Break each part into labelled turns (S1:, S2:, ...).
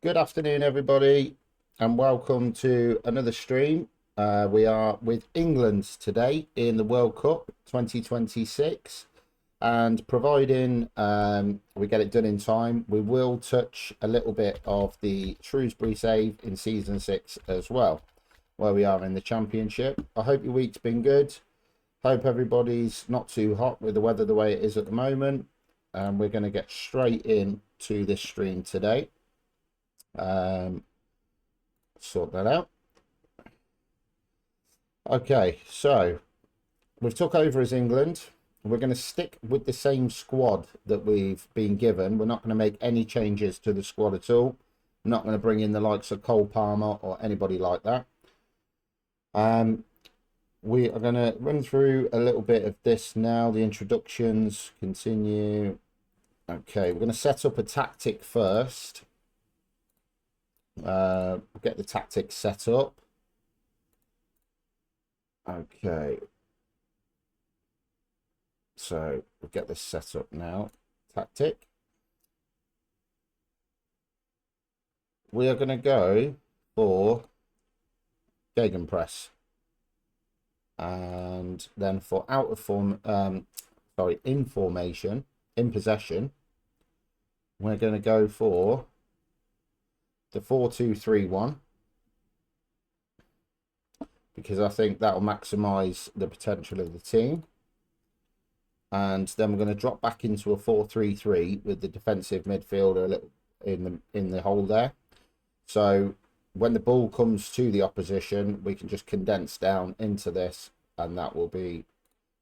S1: Good afternoon, everybody, and welcome to another stream. We are with England today in the World Cup 2026, and providing we get it done in time, we will touch a little bit of the Shrewsbury save in Season 6 as well, where we are in the Championship. I hope your week's been good. Hope everybody's not too hot with the weather the way it is at the moment. And we're going to get straight into this stream today. Sort that out. Okay, so we've took over as England. We're going to stick with the same squad that we've been given. We're not going to make any changes to the squad at all. We're not going to bring in the likes of Cole Palmer or anybody like that. We are going to run through a little bit of this now. The introductions continue. Okay, we're going to set up a tactic first. Get the tactics set up. Okay, so we'll get this set up now. Tactic. We are going to go for gegenpress, and then for out of form, in formation, in possession, we're going to go for the 4-2-3-1, because I think that will maximize the potential of the team. And then we're going to drop back into a 4-3-3 with the defensive midfielder a little in the hole there. So when the ball comes to the opposition, we can just condense down into this, and that will be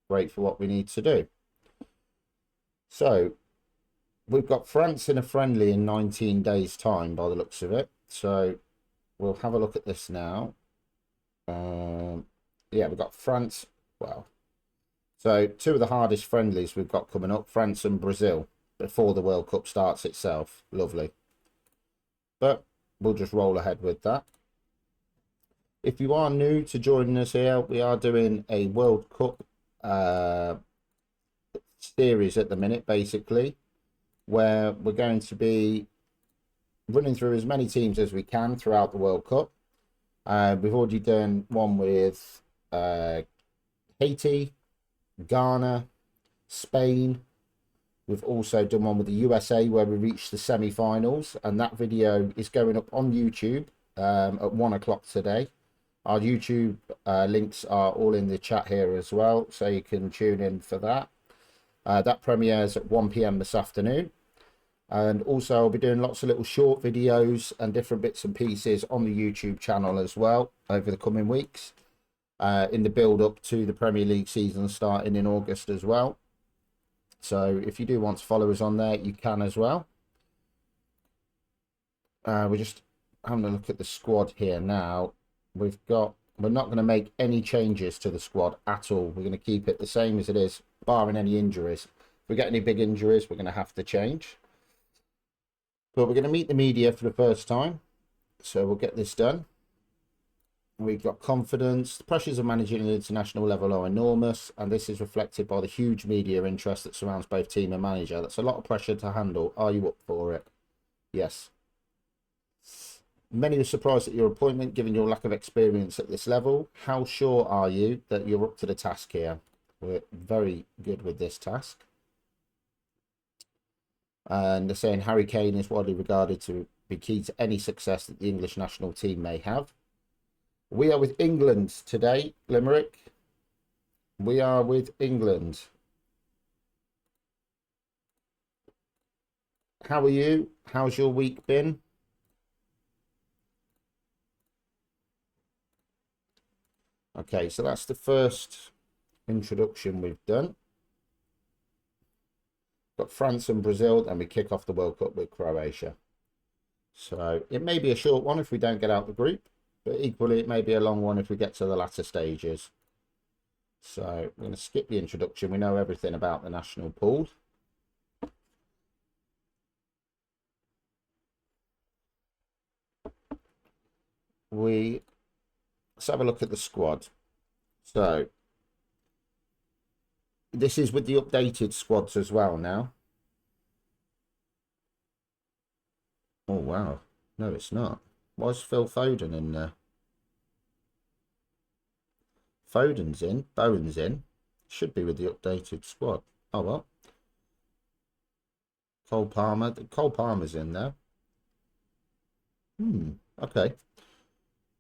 S1: great for what we need to do. So we've got France in a friendly in 19 days' time by the looks of it. So we'll have a look at this now. Yeah, we've got France. Well, so two of the hardest friendlies we've got coming up, France and Brazil, before the World Cup starts itself. Lovely. But we'll just roll ahead with that. If you are new to joining us here, we are doing a World Cup series at the minute, basically, where we're going to be running through as many teams as we can throughout the World Cup. We've already done one with Haiti, Ghana, Spain. We've also done one with the USA where we reached the semi-finals, and that video is going up on YouTube at 1 o'clock today. Our YouTube links are all in the chat here as well, so you can tune in for that. That premieres at 1 PM this afternoon. And also I'll be doing lots of little short videos and different bits and pieces on the YouTube channel as well over the coming weeks, in the build up to the Premier League season starting in August as well. So if you do want to follow us on there, you can as well. We're just having a look at the squad here now. We're not going to make any changes to the squad at all. We're going to keep it the same as it is, barring any injuries. If we get any big injuries, we're going to have to change. But we're going to meet the media for the first time, so we'll get this done. We've got confidence. The pressures of managing at an international level are enormous, and this is reflected by the huge media interest that surrounds both team and manager. That's a lot of pressure to handle. Are you up for it? Yes. Many are surprised at your appointment, given your lack of experience at this level. How sure are you that you're up to the task here? We're very good with this task. And they're saying Harry Kane is widely regarded to be key to any success that the English national team may have. We are with England today, Limerick. We are with England. How are you? How's your week been? Okay, so that's the first introduction we've done. Got France and Brazil, and we kick off the World Cup with Croatia. So it may be a short one if we don't get out the group, but equally it may be a long one if we get to the latter stages. So we're going to skip the introduction. We know everything about the national pool. Let's have a look at the squad. So this is with the updated squads as well now. Oh, wow. No, it's not. Why's Phil Foden in there? Foden's in. Bowen's in. Should be with the updated squad. Oh, well. Cole Palmer. Cole Palmer's in there. Okay.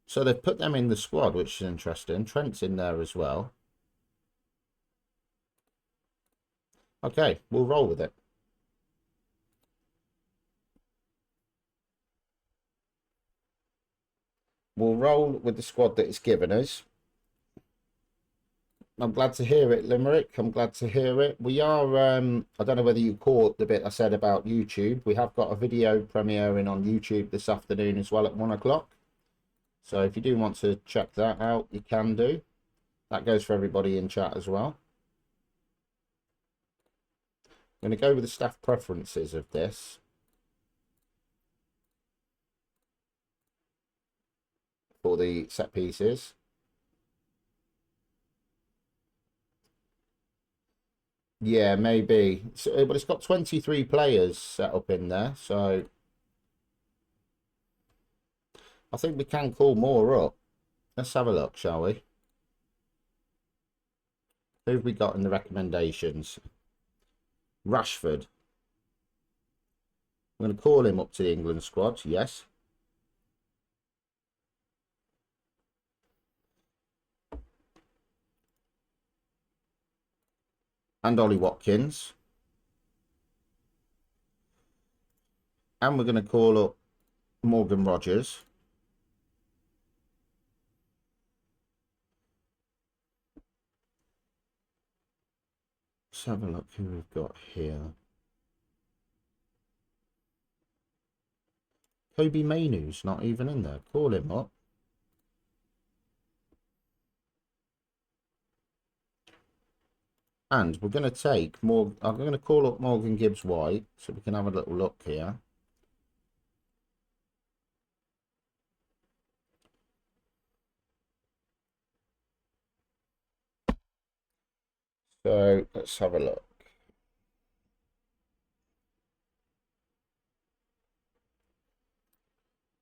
S1: So they've put them in the squad, which is interesting. Trent's in there as well. Okay, we'll roll with it. We'll roll with the squad that it's given us. I'm glad to hear it, Limerick. I'm glad to hear it. We are, I don't know whether you caught the bit I said about YouTube. We have got a video premiering on YouTube this afternoon as well at 1 o'clock. So if you do want to check that out, you can do. That goes for everybody in chat as well. I'm going to go with the staff preferences of this. For the set pieces. Yeah, maybe. So, but it's got 23 players set up in there, so I think we can call more up. Let's have a look, shall we? Who have we got in the recommendations? Rashford. I'm going to call him up to the England squad, yes. And Ollie Watkins. And we're going to call up Morgan Rogers. Let's have a look who we've got here. Kobe Mainoo's not even in there. Call him up. And we're going to take more. I'm going to call up Morgan Gibbs White so we can have a little look here. So let's have a look.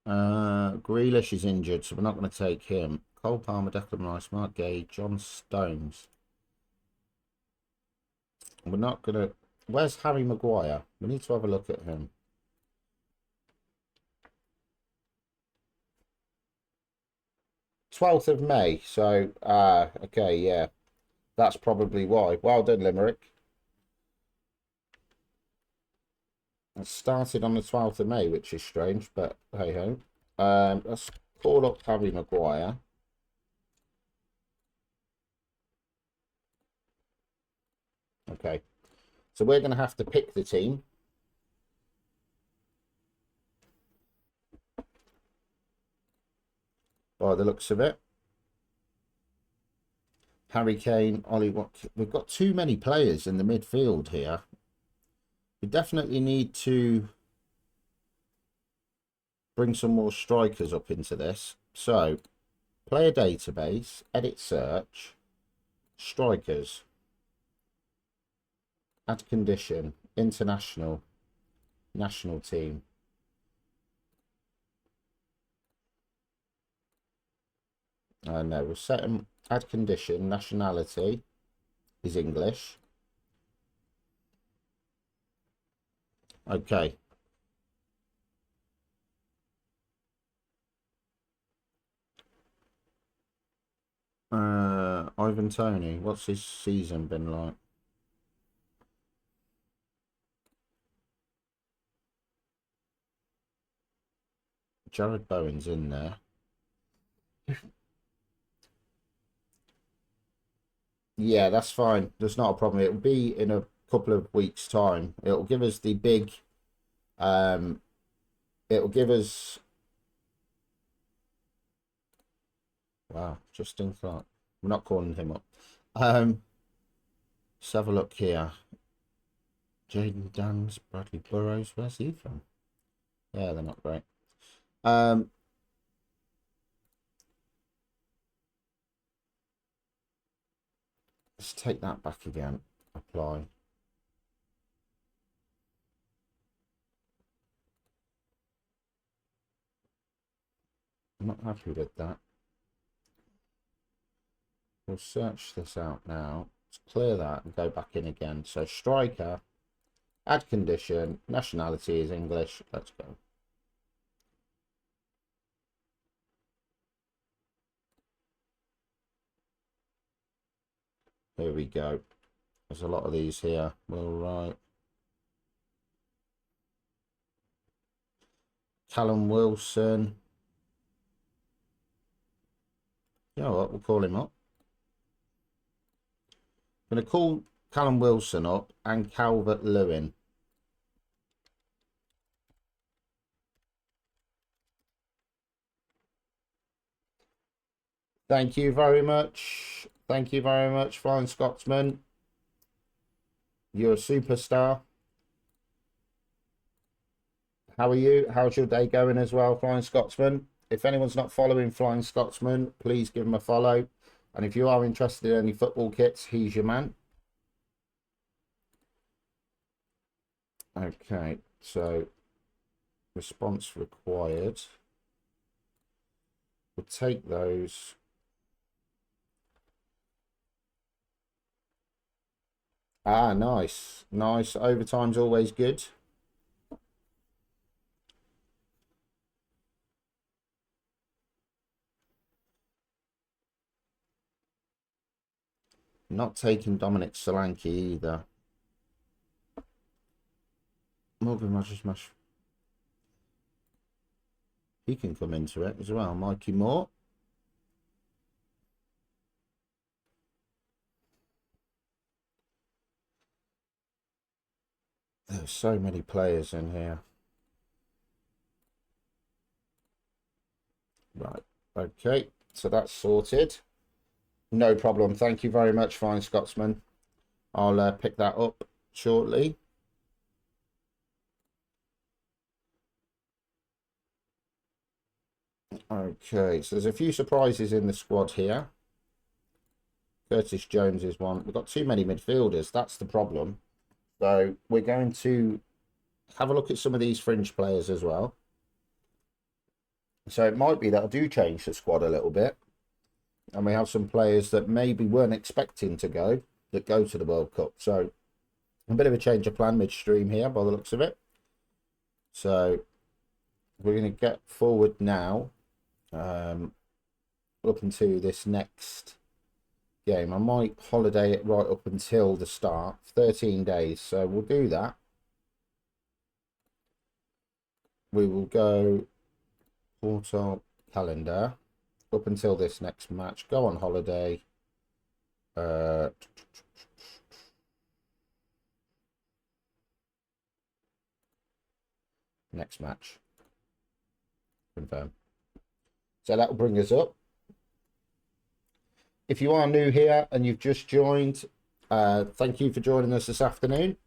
S1: Grealish is injured, so we're not going to take him. Cole Palmer, Declan Rice, Mark Gay, John Stones. We're not going to... Where's Harry Maguire? We need to have a look at him. #12th of May. So, okay, yeah. That's probably why. Well done, Limerick. It started on the 12th of May, which is strange, but hey-ho. Let's call up Harry Maguire. Okay. So we're going to have to pick the team. By the looks of it. Harry Kane, Ollie Watkins. We've got too many players in the midfield here. We definitely need to bring some more strikers up into this. So, player database, edit search, strikers, add condition, international, national team. No, we'll set them, add condition, nationality is English. Okay. Ivan Toney, what's his season been like? Jared Bowen's in there. Yeah, that's fine. There's not a problem. It'll be in a couple of weeks' time. It'll give us the big... it'll give us... Wow, Justin Clark. We're not calling him up. Let's have a look here. Jaden Dans, Bradley Burrows. Where's he from? Yeah, they're not great. Let's take that back again. Apply. I'm not happy with that. We'll search this out now. Let's clear that and go back in again. So striker, add condition, nationality is English. Let's go. Here we go. There's a lot of these here. We'll write Callum Wilson. You know what? We'll call him up. I'm going to call Callum Wilson up and Calvert-Lewin. Thank you very much. Thank you very much, Flying Scotsman. You're a superstar. How are you? How's your day going as well, Flying Scotsman? If anyone's not following Flying Scotsman, please give him a follow. And if you are interested in any football kits, he's your man. Okay, so response required. We'll take those. Ah, nice. Nice. Overtime's always good. Not taking Dominic Solanke either. Morgan Rogers Mash. He can come into it as well. Mikey Moore. There's so many players in here. Right. Okay. So that's sorted. No problem. Thank you very much, Fine Scotsman. I'll pick that up shortly. Okay. So there's a few surprises in the squad here. Curtis Jones is one. We've got too many midfielders. That's the problem. So we're going to have a look at some of these fringe players as well. So it might be that I do change the squad a little bit. And we have some players that maybe weren't expecting to go, that go to the World Cup. So a bit of a change of plan midstream here by the looks of it. So we're going to get forward now up into this next game. I might holiday it right up until the start, 13 days. So we'll do that. We will go portal calendar up until this next match. Go on holiday. Next match. Confirm. So that will bring us up. If you are new here and you've just joined, thank you for joining us this afternoon.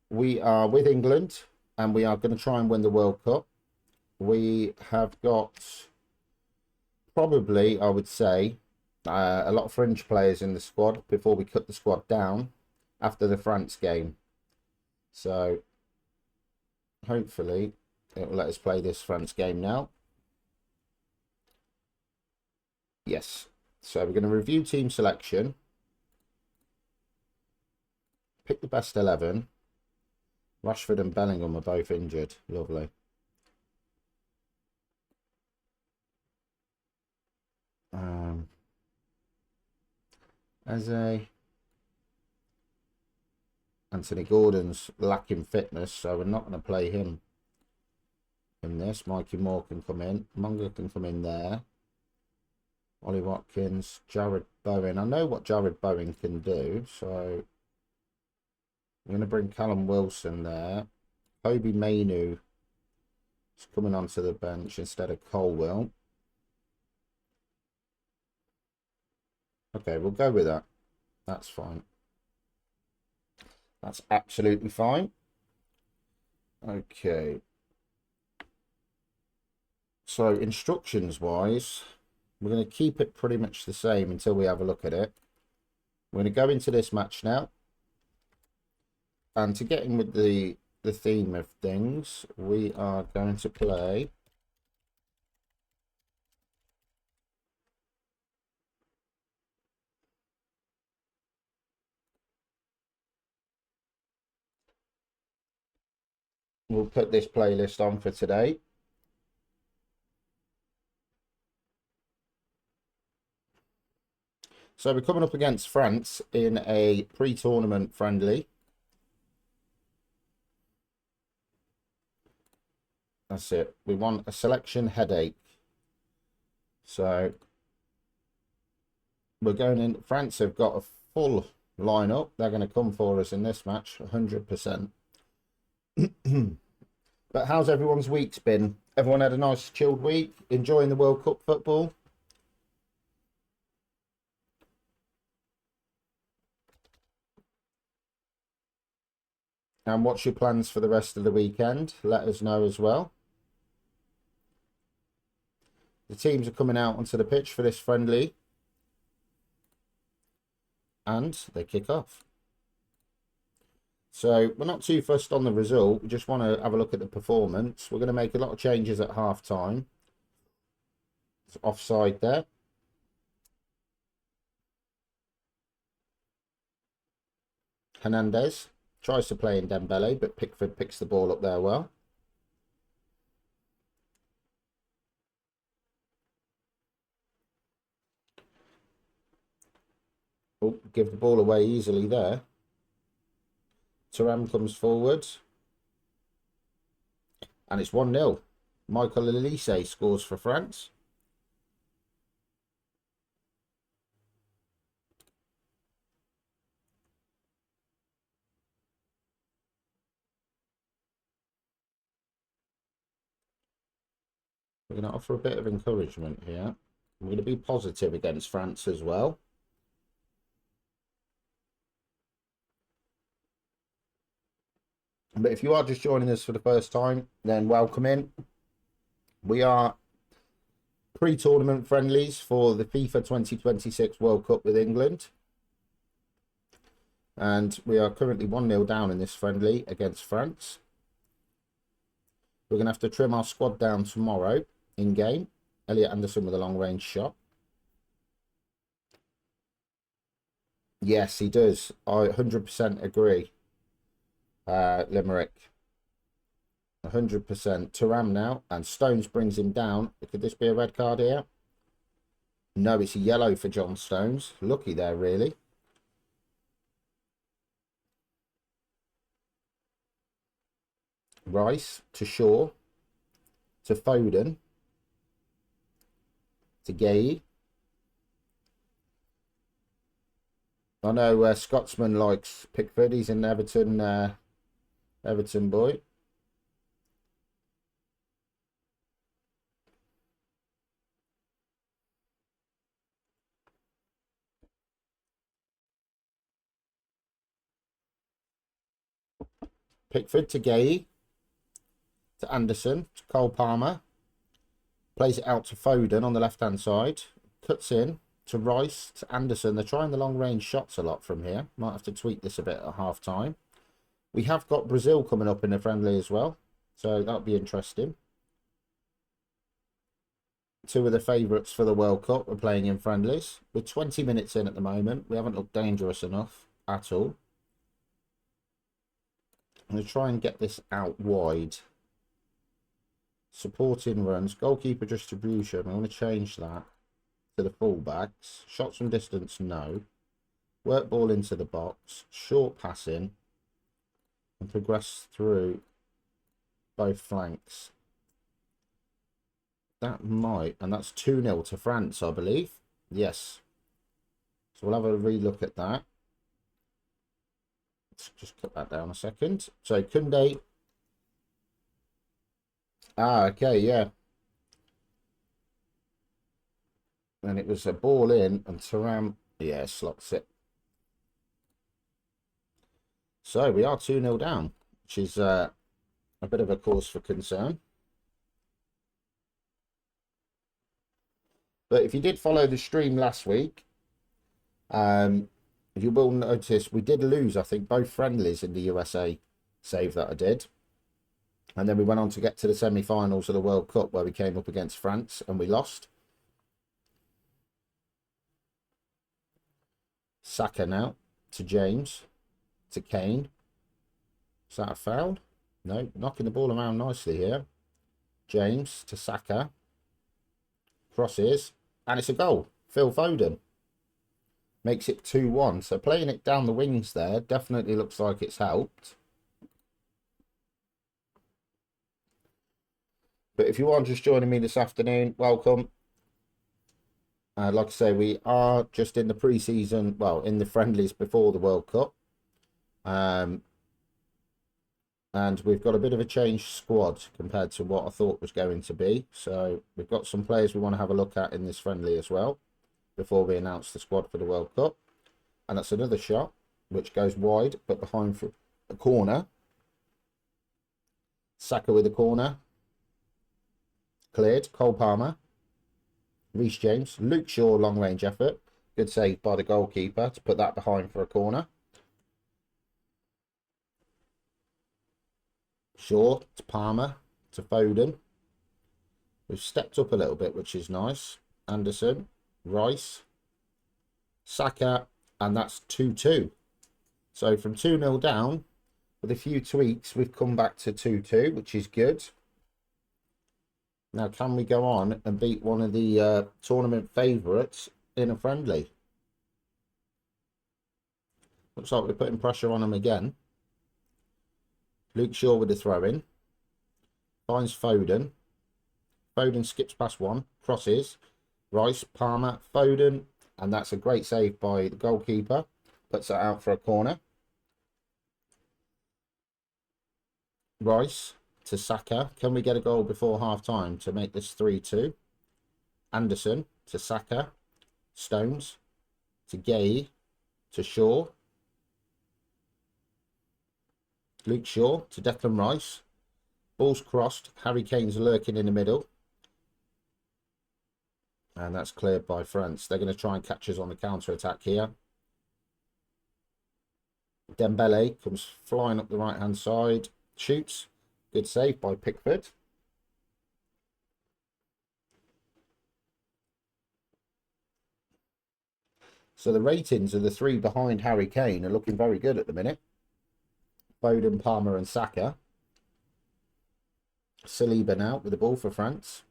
S1: We are with England and we are going to try and win the World Cup. We have got probably, I would say, a lot of fringe players in the squad before we cut the squad down after the France game. So hopefully it will let us play this France game now. Yes. So we're going to review team selection. Pick the best 11. Rashford and Bellingham are both injured. Lovely. Anthony Gordon's lacking fitness, so we're not going to play him in this. Mikey Moore can come in. Munger can come in there. Ollie Watkins, Jared Bowen. I know what Jared Bowen can do, so I'm going to bring Callum Wilson there. Kobe Mainu is coming onto the bench instead of Colwill. Okay, we'll go with that. That's fine. That's absolutely fine. Okay. So instructions wise, we're going to keep it pretty much the same until we have a look at it. We're going to go into this match now. And to get in with the theme of things, we are going to play we'll put this playlist on for today. So we're coming up against France in a pre-tournament friendly. That's it. We want a selection headache. So we're going in. France have got a full lineup. They're going to come for us in this match, 100%. But how's everyone's week's been? Everyone had a nice chilled week, enjoying the World Cup football? And what's your plans for the rest of the weekend? Let us know as well. The teams are coming out onto the pitch for this friendly. And they kick off. So we're not too fussed on the result. We just want to have a look at the performance. We're going to make a lot of changes at half time. It's offside there. Hernandez tries to play in Dembele, but Pickford picks the ball up there well. Oh, give the ball away easily there. Thuram comes forward. And it's 1-0. Michael Elise scores for France. We're going to offer a bit of encouragement here. We're going to be positive against France as well. But if you are just joining us for the first time, then welcome in. We are pre-tournament friendlies for the FIFA 2026 World Cup with England. And we are currently 1-0 down in this friendly against France. We're going to have to trim our squad down tomorrow in-game. Elliot Anderson with a long-range shot. Yes, he does. I 100% agree. Limerick. 100%. Thuram now. And Stones brings him down. Could this be a red card here? No, it's a yellow for John Stones. Lucky there, really. Rice to Shaw. To Foden. To Gay. I know Scotsman likes Pickford. He's an Everton boy. Pickford to Gay. To Anderson. To Cole Palmer. Plays it out to Foden on the left-hand side. Cuts in to Rice, to Anderson. They're trying the long-range shots a lot from here. Might have to tweak this a bit at half-time. We have got Brazil coming up in a friendly as well. So that'll be interesting. Two of the favourites for the World Cup are playing in friendlies. We're 20 minutes in at the moment. We haven't looked dangerous enough at all. I'm going to try and get this out wide. Supporting runs. Goalkeeper distribution. I want to change that to the fullbacks. Shots from distance, no. Work ball into the box. Short passing. And progress through both flanks. That might. And that's 2-0 to France, I believe. Yes. So we'll have a relook at that. Let's just put that down a second. So Koundé. Ah, okay, yeah. And it was a ball in, and Thuram, yeah, slots it. So we are 2-0 down, which is a bit of a cause for concern. But if you did follow the stream last week, you will notice we did lose, I think, both friendlies in the USA save that I did. And then we went on to get to the semi-finals of the World Cup where we came up against France and we lost. Saka now to James, to Kane. Is that a foul? No, knocking the ball around nicely here. James to Saka. Crosses. And it's a goal. Phil Foden. Makes it 2-1. So playing it down the wings there definitely looks like it's helped. But if you are just joining me this afternoon, welcome. Like I say, we are just in the pre-season, well, in the friendlies before the World Cup. And we've got a bit of a changed squad compared to what I thought was going to be. So we've got some players we want to have a look at in this friendly as well before we announce the squad for the World Cup. And that's another shot, which goes wide, but behind for a corner. Saka with a corner. Cleared. Cole Palmer. Reece James. Luke Shaw, long-range effort. Good save by the goalkeeper to put that behind for a corner. Shaw to Palmer to Foden. We've stepped up a little bit, which is nice. Anderson. Rice. Saka. And that's 2-2. So from 2-0 down, with a few tweaks, we've come back to 2-2, which is good. Now, can we go on and beat one of the tournament favourites in a friendly? Looks like we're putting pressure on them again. Luke Shaw with the throw-in. Finds Foden. Foden skips past one. Crosses. Rice, Palmer, Foden. And that's a great save by the goalkeeper. Puts it out for a corner. Rice to Saka. Can we get a goal before half-time to make this 3-2? Anderson to Saka. Stones to Gay to Shaw. Luke Shaw to Declan Rice. Ball's crossed. Harry Kane's lurking in the middle. And that's cleared by France. They're going to try and catch us on the counter-attack here. Dembele comes flying up the right-hand side. Shoots. Good save by Pickford. So the ratings of the three behind Harry Kane are looking very good at the minute. Foden, Palmer and Saka. Saliba now with the ball for France.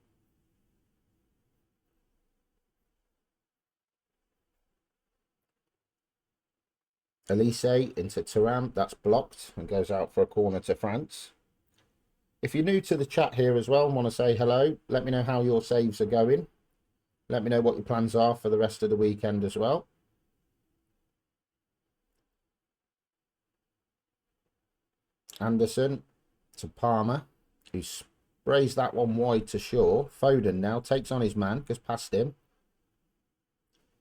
S1: Elise into Thuram. That's blocked and goes out for a corner to France. If you're new to the chat here as well and want to say hello, let me know how your saves are going. Let me know what your plans are for the rest of the weekend as well. Anderson to Palmer, who sprays that one wide to Shaw. Foden now takes on his man, goes past him.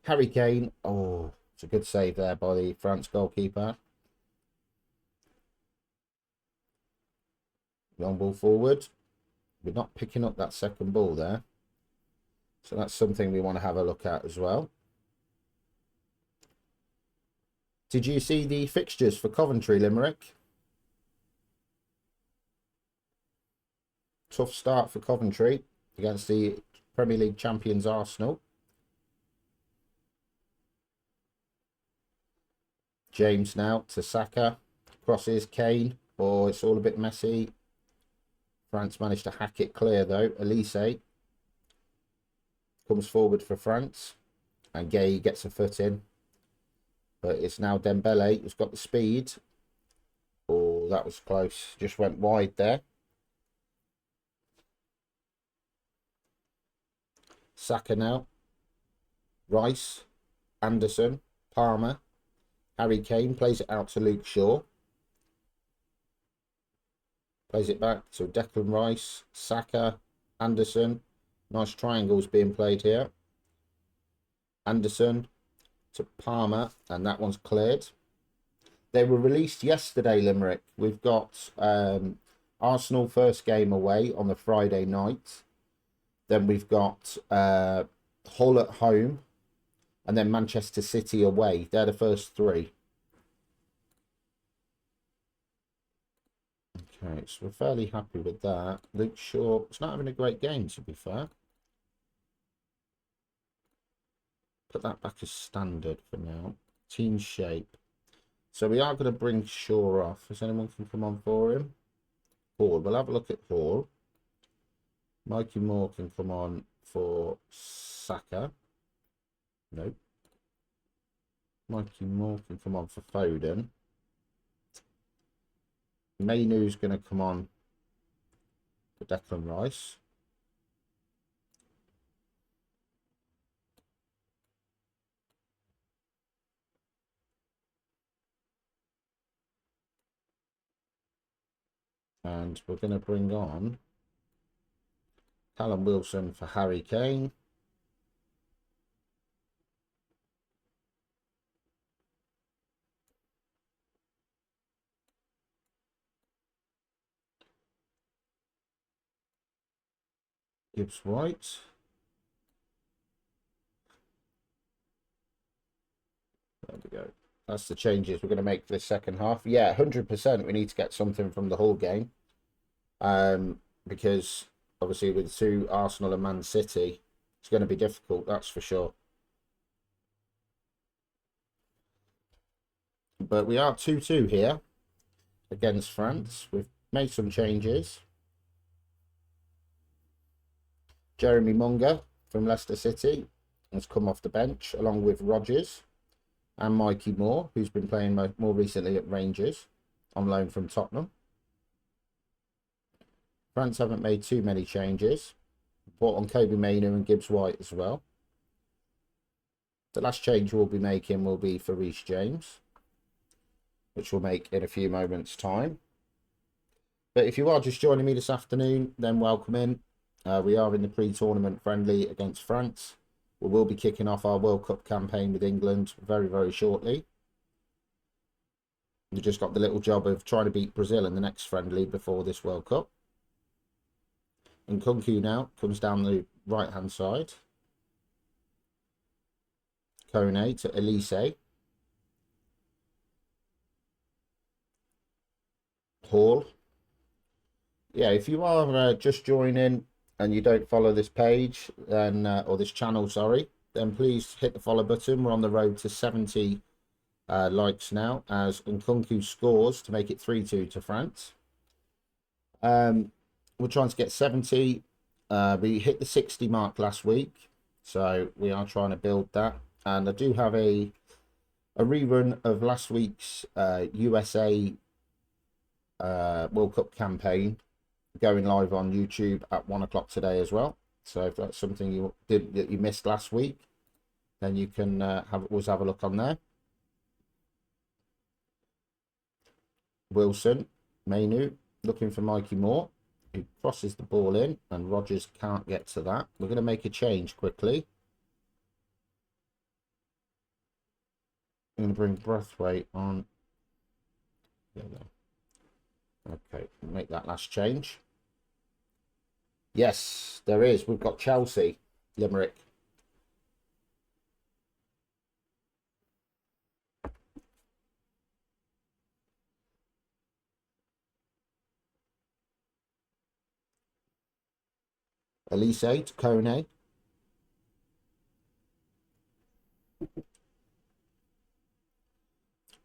S1: Harry Kane, oh, it's a good save there by the France goalkeeper. Long ball forward. We're not picking up that second ball there. So that's something we want to have a look at as well. Did you see the fixtures for Coventry, Limerick? Tough start for Coventry against the Premier League champions Arsenal. James now to Saka. Crosses Kane. Oh, it's all a bit messy. France managed to hack it clear though. Elise comes forward for France. And Gay gets a foot in. But it's now Dembele who's got the speed. Oh, that was close. Just went wide there. Saka now. Rice. Anderson. Palmer. Harry Kane plays it out to Luke Shaw. Plays it back to Declan Rice. Saka. Anderson. Nice triangles being played here. Anderson to Palmer. And that one's cleared. They were released yesterday, Limerick. We've got Arsenal first game away on the Friday night. Then we've got Hull at home. And then Manchester City away. They're the first three. Okay, so we're fairly happy with that. Luke Shaw, it's not having a great game, to be fair. Put that back as standard for now. Team shape. So we are going to bring Shaw off. Is anyone can come on for him? Hall. We'll have a look at Hall. Mikey Moore can come on for Saka. Nope. Mikey Moore can come on for Foden. Mainu's going to come on for Declan Rice. And we're going to bring on Callum Wilson for Harry Kane. Gibbs White. There we go. That's the changes we're going to make for the second half. Yeah, 100% we need to get something from the Hull game. Because obviously with two Arsenal and Man City, it's going to be difficult, that's for sure. But we are 2-2 here against France. We've made some changes. Jeremy Munger from Leicester City has come off the bench, along with Rodgers and Mikey Moore, who's been playing more recently at Rangers on loan from Tottenham. France haven't made too many changes. Brought on Kobe Mainoo and Gibbs White as well. The last change we'll be making will be for Reece James, which we'll make in a few moments' time. But if you are just joining me this afternoon, then welcome in. We are in the pre-tournament friendly against France. We will be kicking off our World Cup campaign with England very, very shortly. We've just got the little job of trying to beat Brazil in the next friendly before this World Cup. And Nkunku now comes down the right-hand side. Kone to Elise. Hall. Yeah, if you are just joining and you don't follow this page, then or this channel, sorry, then please hit the follow button. We're on the road to 70 likes now, as Nkunku scores to make it 3-2 to France. We're trying to get 70. We hit the 60 mark last week, so we are trying to build that. And I do have a rerun of last week's USA World Cup campaign going live on YouTube at 1 o'clock today as well. So if that's something you did that you missed last week, then you can always have a look on there. Wilson, Mainoo, looking for Mikey Moore, who crosses the ball in, and Rodgers can't get to that. We're going to make a change quickly. I'm going to bring Braithwaite on. There we go. Okay, make that last change. Yes, there is. We've got Chelsea, Limerick. Elise to Kone.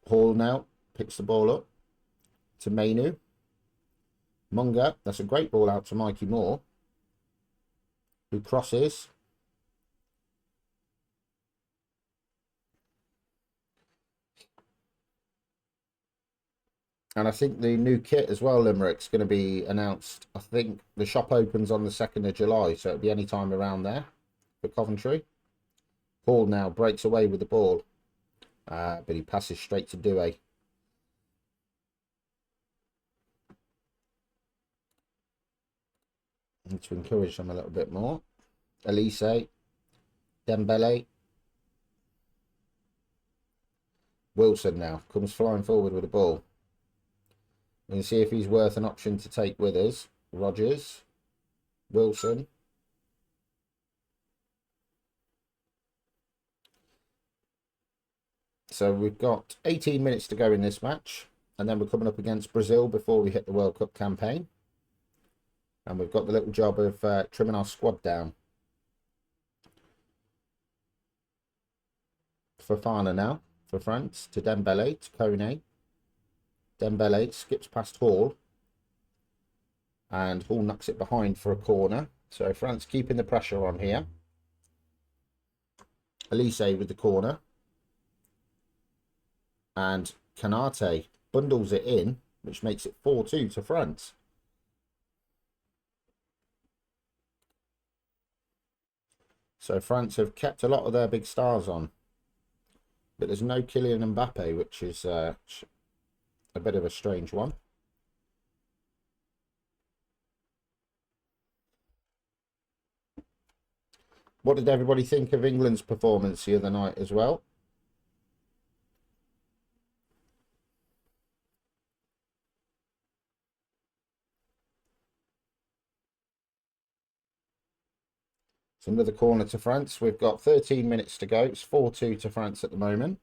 S1: Hall now picks the ball up to Mainoo. Munger, that's a great ball out to Mikey Moore, who crosses. And I think the new kit as well, Limerick's going to be announced. I think the shop opens on the 2nd of July, so it'll be any time around there for Coventry. Hall now breaks away with the ball, but he passes straight to Doué. And to encourage them a little bit more. Elise, Dembele. Wilson now comes flying forward with the ball. We can see if he's worth an option to take with us. Rodgers, Wilson. So we've got 18 minutes to go in this match, and then we're coming up against Brazil before we hit the World Cup campaign. And we've got the little job of trimming our squad down. Fofana now for France to Dembele to Kone. Dembele skips past Hall. and Hall knocks it behind for a corner. So France keeping the pressure on here. Elise with the corner, and Canate bundles it in, which makes it 4-2 to France. So France have kept a lot of their big stars on, but there's no Kylian Mbappe, which is a bit of a strange one. What did everybody think of England's performance the other night as well? It's another corner to France. We've got 13 minutes to go. It's 4-2 to France at the moment.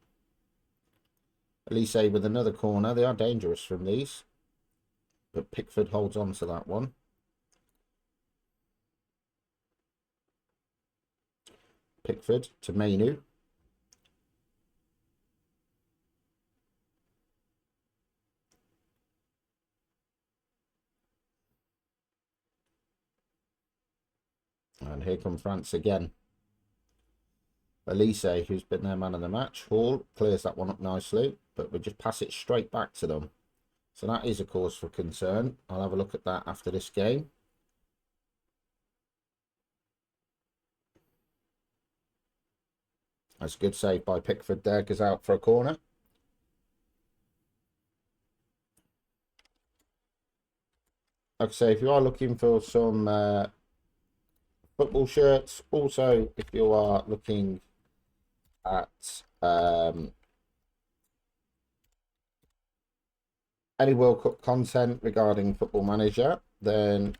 S1: Elise with another corner. They are dangerous from these, but Pickford holds on to that one. Pickford to Mainu. And here come France again. Elise, who's been their man of the match. Hall clears that one up nicely, but we just pass it straight back to them. So that is a cause for concern. I'll have a look at that after this game. That's a good save by Pickford there, goes out for a corner. Like I say, if you are looking for some football shirts, also if you are looking at any World Cup content regarding Football Manager, then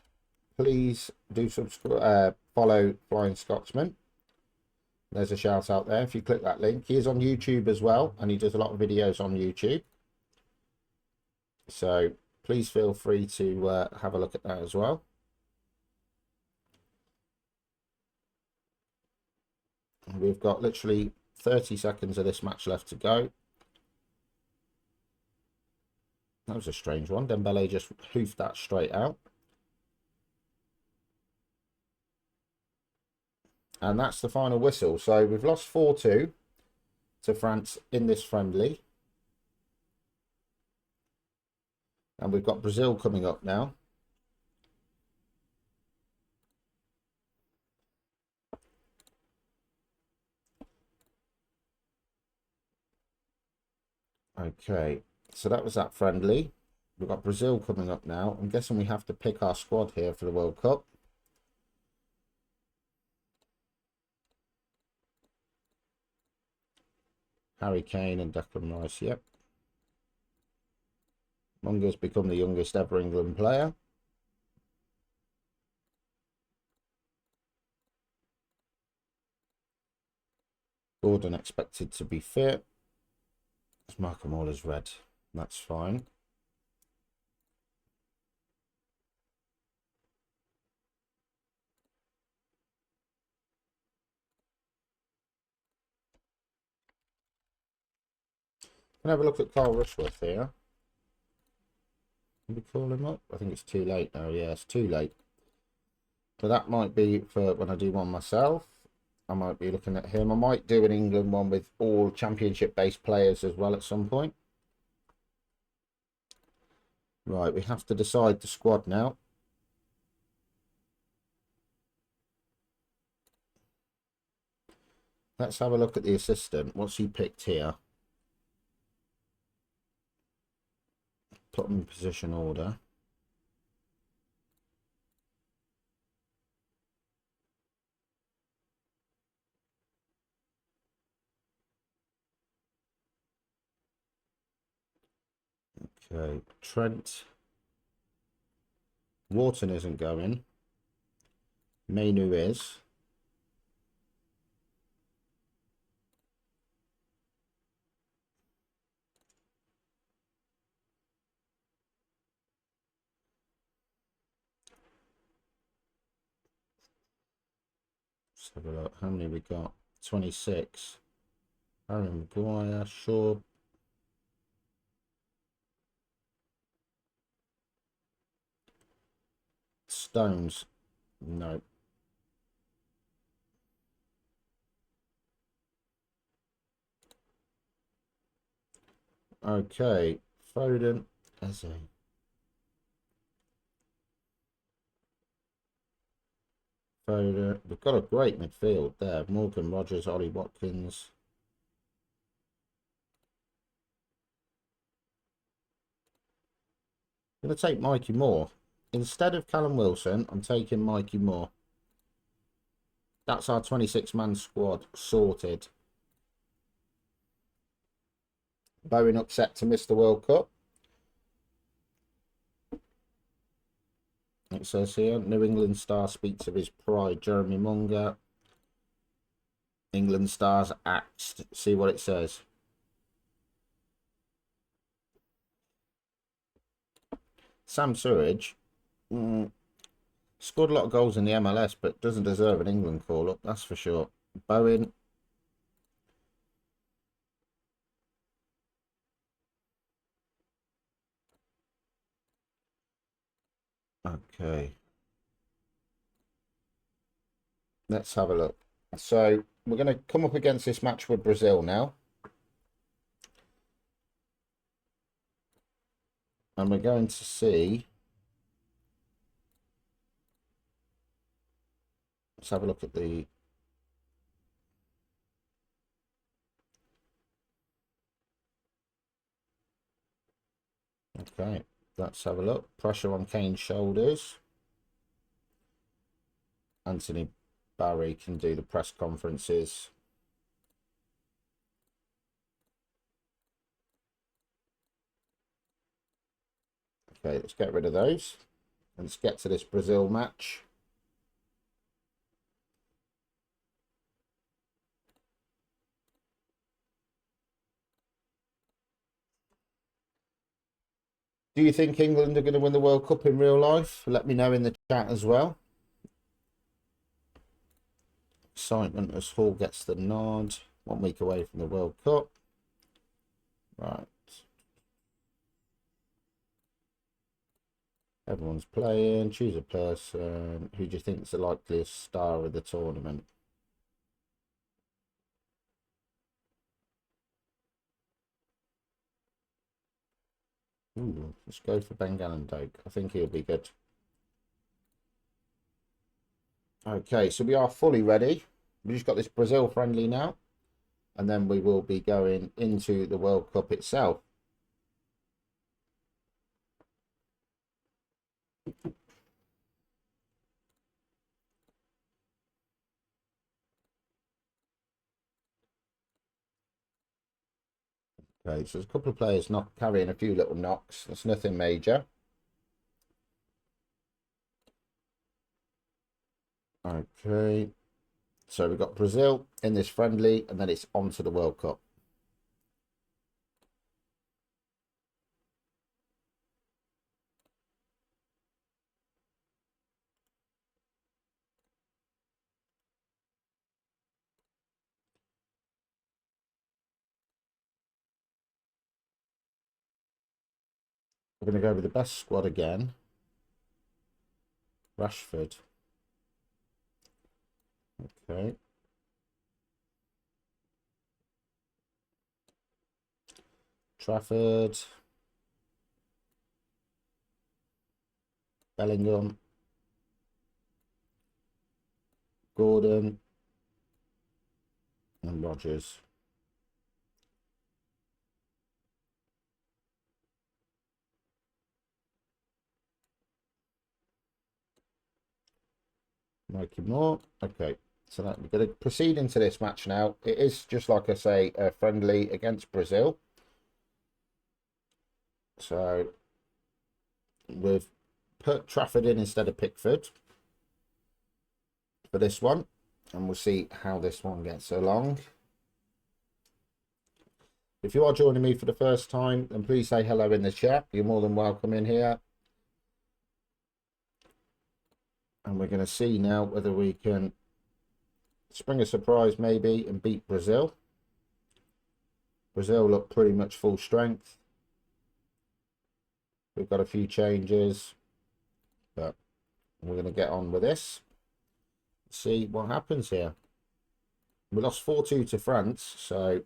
S1: please do subscribe, follow Flying Scotsman. There's a shout out there if you click that link. He is on YouTube as well, and he does a lot of videos on YouTube. So please feel free to have a look at that as well. We've got literally 30 seconds of this match left to go. That was a strange one. Dembele just hoofed that straight out. And that's the final whistle. So we've lost 4-2 to France in this friendly. And we've got Brazil coming up now. Okay, so that was that friendly. We've got Brazil coming up now. I'm guessing we have to pick our squad here for the World Cup. Harry Kane and Declan Rice, yep. Munga's become the youngest ever England player. Gordon expected to be fit. Let's mark them all as red. That's fine. Can I have a look at Carl Rushworth here? Can we call him up? I think it's too late now. Yeah, it's too late. So that might be for when I do one myself. I might be looking at him. I might do an England one with all championship-based players as well at some point. Right, we have to decide the squad now. Let's have a look at the assistant. What's he picked here? Put them in position order. Okay, Trent. Wharton isn't going. Mainu is. Let's have a look. How many we got? 26. Aaron Maguire, Shaw. Stones. No. Okay. Foden. Eze. Foden. We've got a great midfield there. Morgan Rogers, Ollie Watkins. I'm going to take Mikey Moore. Instead of Callum Wilson, I'm taking Mikey Moore. That's our 26-man squad sorted. Bowen upset to miss the World Cup. It says here, New England star speaks of his pride. Jeremy Munger. England stars axed. See what it says. Sam Surridge scored a lot of goals in the MLS, but doesn't deserve an England call-up, that's for sure. Bowen. Okay. Let's have a look. So we're going to come up against this match with Brazil now. And we're going to see. Let's have a look at the. Okay, let's have a look. Pressure on Kane's shoulders. Anthony Barry can do the press conferences. Okay, let's get rid of those. And let's get to this Brazil match. Do you think England are going to win the World Cup in real life? Let me know in the chat as well. Excitement as Hall gets the nod. 1 week away from the World Cup. Right. Everyone's playing. Choose a person. Who do you think is the likeliest star of the tournament? Ooh, let's go for Ben Gallendoke. I think he'll be good. Okay, so we are fully ready. We've just got this Brazil friendly now. And then we will be going into the World Cup itself. Okay, so there's a couple of players not carrying a few little knocks. That's nothing major. Okay, so we've got Brazil in this friendly, and then it's on to the World Cup. We're going to go with the best squad again. Rashford. Okay. Trafford. Bellingham. Gordon. And Rogers. Mikey Moore. Okay. So that, we're going to proceed into this match now. It is, just like I say, a friendly against Brazil. So we've put Trafford in instead of Pickford for this one. And we'll see how this one gets along. If you are joining me for the first time, then please say hello in the chat. You're more than welcome in here. And we're going to see now whether we can spring a surprise maybe and beat Brazil. Brazil look pretty much full strength. We've got a few changes, but We're going to get on with this. See what happens here. We lost 4-2 to France, so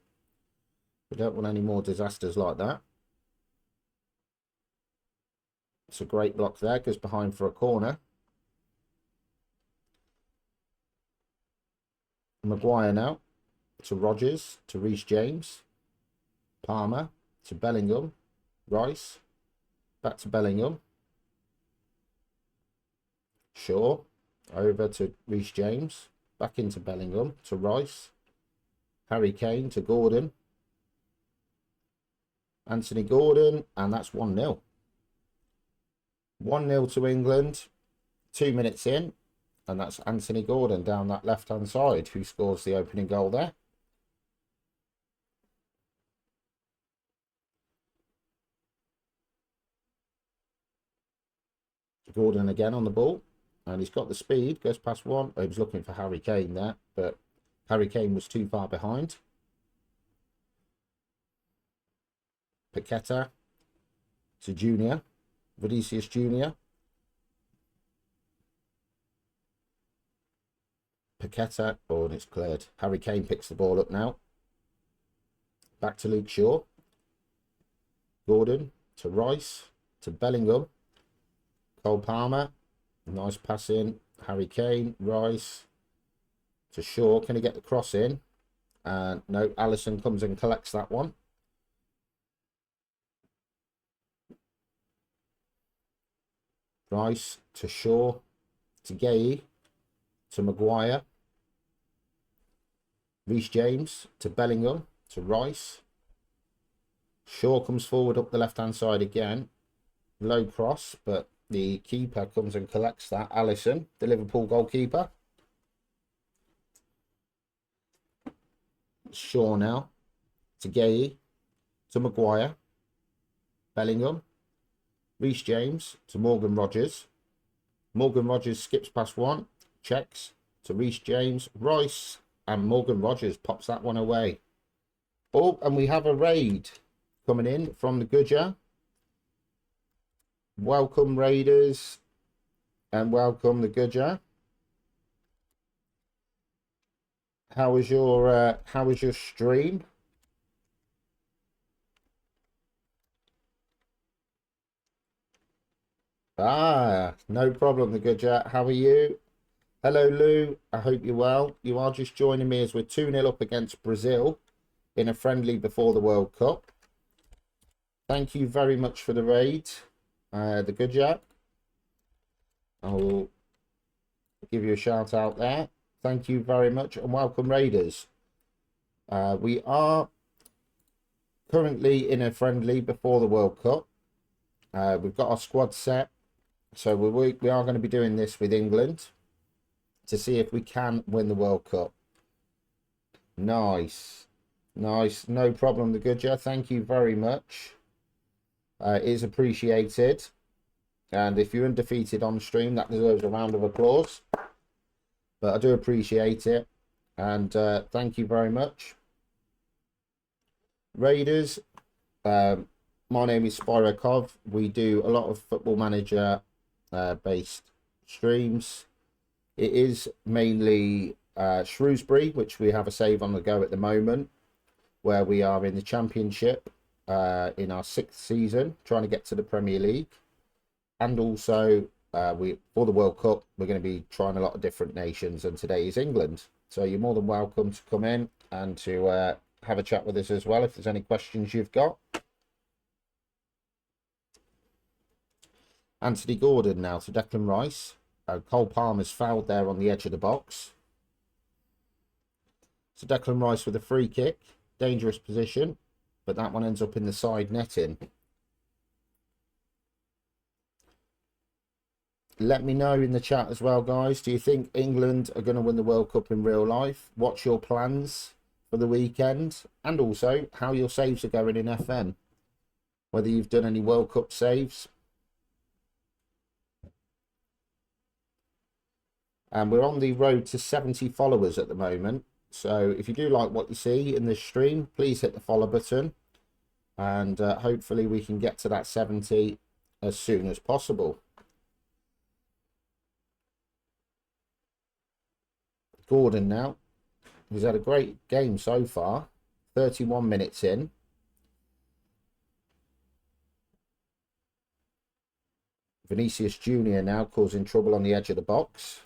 S1: we don't want any more disasters like that. It's a great block there, goes behind for a corner. Maguire now to Rodgers, to Reece James, Palmer to Bellingham, Rice, back to Bellingham, Shaw, over to Reece James, back into Bellingham, to Rice, Harry Kane to Gordon, Anthony Gordon, and that's 1-0. 1-0 to England, 2 minutes in, and that's Anthony Gordon down that left-hand side who scores the opening goal there. Gordon again on the ball, and he's got the speed, goes past one. Oh, he was looking for Harry Kane there, but Harry Kane was too far behind. Paqueta to Junior, Vinicius Junior. Paqueta, oh, and it's cleared. Harry Kane picks the ball up now. Back to Luke Shaw. Gordon to Rice, to Bellingham. Cole Palmer, nice pass in. Harry Kane, Rice to Shaw. Can he get the cross in? And no, Alisson comes and collects that one. Rice to Shaw, to Gay, to Maguire. Reece James to Bellingham, to Rice. Shaw comes forward up the left-hand side again. Low cross, but the keeper comes and collects that. Alisson, the Liverpool goalkeeper. Shaw now to Gay, to Maguire. Bellingham. Reece James to Morgan Rodgers. Morgan Rodgers skips past one, checks to Reece James, Rice, and Morgan Rodgers pops that one away. Oh, and we have a raid coming in from the Goodyear. Welcome, Raiders, and welcome the Goodyear. How was your stream? Ah, no problem, the Goodyear. How are you? Hello, Lou. I hope you're well. You are just joining me as we're 2-0 up against Brazil in a friendly before the World Cup. Thank you very much for the raid, the Goodyear. I'll give you a shout out there. Thank you very much and welcome, Raiders. We are currently in a friendly before the World Cup. We've got our squad set, so we are going to be doing this with England to see if we can win the World Cup. Nice, nice, no problem, the Goodyear. Thank you very much. It is appreciated, and if you're undefeated on stream, that deserves a round of applause. But I do appreciate it, and thank you very much, Raiders. My name is Spyrokov. We do a lot of Football Manager based streams. It is mainly Shrewsbury, which we have a save on the go at the moment, where we are in the Championship in our 6th season, trying to get to the Premier League. And also, for the World Cup, we're going to be trying a lot of different nations, and today is England. So you're more than welcome to come in and to have a chat with us as well if there's any questions you've got. Anthony Gordon now to Declan Rice. Cole Palmer's fouled there on the edge of the box. So Declan Rice with a free kick. Dangerous position, but that one ends up in the side netting. Let me know in the chat as well, guys. Do you think England are going to win the World Cup in real life? What's your plans for the weekend? And also, how your saves are going in FM. Whether you've done any World Cup saves. And we're on the road to 70 followers at the moment. So if you do like what you see in this stream, please hit the follow button. And hopefully we can get to that 70 as soon as possible. Gordon now. He's had a great game so far. 31 minutes in. Vinicius Jr. now causing trouble on the edge of the box.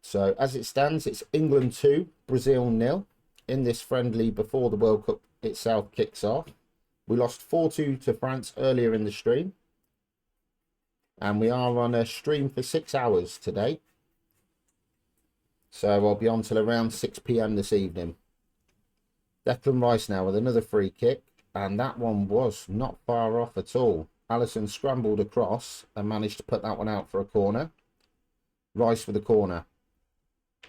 S1: So as it stands, it's England 2, Brazil 0 in this friendly before the World Cup itself kicks off. We lost 4-2 to France earlier in the stream. And we are on a stream for 6 hours today. So I'll be on till around 6 p.m. this evening. Declan Rice now with another free kick. And that one was not far off at all. Alisson scrambled across and managed to put that one out for a corner. Rice with a corner.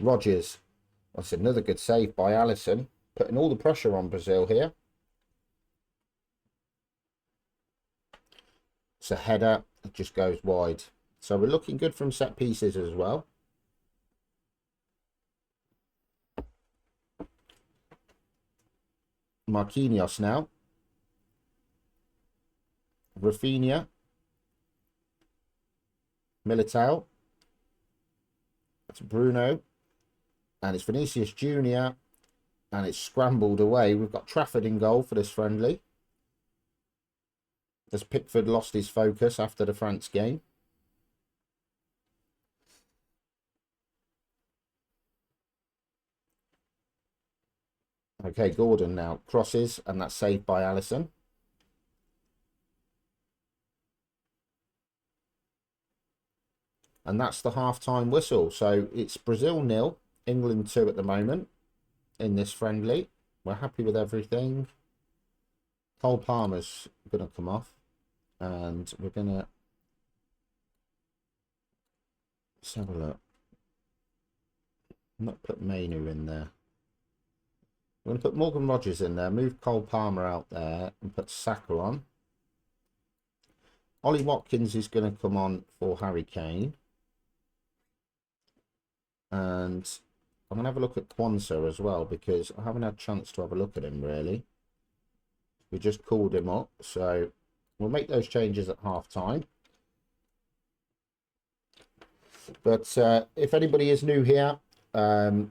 S1: Rodgers. That's another good save by Alisson. Putting all the pressure on Brazil here. It's a header. It just goes wide. So we're looking good from set pieces as well. Marquinhos now. Rafinha. Militao. That's Bruno. And it's Vinicius Jr. And it's scrambled away. We've got Trafford in goal for this friendly. As Pickford lost his focus after the France game. Okay, Gordon now crosses, and that's saved by Alisson. And that's the half-time whistle. So it's Brazil 0, England 2 at the moment in this friendly. We're happy with everything. Cole Palmer's going to come off. And we're going to... Let's have a look. Not put Mainu in there. We're going to put Morgan Rodgers in there. Move Cole Palmer out there and put Saka on. Ollie Watkins is going to come on for Harry Kane. And I'm going to have a look at Kwanzaa as well, because I haven't had a chance to have a look at him, really. We just called him up, so we'll make those changes at half-time. But if anybody is new here, and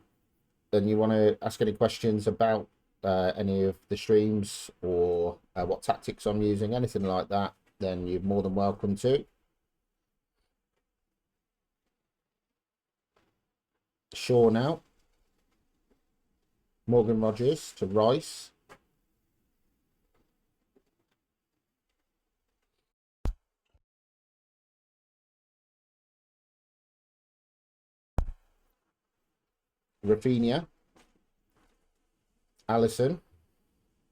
S1: you want to ask any questions about any of the streams or what tactics I'm using, anything like that, then you're more than welcome to. Shaw now. Morgan Rodgers to Rice. Rafinha. Alisson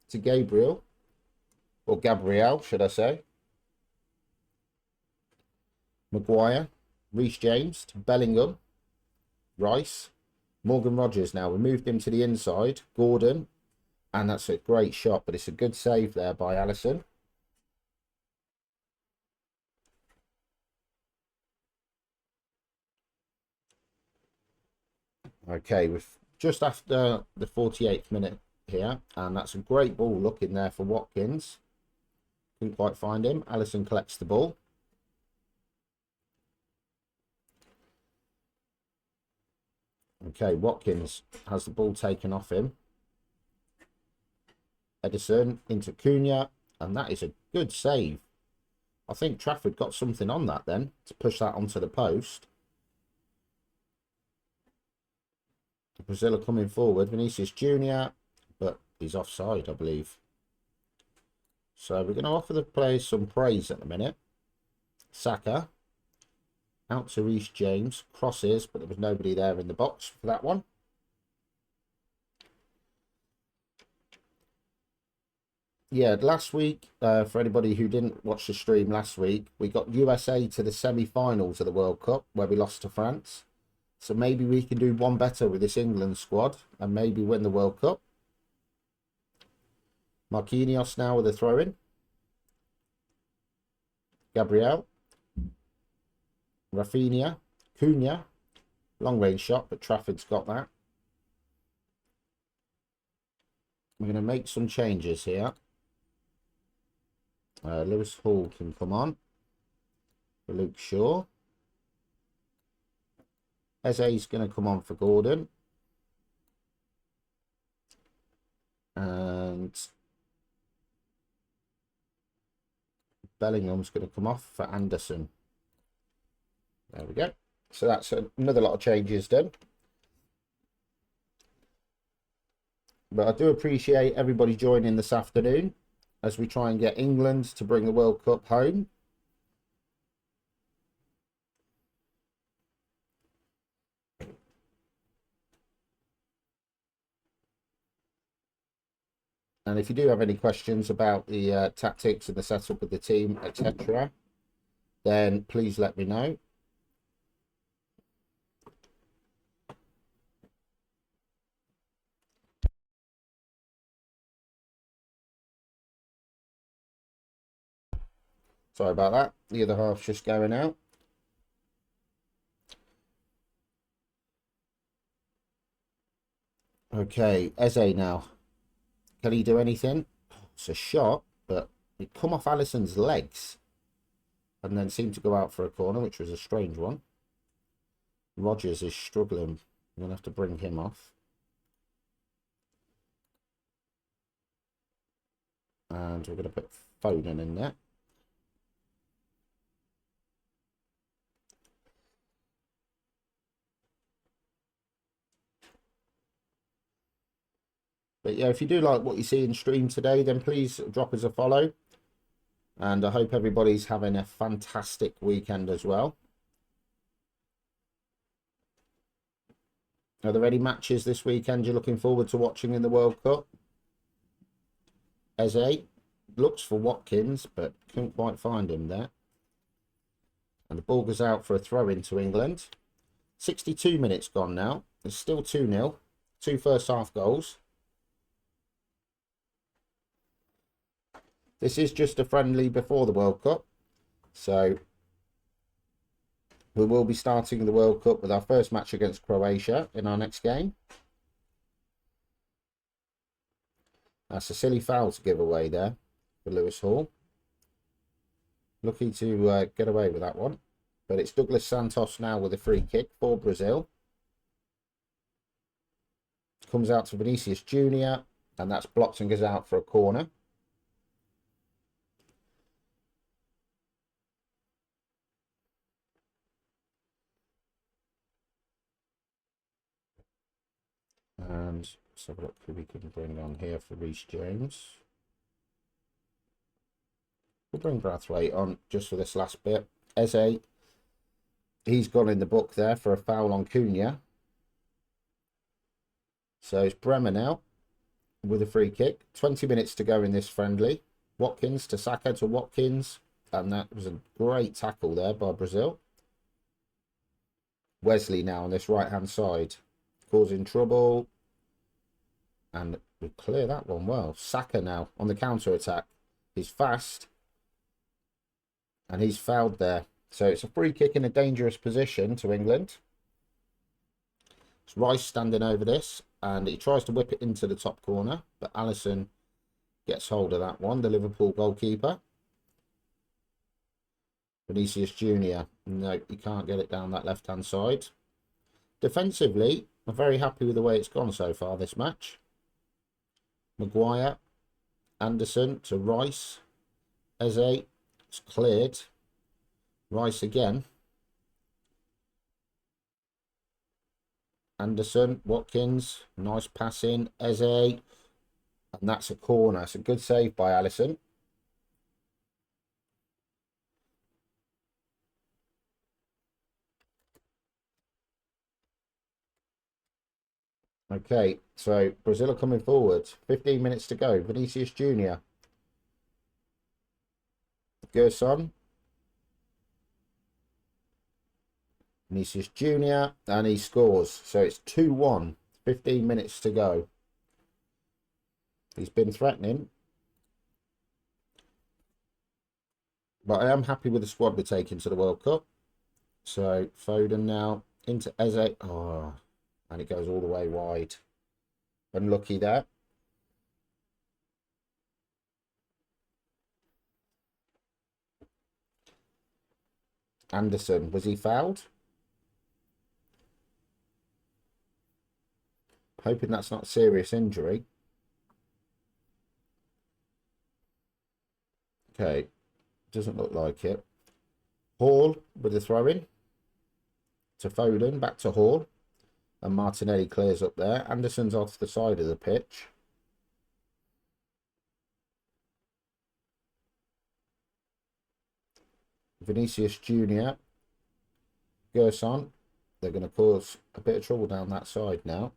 S1: to Gabriel. Or Gabriel, should I say. Maguire. Reece James to Bellingham. Rice. Morgan Rodgers now. We moved him to the inside. Gordon. And that's a great shot, but it's a good save there by Alisson. Okay, we're just after the 48th minute here. And that's a great ball looking there for Watkins. Couldn't quite find him. Alisson collects the ball. Okay, Watkins has the ball taken off him. Edison into Cunha, and that is a good save. I think Trafford got something on that then to push that onto the post. Brazil are coming forward. Vinicius Jr., but he's offside, I believe. So we're going to offer the players some praise at the minute. Saka. Out to Reece James. Crosses, but there was nobody there in the box for that one. Yeah, last week, for anybody who didn't watch the stream last week, we got USA to the semi-finals of the World Cup, where we lost to France. So maybe we can do one better with this England squad and maybe win the World Cup. Marquinhos now with a throw-in. Gabriel. Rafinha. Cunha. Long range shot, but Trafford's got that. We're going to make some changes here. Lewis Hall can come on. for Luke Shaw. Eze's going to come on for Gordon. And Bellingham's going to come off for Anderson. There we go. So that's another lot of changes done. But I do appreciate everybody joining this afternoon as we try and get England to bring the World Cup home. And if you do have any questions about the tactics and the setup of the team, etc., then please let me know. Sorry about that. The other half's just going out. Okay, Eze now. Can he do anything? It's a shot, but it come off Alisson's legs and then seemed to go out for a corner, which was a strange one. Rodgers is struggling. I'm going to have to bring him off. And we're going to put Foden in there. But yeah, if you do like what you see in stream today, then please drop us a follow. And I hope everybody's having a fantastic weekend as well. Are there any matches this weekend you're looking forward to watching in the World Cup? Eze looks for Watkins, but couldn't quite find him there. And the ball goes out for a throw into England. 62 minutes gone now. It's still 2-0. 2 first half goals. This is just a friendly before the World Cup. So we will be starting the World Cup with our first match against Croatia in our next game. That's a silly foul to give away there for Lewis Hall. Lucky to get away with that one. But it's Douglas Santos now with a free kick for Brazil. Comes out to Vinicius Jr. And that's blocked and goes out for a corner. And let's have a look who we can bring on here for Reece James. We'll bring Brathwaite on just for this last bit. Eze, he's gone in the book there for a foul on Cunha. So it's Bremer now with a free kick. 20 minutes to go in this friendly. Watkins to Saka to Watkins. And that was a great tackle there by Brazil. Wesley now on this right-hand side, causing trouble. And we clear that one well. Saka now on the counter-attack. He's fast. And he's fouled there. So it's a free kick in a dangerous position to England. It's Rice standing over this. And he tries to whip it into the top corner. But Alisson gets hold of that one, the Liverpool goalkeeper. Vinicius Jr. No, he can't get it down that left-hand side. Defensively, I'm very happy with the way it's gone so far this match. Maguire, Anderson to Rice. Eze, it's cleared. Rice again. Anderson, Watkins, nice pass in. Eze, and that's a corner. It's a good save by Alisson. Okay, so Brazil are coming forward. 15 minutes to go. Vinicius Jr. Gerson. Vinicius Jr. And he scores. So it's 2-1. 15 minutes to go. He's been threatening. But I am happy with the squad we're taking to the World Cup. So Foden now into Eze. Oh, and it goes all the way wide. Unlucky there. Anderson, was he fouled? Hoping that's not a serious injury. Okay, doesn't look like it. Hall with the throw-in to Foden, back to Hall. And Martinelli clears up there. Anderson's off the side of the pitch. Vinicius Jr. Gerson. They're going to cause a bit of trouble down that side now.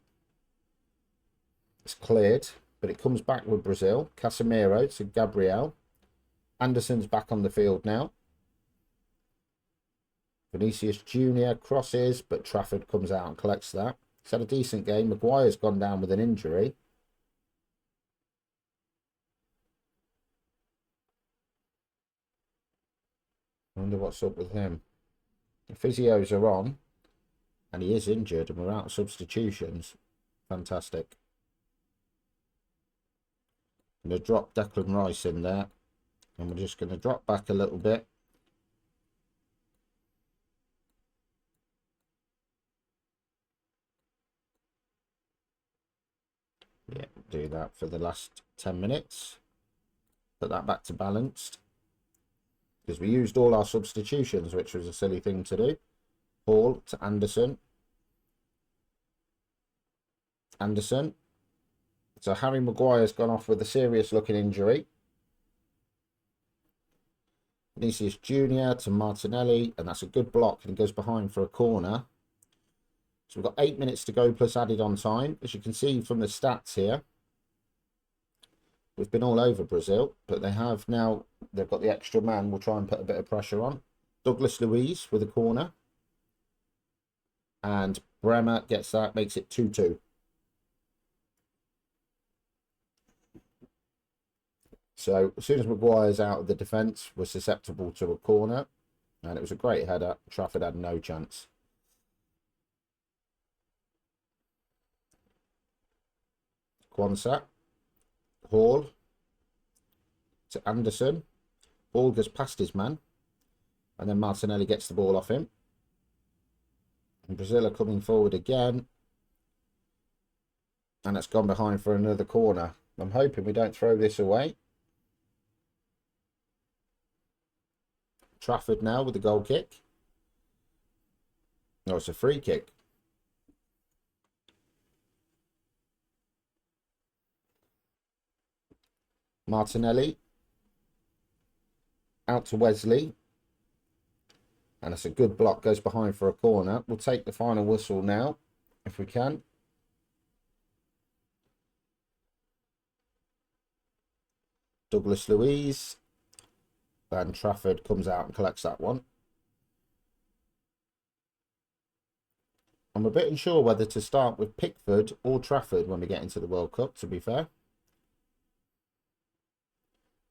S1: It's cleared, but it comes back with Brazil. Casemiro to Gabriel. Anderson's back on the field now. Vinicius Jr. crosses, but Trafford comes out and collects that. He's had a decent game. Maguire's gone down with an injury. I wonder what's up with him. The physios are on, and he is injured, and we're out of substitutions. Fantastic. I'm going to drop Declan Rice in there, and we're just going to drop back a little bit. Yeah, do that for the last 10 minutes. Put that back to balanced. Because we used all our substitutions, which was a silly thing to do. Hall to Anderson. Anderson. So Harry Maguire's gone off with a serious looking injury. Vinicius Jr. to Martinelli. And that's a good block. And he goes behind for a corner. So we've got 8 minutes to go plus added on time. As you can see from the stats here, we've been all over Brazil, but they've got the extra man. We'll try and put a bit of pressure on. Douglas Luiz with a corner. And Bremer gets that, makes it 2-2. So as soon as Maguire's out of the defence, we're susceptible to a corner. And it was a great header. Trafford had no chance. Quansah, Hall to Anderson. Hall goes past his man, and then Martinelli gets the ball off him. And Brazil are coming forward again, and it's gone behind for another corner. I'm hoping we don't throw this away. Trafford now with the goal kick. No, it's a free kick. Martinelli out to Wesley, and it's a good block, goes behind for a corner. We'll take the final whistle now if we can. Douglas Luiz, and Trafford comes out and collects that one. I'm a bit unsure whether to start with Pickford or Trafford when we get into the World Cup, to be fair.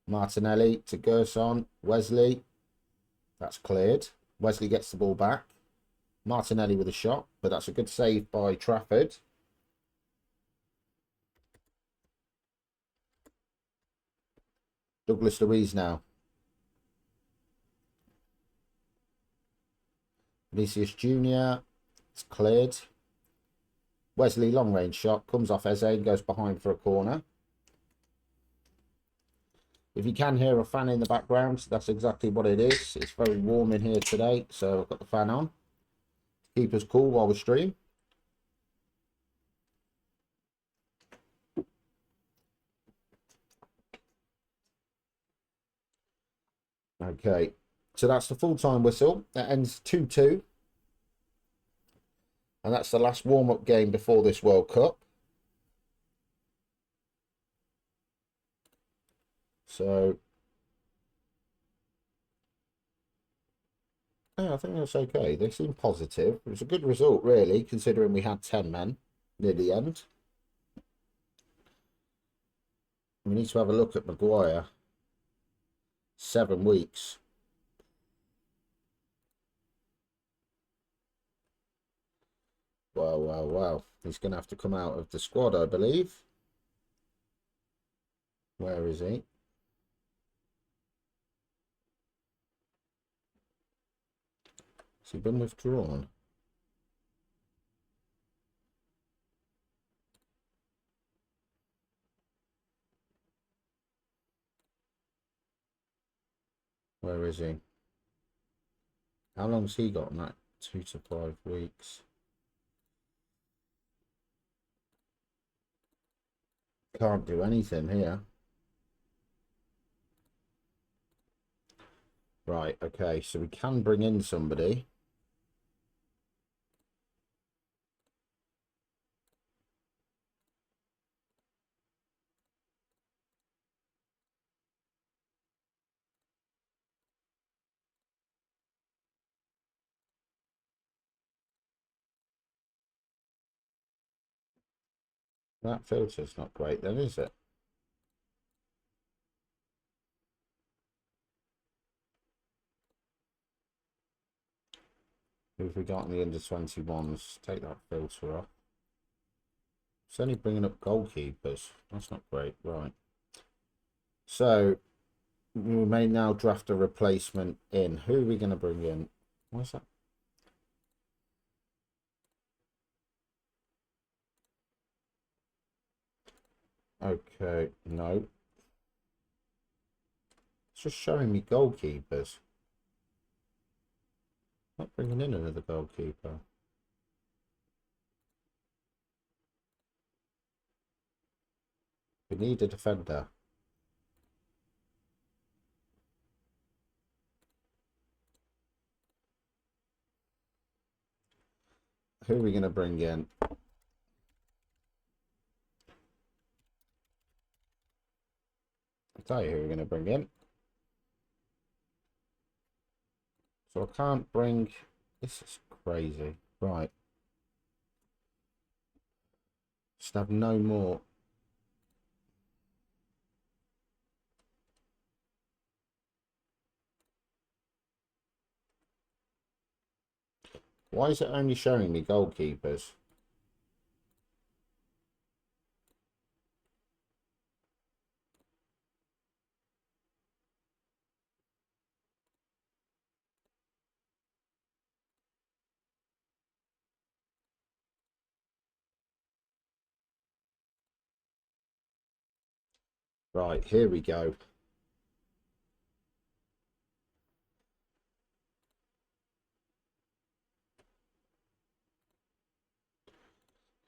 S1: Martinelli to Gerson. Wesley. That's cleared. Wesley gets the ball back. Martinelli with a shot, but that's a good save by Trafford. Douglas Luiz now. Vinicius Jr. It's cleared. Wesley, long range shot, comes off Eze and goes behind for a corner. If you can hear a fan in the background, that's exactly what it is. It's very warm in here today, so I've got the fan on. Keep us cool while we stream. Okay, so that's the full-time whistle. That ends 2-2. And that's the last warm-up game before this World Cup. So, yeah, I think that's okay. They seem positive. It was a good result, really, considering we had 10 men near the end. We need to have a look at Maguire. 7 weeks. Wow, wow, wow. He's going to have to come out of the squad, I believe. Where is he? Has he been withdrawn? Where is he? How long's he got on that? 2 to 5 weeks. Can't do anything here. Right, okay, so we can bring in somebody. That filter's not great then, is it? Who have we got in the under 21s? Take that filter off. It's only bringing up goalkeepers. That's not great. Right. So we may now draft a replacement in. Who are we going to bring in? What's that? Okay, no. It's just showing me goalkeepers. Not bringing in another goalkeeper. We need a defender. Who are we going to bring in? I'll tell you who we're going to bring in. So I can't bring... This is crazy. Right. Just have no more. Why is it only showing me goalkeepers? Right, here we go.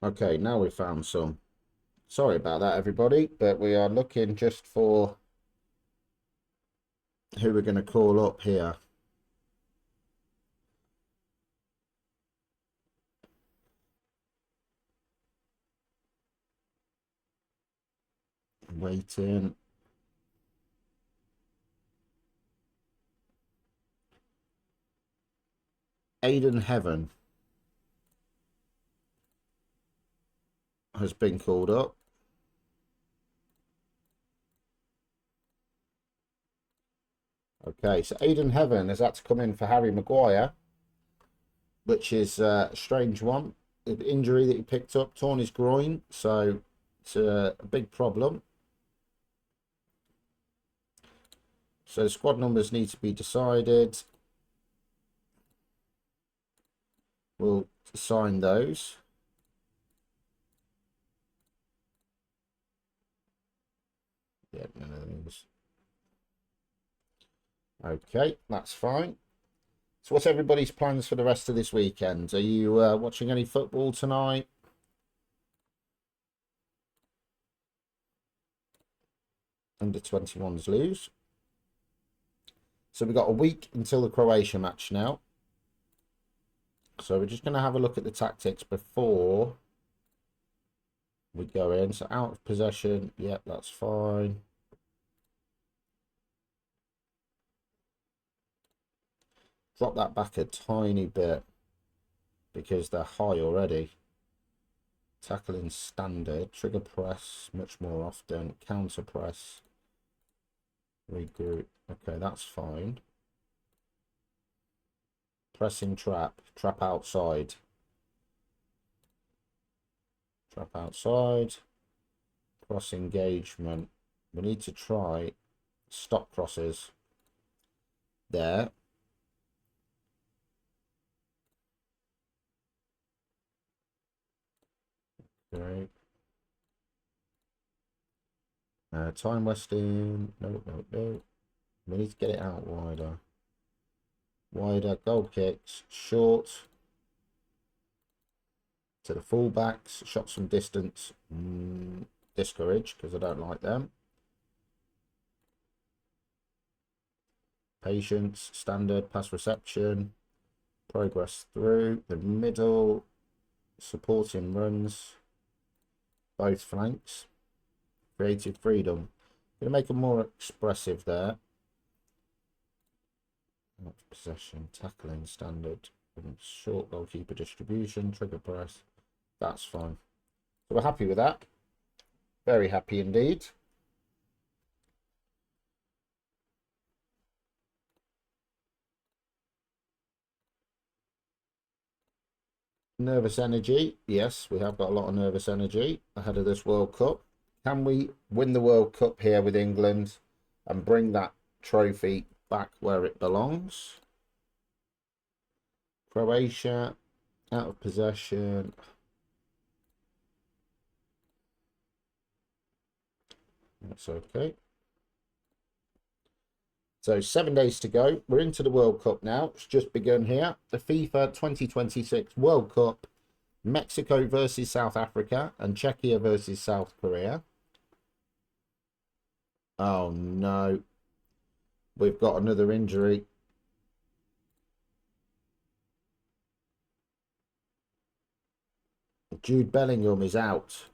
S1: Okay, now we found some. Sorry about that, everybody, but we are looking just for who we're going to call up here. Waiting. Aiden Heaven has been called up. Okay, so Aiden Heaven has had to come in for Harry Maguire, which is a strange one. An injury that he picked up, torn his groin, so it's a big problem. So squad numbers need to be decided. We'll assign those. Yeah, none of these. Okay, that's fine. So what's everybody's plans for the rest of this weekend? Are you watching any football tonight? Under 21s lose. So we've got a week until the Croatia match now. So we're just going to have a look at the tactics before we go in. So out of possession, yep, that's fine. Drop that back a tiny bit because they're high already. Tackling standard, trigger press much more often, counter press, regroup. Okay, that's fine. Pressing trap, trap outside. Trap outside. Cross engagement. We need to try stop crosses there. Great. Time wasting. No, no, no. We need to get it out wider. Wider. Goal kicks. Short. To the fullbacks. Shots from distance. Discourage because I don't like them. Patience. Standard. Pass reception. Progress through. The middle. Supporting runs. Both flanks. Creative freedom. Going to make them more expressive there. Possession, tackling, standard, short goalkeeper distribution, trigger press. That's fine. So we're happy with that. Very happy indeed. Nervous energy. Yes, we have got a lot of nervous energy ahead of this World Cup. Can we win the World Cup here with England and bring that trophy back where it belongs? Croatia, out of possession. That's okay. So 7 days to go. We're into the World Cup now. It's just begun here. The FIFA 2026 World Cup. Mexico versus South Africa and Czechia versus South Korea. Oh no. We've got another injury. Jude Bellingham is out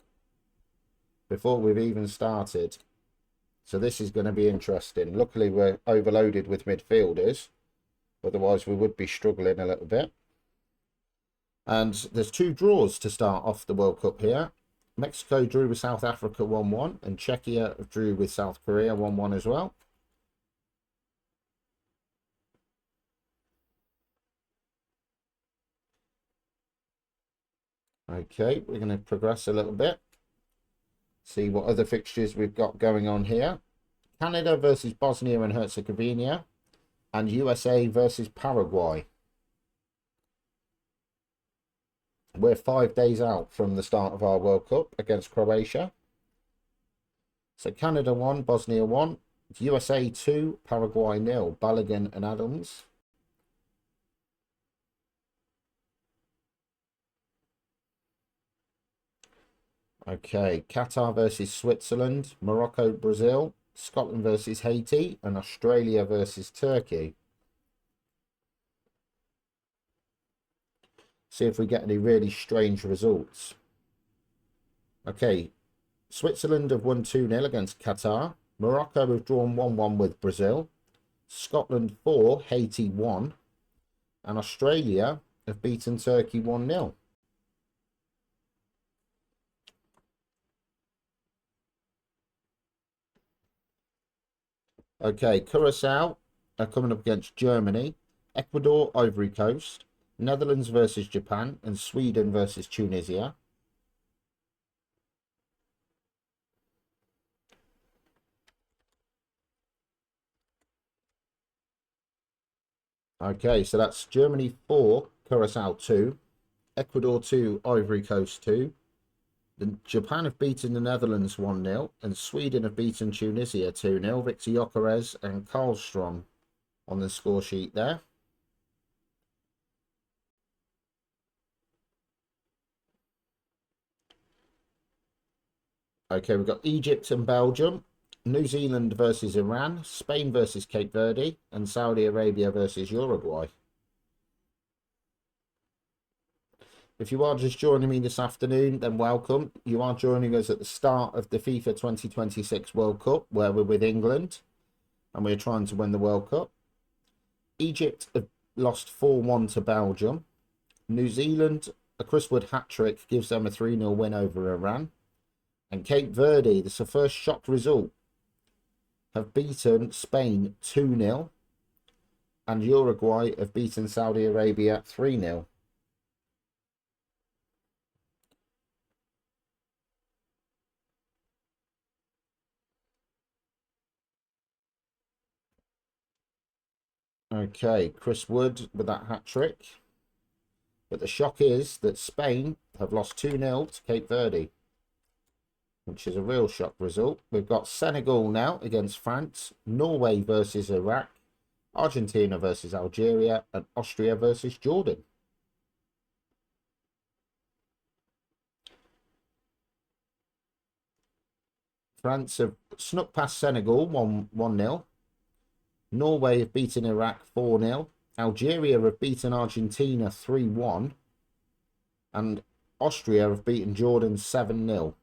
S1: before we've even started. So this is going to be interesting. Luckily, we're overloaded with midfielders. Otherwise, we would be struggling a little bit. And there's 2 draws to start off the World Cup here. Mexico drew with South Africa 1-1. And Czechia drew with South Korea 1-1 as well. Okay, we're going to progress a little bit. See what other fixtures we've got going on here. Canada versus Bosnia and Herzegovina. And USA versus Paraguay. We're 5 days out from the start of our World Cup against Croatia. So Canada 1, Bosnia 1. USA 2, Paraguay 0. Balogun and Adams. Okay, Qatar versus Switzerland, Morocco, Brazil, Scotland versus Haiti, and Australia versus Turkey. See if we get any really strange results. Okay, Switzerland have won 2-0 against Qatar. Morocco have drawn 1-1 with Brazil. Scotland 4, Haiti 1. And Australia have beaten Turkey 1-0. Okay, Curacao are coming up against Germany, Ecuador, Ivory Coast, Netherlands versus Japan, and Sweden versus Tunisia. Okay, so that's Germany 4, Curacao 2, Ecuador 2, Ivory Coast 2. Japan have beaten the Netherlands 1-0, and Sweden have beaten Tunisia 2-0. Victor Gyökeres and Karlstrom on the score sheet there. Okay, we've got Egypt and Belgium, New Zealand versus Iran, Spain versus Cape Verde, and Saudi Arabia versus Uruguay. If you are just joining me this afternoon, then welcome. You are joining us at the start of the FIFA 2026 World Cup, where we're with England, and we're trying to win the World Cup. Egypt have lost 4-1 to Belgium. New Zealand, a Chris Wood hat-trick gives them a 3-0 win over Iran. And Cape Verde, this is the first shock result, have beaten Spain 2-0. And Uruguay have beaten Saudi Arabia 3-0. Okay, Chris Wood with that hat-trick. But the shock is that Spain have lost 2-0 to Cape Verde, which is a real shock result. We've got Senegal now against France, Norway versus Iraq, Argentina versus Algeria, and Austria versus Jordan. France have snuck past Senegal 1-0. Norway have beaten Iraq 4-0. Algeria have beaten Argentina 3-1. And Austria have beaten Jordan 7-0.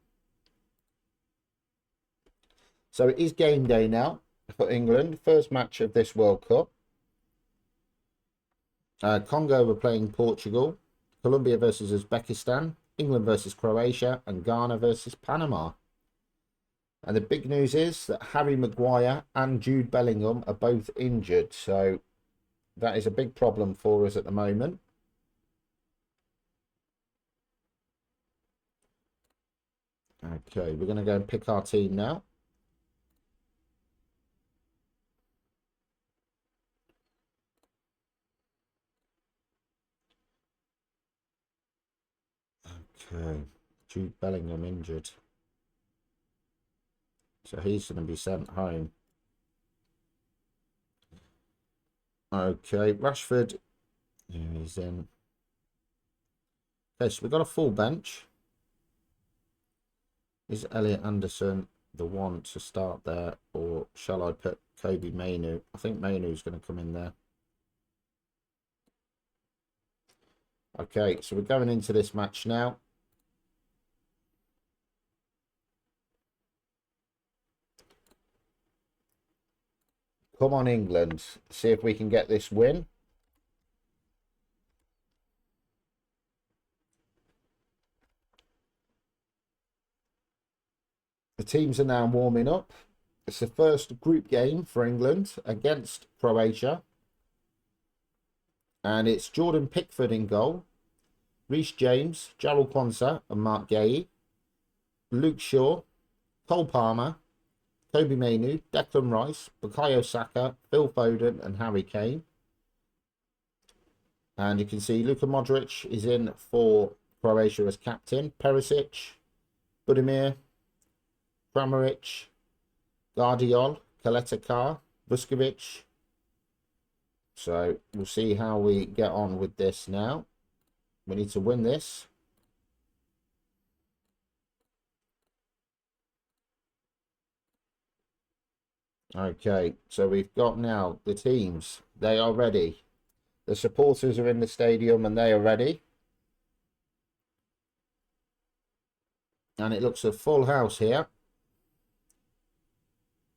S1: So it is game day now for England. First match of this World Cup. Congo are playing Portugal. Colombia versus Uzbekistan. England versus Croatia. And Ghana versus Panama. And the big news is that Harry Maguire and Jude Bellingham are both injured. So that is a big problem for us at the moment. Okay, we're going to go and pick our team now. Okay, Jude Bellingham injured. So he's going to be sent home. Okay, Rashford. Yeah, he's in. Okay, so we've got a full bench. Is Elliot Anderson the one to start there? Or shall I put Kobe Mainoo? I think Mainoo's going to come in there. Okay, so we're going into this match now. Come on, England. See if we can get this win. The teams are now warming up. It's the first group game for England against Croatia. And it's Jordan Pickford in goal. Reece James, Jarrell Quansah and Mark Guéhi. Luke Shaw, Cole Palmer, Kobe Mainoo, Declan Rice, Bukayo Saka, Phil Foden and Harry Kane. And you can see Luka Modric is in for Croatia as captain. Perisic, Budimir, Kramaric, Guardiol, Kaleta, Vuskovic. So we'll see how we get on with this now. We need to win this. Okay, so we've got now the teams. They are ready. The supporters are in the stadium and they are ready. And it looks a full house here.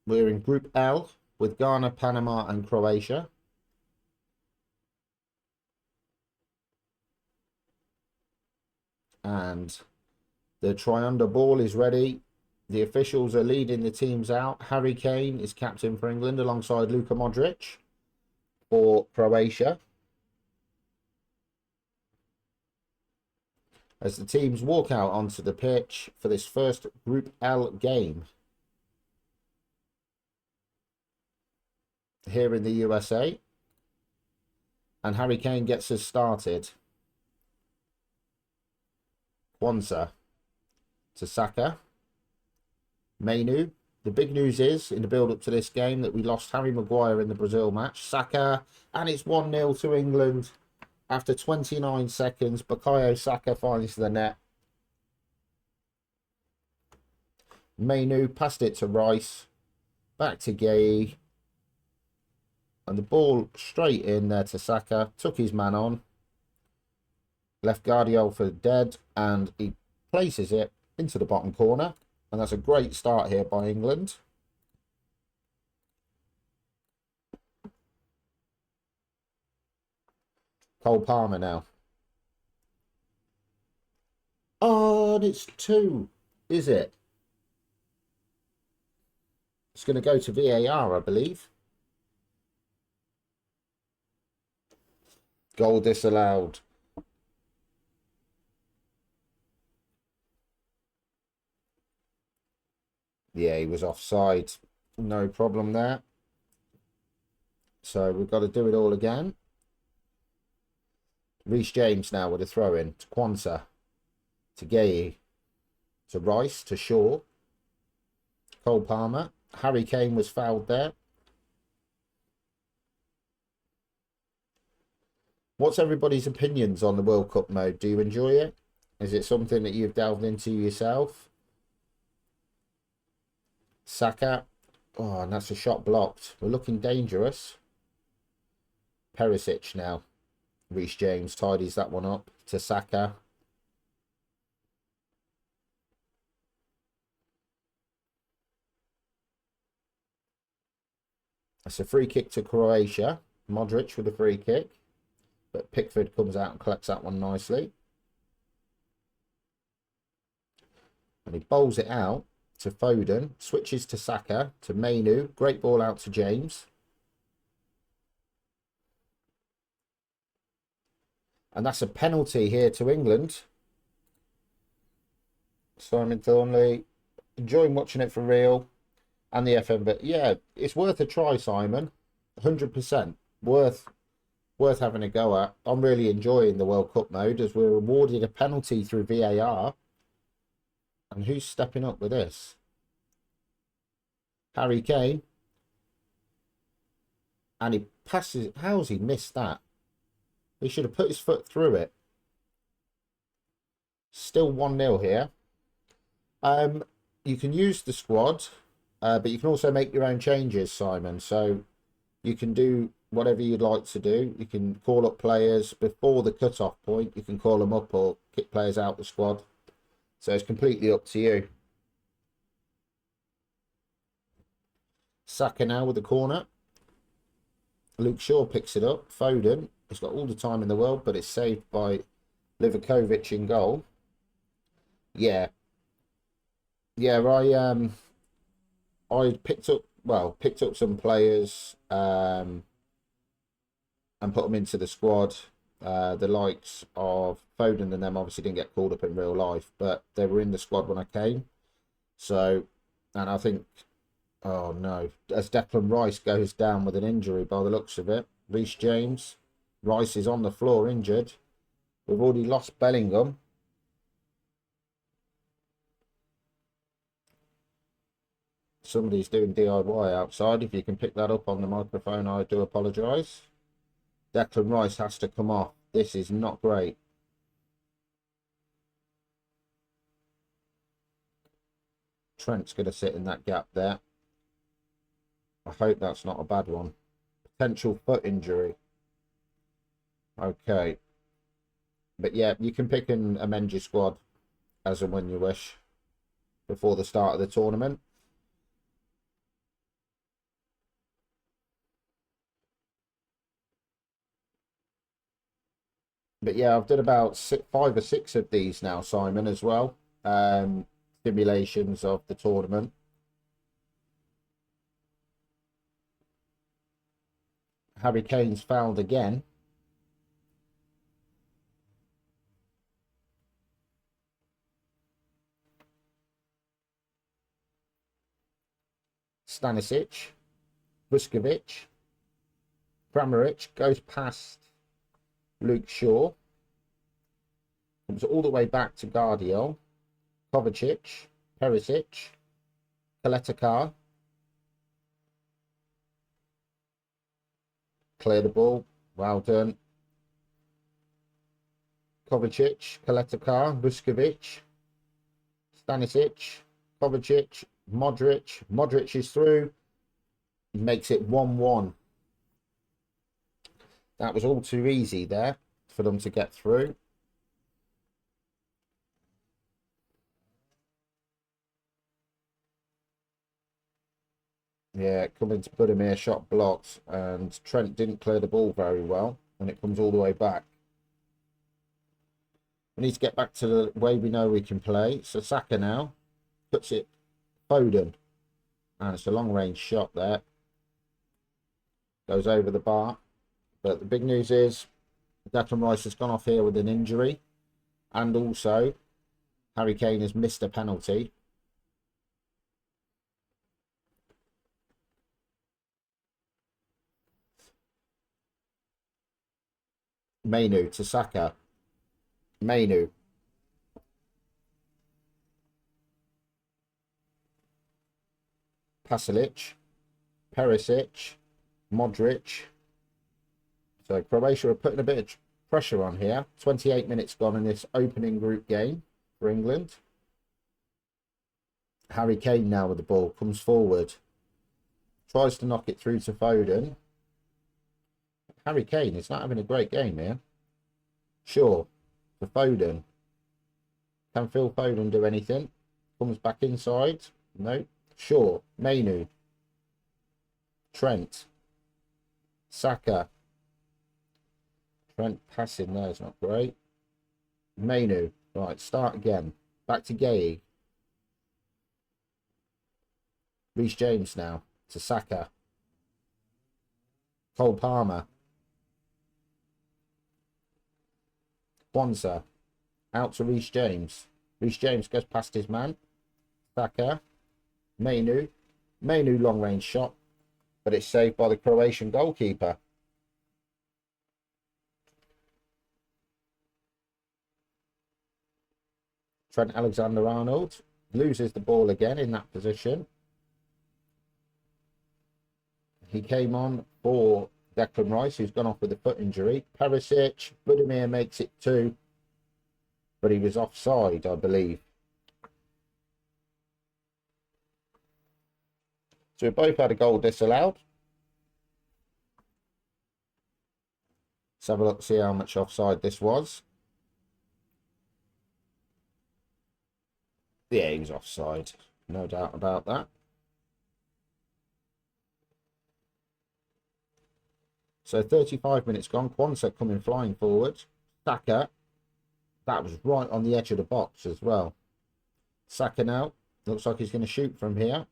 S1: We're in Group L with Ghana, Panama and Croatia. And the Triunda ball is ready. The officials are leading the teams out. Harry Kane is captain for England alongside Luka Modric for Croatia. As the teams walk out onto the pitch for this first Group L game here in the USA. And Harry Kane gets us started. Quansah to Saka. Mainoo. The big news is, in the build-up to this game, that we lost Harry Maguire in the Brazil match. Saka, and it's 1-0 to England. After 29 seconds, Bukayo Saka finds the net. Mainoo passed it to Rice. Back to Guéhi. And the ball straight in there to Saka. Took his man on. Left Guardiol for dead. And he places it into the bottom corner. And that's a great start here by England. Cole Palmer now. Oh, and it's 2, is it? It's going to go to VAR, I believe. Goal disallowed. Yeah, he was offside. No problem there. So we've got to do it all again. Reece James now with a throw in to Quansah, to Gay, to Rice, to Shaw, Cole Palmer. Harry Kane was fouled there. What's everybody's opinions on the World Cup mode? Do you enjoy it? Is it something that you've delved into yourself? Saka. Oh, and that's a shot blocked. We're looking dangerous. Perisic now. Reece James tidies that one up to Saka. That's a free kick to Croatia. Modric with a free kick. But Pickford comes out and collects that one nicely. And he bowls it out to Foden. Switches to Saka, to Mainu. Great ball out to James. And that's a penalty here to England. Simon Thornley, enjoying watching it for real. And the FM, but yeah, it's worth a try, Simon. 100% worth having a go at. I'm really enjoying the World Cup mode as we're awarded a penalty through VAR. And who's stepping up with this? Harry Kane. And he passes. How's he missed that? He should have put his foot through it. Still 1-0 here. You can use the squad, but you can also make your own changes, Simon. So you can do whatever you'd like to do. You can call up players before the cut-off point. You can call them up or kick players out the squad. So it's completely up to you. Saka now with the corner. Luke Shaw picks it up. Foden has got all the time in the world, but it's saved by Livakovic in goal. Yeah. Yeah, I picked up some players and put them into the squad. The likes of Foden and them obviously didn't get called up in real life, but they were in the squad when I came. So, and I think, oh no, as Declan Rice goes down with an injury by the looks of it. Reece James, Rice is on the floor injured. We've already lost Bellingham. Somebody's doing DIY outside. If you can pick that up on the microphone, I do apologise. Declan Rice has to come off. This is not great. Trent's going to sit in that gap there. I hope that's not a bad one. Potential foot injury. Okay. But yeah, you can pick and amend your squad as and when you wish before the start of the tournament. But yeah, I've done about 5 or 6 of these now, Simon, as well. Simulations of the tournament. Harry Kane's fouled again. Stanisic, Vuskovic, Kramaric goes past Luke Shaw. Comes all the way back to Guardiola, Kovacic, Perisic, Kaletakar. Clear the ball. Well done. Kovacic, Kaletakar, Vuskovic, Stanisic, Kovacic, Modric. Modric is through. He makes it 1-1. That was all too easy there for them to get through. Yeah, coming to Budimir, shot blocked, and Trent didn't clear the ball very well, and it comes all the way back. We need to get back to the way we know we can play. So Saka now puts it Foden, and it's a long-range shot there. Goes over the bar. But the big news is Declan Rice has gone off here with an injury, and also Harry Kane has missed a penalty. Mainu to Saka. Mainu. Pasalic. Perisic. Modric. So Croatia are putting a bit of pressure on here. 28 minutes gone in this opening group game for England. Harry Kane now with the ball. Comes forward. Tries to knock it through to Foden. Harry Kane is not having a great game here. Sure. For Foden. Can Phil Foden do anything? Comes back inside. No. Sure. Mainu. Trent. Saka. Trent passing there is not great. Mainu. Right, start again. Back to Gay. Reece James now to Saka. Cole Palmer. Kwanzaa. Out to Reece James. Reece James goes past his man. Saka. Mainu. Mainu long range shot. But it's saved by the Croatian goalkeeper. Trent Alexander-Arnold loses the ball again in that position. He came on for Declan Rice, who's gone off with a foot injury. Perisic, Budimir makes it 2. But he was offside, I believe. So we both had a goal disallowed. Let's have a look, see how much offside this was. Yeah, he was offside. No doubt about that. So 35 minutes gone. Kwanzaa coming flying forward. Saka. That was right on the edge of the box as well. Saka now. Looks like he's going to shoot from here.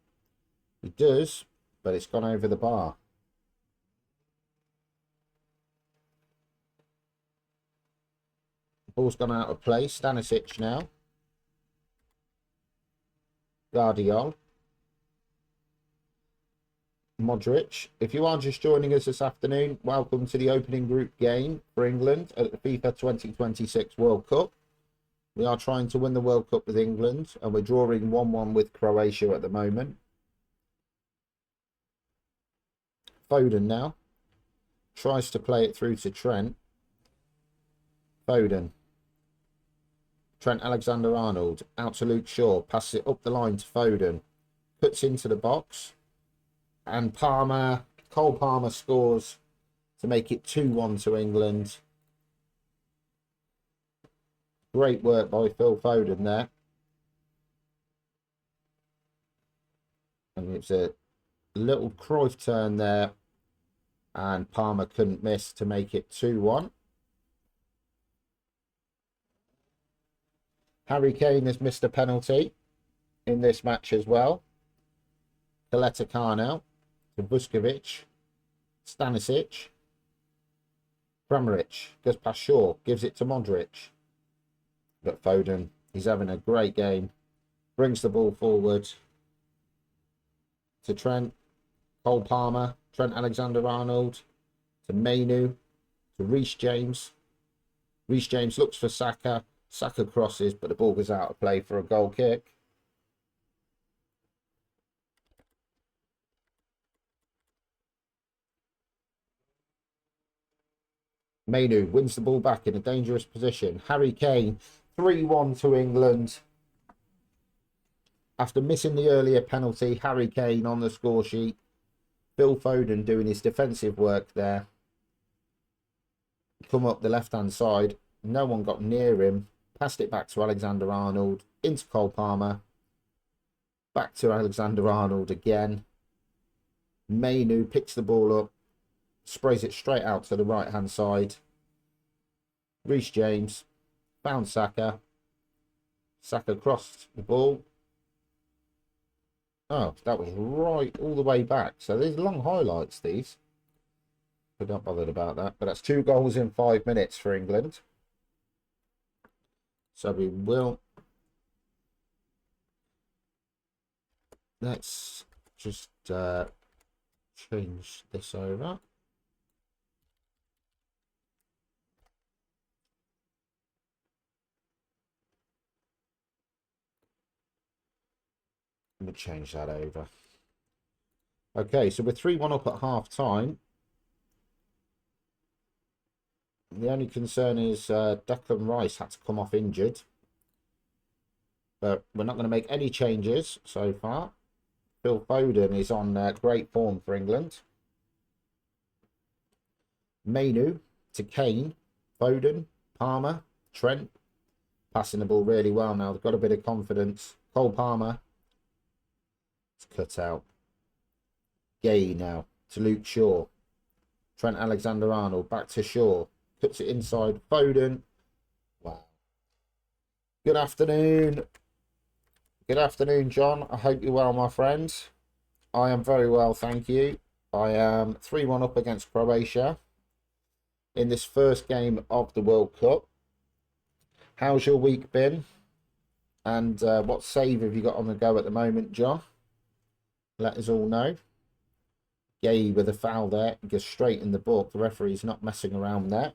S1: He does, but it's gone over the bar. Ball's gone out of play. Stanisic now. Guardiol. Modric. If you are just joining us this afternoon, welcome to the opening group game for England at the FIFA 2026 World Cup. We are trying to win the World Cup with England, and we're drawing 1-1 with Croatia at the moment. Foden now. Tries to play it through to Trent. Foden. Trent Alexander-Arnold. Out to Luke Shaw. Passes it up the line to Foden. Puts into the box. And Palmer, Cole Palmer scores to make it 2-1 to England. Great work by Phil Foden there. And it's a little Cruyff turn there. And Palmer couldn't miss to make it 2-1. Harry Kane has missed a penalty in this match as well. Kaleta now to Vuskovic. Stanisic. Kramaric goes past Shaw. Gives it to Modric. But Foden, he's having a great game. Brings the ball forward to Trent. Cole Palmer. Trent Alexander-Arnold. To Mainu. To Reece James. Reece James looks for Saka. Saka crosses, but the ball goes out of play for a goal kick. Mainu wins the ball back in a dangerous position. Harry Kane, 3-1 to England. After missing the earlier penalty, Harry Kane on the score sheet. Phil Foden doing his defensive work there. Come up the left-hand side. No one got near him. Passed it back to Alexander-Arnold. Into Cole Palmer. Back to Alexander-Arnold again. Mainu picks the ball up. Sprays it straight out to the right-hand side. Reece James found Saka. Saka crossed the ball. Oh, that was right all the way back. So there's long highlights, these. We're not bothered about that. But that's 2 goals in 5 minutes for England. So we will... Let's just change this over. me change that over. Okay, so we're 3-1 up at half time. The only concern is Declan Rice had to come off injured. But we're not going to make any changes so far. Phil Foden is on great form for England. Mainu to Kane, Foden, Palmer, Trent. Passing the ball really well now. They've got a bit of confidence. Cole Palmer. It's cut out. Gay now to Luke Shaw. Trent Alexander-Arnold back to Shaw. Puts it inside. Foden. Wow. Good afternoon. Good afternoon, John. I hope you're well, my friends. I am very well, thank you. I am 3-1 up against Croatia in this first game of the World Cup. How's your week been? And what save have you got on the go at the moment, John? Let us all know. Gay with a foul there. It goes straight in the book. The referee's not messing around there.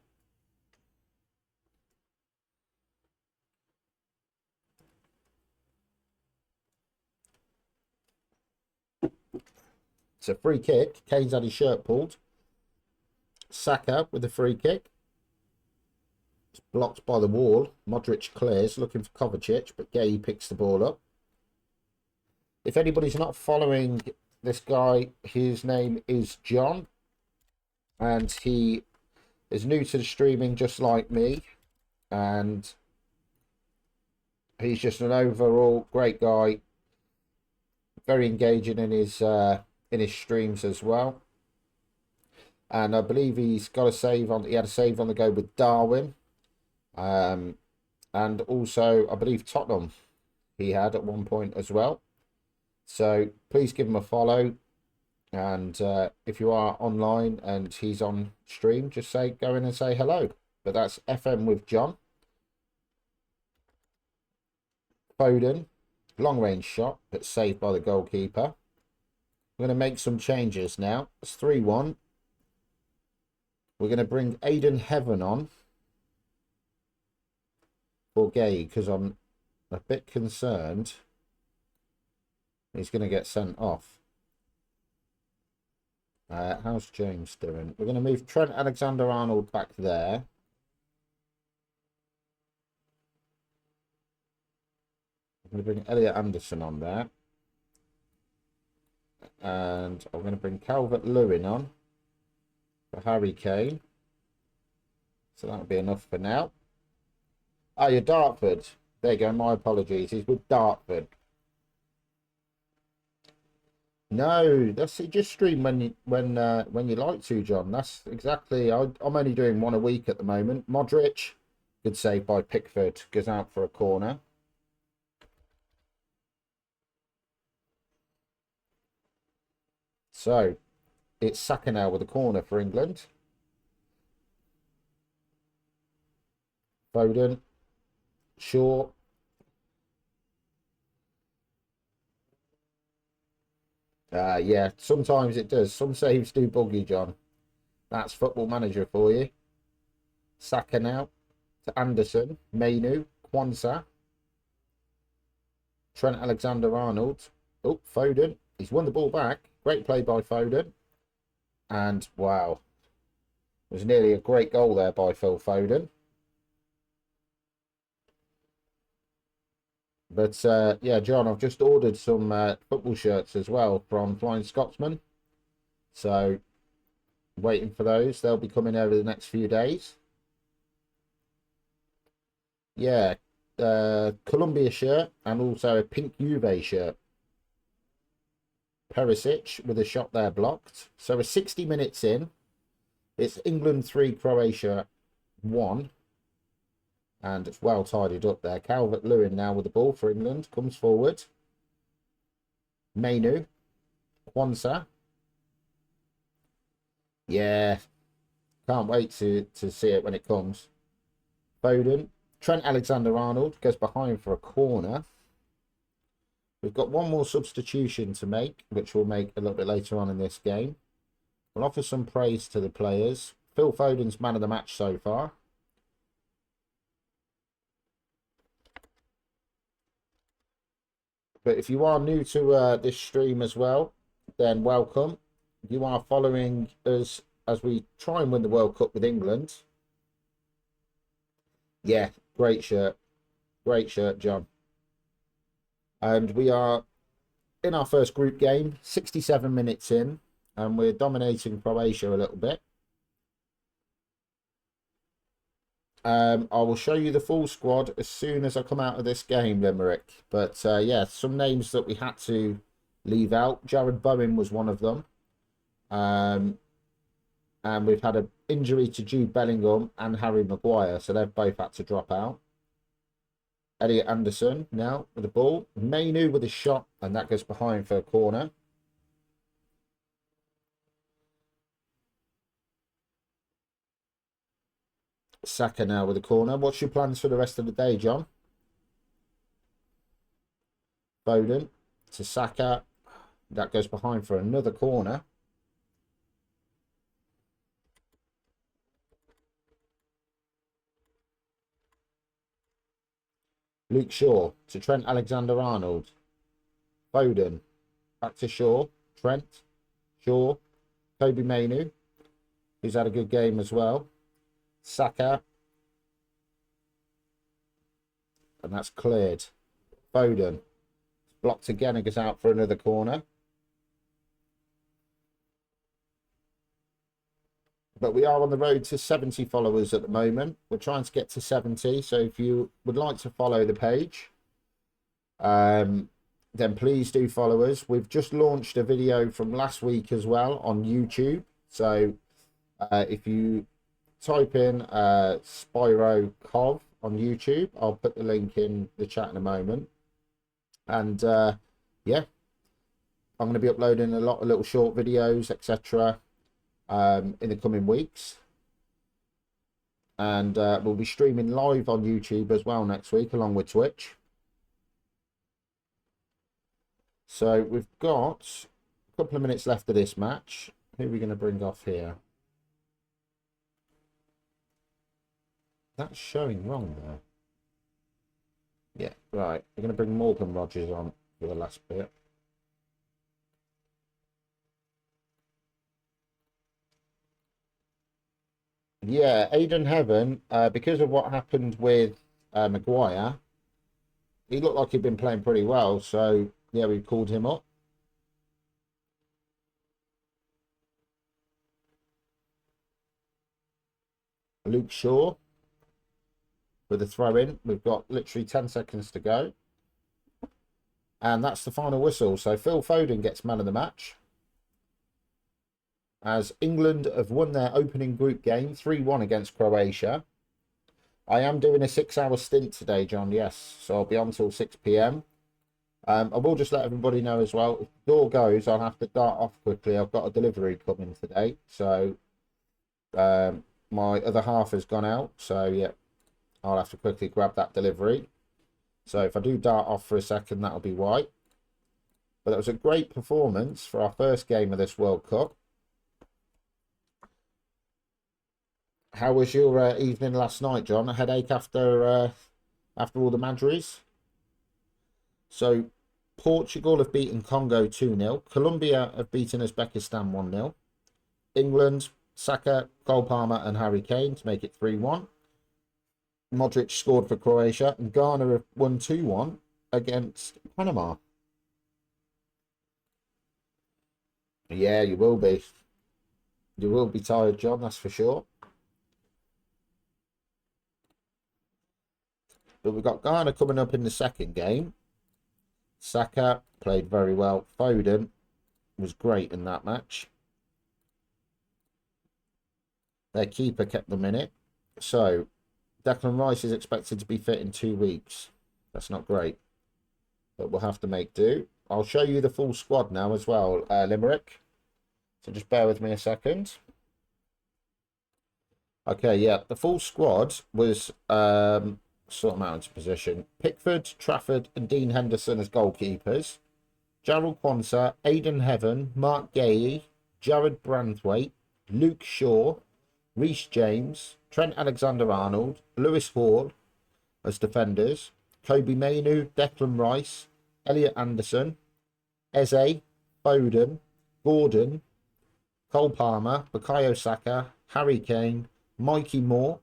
S1: It's a free kick. Kane's had his shirt pulled. Saka with a free kick. It's blocked by the wall. Modric clears, looking for Kovacic, but Gay picks the ball up. If anybody's not following this guy, his name is John. And he is new to the streaming just like me. And he's just an overall great guy. Very engaging in his streams as well. And I believe he's got a save on. He had a save on the go with Darwin, and also I believe Tottenham he had at one point as well. So please give him a follow, and if you are online and he's on stream, just go in and say hello. But that's FM with John. Foden, long range shot, but saved by the goalkeeper. We're going to make some changes now. It's 3-1. We're going to bring Aidan Heaven on for Gay because I'm a bit concerned he's going to get sent off. How's James doing? We're going to move Trent Alexander-Arnold back there. I'm going to bring Elliot Anderson on there. And I'm going to bring Calvert-Lewin on for Harry Kane. So that'll be enough for now. Oh, you're Dartford. There you go. My apologies. He's with Dartford. No, that's it. Just stream when you like to, John. That's exactly. I'm only doing one a week at the moment. Modric, good save by Pickford. Goes out for a corner. So it's Saka now with a corner for England. Foden, Shaw. Yeah, sometimes it does. Some saves do bug you, John. That's Football Manager for you. Saka now to Anderson, Mainu, Kwanzaa, Trent Alexander-Arnold. Oh, Foden. He's won the ball back. Great play by Foden. And wow, it was nearly a great goal there by Phil Foden. But yeah, John, I've just ordered some football shirts as well from Flying Scotsman. So waiting for those. They'll be coming over the next few days. Yeah, Columbia shirt and also a pink Juve shirt. Perisic with a shot there blocked. So we're 60 minutes in. It's England 3, Croatia 1. And it's well tidied up there. Calvert-Lewin now with the ball for England. Comes forward. Mainu. Kwanzaa. Yeah. Can't wait to see it when it comes. Foden. Trent Alexander-Arnold goes behind for a corner. We've got one more substitution to make, which we'll make a little bit later on in this game. We'll offer some praise to the players. Phil Foden's man of the match so far. But if you are new to this stream as well, then welcome. You are following us as we try and win the World Cup with England. Yeah, great shirt, John. And we are in our first group game, 67 minutes in, and we're dominating Croatia a little bit. I will show you the full squad as soon as I come out of this game, Limerick. But yeah, some names that we had to leave out. Jared Bowen was one of them. And we've had an injury to Jude Bellingham and Harry Maguire, so they've both had to drop out. Elliot Anderson now with the ball. Mainu with a shot, and that goes behind for a corner. Saka now with a corner. What's your plans for the rest of the day, John? Foden to Saka. That goes behind for another corner. Luke Shaw to Trent Alexander-Arnold. Foden back to Shaw. Trent, Shaw, Kobe Mainu, who's had a good game as well. Saka. And that's cleared. Foden. Blocked again and goes out for another corner. But we are on the road to 70 followers at the moment. We're trying to get to 70. So if you would like to follow the page, then please do follow us. We've just launched a video from last week as well on YouTube. So if you type in Spyro Cov on YouTube, I'll put the link in the chat in a moment. And yeah, I'm going to be uploading a lot of little short videos, etc. In the coming weeks, and we'll be streaming live on YouTube as well next week along with Twitch. So we've got a couple of minutes left of this match. Who are we going to bring off here? That's showing wrong there. Yeah, right, we're going to bring Morgan Rogers on for the last bit. Yeah, Aiden Heaven, because of what happened with Maguire, he looked like he'd been playing pretty well. So, yeah, we called him up. Luke Shaw with a throw in. We've got literally 10 seconds to go. And that's the final whistle. So, Phil Foden gets man of the match, as England have won their opening group game 3-1 against Croatia. I am doing a 6-hour stint today, John, yes. So I'll be on till 6 p.m. I will just let everybody know as well, if the door goes, I'll have to dart off quickly. I've got a delivery coming today. So my other half has gone out. So, yeah, I'll have to quickly grab that delivery. So if I do dart off for a second, that'll be why. But it was a great performance for our first game of this World Cup. How was your evening last night, John? A headache after all the Madries? So, Portugal have beaten Congo 2-0. Colombia have beaten Uzbekistan 1-0. England, Saka, Cole Palmer and Harry Kane to make it 3-1. Modric scored for Croatia. And Ghana have won 2-1 against Panama. Yeah, you will be. You will be tired, John, that's for sure. But we've got Ghana coming up in the second game. Saka played very well. Foden was great in that match. Their keeper kept them in it. So, Declan Rice is expected to be fit in 2 weeks. That's not great. But we'll have to make do. I'll show you the full squad now as well, Limerick. So just bear with me a second. Okay, yeah. The full squad was... sort them out into position. Pickford, Trafford and Dean Henderson as goalkeepers. Gerald Quansah, Aidan Heaven, Mark Gay, Jared Branthwaite, Luke Shaw, Reece James, Trent Alexander-Arnold, Lewis Hall as defenders. Kobe Mainu, Declan Rice, Elliot Anderson, Eze, Foden, Gordon, Cole Palmer, Bukayo Saka, Harry Kane, Mikey Moore,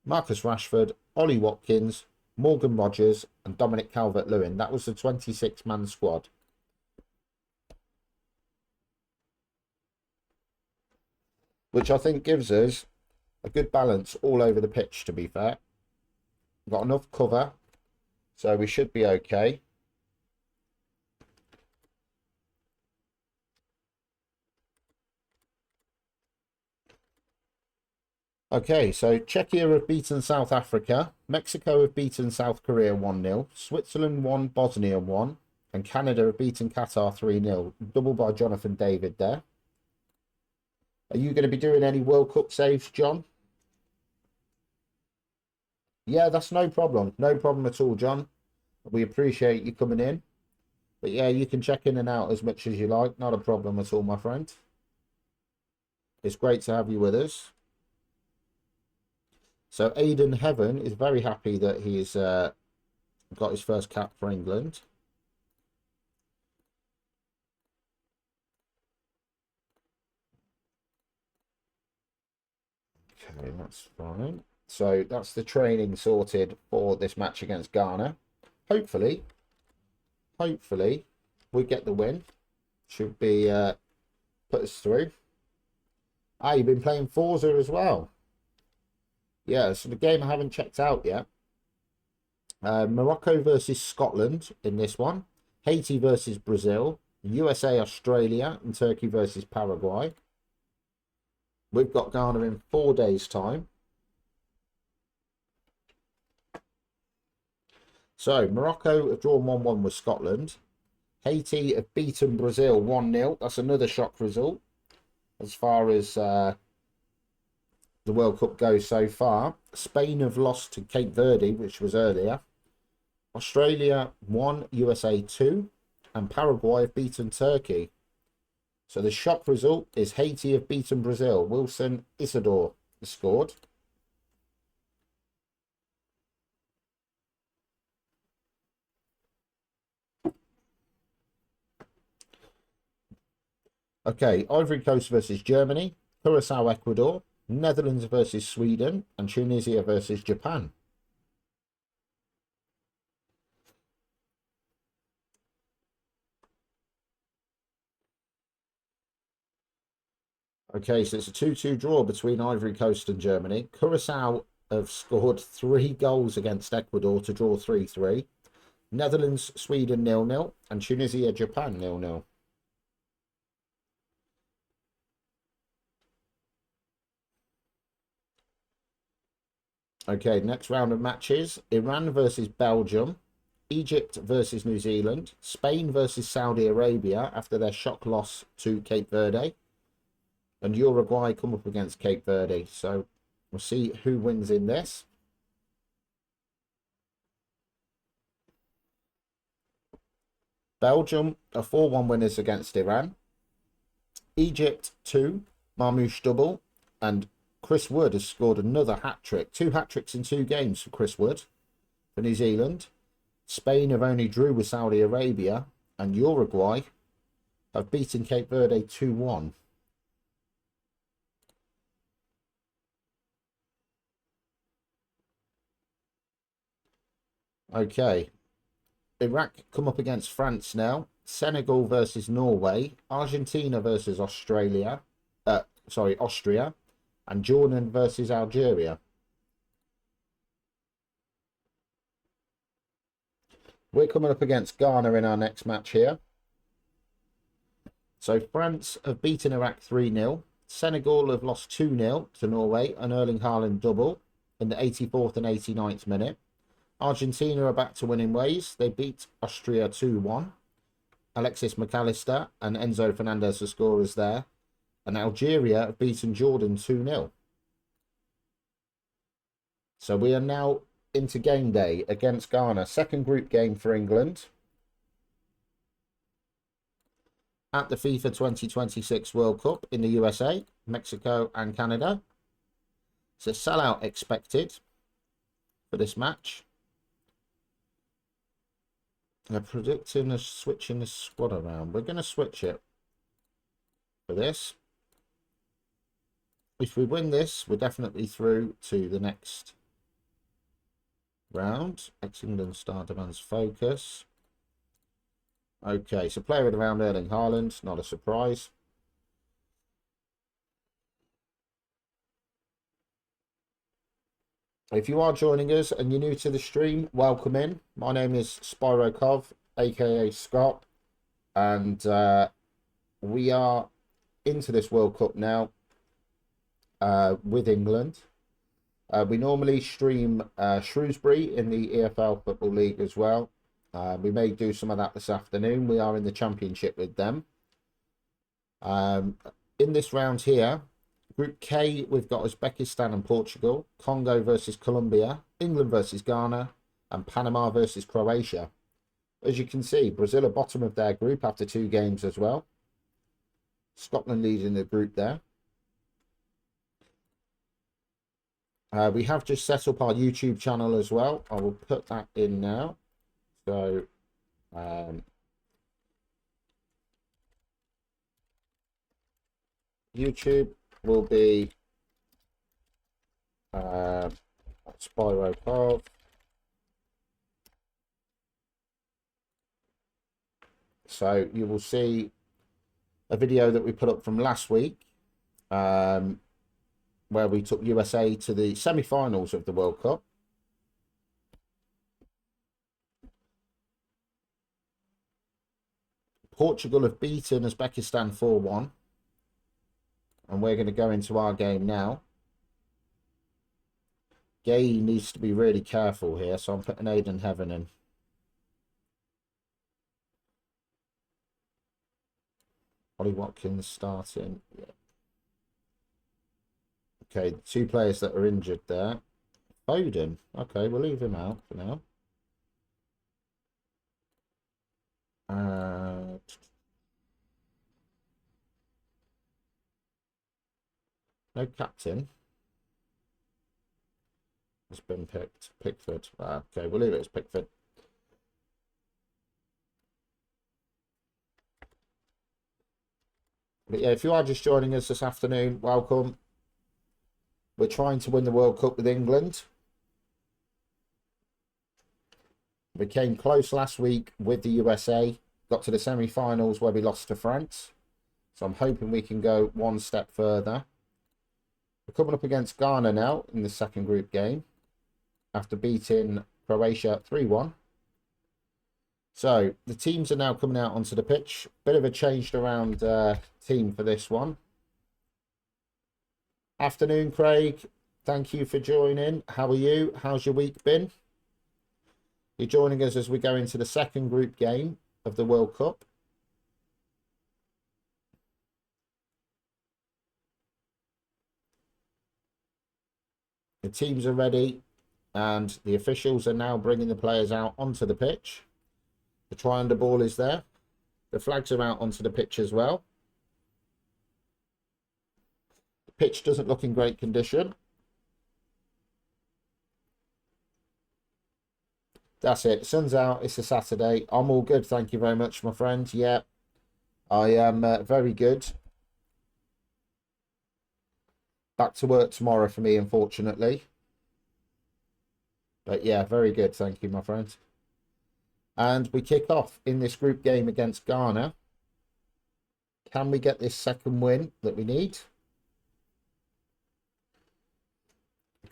S1: Marcus Rashford, Ollie Watkins, Morgan Rogers, and Dominic Calvert-Lewin. That was the 26-man squad. Which I think gives us a good balance all over the pitch, to be fair. We've got enough cover, so we should be okay. Okay, so Czechia have beaten South Africa, Mexico have beaten South Korea 1-0, Switzerland 1, Bosnia 1, and Canada have beaten Qatar 3-0. Double by Jonathan David there. Are you going to be doing any World Cup saves, John? Yeah, that's no problem. No problem at all, John. We appreciate you coming in. But yeah, you can check in and out as much as you like. Not a problem at all, my friend. It's great to have you with us. So Aidan Heaven is very happy that he's got his first cap for England. Okay, that's fine. So that's the training sorted for this match against Ghana. Hopefully we get the win. Should be put us through. Ah, you've been playing Forza as well. Yeah, so the game I haven't checked out yet. Morocco versus Scotland in this one. Haiti versus Brazil. USA, Australia, and Turkey versus Paraguay. We've got Ghana in 4 days' time. So, Morocco have drawn 1-1 with Scotland. Haiti have beaten Brazil 1-0. That's another shock result as far as the World Cup goes so far. Spain have lost to Cape Verde, which was earlier. Australia 1, USA 2. And Paraguay have beaten Turkey. So the shock result is Haiti have beaten Brazil. Wilson Isidore has scored. Okay, Ivory Coast versus Germany, Curacao, Ecuador, Netherlands versus Sweden, and Tunisia versus Japan. Okay, so it's a 2-2 draw between Ivory Coast and Germany. Curacao have scored 3 goals against Ecuador to draw 3-3. Netherlands, Sweden 0-0, and Tunisia, Japan 0-0. Okay, next round of matches. Iran versus Belgium. Egypt versus New Zealand. Spain versus Saudi Arabia after their shock loss to Cape Verde. And Uruguay come up against Cape Verde. So we'll see who wins in this. Belgium are 4-1 winners against Iran. Egypt 2, Marmouche double, and Chris Wood has scored another hat-trick. 2 hat-tricks in 2 games for Chris Wood for New Zealand. Spain have only drew with Saudi Arabia, and Uruguay have beaten Cape Verde 2-1. Okay, Iraq come up against France now. Senegal versus Norway. Argentina versus Austria. And Jordan versus Algeria. We're coming up against Ghana in our next match here. So France have beaten Iraq 3-0. Senegal have lost 2-0 to Norway, an Erling Haaland double in the 84th and 89th minute. Argentina are back to winning ways. They beat Austria 2-1. Alexis McAllister and Enzo Fernandez are scorers there. And Algeria have beaten Jordan 2-0. So we are now into game day against Ghana. Second group game for England at the FIFA 2026 World Cup in the USA, Mexico and Canada. So sellout expected for this match. They're predicting us switching the squad around. We're going to switch it for this. If we win this, we're definitely through to the next round. England star demands focus. Okay, so player of the round, Erling Haaland. Not a surprise. If you are joining us and you're new to the stream, welcome in. My name is Spyro Kov, aka Scott, and we are into this World Cup now with England. We normally stream Shrewsbury in the EFL Football League as well. We may do some of that this afternoon. We are in the Championship with them. In this round here, Group K, we've got Uzbekistan and Portugal, Congo versus Colombia, England versus Ghana, and Panama versus Croatia. As you can see, Brazil are bottom of their group after 2 games as well. Scotland leading the group there. We have just set up our YouTube channel as well. I will put that in now. So, YouTube will be Spyro Kov. So you will see a video that we put up from last week, where we took USA to the semi-finals of the World Cup. Portugal have beaten Uzbekistan 4-1. And we're going to go into our game now. Gay needs to be really careful here, so I'm putting Aiden Heaven in. Ollie Watkins starting. Yeah. Okay, the 2 players that are injured there. Foden. Okay, we'll leave him out for now. No captain has been picked. Pickford. Okay, we'll leave it as Pickford. But yeah, if you are just joining us this afternoon, welcome. We're trying to win the World Cup with England. We came close last week with the USA. Got to the semi-finals where we lost to France. So I'm hoping we can go one step further. We're coming up against Ghana now in the second group game after beating Croatia 3-1. So the teams are now coming out onto the pitch. Bit of a changed around team for this one. Afternoon, Craig. Thank you for joining. How are you? How's your week been? You're joining us as we go into the second group game of the World Cup. The teams are ready and the officials are now bringing the players out onto the pitch. The triangle ball is there. The flags are out onto the pitch as well. The pitch doesn't look in great condition. That's it. Sun's out. It's a Saturday. I'm all good. Thank you very much, my friend. Yeah, I am very good. Back to work tomorrow for me, unfortunately. But yeah, very good. Thank you, my friend. And we kick off in this group game against Ghana. Can we get this second win that we need?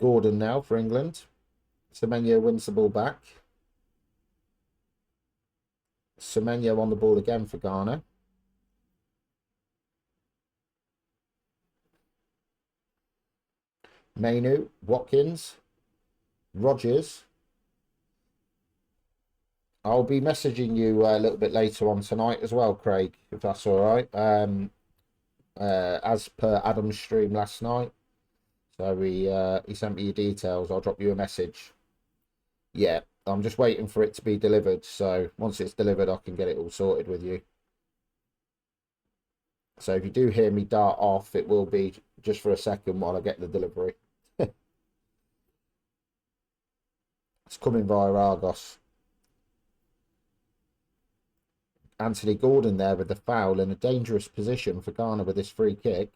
S1: Gordon now for England. Semenyo wins the ball back. Semenyo on the ball again for Ghana. Mainu, Watkins, Rogers. I'll be messaging you a little bit later on tonight as well, Craig, if that's all right. As per Adam's stream last night. So he sent me your details. I'll drop you a message. Yeah, I'm just waiting for it to be delivered. So once it's delivered, I can get it all sorted with you. So if you do hear me dart off, it will be just for a second while I get the delivery. It's coming via Argos. Anthony Gordon there with the foul in a dangerous position for Ghana with this free kick.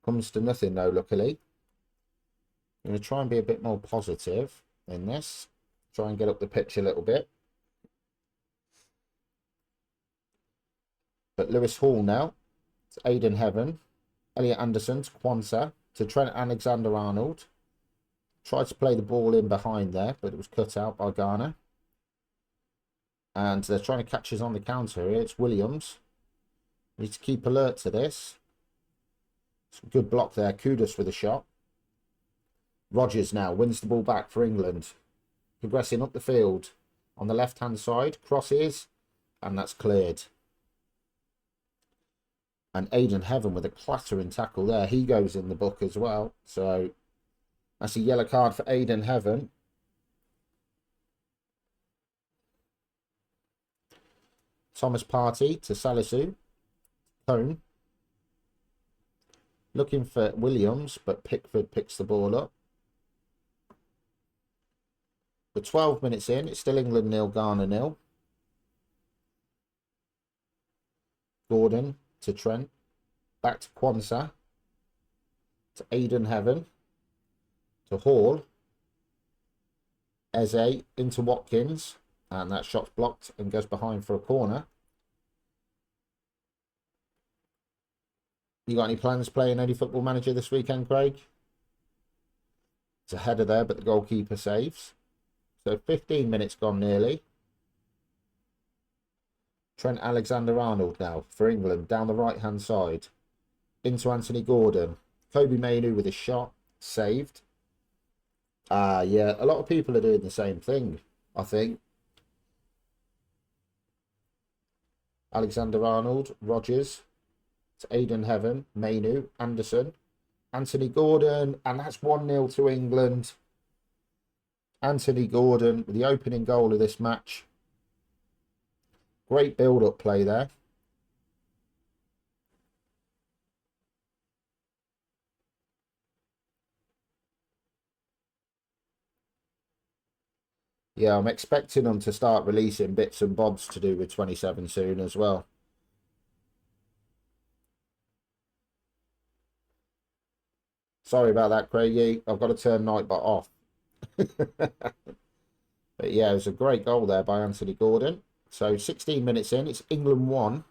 S1: Comes to nothing though, luckily. I'm going to try and be a bit more positive in this. Try and get up the pitch a little bit. But Lewis Hall now. It's Aidan Heaven. Elliot Anderson to Kwanzaa. To Trent Alexander-Arnold. Tried to play the ball in behind there, but it was cut out by Ghana. And they're trying to catch us on the counter here. It's Williams. Need to keep alert to this. Some good block there. Kudus with a shot. Rogers now wins the ball back for England. Progressing up the field. On the left-hand side. Crosses. And that's cleared. And Aidan Heaven with a clattering tackle there. He goes in the book as well. So that's a yellow card for Aidan Heaven. Thomas Partey to Salisu. Cone. Looking for Williams, but Pickford picks the ball up. We're 12 minutes in. It's still England 0, Ghana 0. Gordon to Trent. Back to Kwanzaa. To Aidan Heaven. To Hall. Eze into Watkins. And that shot's blocked and goes behind for a corner. You got any plans playing any Football Manager this weekend, Craig? It's a header there, but the goalkeeper saves. So 15 minutes gone nearly. Trent Alexander-Arnold now for England down the right-hand side. Into Anthony Gordon. Kobe Mainoo with a shot. Saved. Yeah, a lot of people are doing the same thing, I think. Alexander-Arnold, Rogers, to Aidan Heaven, Mainoo, Anderson, Anthony Gordon, and that's 1-0 to England. Anthony Gordon with the opening goal of this match. Great build-up play there. Yeah, I'm expecting them to start releasing bits and bobs to do with 27 soon as well. Sorry about that, Craigie. I've got to turn Nightbot off. But yeah, it was a great goal there by Anthony Gordon. So 16 minutes in, it's England 1,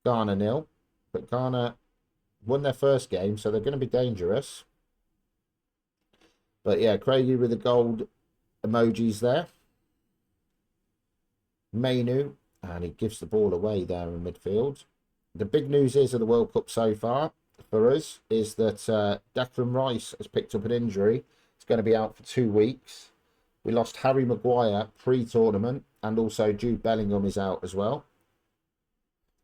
S1: Ghana 0. But Ghana won their first game, so they're going to be dangerous. But yeah, Craigie with the gold emojis there. Mainoo, and he gives the ball away there in midfield. The big news is of the World Cup so far for us is that Declan Rice has picked up an injury. He's going to be out for 2 weeks. We lost Harry Maguire pre-tournament, and also Jude Bellingham is out as well.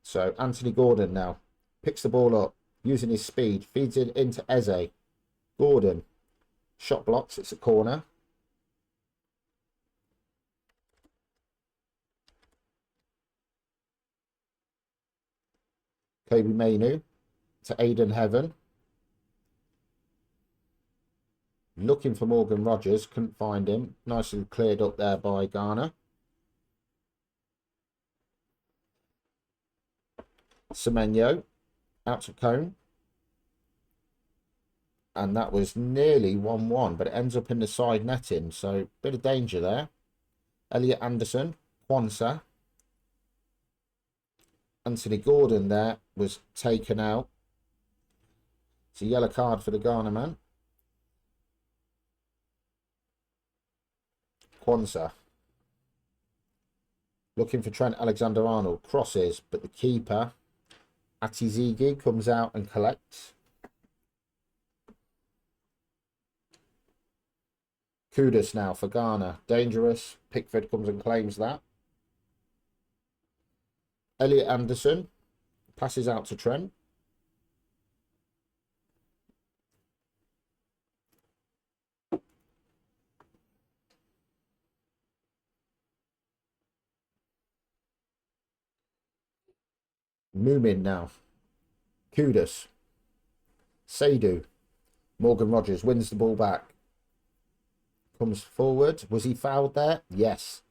S1: So Anthony Gordon now picks the ball up, using his speed, feeds it into Eze. Gordon, shot blocks, it's a corner. Kobe Mainoo to Aidan Heaven. Looking for Morgan Rogers, couldn't find him. Nicely cleared up there by Ghana. Semenyo out to Cone. And that was nearly 1-1, but it ends up in the side netting, so bit of danger there. Elliot Anderson, Kwanzaa. Anthony Gordon there was taken out. It's a yellow card for the Ghana man. Kwanzaa. Looking for Trent Alexander-Arnold. Crosses, but the keeper, Atizigi, comes out and collects. Kudus now for Ghana. Dangerous. Pickford comes and claims that. Elliot Anderson passes out to Trent. Moomin now. Kudus. Seydu. Morgan Rogers wins the ball back. Comes forward. Was he fouled there? Yes.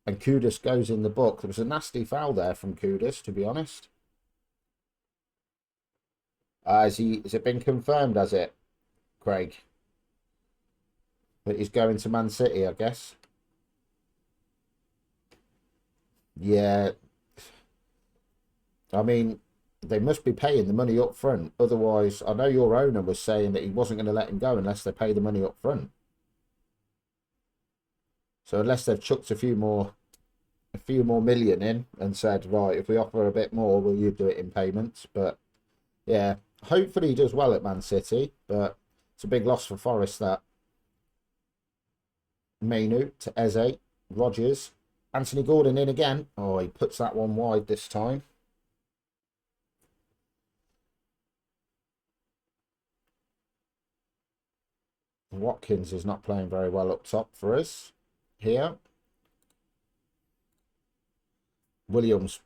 S1: And Kudus goes in the book. There was a nasty foul there from Kudus, to be honest. Has it been confirmed, has it, Craig? That he's going to Man City, I guess. Yeah. I mean, they must be paying the money up front. Otherwise, I know your owner was saying that he wasn't going to let him go unless they pay the money up front. So unless they've chucked a few more million in and said, right, if we offer a bit more, will you do it in payments? But yeah, hopefully he does well at Man City, but it's a big loss for Forest, that. Mainu to Eze, Rodgers, Anthony Gordon in again. Oh, he puts that one wide this time. Watkins is not playing very well up top for us here. Williams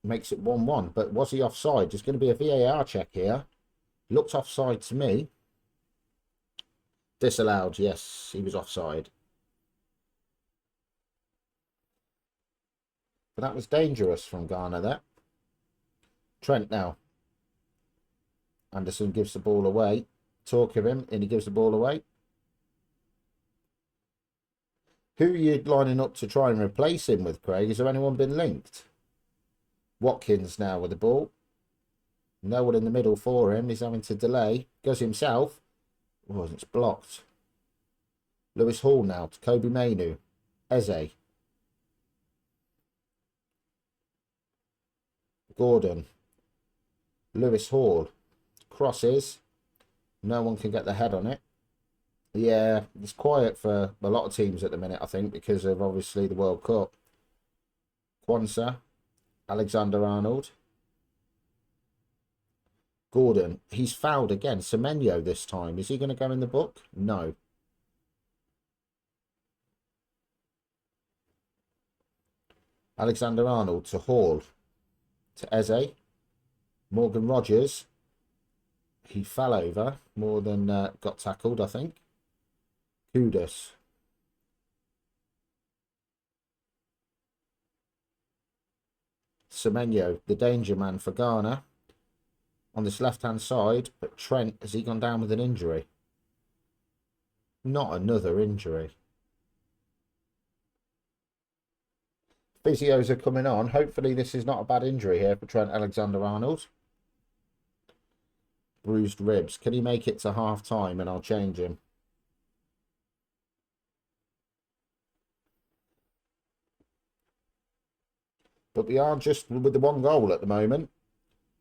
S1: makes it 1-1, but was he offside? There's going to be a VAR check here. Looked offside to me. Disallowed, yes, he was offside. But that was dangerous from Ghana there. Trent now. Anderson gives the ball away. Talk of him, and he gives the ball away. Who are you lining up to try and replace him with, Craig? Has there anyone been linked? Watkins now with the ball. No one in the middle for him. He's having to delay. Goes himself. Oh, it's blocked. Lewis Hall now to Kobe Mainu. Eze. Gordon. Lewis Hall. Crosses. No one can get the head on it. Yeah, it's quiet for a lot of teams at the minute, I think, because of obviously the World Cup. Kwanzaa. Alexander-Arnold. Gordon. He's fouled again. Semenyo this time. Is he going to go in the book? No. Alexander-Arnold to Hall. To Eze. Morgan Rogers. He fell over more than got tackled, I think. Kudus. Semenyo, the danger man for Ghana. On this left-hand side, but Trent, has he gone down with an injury? Not another injury. Physios are coming on. Hopefully this is not a bad injury here for Trent Alexander-Arnold. Bruised ribs. Can he make it to half-time and I'll change him? But we are just with the one goal at the moment.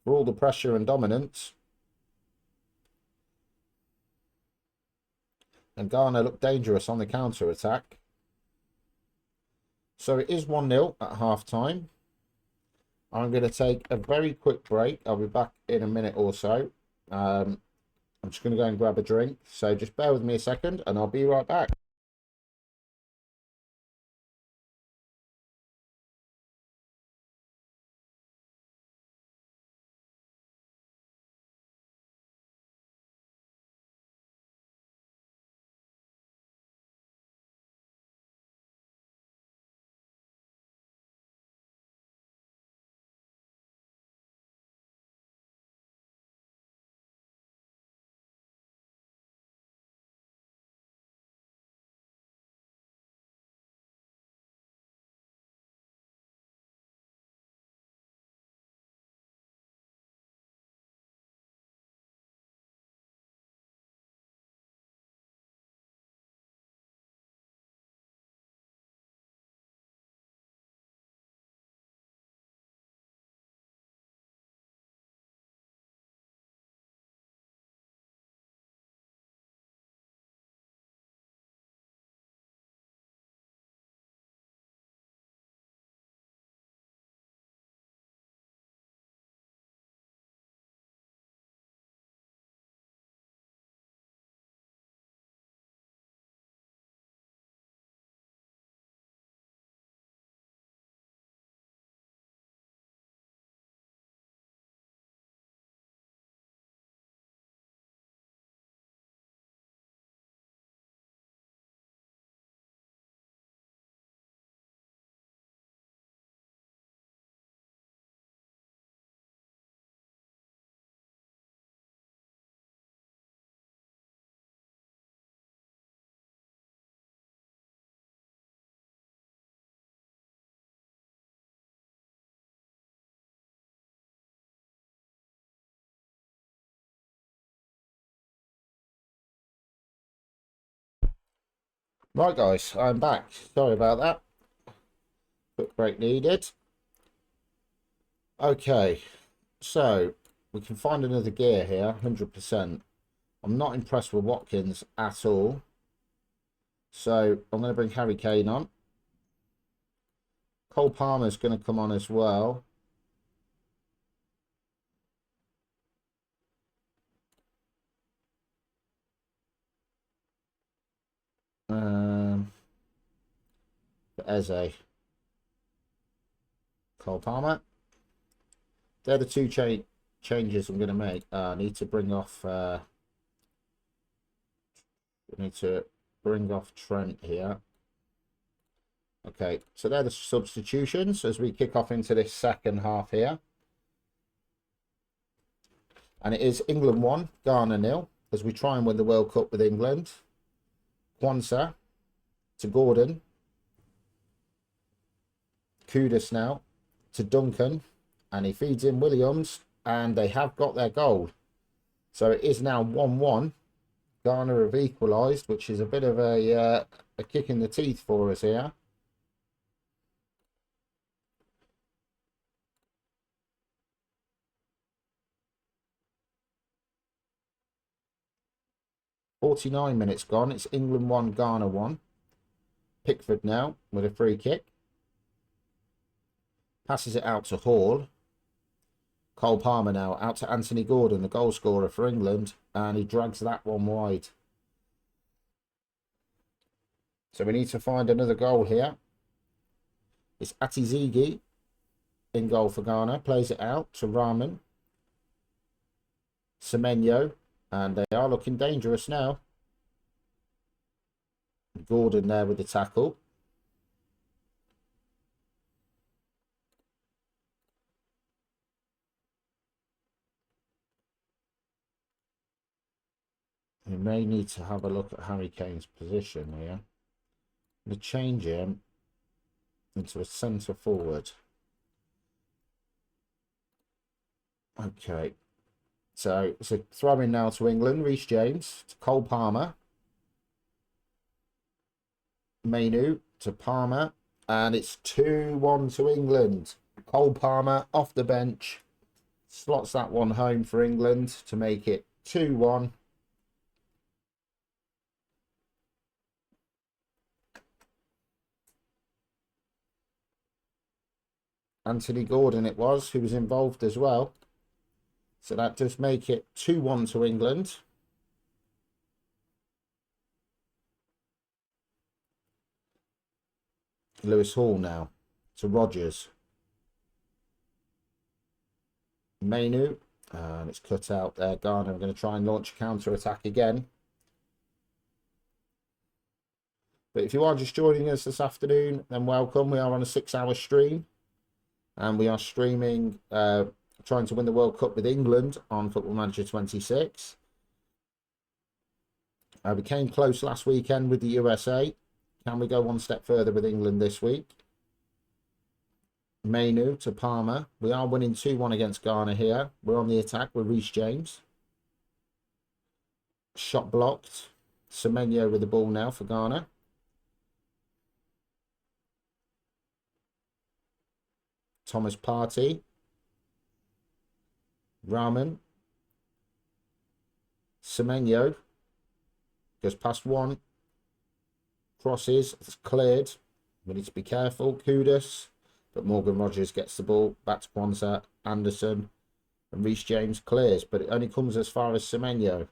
S1: For all the pressure and dominance. And Ghana look dangerous on the counter-attack. So it is 1-0 at half-time. I'm going to take a very quick break. I'll be back in a minute or so. I'm just going to go and grab a drink. So just bear with me a second and I'll be right back. Right, guys, I'm back. Sorry about that. Quick break needed. Okay, so we can find another gear here, 100%. I'm not impressed with Watkins at all. So I'm going to bring Harry Kane on. Cole Palmer's going to come on as well. Eze. Cole Palmer. They're the two changes I'm going to make. I need to bring off... we need to bring off Trent here. Okay, so they're the substitutions as we kick off into this second half here. And it is England 1, Ghana 0, as we try and win the World Cup with England. Kwanzaa to Gordon. Kudus now to Duncan. And he feeds in Williams. And they have got their goal. So it is now 1-1. Ghana have equalised, which is a bit of a kick in the teeth for us here. "49 minutes gone. It's England 1, Ghana 1. Pickford now with a free kick. Passes it out to Hall. Cole Palmer now out to Anthony Gordon, the goal scorer for England. And he drags that one wide. So we need to find another goal here. It's Atizigi in goal for Ghana. Plays it out to Rahman. Semenyo. And they are looking dangerous now. Gordon there with the tackle. We may need to have a look at Harry Kane's position here. To change him into a centre forward. Okay. So it's a throw in now to England. Reece James to Cole Palmer. Mainu to Palmer. And it's 2-1 to England. Cole Palmer off the bench. Slots that one home for England to make it 2-1. Anthony Gordon it was, who was involved as well. So that does make it 2-1 to England. Lewis Hall now to Rodgers. Mainu. And it's cut out there. Ghana are going to try and launch a counter-attack again. But if you are just joining us this afternoon, then welcome. We are on a 6-hour stream. And we are streaming, trying to win the World Cup with England on Football Manager 26. We came close last weekend with the USA. Can we go one step further with England this week? Mainu to Palmer. We are winning 2-1 against Ghana here. We're on the attack with Reece James. Shot blocked. Semenyo with the ball now for Ghana. Thomas Partey. Rahman. Semenyo. Goes past one. Crosses. It's cleared. We need to be careful. Kudus. But Morgan Rogers gets the ball. Back to Kwanzaa. Anderson. And Reece James clears. But it only comes as far as Semenyo.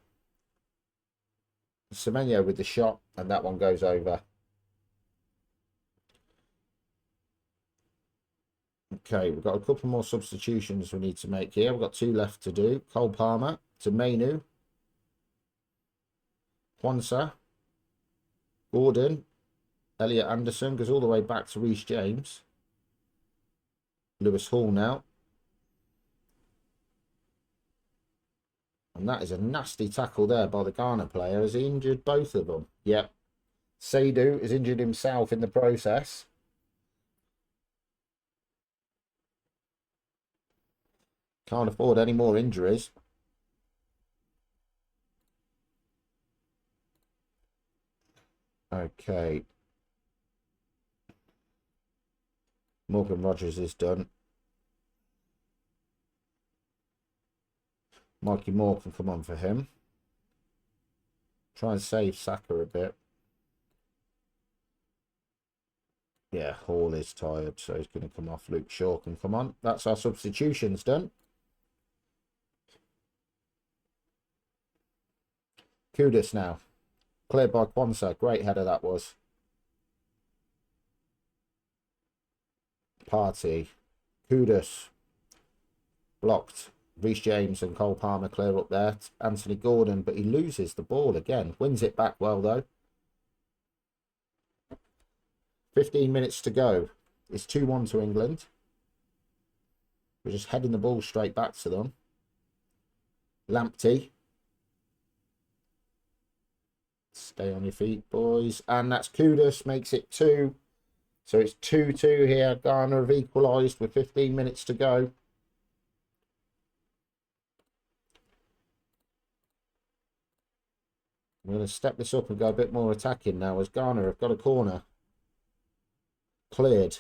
S1: Semenyo with the shot. And that one goes over. Okay, we've got a couple more substitutions we need to make here. We've got 2 left to do. Cole Palmer to Mainu. Kwanzaa. Gordon. Elliot Anderson goes all the way back to Reece James. Lewis Hall now. And that is a nasty tackle there by the Ghana player. Has he injured both of them? Yep. Seydu has injured himself in the process. Can't afford any more injuries. Okay. Morgan Rogers is done. Mikey Moore can come on for him. Try and save Saka a bit. Yeah, Hall is tired, so he's going to come off. Luke Shaw can come on. That's our substitutions done. Kudus now. Cleared by Kwanzaa. Great header that was. Party. Kudus. Blocked. Reece James and Cole Palmer clear up there. Anthony Gordon, but he loses the ball again. Wins it back well, though. 15 minutes to go. It's 2-1 to England. We're just heading the ball straight back to them. Lamptey. Stay on your feet, boys. And that's Kudus, makes it 2. So it's 2-2 here. Ghana have equalised with 15 minutes to go. We're going to step this up and go a bit more attacking now as Ghana have got a corner. Cleared.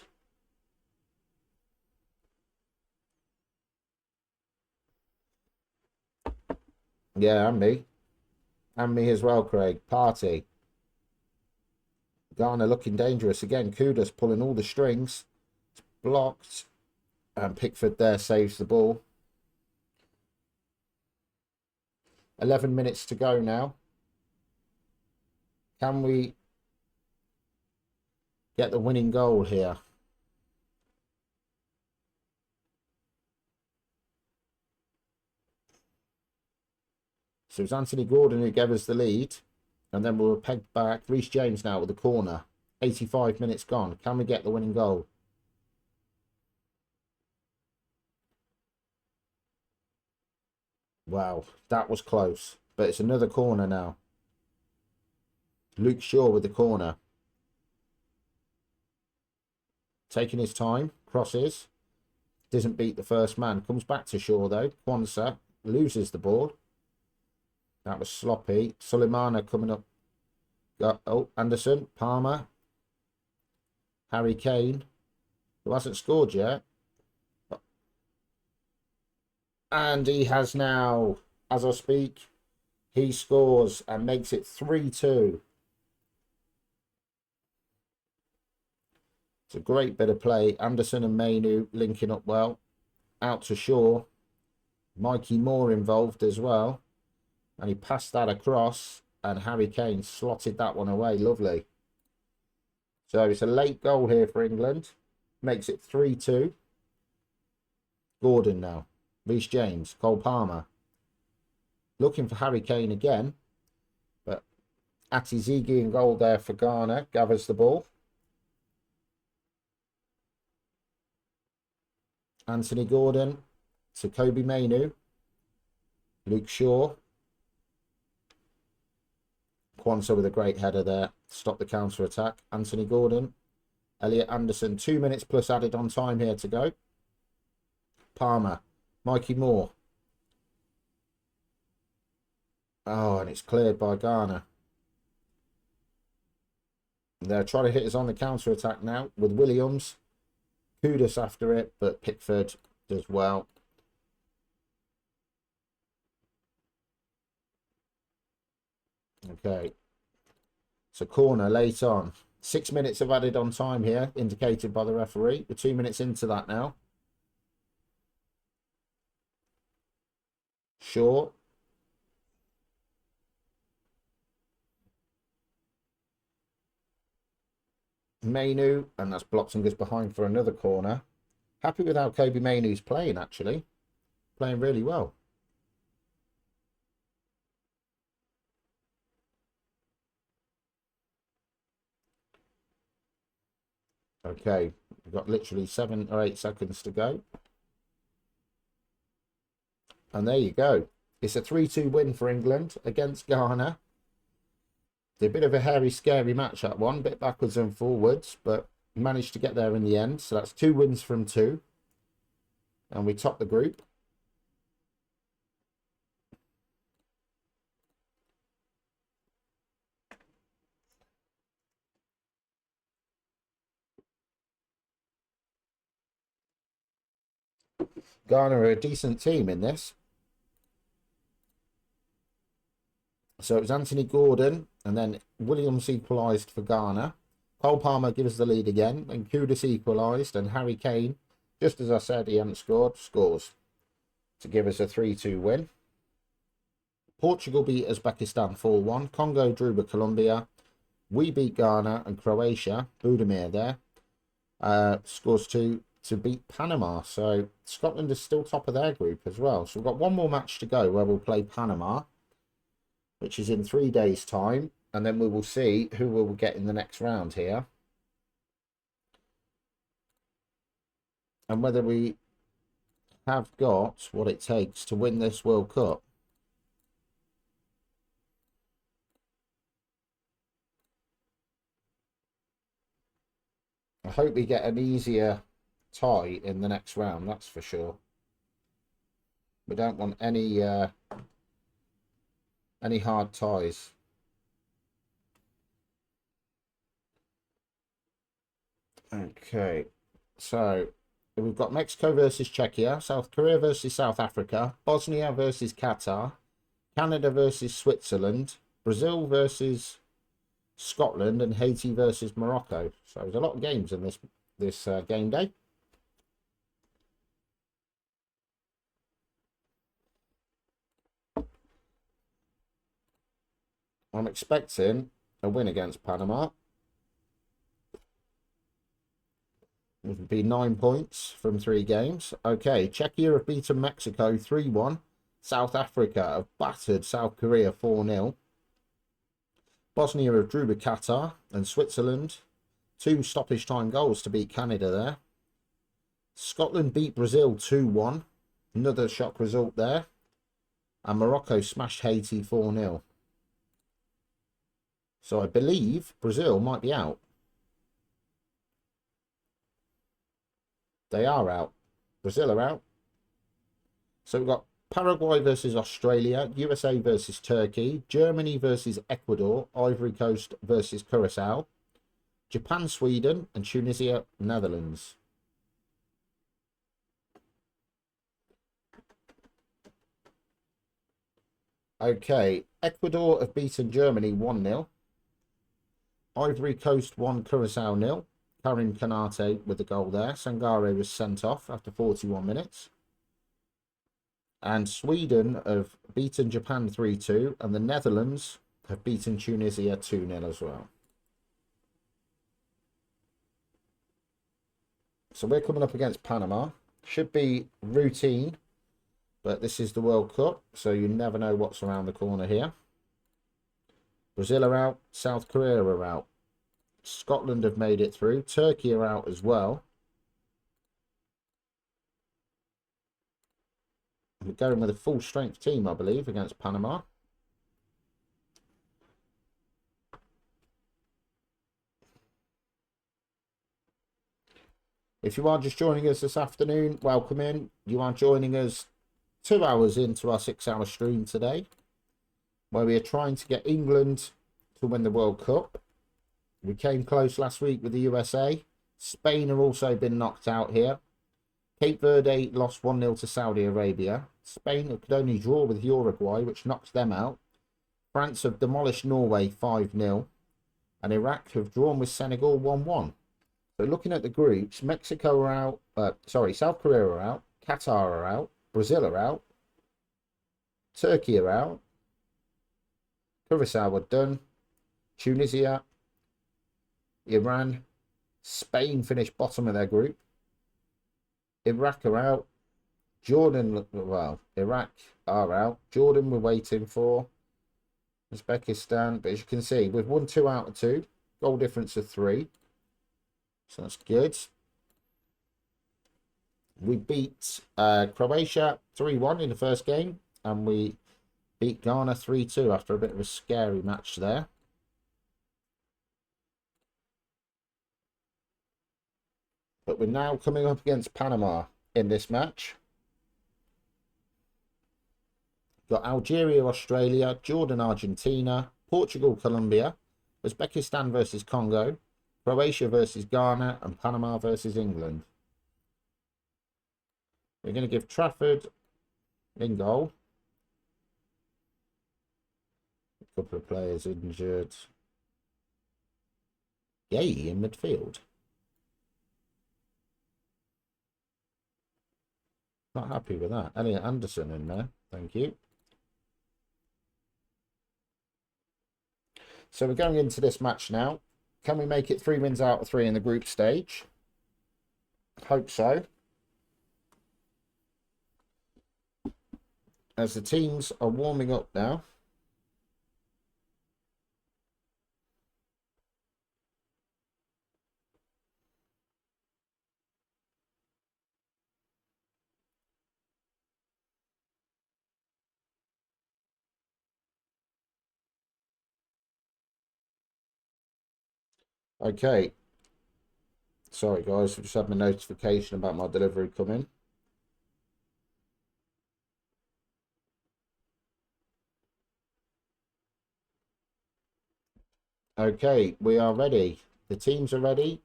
S1: Yeah, and me. And me as well, Craig. Party. Ghana looking dangerous again. Kudus pulling all the strings. It's blocked. And Pickford there saves the ball. 11 minutes to go now. Can we get the winning goal here? So it's Anthony Gordon who gave us the lead. And then we were pegged back. Reece James now with the corner. 85 minutes gone. Can we get the winning goal? Wow, that was close. But it's another corner now. Luke Shaw with the corner. Taking his time. Crosses. Doesn't beat the first man. Comes back to Shaw though. Kwanzaa loses the ball. That was sloppy. Suleimana coming up. Oh, Anderson. Palmer. Harry Kane, who hasn't scored yet. And he has now, as I speak, he scores and makes it 3-2. It's a great bit of play. Anderson and Mainu linking up well. Out to Shaw. Mikey Moore involved as well. And he passed that across. And Harry Kane slotted that one away. Lovely. So it's a late goal here for England. Makes it 3-2. Gordon now. Reece James. Cole Palmer. Looking for Harry Kane again. But Atizigi in goal there for Ghana. Gathers the ball. Anthony Gordon to Kobe Mainu. Luke Shaw. Kwanzaa with a great header there. Stop the counter-attack. Anthony Gordon. Elliot Anderson. 2 minutes plus added on time here to go. Palmer. Mikey Moore. Oh, and it's cleared by Ghana. They're trying to hit us on the counter-attack now with Williams. Kudus after it, but Pickford does well. Okay. So corner late on. 6 minutes of added on time here, indicated by the referee. We're 2 minutes into that now. Shaw. Mainu, and that's blocked and goes behind for another corner. Happy with how Kobe Mainu's playing, actually. Playing really well. Okay, we've got literally 7 or 8 seconds to go. And there you go. It's a 3-2 win for England against Ghana. It's a bit of a hairy, scary match, that one. Bit backwards and forwards, but managed to get there in the end. So that's 2 wins from 2. And we top the group. Ghana are a decent team in this. So it was Anthony Gordon, and then Williams equalised for Ghana. Cole Palmer gives the lead again, and Kudus equalised, and Harry Kane, just as I said he hadn't scored, scores to give us a 3-2 win. Portugal beat Uzbekistan 4-1. Congo drew with Colombia. We beat Ghana, and Croatia, Budimir there, scores 2 to beat Panama. So Scotland is still top of their group as well. So we've got one more match to go where we'll play Panama, which is in 3 days' time. And then we will see who we will get in the next round here. And whether we have got what it takes to win this World Cup. I hope we get an easier tie in the next round, that's for sure. We don't want any hard ties. Okay, so we've got Mexico versus Czechia, South Korea versus South Africa, Bosnia versus Qatar, Canada versus Switzerland, Brazil versus Scotland, and Haiti versus Morocco. So there's a lot of games in this game day. I'm expecting a win against Panama. It would be 9 points from 3 games. Okay, Czechia have beaten Mexico 3-1. South Africa have battered South Korea 4-0. Bosnia have drew with Qatar, and Switzerland 2 stoppage time goals to beat Canada there. Scotland beat Brazil 2-1. Another shock result there. And Morocco smashed Haiti 4-0. So I believe Brazil might be out. They are out. Brazil are out. So we've got Paraguay versus Australia, USA versus Turkey, Germany versus Ecuador, Ivory Coast versus Curacao, Japan, Sweden, and Tunisia, Netherlands. Okay, Ecuador have beaten Germany 1-0. Ivory Coast 1, Curacao 0. Karim Kanate with the goal there. Sangare was sent off after 41 minutes. And Sweden have beaten Japan 3-2. And the Netherlands have beaten Tunisia 2-0 as well. So we're coming up against Panama. Should be routine. But this is the World Cup. So you never know what's around the corner here. Brazil are out. South Korea are out. Scotland have made it through. Turkey are out as well. We're going with a full strength team, I believe, against Panama. If you are just joining us this afternoon, welcome in. You are joining us 2 hours into our 6-hour stream today, where we are trying to get England to win the World Cup. We came close last week with the USA. Spain have also been knocked out here. Cape Verde lost 1-0 to Saudi Arabia. Spain could only draw with Uruguay, which knocked them out. France have demolished Norway 5-0. And Iraq have drawn with Senegal 1-1. So looking at the groups, Mexico are out. South Korea are out. Qatar are out. Brazil are out. Turkey are out. Curacao are done. Tunisia, Iran, Spain finished bottom of their group. Iraq are out. Jordan, well, Iraq are out. Jordan we're waiting for. Uzbekistan, but as you can see, we've won 2 out of 2. Goal difference of 3. So that's good. We beat Croatia 3-1 in the first game. And we beat Ghana 3-2 after a bit of a scary match there. But we're now coming up against Panama in this match. Got Algeria, Australia, Jordan, Argentina, Portugal, Colombia, Uzbekistan versus Congo, Croatia versus Ghana, and Panama versus England. We're going to give Trafford in goal. A couple of players injured. Yay, in midfield. Not happy with that. Elliot Anderson in there. Thank you. So we're going into this match now. Can we make it 3 wins out of 3 in the group stage? Hope so. As the teams are warming up now. Okay. Sorry guys, I just had my notification about my delivery coming. Okay, we are ready. The teams are ready.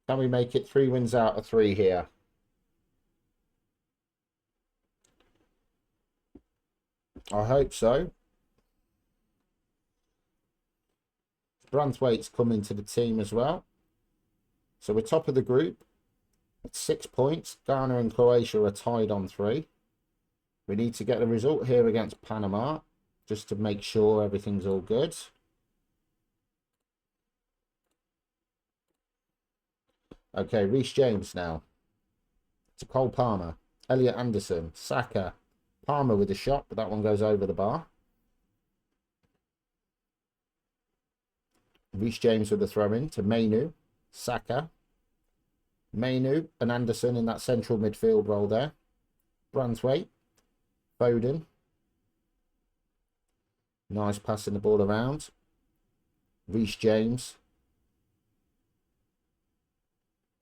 S1: Can we make it 3 wins out of 3 here? I hope so. Branthwaite's coming to the team as well. So we're top of the group at 6 points. Ghana and Croatia are tied on 3. We need to get a result here against Panama just to make sure everything's all good. Okay, Reece James now. To Cole Palmer. Elliot Anderson. Saka. Palmer with a shot, but that one goes over the bar. Reece James with a throw-in to Mainu. Saka. Mainu and Anderson in that central midfield role there. Branthwaite. Foden. Nice passing the ball around. Reece James.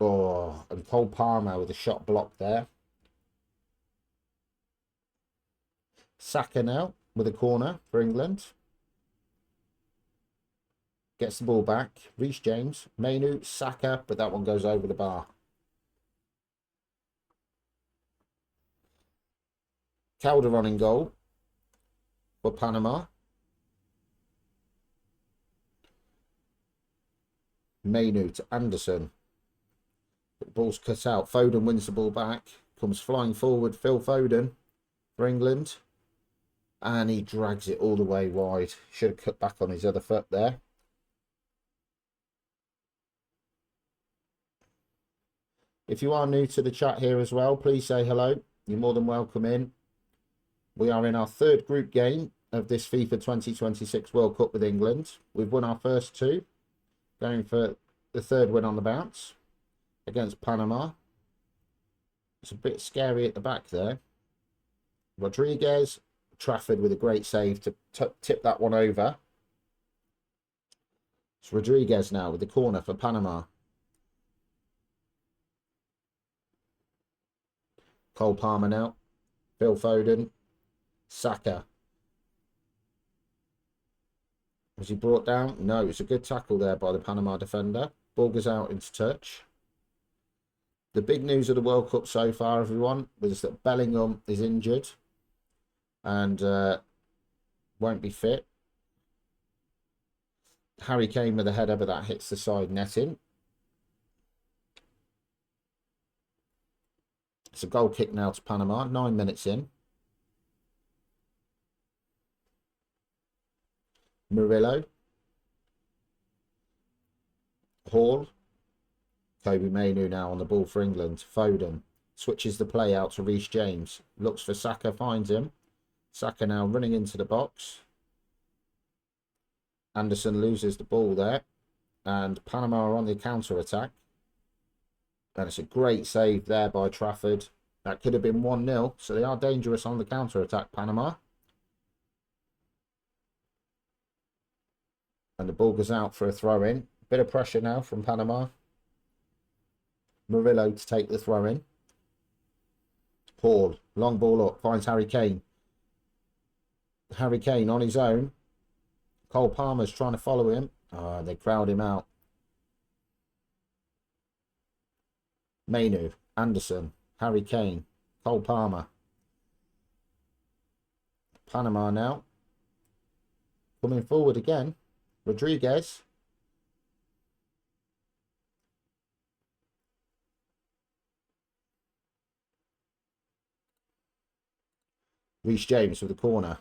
S1: Oh, and Cole Palmer with a shot blocked there. Saka now with a corner for England. Gets the ball back. Reece James. Mainu. Saka. But that one goes over the bar. Calderon in goal for Panama. Mainu to Anderson. The ball's cut out. Foden wins the ball back. Comes flying forward. Phil Foden for England. And he drags it all the way wide. Should have cut back on his other foot there. If you are new to the chat here as well, please say hello. You're more than welcome in. We are in our 3rd group game of this FIFA 2026 World Cup with England. We've won our first 2. Going for the 3rd win on the bounce against Panama. It's a bit scary at the back there. Rodriguez. Trafford with a great save to tip that one over. It's Rodriguez now with the corner for Panama. Cole Palmer now. Phil Foden. Saka. Was he brought down? No, it's a good tackle there by the Panama defender. Ball goes out into touch. The big news of the World Cup so far, everyone, was that Bellingham is injured and won't be fit. Harry Kane with a header, but that hits the side netting. It's a goal kick now to Panama, 9 minutes in. Murillo. Hall. Kobe Mainu now on the ball for England. Foden switches the play out to Reece James. Looks for Saka, finds him. Saka now running into the box. Anderson loses the ball there. And Panama are on the counter-attack. And it's a great save there by Trafford. That could have been 1-0. So they are dangerous on the counter-attack, Panama. And the ball goes out for a throw-in. Bit of pressure now from Panama. Murillo to take the throw-in. Hall, long ball up, finds Harry Kane. Harry Kane on his own. Cole Palmer's trying to follow him. They crowd him out. Mainu, Anderson, Harry Kane, Cole Palmer. Panama now. Coming forward again. Rodriguez. Reece James with the corner.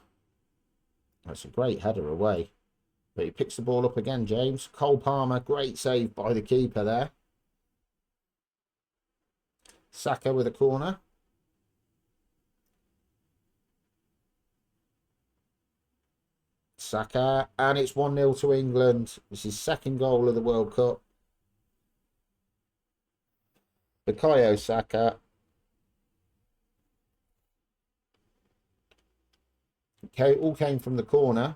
S1: That's a great header away. But he picks the ball up again, James. Cole Palmer, great save by the keeper there. Saka with a corner. Saka, and it's 1-0 to England. This is second goal of the World Cup. Bukayo Saka. Okay, all came from the corner.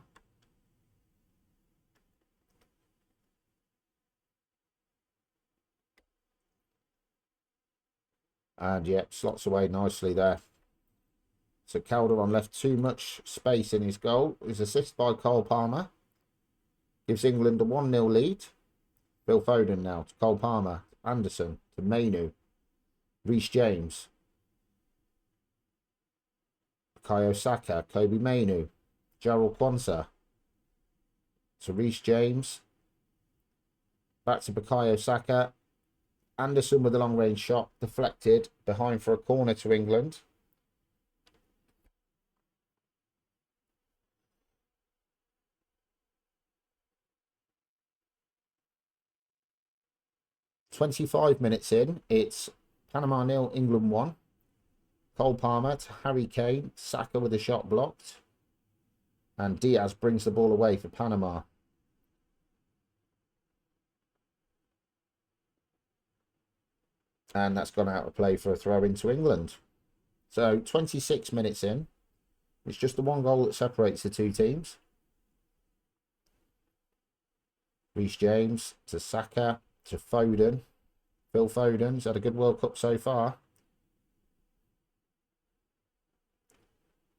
S1: And yep, slots away nicely there. So Calderon left too much space in his goal. His assist by Cole Palmer gives England a 1-0 lead. Phil Foden now to Cole Palmer. Anderson to Mainu. Reece James. Bukayo Saka. Kobe Mainu. Jarrell Quansah. To Reece James. Back to Bukayo Saka. Anderson with a long range shot. Deflected. Behind for a corner to England. "25 minutes in, it's Panama 0, England 1. Cole Palmer to Harry Kane. Saka with a shot blocked. And Diaz brings the ball away for Panama. And that's gone out of play for a throw into England. So 26 minutes in. It's just the one goal that separates the two teams. Reece James to Saka to Foden. Phil Foden's had a good World Cup so far.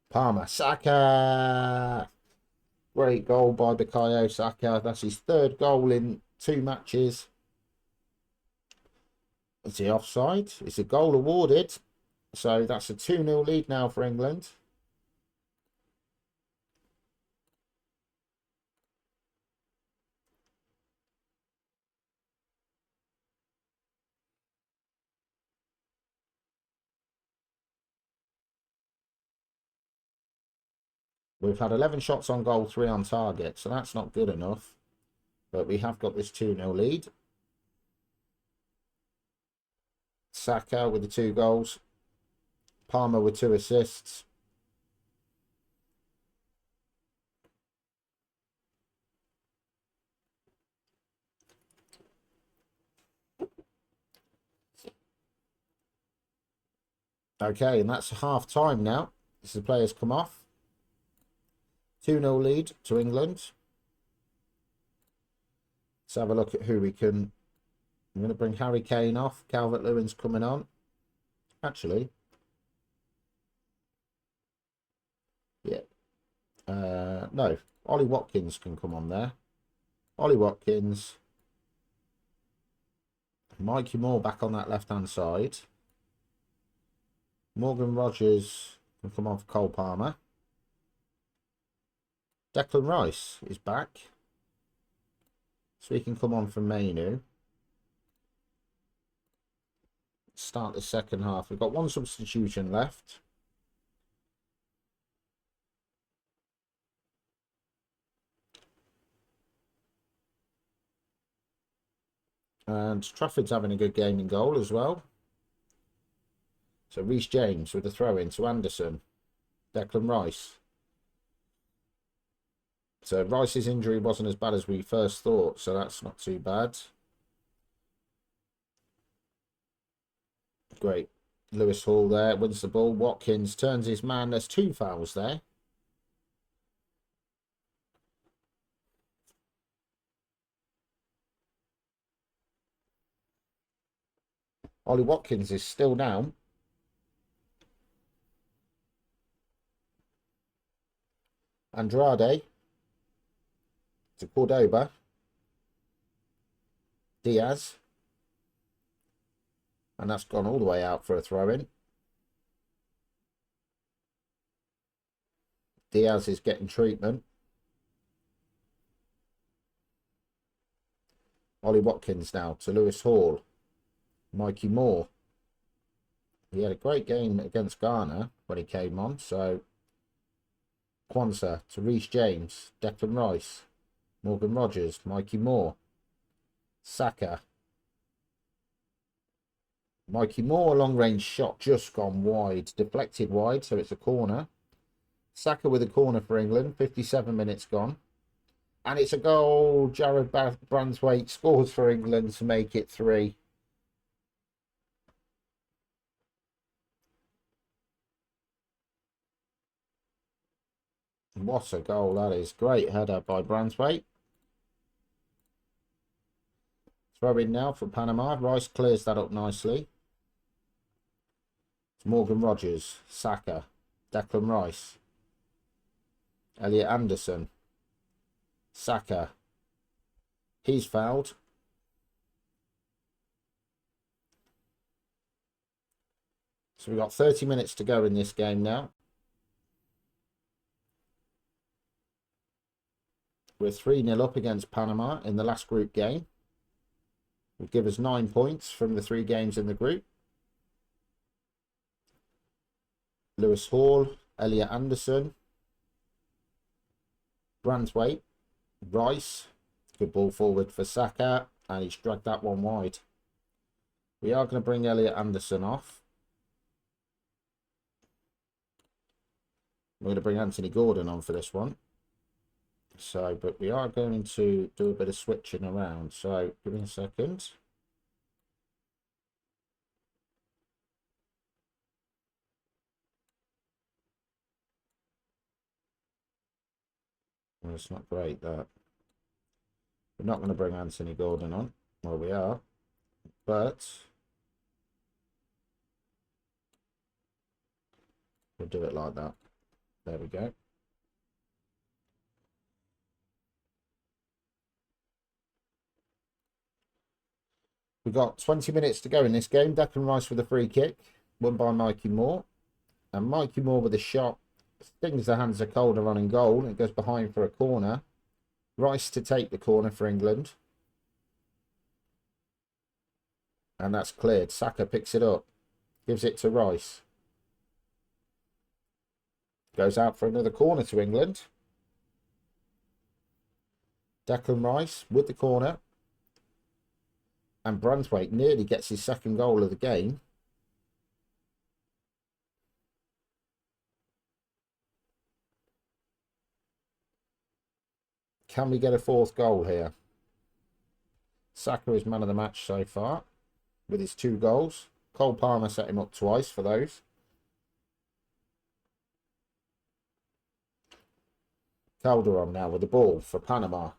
S1: Palmer. Saka. Great goal by Bukayo Saka. That's his third goal in 2 matches. Is he offside? It's a goal awarded. So that's a 2-0 lead now for England. We've had 11 shots on goal, 3 on target, so that's not good enough. But we have got this 2-0 lead. Saka with the 2 goals. Palmer with 2 assists. Okay, and that's half time now. As the players come off. 2-0 lead to England. Let's have a look at who we can. I'm going to bring Harry Kane off. Calvert-Lewin's coming on. Actually. Yeah. No. Ollie Watkins can come on there. Ollie Watkins. Mikey Moore back on that left-hand side. Morgan Rogers can come on for Cole Palmer. Declan Rice is back. So he can come on for Mainu. Start the second half. We've got 1 substitution left. And Trafford's having a good game in goal as well. So Reece James with a throw in to Anderson. Declan Rice. So Rice's injury wasn't as bad as we first thought, so that's not too bad. Great. Lewis Hall there, wins the ball. Watkins turns his man. There's 2 fouls there. Ollie Watkins is still down. Andrade to Cordoba. Diaz. And that's gone all the way out for a throw-in. Diaz is getting treatment. Ollie Watkins now to Lewis Hall. Mikey Moore. He had a great game against Ghana when he came on. So Kwanzaa to Reece James. Declan Rice. Morgan Rogers. Mikey Moore. Saka. Mikey Moore, long range shot just gone wide. Deflected wide, so it's a corner. Saka with a corner for England. 57 minutes gone. And it's a goal. Jared Branswaite scores for England to make it 3. What a goal that is. Great header by Branswaite. Throw in now for Panama. Rice clears that up nicely. It's Morgan Rogers. Saka. Declan Rice. Elliot Anderson. Saka. He's fouled. So we've got 30 minutes to go in this game now. We're 3-0 up against Panama in the last group game. Will give us 9 points from the 3 games in the group. Lewis Hall, Elliot Anderson, Branswaite, Rice. Good ball forward for Saka, and he's dragged that one wide. We are going to bring Elliot Anderson off. We're going to bring Anthony Gordon on for this one. So, but we are going to do a bit of switching around. So, give me a second. Well, it's not great that. We're not going to bring Anthony Gordon on. Well, we are. But we'll do it like that. There we go. We've got 20 minutes to go in this game. Declan Rice with a free kick, won by Mikey Moore. And Mikey Moore with a shot. Stings the hands of Calder on in goal. It goes behind for a corner. Rice to take the corner for England. And that's cleared. Saka picks it up. Gives it to Rice. Goes out for another corner to England. Declan Rice with the corner. And Branswaite nearly gets his second goal of the game. Can we get a 4th goal here? Saka is man of the match so far with his 2 goals. Cole Palmer set him up twice for those. Calderon now with the ball for Panama.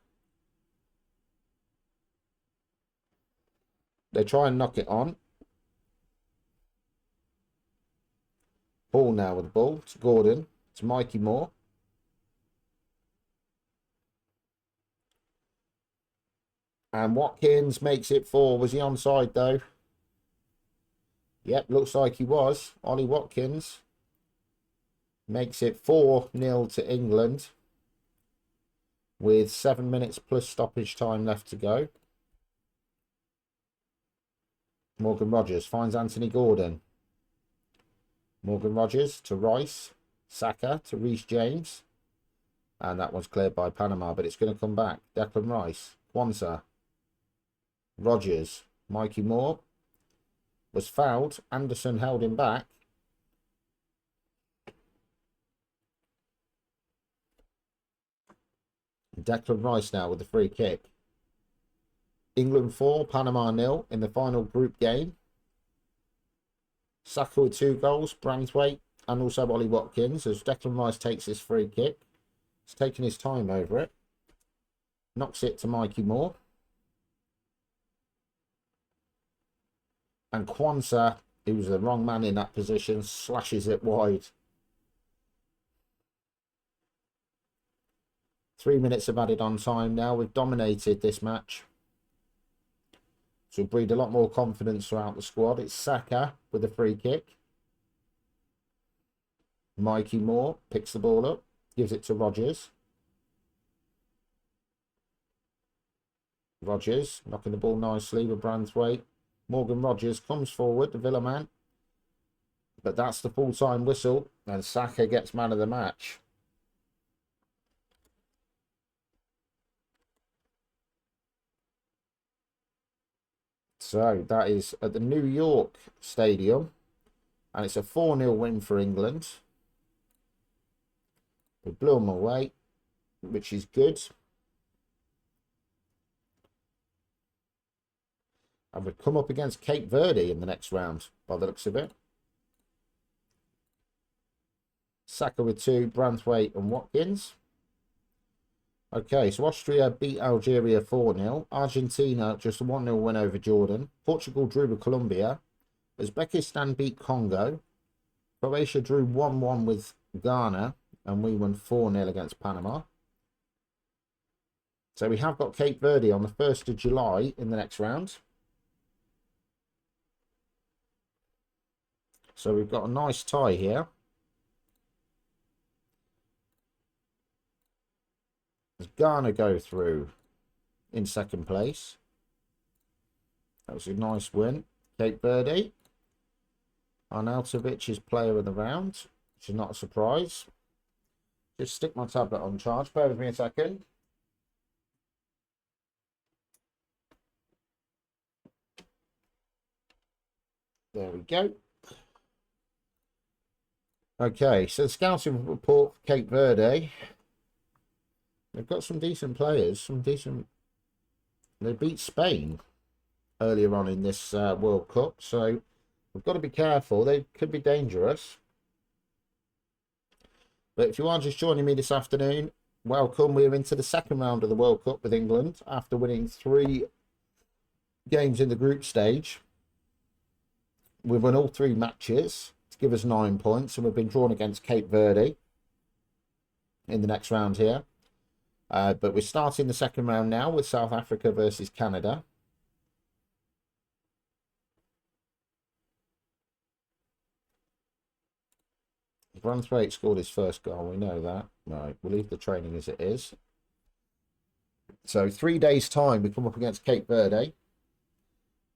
S1: They try and knock it on. Ball now with the ball to Gordon. To Mikey Moore. And Watkins makes it 4. Was he onside though? Yep, looks like he was. Ollie Watkins makes it 4-0 to England with 7 minutes plus stoppage time left to go. Morgan Rogers finds Anthony Gordon. Morgan Rogers to Rice. Saka to Reece James. And that one's cleared by Panama, but it's going to come back. Declan Rice. Kwanzaa. Rogers. Mikey Moore. Was fouled. Anderson held him back. Declan Rice now with the free kick. England 4, Panama 0 in the final group game. Saka with 2 goals, Branswaite and also Ollie Watkins as Declan Rice takes his free kick. He's taking his time over it. Knocks it to Mikey Moore. And Kwanzaa, who's the wrong man in that position, slashes it wide. 3 minutes have added on time now. We've dominated this match. So breed a lot more confidence throughout the squad. It's Saka with a free kick. Mikey Moore picks the ball up, gives it to Rodgers. Rodgers knocking the ball nicely with Branthwaite. Morgan Rodgers comes forward, the Villa man. But that's the full-time whistle, and Saka gets man of the match. So that is at the New York Stadium, and it's a 4-0 win for England. We blew them away, which is good. And we've come up against Cape Verde in the next round, by the looks of it. Saka with 2, Branthwaite and Watkins. Okay, so Austria beat Algeria 4-0. Argentina just a 1-0 win over Jordan. Portugal drew with Colombia. Uzbekistan beat Congo. Croatia drew 1-1 with Ghana. And we won 4-0 against Panama. So we have got Cape Verde on the 1st of July in the next round. So we've got a nice tie here. Does Ghana go through in second place? That was a nice win. Cape Verde. Arnautovic is player of the round, which is not a surprise. Just stick my tablet on charge. Bear with me a second. There we go. Okay, so the scouting report for Cape Verde. They've got some decent players, They beat Spain earlier on in this World Cup, so we've got to be careful. They could be dangerous. But if you are just joining me this afternoon, welcome. We're into the second round of the World Cup with England after winning 3 games in the group stage. We've won all 3 matches to give us 9 points, and we've been drawn against Cape Verde in the next round here. But we're starting the second round now with South Africa versus Canada. Branthwaite scored his first goal, we know that. Right, we'll leave the training as it is. So 3 days' time, we come up against Cape Verde.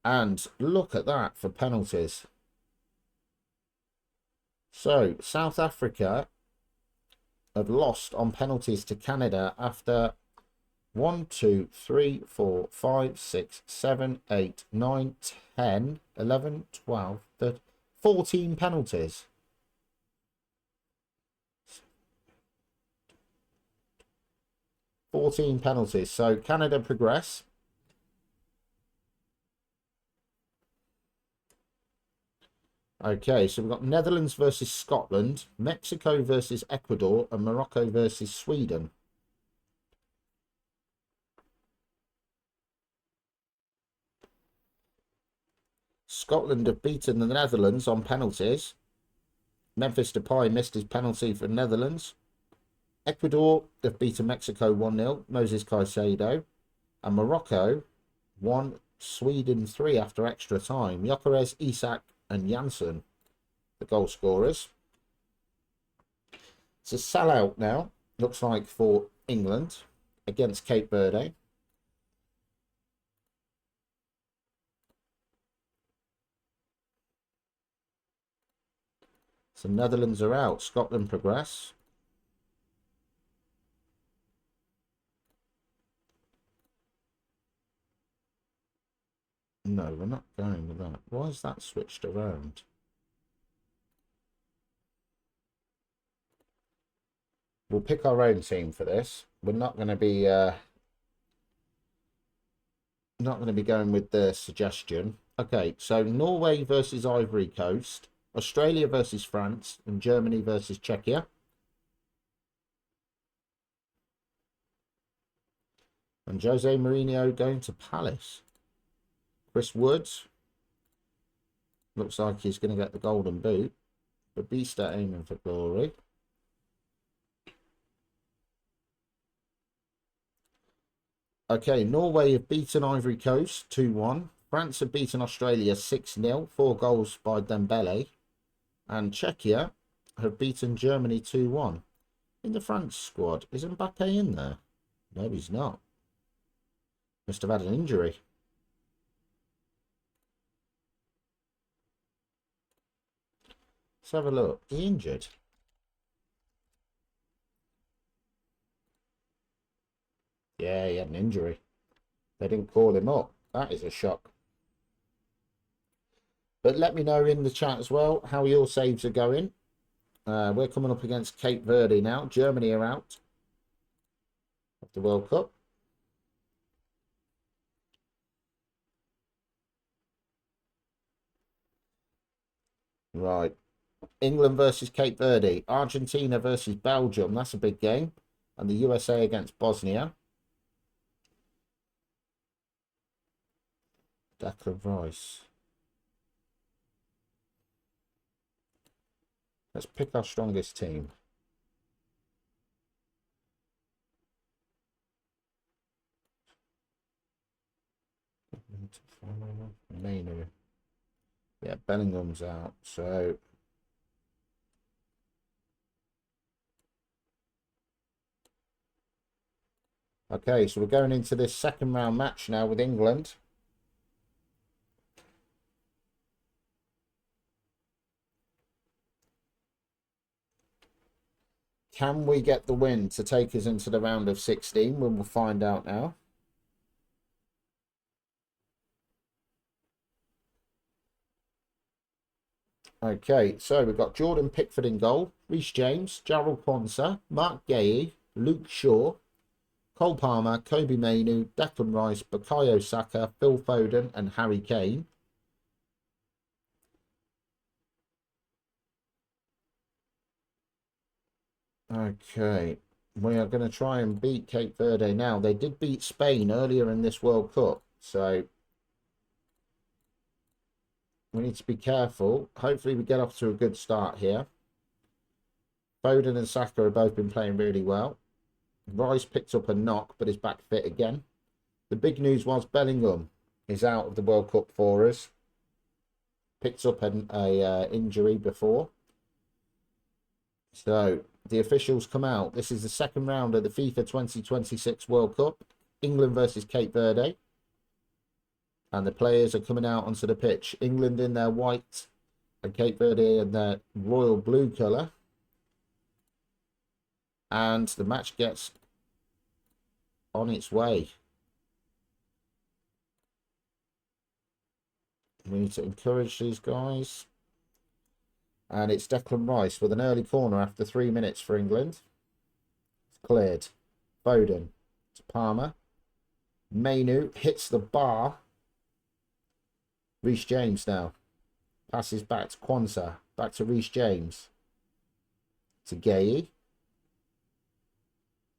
S1: And look at that for penalties. So South Africa have lost on penalties to Canada after 1, 2, 3, 4, 5, 6, 7, 8, 9, 10, 11, 12, 13, 14 penalties. So Canada progress. Okay, so we've got Netherlands versus Scotland, Mexico versus Ecuador, and Morocco versus Sweden. Scotland have beaten the Netherlands on penalties. Memphis Depay missed his penalty for Netherlands. Ecuador have beaten Mexico 1-0, Moses Caicedo. And Morocco won Sweden 3 after extra time. Gyökeres, Isak and Janssen, the goal scorers. It's a sellout now, looks like, for England against Cape Verde. So Netherlands are out, Scotland progress. No, we're not going with that. Why is that switched around? We'll pick our own team for this. We're not going to be going with the suggestion. Okay, so Norway versus Ivory Coast, Australia versus France, and Germany versus Czechia. And Jose Mourinho going to Palace. Chris Woods looks like he's going to get the golden boot. Babista aiming for glory. Okay, Norway have beaten Ivory Coast 2-1. France have beaten Australia 6-0, 4 goals by Dembele. And Czechia have beaten Germany 2-1. In the France squad, is Mbappe in there? No, he's not. Must have had an injury. Let's have a look. He injured. Yeah, he had an injury. They didn't call him up. That is a shock. But let me know in the chat as well how your saves are going. We're coming up against Cape Verde now. Germany are out of the World Cup. Right. England versus Cape Verde. Argentina versus Belgium. That's a big game. And the USA against Bosnia. Declan Rice. Let's pick our strongest team. Mainu. Yeah, Bellingham's out. So okay, so we're going into this second round match now with England. Can we get the win to take us into the round of 16? We'll find out now. Okay, so we've got Jordan Pickford in goal, Reece James, Jarrell Quansah, Mark Guéhi, Luke Shaw, Cole Palmer, Kobe Mainu, Declan Rice, Bukayo Saka, Phil Foden and Harry Kane. Okay, we are going to try and beat Cape Verde now. They did beat Spain earlier in this World Cup, so we need to be careful. Hopefully we get off to a good start here. Foden and Saka have both been playing really well. Rice picked up a knock, but is back fit again. The big news was Bellingham is out of the World Cup for us. Picked up an injury before. So the officials come out. This is the second round of the FIFA 2026 World Cup. England versus Cape Verde. And the players are coming out onto the pitch. England in their white and Cape Verde in their royal blue colour. And the match gets on its way. We need to encourage these guys. And it's Declan Rice with an early corner after 3 minutes for England. It's cleared. Foden to Palmer. Mainu hits the bar. Reece James now. Passes back to Quansah. Back to Reece James. To Guéhi.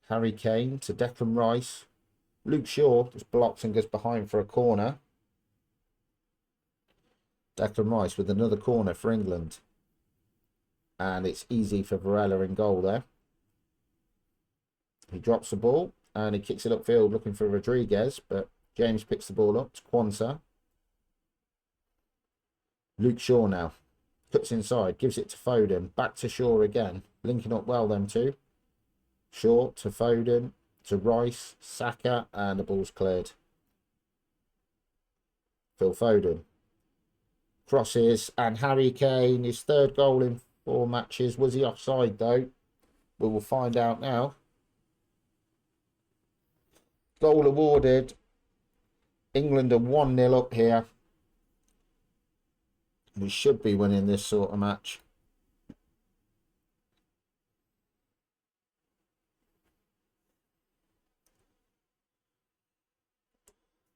S1: Harry Kane to Declan Rice. Luke Shaw just blocks and goes behind for a corner. Declan Rice with another corner for England. And it's easy for Varela in goal there. He drops the ball and he kicks it upfield looking for Rodriguez, but James picks the ball up to Quansah. Luke Shaw now. Cuts inside, gives it to Foden. Back to Shaw again. Linking up well them two. Shaw to Foden, to Rice, Saka, and the ball's cleared. Phil Foden. Crosses, and Harry Kane, his third goal in 4 matches. Was he offside though? We will find out now. Goal awarded. England are 1-0 up here. We should be winning this sort of match.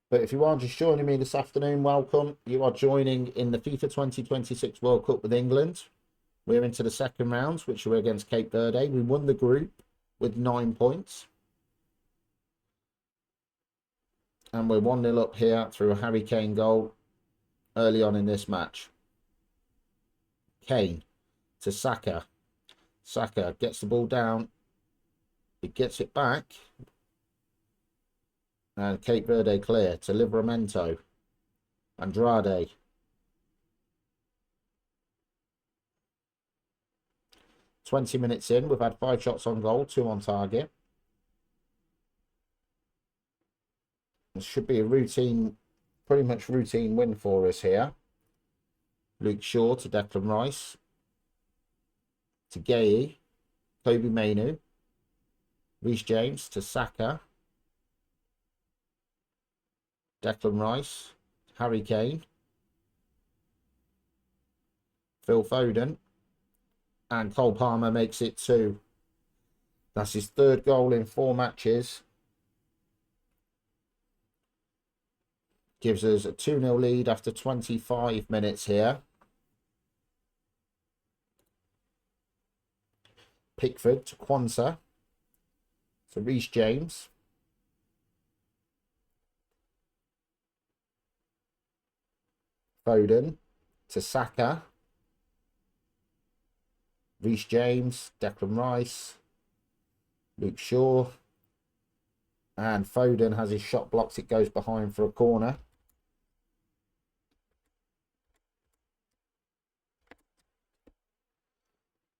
S1: But if you are just joining me this afternoon, welcome. You are joining in the FIFA 2026 World Cup with England. We're into the second rounds, which were against Cape Verde. We won the group with 9 points. And we're 1-0 up here through a Harry Kane goal early on in this match. Kane to Saka. Saka gets the ball down. He gets it back. And Cape Verde clear to Livramento. Andrade. "20 minutes in, we've had 5 shots on goal, 2 on target. This should be a routine, pretty much routine win for us here. Luke Shaw to Declan Rice. To Gay. Kobe Mainu. Reece James to Saka. Declan Rice. Harry Kane. Phil Foden. And Cole Palmer makes it 2. That's his 3rd goal in 4 matches. Gives us a 2-0 lead after 25 minutes here. Pickford to Quansah. To Reece James. Foden to Saka. Reece James, Declan Rice, Luke Shaw. And Foden has his shot blocked. It goes behind for a corner.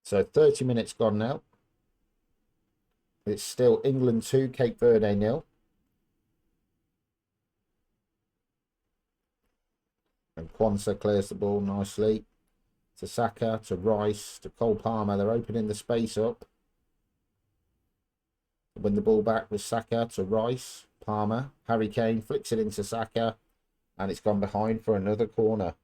S1: So 30 minutes gone now. It's still England 2, Cape Verde 0. And Quansah clears the ball nicely. To Saka, to Rice, to Cole Palmer. They're opening the space up. Win the ball back with Saka to Rice. Palmer. Harry Kane flicks it into Saka. And it's gone behind for another corner.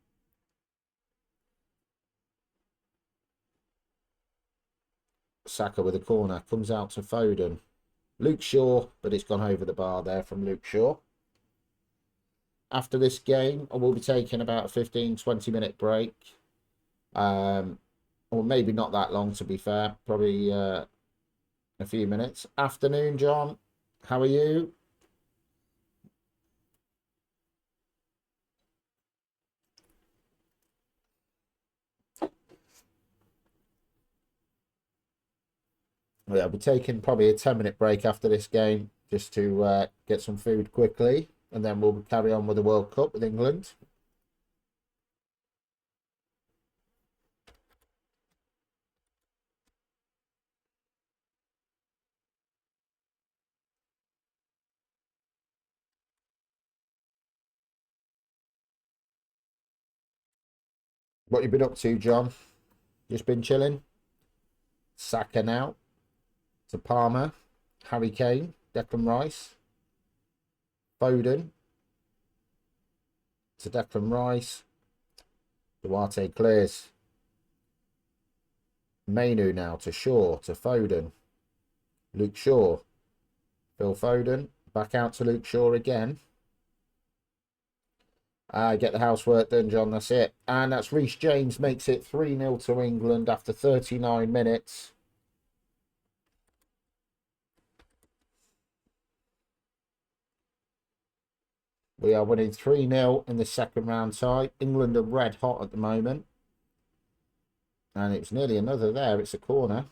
S1: Saka with a corner. Comes out to Foden. Luke Shaw, but it's gone over the bar there from Luke Shaw. After this game, I will be taking about a 15-20 minute break. Or maybe not that long, to be fair. Probably a few minutes. Afternoon, John. How are you? Yeah, I'll be taking probably a 10-minute break after this game just to get some food quickly. And then we'll carry on with the World Cup with England. What you been up to, John? Just been chilling? Saka now. To Palmer. Harry Kane. Declan Rice. Foden. To Declan Rice. Duarte clears. Mainu now to Shaw. To Foden. Luke Shaw. Phil Foden. Back out to Luke Shaw again. Get the housework done, John. That's it. And that's Reece James makes it 3-0 to England after 39 minutes. We are winning 3-0 in the second round tie. England are red hot at the moment. And it's nearly another there. It's a corner.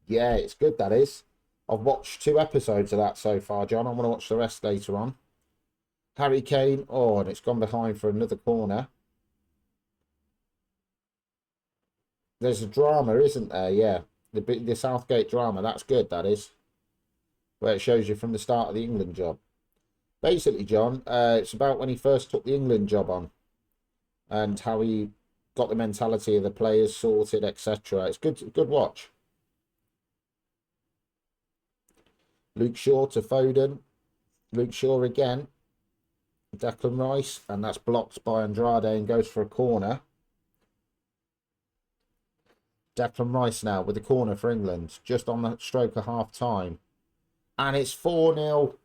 S1: Yeah, it's good, that is. I've watched 2 episodes of that so far, John. I'm going to watch the rest later on. Harry Kane. Oh, and it's gone behind for another corner. There's a drama, isn't there? Yeah. The Southgate drama. That's good, that is. Where it shows you from the start of the England job. Basically, John, it's about when he first took the England job on. And how he got the mentality of the players sorted, etc. It's good watch. Luke Shaw to Foden. Luke Shaw again. Declan Rice. And that's blocked by Andrade and goes for a corner. Declan Rice now with the corner for England. Just on the stroke of half time. And it's 4-0.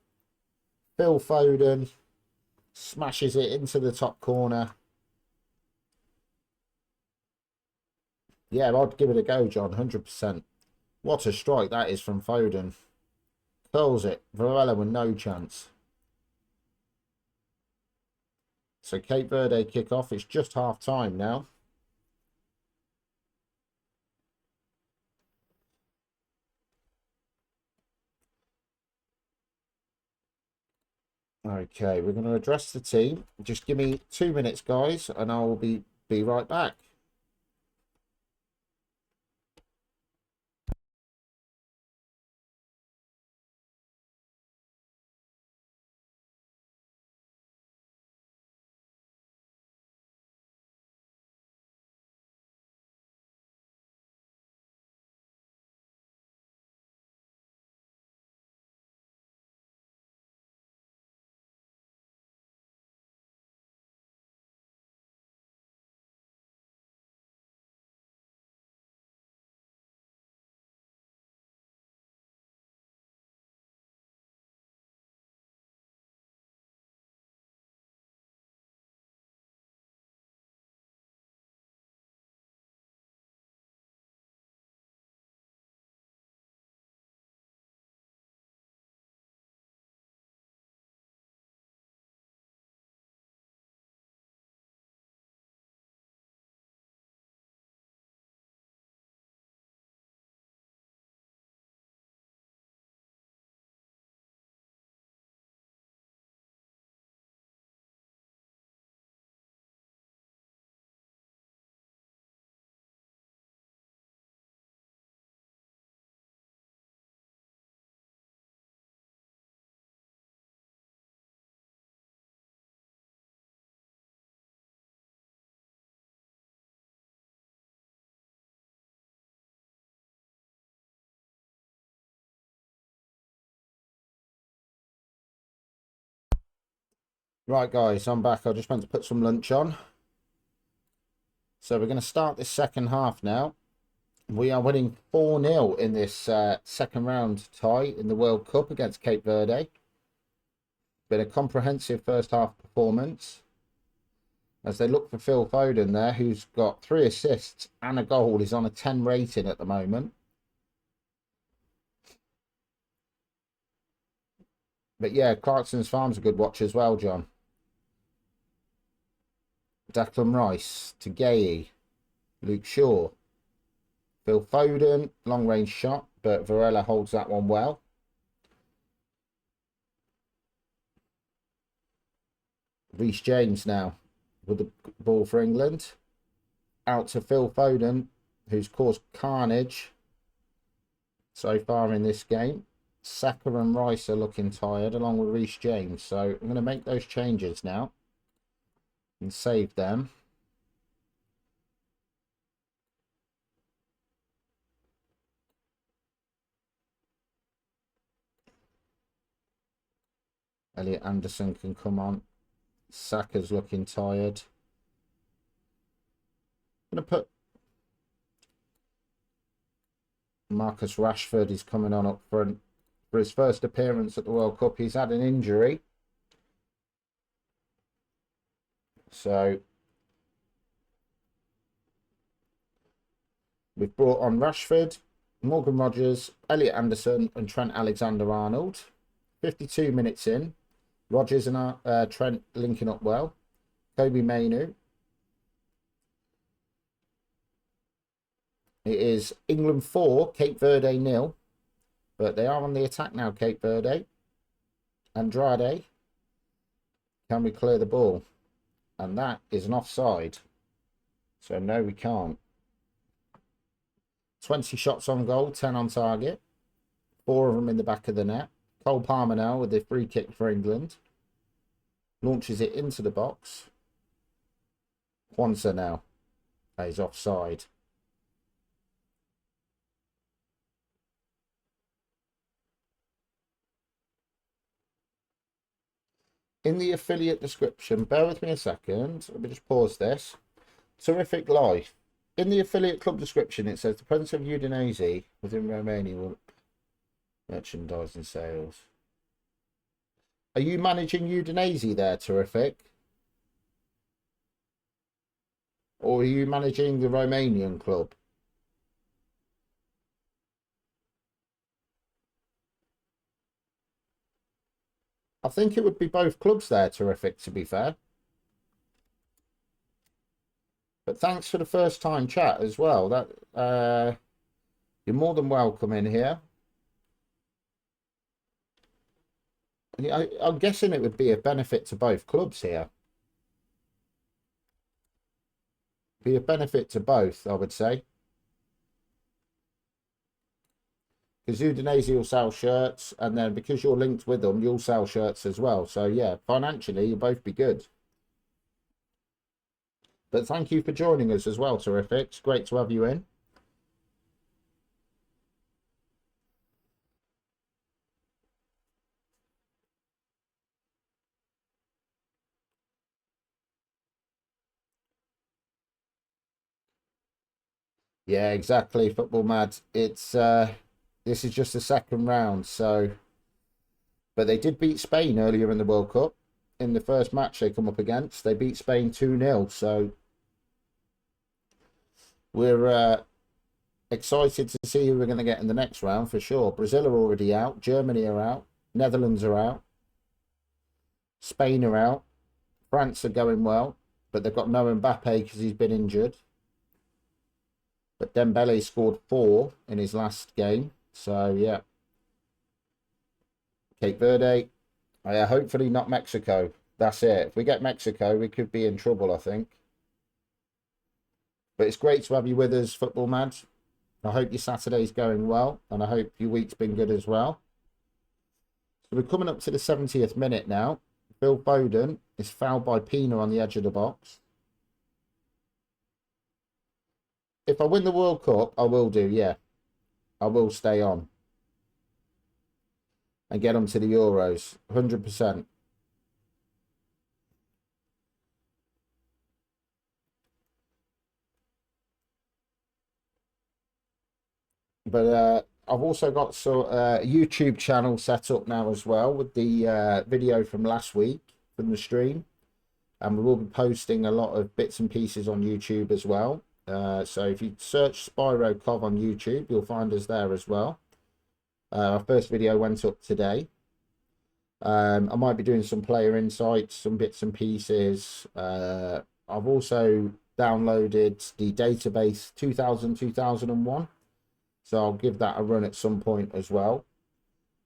S1: Phil Foden smashes it into the top corner. Yeah, I'd give it a go, John. 100%. What a strike that is from Foden. Curls it. Varela with no chance. So Cape Verde kick off. It's just half time now. Okay, we're going to address the team. Just give me 2 minutes, guys, and I will be right back. Right, guys, I'm back. I just went to put some lunch on. So we're going to start this second half now. We are winning 4-0 in this second round tie in the World Cup against Cape Verde. Been a comprehensive first half performance as they look for Phil Foden there, who's got 3 assists and a goal. He's on a 10 rating at the moment. But yeah, Clarkson's Farm's a good watch as well, John. Declan Rice, Tagayi, Luke Shaw, Phil Foden, long range shot, but Varela holds that one well. Reece James now with the ball for England. Out to Phil Foden, who's caused carnage so far in this game. Saka and Rice are looking tired along with Reece James. So I'm going to make those changes now and save them. Elliot Anderson can come on. Saka's looking tired. I'm going to put Marcus Rashford. He's coming on up front for his first appearance at the World Cup. He's had an injury. So we've brought on Rashford, Morgan Rogers, Elliot Anderson and Trent Alexander-Arnold. 52 minutes in. Rogers and Trent linking up well. Kobe Mainu. It is England 4, Cape Verde 0. But they are on the attack now, Cape Verde. Andrade. Can we clear the ball? And that is an offside. So no, we can't. 20 shots on goal, 10 on target. 4 of them in the back of the net. Cole Palmer now with the free kick for England. Launches it into the box. Kwanzaa now. He's offside. In the affiliate description, bear with me a second. Let me just pause this. Terrific life. In the affiliate club description, it says the presence of Udinese within Romania will merchandising sales. Are you managing Udinese there, Terrific? Or are you managing the Romanian club? I think it would be both clubs there, Terrific, to be fair. But thanks for the first time chat as well. That you're more than welcome in here. I'm guessing it would be a benefit to both clubs here. Be a benefit to both, I would say. Because Udinese will sell shirts, and then because you're linked with them, you'll sell shirts as well. So yeah, financially, you'll both be good. But thank you for joining us as well, Terrific. It's great to have you in. Yeah, exactly. Football mad. It's this is just the second round, so but they did beat Spain earlier in the World Cup. In the first match they come up against, they beat Spain 2-0. So we're excited to see who we're going to get in the next round for sure. Brazil are already out, Germany are out, Netherlands are out, Spain are out, France are going well, but they've got no Mbappe because he's been injured. But Dembele scored 4 in his last game. So, yeah. Cape Verde. Hopefully not Mexico. That's it. If we get Mexico, we could be in trouble, I think. But it's great to have you with us, Football Mad. I hope your Saturday's going well. And I hope your week's been good as well. So we're coming up to the 70th minute now. Phil Foden is fouled by Pina on the edge of the box. If I win the World Cup, I will do, yeah. I will stay on. And get them to the Euros. 100%. But I've also got a YouTube channel set up now as well with the video from last week from the stream. And we will be posting a lot of bits and pieces on YouTube as well. So if you search Spyro Cov on YouTube, you'll find us there as well. Our first video went up today. I might be doing some player insights, some bits and pieces. I've also downloaded the database 2000-2001. So I'll give that a run at some point as well.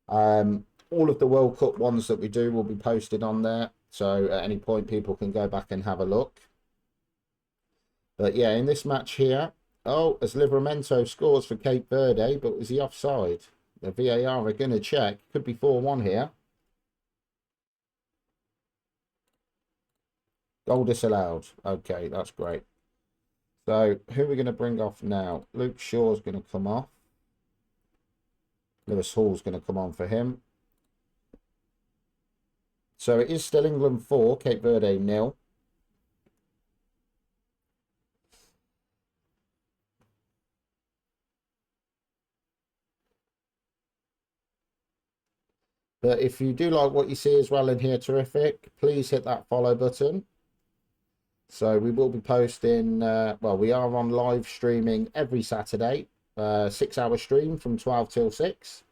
S1: All of the World Cup ones that we do will be posted on there. So at any point, people can go back and have a look. But yeah, in this match here, as Livramento scores for Cape Verde, but was he offside? The VAR are going to check. Could be 4-1 here. Goal disallowed. Okay, that's great. So who are we going to bring off now? Luke Shaw's going to come off. Lewis Hall's going to come on for him. So it is still England 4, Cape Verde 0. But if you do like what you see as well in here, Terrific, please hit that follow button. So we will be posting, well, we are on live streaming every Saturday, 6-hour stream from 12 till 6.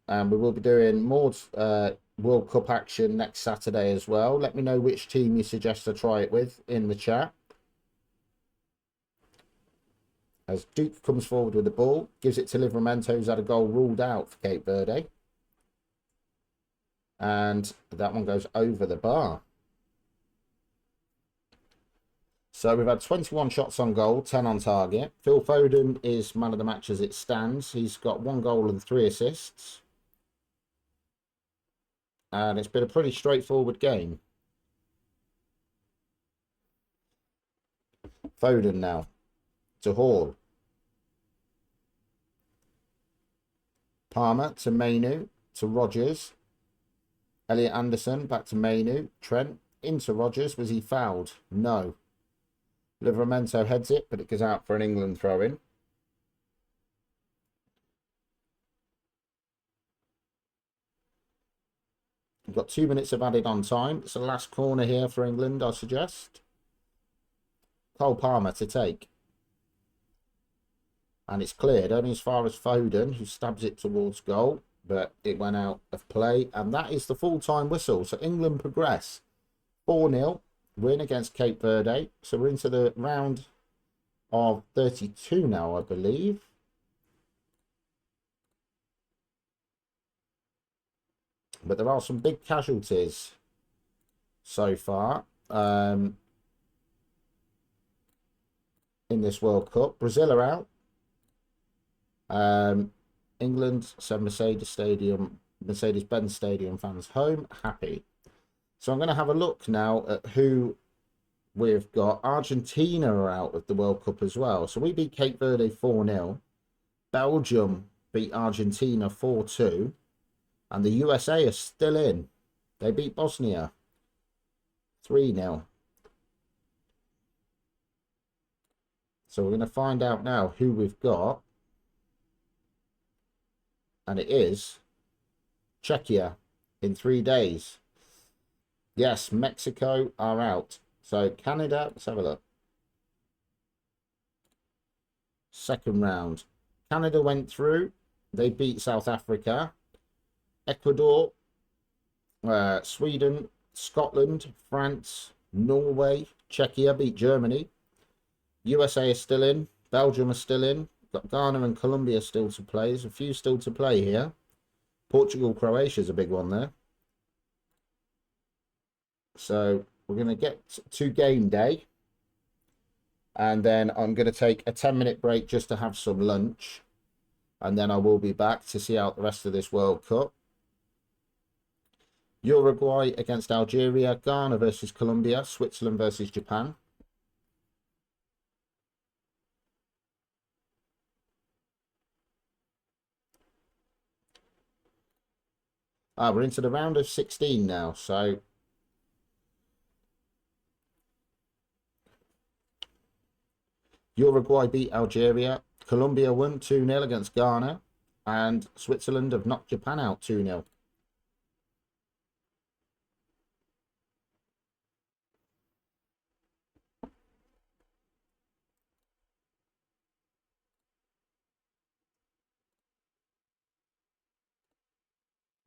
S1: And we will be doing more World Cup action next Saturday as well. Let me know which team you suggest to try it with in the chat. As Duke comes forward with the ball, gives it to Livramento, who's had a goal ruled out for Cape Verde. And that one goes over the bar. So we've had 21 shots on goal, 10 on target. Phil Foden is man of the match as it stands. He's got 1 goal and 3 assists. And it's been a pretty straightforward game. Foden now to Hall. Palmer to Mainu to Rogers. Elliot Anderson back to Mainu. Trent into Rogers. Was he fouled? No. Livramento heads it, but it goes out for an England throw-in. We've got 2 minutes of added on time. It's the last corner here for England, I suggest. Cole Palmer to take. And it's cleared only as far as Foden, who stabs it towards goal. But it went out of play. And that is the full-time whistle. So England progress. 4-0 win against Cape Verde. So we're into the round of 32 now, I believe. But there are some big casualties so far in this World Cup. Brazil are out. England send Mercedes-Benz Stadium fans home happy. So I'm going to have a look now at who we've got. Argentina are out of the World Cup as well. So we beat Cape Verde 4-0. Belgium beat Argentina 4-2. And the USA are still in. They beat Bosnia 3-0. So we're going to find out now who we've got. And it is Czechia in 3 days. Yes, Mexico are out. So Canada, let's have a look. Second round. Canada went through. They beat South Africa. Ecuador, Sweden, Scotland, France, Norway, Czechia beat Germany. USA is still in. Belgium are still in. Got Ghana and Colombia still to play. There's a few still to play here. Portugal, Croatia is a big one there. So we're going to get to game day. And then I'm going to take a 10-minute break just to have some lunch. And then I will be back to see out the rest of this World Cup. Uruguay against Algeria. Ghana versus Colombia. Switzerland versus Japan. We're into the round of 16 now. So Uruguay beat Algeria. Colombia won 2-0 against Ghana. And Switzerland have knocked Japan out 2-0.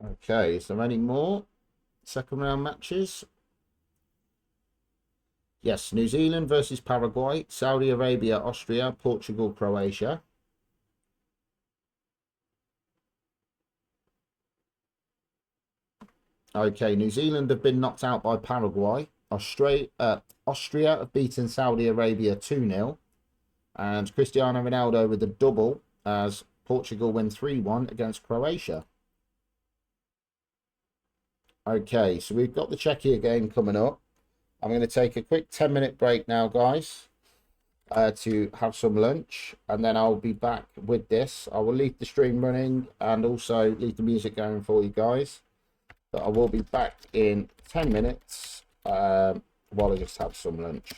S1: Okay, is there any more second round matches? Yes, New Zealand versus Paraguay, Saudi Arabia, Austria, Portugal, Croatia. Okay, New Zealand have been knocked out by Paraguay. Austria have beaten Saudi Arabia 2-0. And Cristiano Ronaldo with a double as Portugal win 3-1 against Croatia. Okay, so we've got the Czechia game coming up. I'm going to take a quick 10-minute break now, guys, to have some lunch. And then I'll be back with this. I will leave the stream running and also leave the music going for you guys. But I will be back in 10 minutes while I just have some lunch.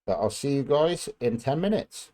S1: But I'll see you guys in 10 minutes.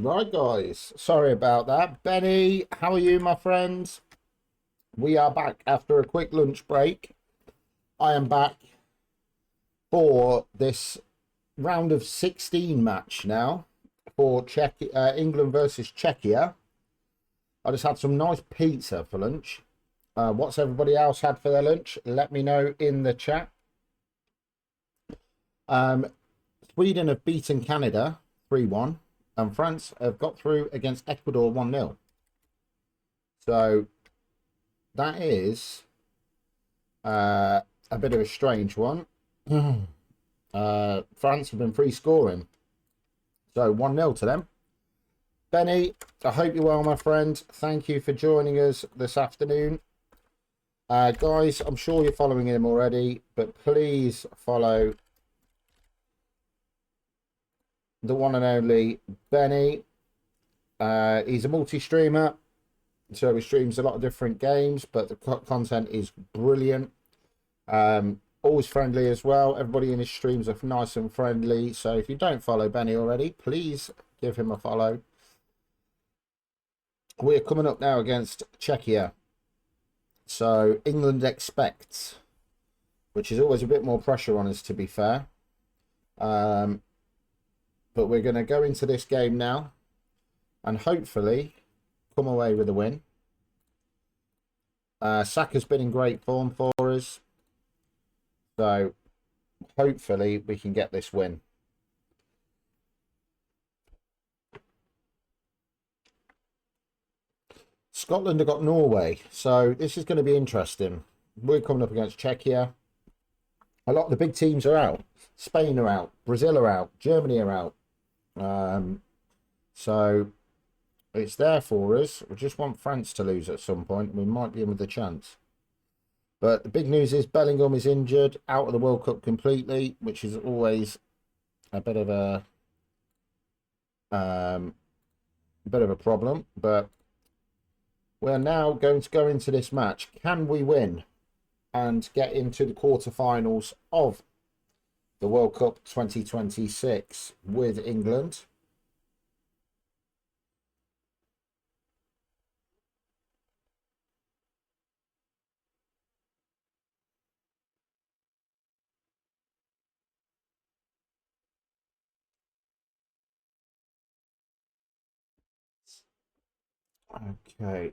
S1: Right, guys. Sorry about that. Benny, how are you, my friends? We are back after a quick lunch break. I am back for this round of 16 match now for England versus Czechia. I just had some nice pizza for lunch. What's everybody else had for their lunch? Let me know in the chat. Sweden have beaten Canada 3-1, and France have got through against Ecuador 1-0. So that is a bit of a strange one. France have been free scoring, so 1-0 to them. Benny, I hope you're well, my friend. Thank you for joining us this afternoon. Guys, I'm sure you're following him already, but please follow the one and only Benny. He's a multi-streamer, so he streams a lot of different games, but the content is brilliant. Always friendly as well. Everybody in his streams are nice and friendly, so if you don't follow Benny already, please give him a follow. We're coming up now against Czechia, so England expects, which is always a bit more pressure on us, to be fair. But we're going to go into this game now and hopefully come away with a win. Saka's been in great form for us, so hopefully we can get this win. Scotland have got Norway, so this is going to be interesting. We're coming up against Czechia. A lot of the big teams are out. Spain are out, Brazil are out, Germany are out. So it's there for us. We just want France to lose at some point. We might be in with a chance. But the big news is Bellingham is injured, out of the World Cup completely, which is always a bit of a problem. But we're now going to go into this match. Can we win and get into the quarterfinals of the World Cup 2026 with England? Okay.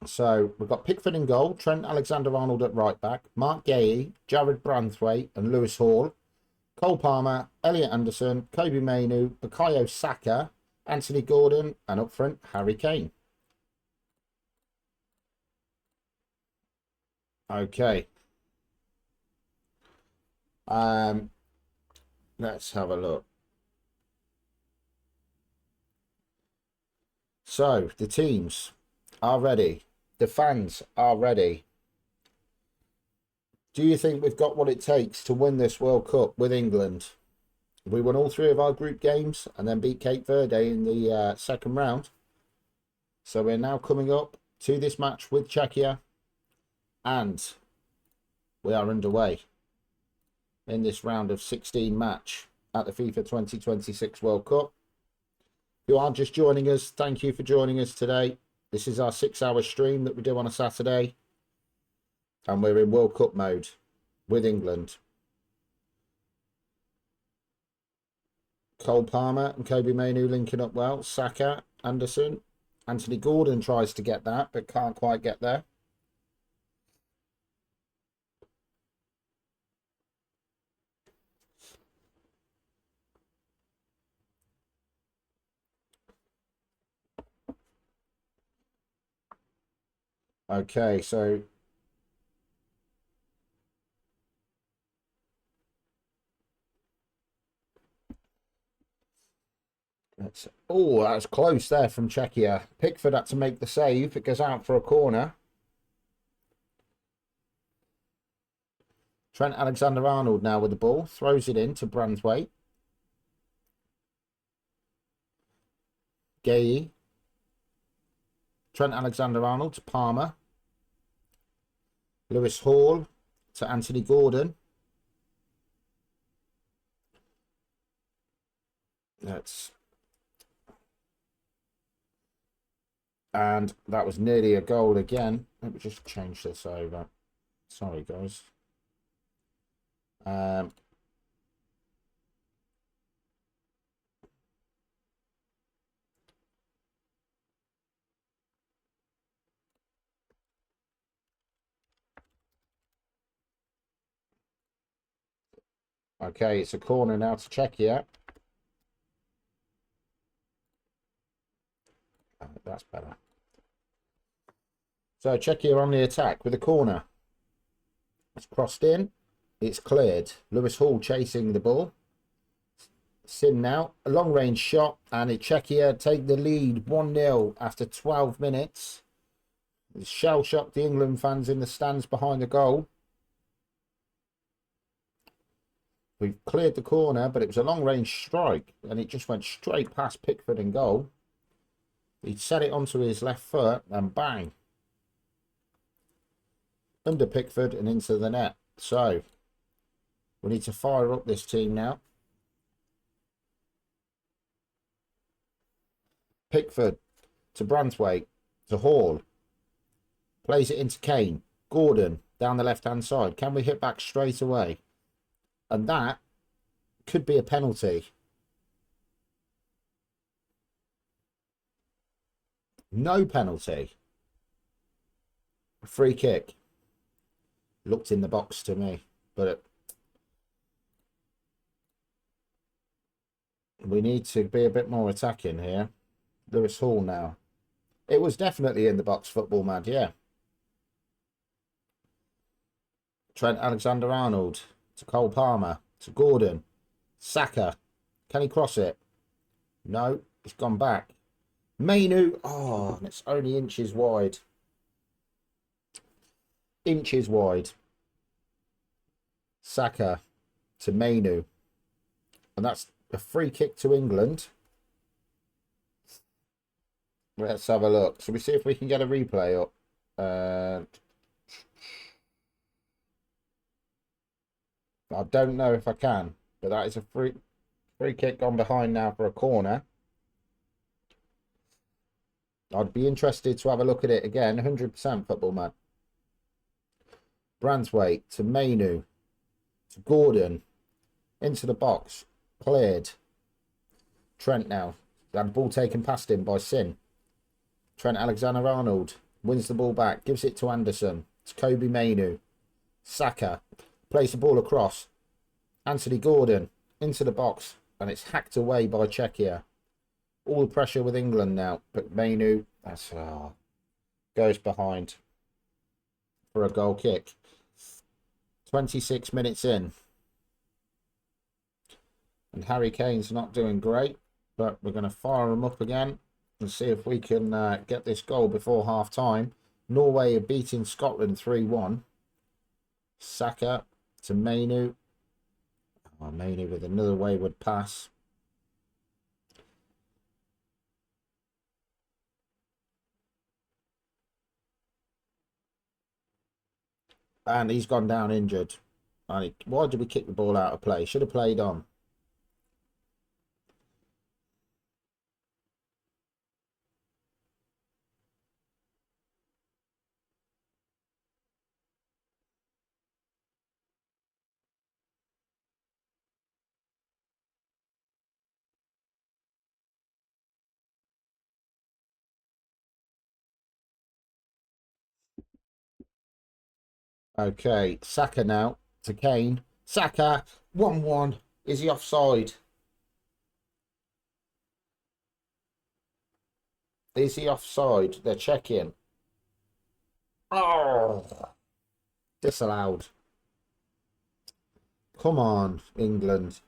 S1: So we've got Pickford in goal, Trent Alexander-Arnold at right back, Mark Gahey, Jared Branthwaite and Lewis Hall, Cole Palmer, Elliot Anderson, Kobe Mainoo, Bukayo Saka, Anthony Gordon, and up front, Harry Kane. Okay. Let's have a look. So the teams are ready. The fans are ready. Do you think we've got what it takes to win this World Cup with England? We won all 3 of our group games and then beat Cape Verde in the second round. So we're now coming up to this match with Czechia, and we are underway in this round of 16 match at the FIFA 2026 World Cup. If you are just joining us, thank you for joining us today. This is our 6-hour stream that we do on a Saturday, and we're in World Cup mode with England. Cole Palmer and Kobe Mainoo linking up well. Saka, Anderson. Anthony Gordon tries to get that, but can't quite get there. Okay, so that's that's close there from Czechia. Pickford had to make the save. It goes out for a corner. Trent Alexander-Arnold now with the ball, throws it in to Branthwaite. Gahey. Trent Alexander-Arnold to Palmer. Lewis Hall to Anthony Gordon. And that was nearly a goal again. Let me just change this over. Sorry, guys. Okay, it's a corner now to Czechia. That's better. So Czechia on the attack with a corner. It's crossed in. It's cleared. Lewis Hall chasing the ball. Sin now. A long range shot. And Czechia take the lead 1-0 after 12 minutes. It's shell-shocked the England fans in the stands behind the goal. We've cleared the corner, but it was a long-range strike. And it just went straight past Pickford in goal. He set it onto his left foot and bang. Under Pickford and into the net. So we need to fire up this team now. Pickford to Branthwaite to Hall. Plays it into Kane. Gordon down the left-hand side. Can we hit back straight away? And that could be a penalty. No penalty. Free kick. Looked in the box to me, but we need to be a bit more attacking here. Lewis Hall now. It was definitely in the box, football mad, yeah. Trent Alexander-Arnold to Cole Palmer to Gordon. Saka. Can he cross it? No, it's gone back. Mainu. Oh, and it's only inches wide. Inches wide. Saka to Mainu. And that's a free kick to England. Let's have a look. So we see if we can get a replay up. I don't know if I can, but that is a free kick gone behind now for a corner. I'd be interested to have a look at it again. 100% football man. Branthwaite to Mainu to Gordon into the box, cleared. Trent now. That ball taken past him by Sin. Trent Alexander-Arnold wins the ball back, gives it to Anderson. It's Kobe Mainu. Saka plays the ball across. Anthony Gordon into the box, and it's hacked away by Czechia. All the pressure with England now, but Mainu goes behind for a goal kick. 26 minutes in. And Harry Kane's not doing great, but we're going to fire him up again and see if we can get this goal before half-time. Norway are beating Scotland 3-1. Saka to Mainu. Oh, Mainu with another wayward pass. And he's gone down injured. Why did we kick the ball out of play? Should have played on. Okay, Saka now to Kane. Saka, 1-1. Is he offside? Is he offside? They're checking. Oh, disallowed. Come on, England.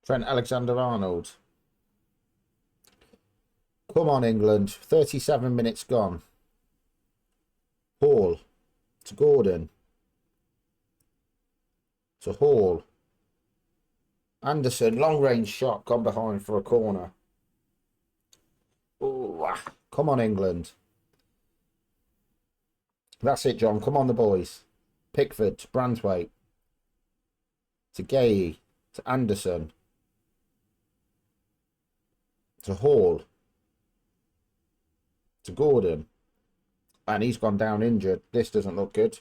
S1: Trent Alexander-Arnold. Come on, England. 37 minutes gone. Hall to Gordon. to Hall. Anderson, long range shot, gone behind for a corner. Ooh, come on, England. That's it, John. Come on, the boys. Pickford to Branthwaite. To Gay. To Anderson. To Hall. To Gordon. And he's gone down injured. This doesn't look good.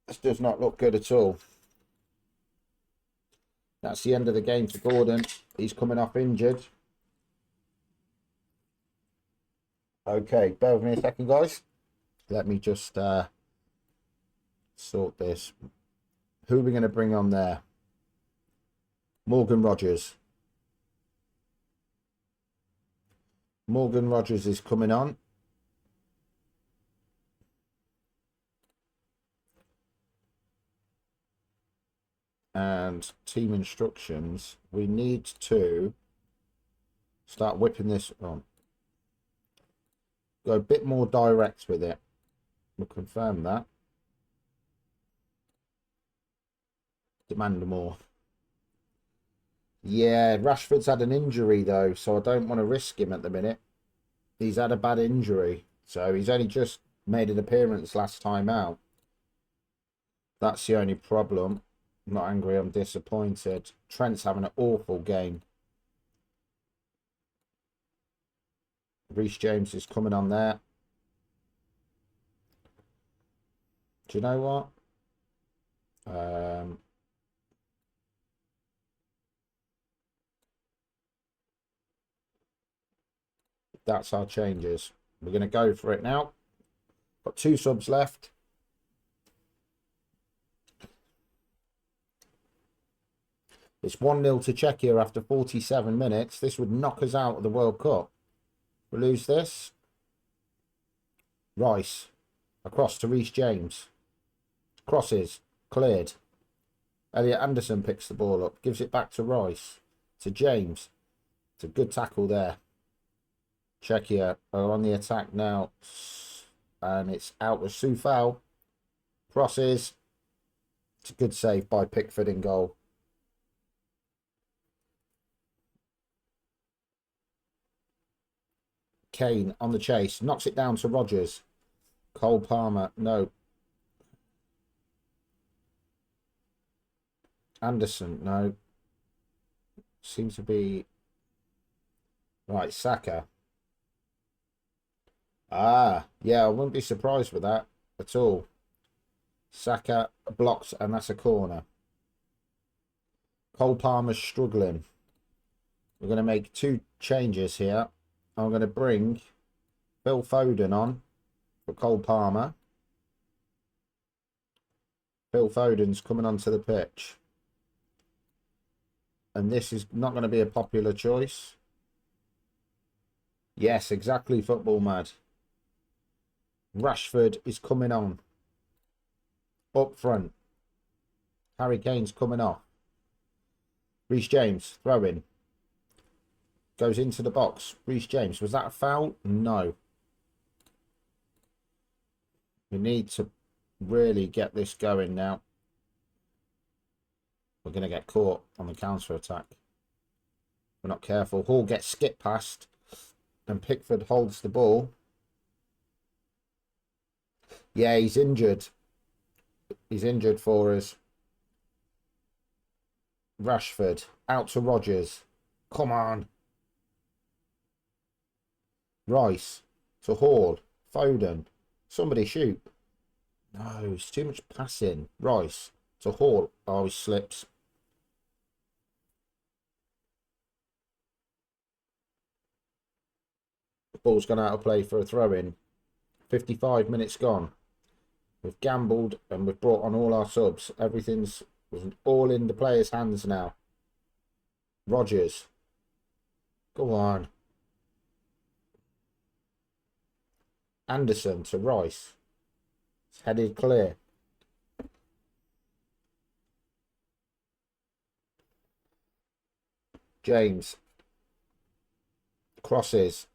S1: This does not look good at all. That's the end of the game for Gordon. He's coming off injured. Okay, bear with me a second, guys. Let me just sort this. Who are we going to bring on there? Morgan Rogers. Morgan Rogers is coming on. And team instructions. We need to start whipping this on. Go a bit more direct with it. We'll confirm that. Demand more. Yeah, Rashford's had an injury though, so I don't want to risk him at the minute. He's had a bad injury, so he's only just made an appearance last time out. That's the only problem. I'm not angry, I'm disappointed. Trent's having an awful game. Reece James is coming on there. Do you know what? That's our changes. We're going to go for it now. Got 2 subs left. It's 1-0 to Czechia after 47 minutes. This would knock us out of the World Cup. We lose this. Rice. Across to Reece James. Crosses. Cleared. Elliot Anderson picks the ball up. Gives it back to Rice. To James. It's a good tackle there. Czechia are on the attack now. And it's out with Soufal. Crosses. It's a good save by Pickford in goal. Kane on the chase. Knocks it down to Rogers. Cole Palmer. No. Anderson. No. Seems to be... Right, Saka. Ah, yeah, I wouldn't be surprised with that at all. Saka blocked, and that's a corner. Cole Palmer's struggling. We're going to make 2 changes here. I'm going to bring Phil Foden on for Cole Palmer. Phil Foden's coming onto the pitch. And this is not going to be a popular choice. Yes, exactly, football mad. Rashford is coming on. Up front. Harry Kane's coming off. Reece James, throw-in. Goes into the box. Reece James, was that a foul? No. We need to really get this going now. We're going to get caught on the counter-attack. We're not careful. Hall gets skipped past. And Pickford holds the ball. Yeah, he's injured. He's injured for us. Rashford. Out to Rogers. Come on. Rice. To Hall. Foden. Somebody shoot. No, it's too much passing. Rice. To Hall. Oh, he slips. The ball's gone out of play for a throw-in. 55 minutes gone. We've gambled and we've brought on all our subs. Everything's all in the players' hands now. Rogers. Go on. Anderson to Rice. It's headed clear. James. Crosses.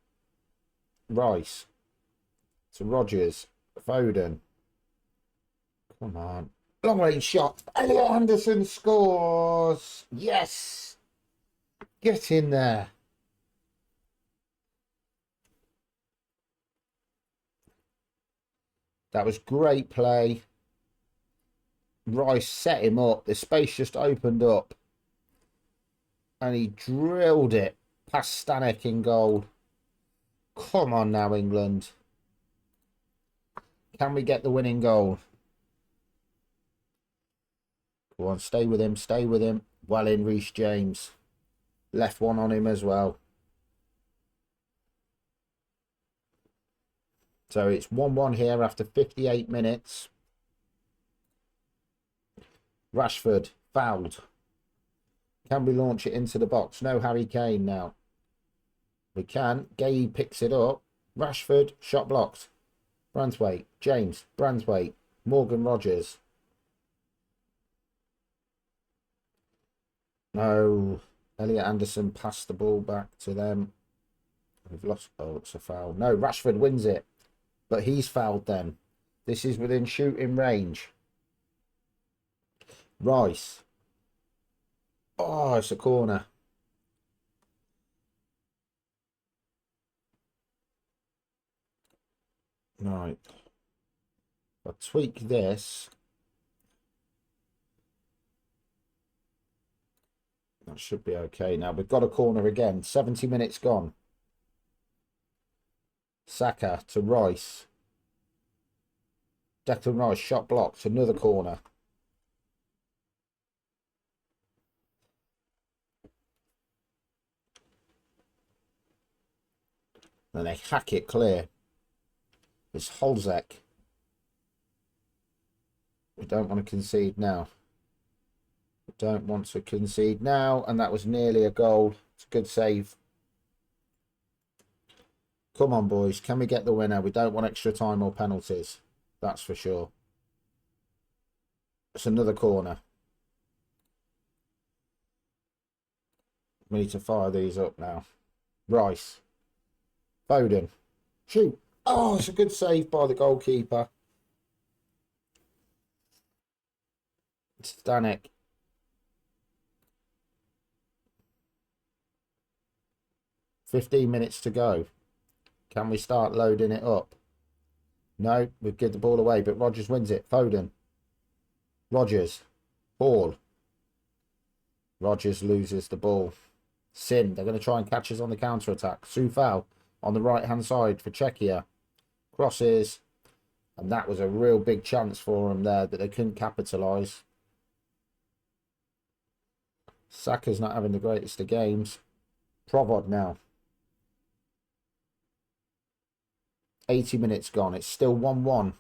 S1: Rice. To Rogers. Foden. Come on. Long range shot. Elliot Anderson scores. Yes. Get in there. That was great play. Rice set him up. The space just opened up. And he drilled it past Stanek in goal. Come on now, England. Can we get the winning goal? Go on, stay with him, stay with him. Well in, Reece James. Left one on him as well. So it's 1-1 here after 58 minutes. Rashford fouled. Can we launch it into the box? No Harry Kane now. We can. Gay picks it up. Rashford, shot blocked. Branthwaite, James, Branthwaite, Morgan Rogers. No. Elliot Anderson passed the ball back to them. We've lost. Oh, it's a foul. No, Rashford wins it. But he's fouled then. This is within shooting range. Rice. Oh, it's a corner. Right. I'll tweak this. That should be okay. Now we've got a corner again. 70 minutes gone. Saka to Rice. Declan Rice, shot blocked. Another corner. And they hack it clear. It's Holzek. We don't want to concede now. We don't want to concede now. And that was nearly a goal. It's a good save. Come on, boys. Can we get the winner? We don't want extra time or penalties. That's for sure. It's another corner. We need to fire these up now. Rice. Foden. Shoot. Oh, it's a good save by the goalkeeper. Stanek. $15 minutes to go. Can we start loading it up? No, we give the ball away, but Rogers wins it. Foden. Rogers. Hall. Rogers loses the ball. Sin. They're going to try and catch us on the counter-attack. Soufal on the right-hand side for Czechia. Crosses. And that was a real big chance for them there, but they couldn't capitalise. Saka's not having the greatest of games. Provod now. 80 minutes gone. It's still 1-1.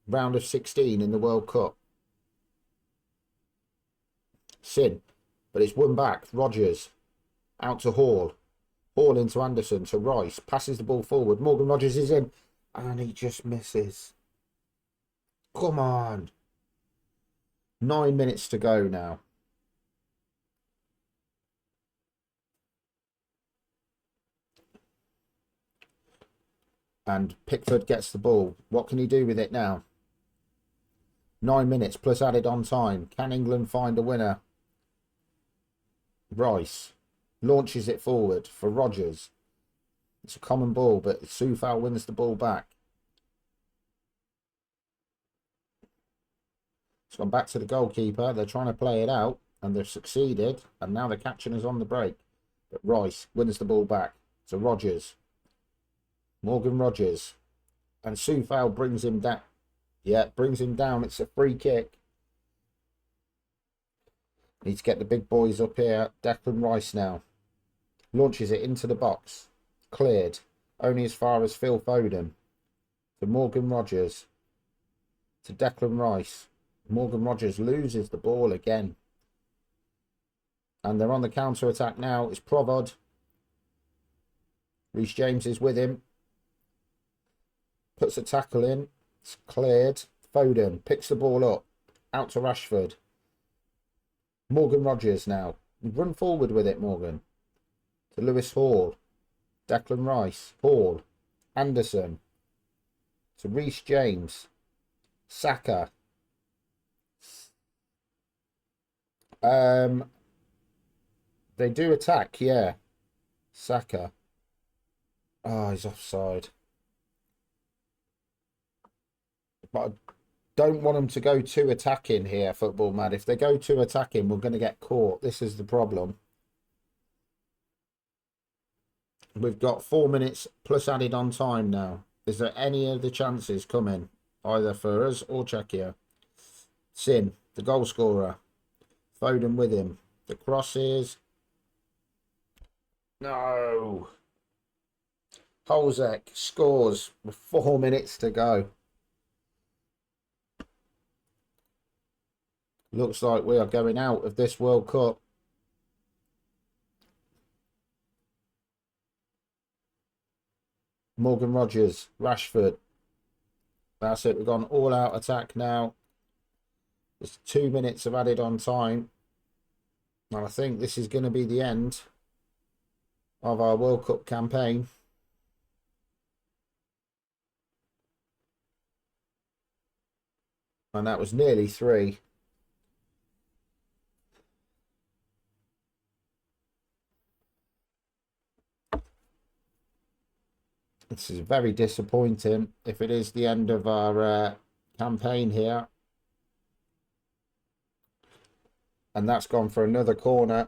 S1: Round of 16 in the World Cup. Sin. But it's won back. Rogers. Out to Hall. Hall into Anderson to Rice. Passes the ball forward. Morgan Rogers is in. And he just misses. Come on. 9 minutes to go now. And Pickford gets the ball. What can he do with it now? 9 minutes plus added on time. Can England find a winner? Rice launches it forward for Rogers. It's a common ball, but Soufal wins the ball back. It's gone back to the goalkeeper. They're trying to play it out, and they've succeeded. And now they're catching us on the break. But Rice wins the ball back to Rogers. Morgan Rogers. And Soufal brings him down. Yeah, brings him down. It's a free kick. Need to get the big boys up here. Declan Rice now. Launches it into the box. Cleared. Only as far as Phil Foden. To Morgan Rogers. To Declan Rice. Morgan Rogers loses the ball again. And they're on the counter-attack now. It's Provod. Reece James is with him. Puts a tackle in. It's cleared. Foden picks the ball up. Out to Rashford. Morgan Rogers now. Run forward with it, Morgan. To Lewis Hall. Declan Rice. Hall. Anderson. To Reece James. Saka. They do attack, yeah. Saka. Oh, he's offside. But I don't want them to go too attacking here, football mad. If they go too attacking, we're going to get caught. This is the problem. We've got 4 minutes plus added on time now. Is there any other chances coming? Either for us or Czechia? Sin, the goal scorer. Foden with him. The crosses. No. Holzek scores with 4 minutes to go. Looks like we are going out of this World Cup. Morgan Rogers, Rashford. That's it. We've gone all out attack now. There's 2 minutes of added on time. And I think this is going to be the end of our World Cup campaign. And that was nearly 3. This is very disappointing if it is the end of our campaign here. And that's gone for another corner.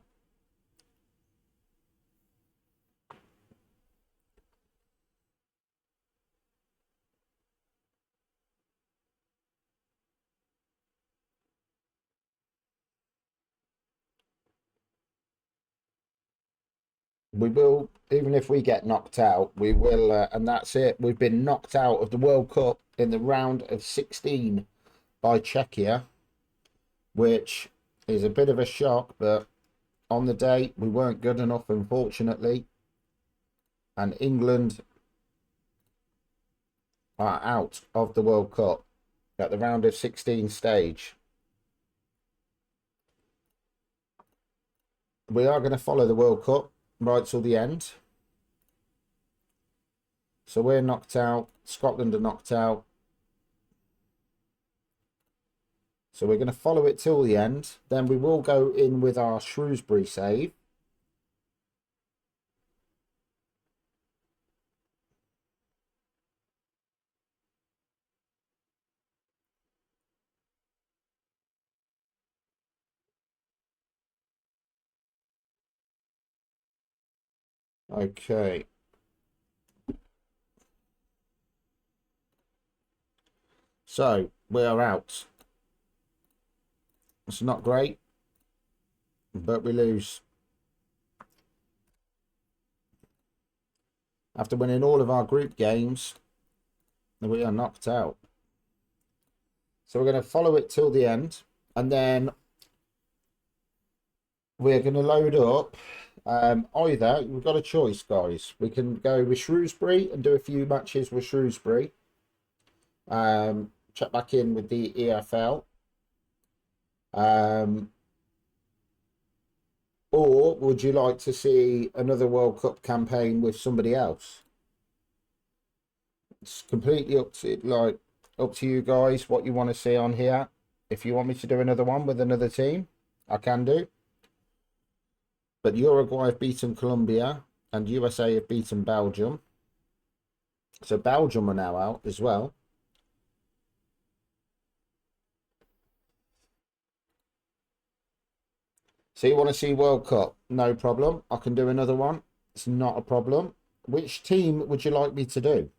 S1: We will, even if we get knocked out, we will, and that's it. We've been knocked out of the World Cup in the round of 16 by Czechia, which is a bit of a shock, but on the day we weren't good enough, unfortunately, and England are out of the World Cup at the round of 16 stage. We are going to follow the World Cup right till the end. So we're knocked out. Scotland are knocked out. So we're going to follow it till the end. Then we will go in with our Shrewsbury save. Okay. So we are out. It's not great, but we lose. After winning all of our group games, we are knocked out. So we're going to follow it till the end, and then we're going to load up. Either we've got a choice, guys. We can go with Shrewsbury and do a few matches with Shrewsbury. Check back in with the EFL. Or would you like to see another World Cup campaign with somebody else? It's completely up to you guys what you want to see on here. If you want me to do another one with another team, I can do. But Uruguay have beaten Colombia and USA have beaten Belgium. So Belgium are now out as well. So you want to see World Cup? No problem. I can do another one. It's not a problem. Which team would you like me to do?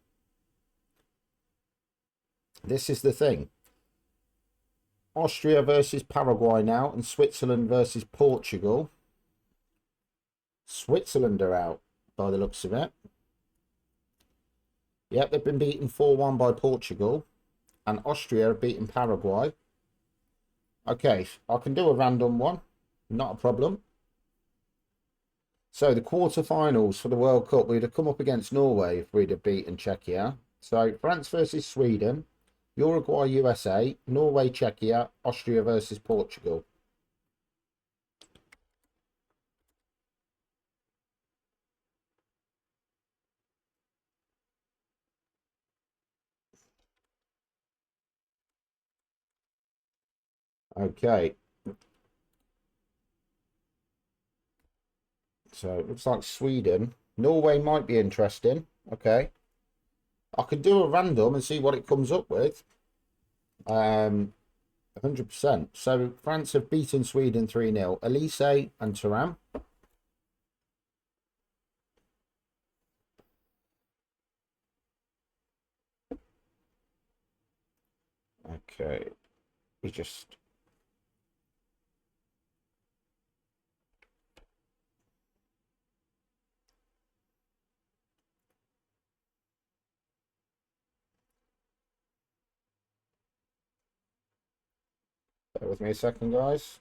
S1: This is the thing. Austria versus Paraguay now and Switzerland versus Portugal. Switzerland are out by the looks of it. Yep, they've been beaten 4-1 by Portugal. And Austria have beaten Paraguay. Okay, I can do a random one. Not a problem. So the quarterfinals for the World Cup, we'd have come up against Norway if we'd have beaten Czechia. So France versus Sweden, Uruguay, USA, Norway, Czechia, Austria versus Portugal. Okay. So it looks like Sweden. Norway might be interesting. Okay. I could do a random and see what it comes up with. 100%. So France have beaten Sweden 3-0. Elise and Thuram. Okay. We just... Bear with me a second, guys.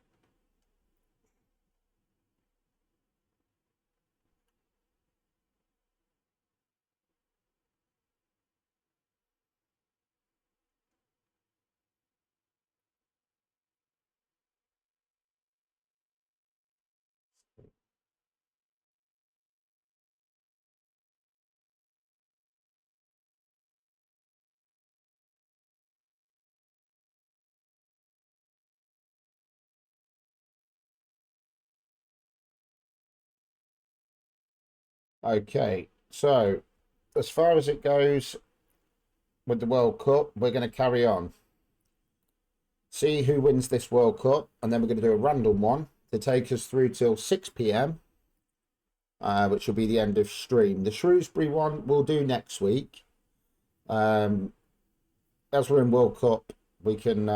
S1: Okay. So as far as it goes with the World Cup, we're going to carry on. See who wins this World Cup, and then we're going to do a random one to take us through till 6 p.m. Which will be the end of stream. The Shrewsbury one we'll do next week. As we're in World Cup, we can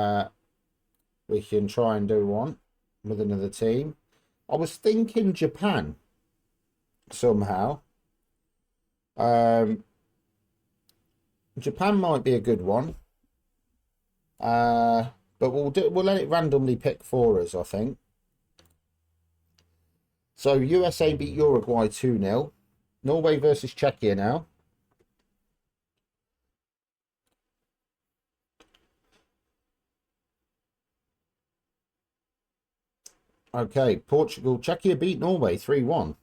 S1: try and do one with another team. I was thinking Japan somehow. Japan might be a good one. But we'll let it randomly pick for us, I think. So USA beat Uruguay 2-0. Norway versus Czechia now. Okay, Portugal. Czechia beat Norway 3-1.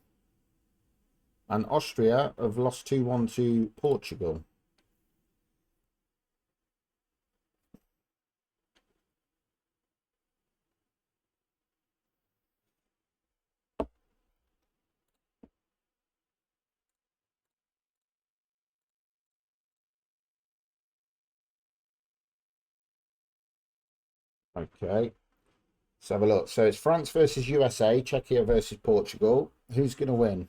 S1: And Austria have lost 2-1 to Portugal. Okay. Let's have a look. So it's France versus USA, Czechia versus Portugal. Who's going to win?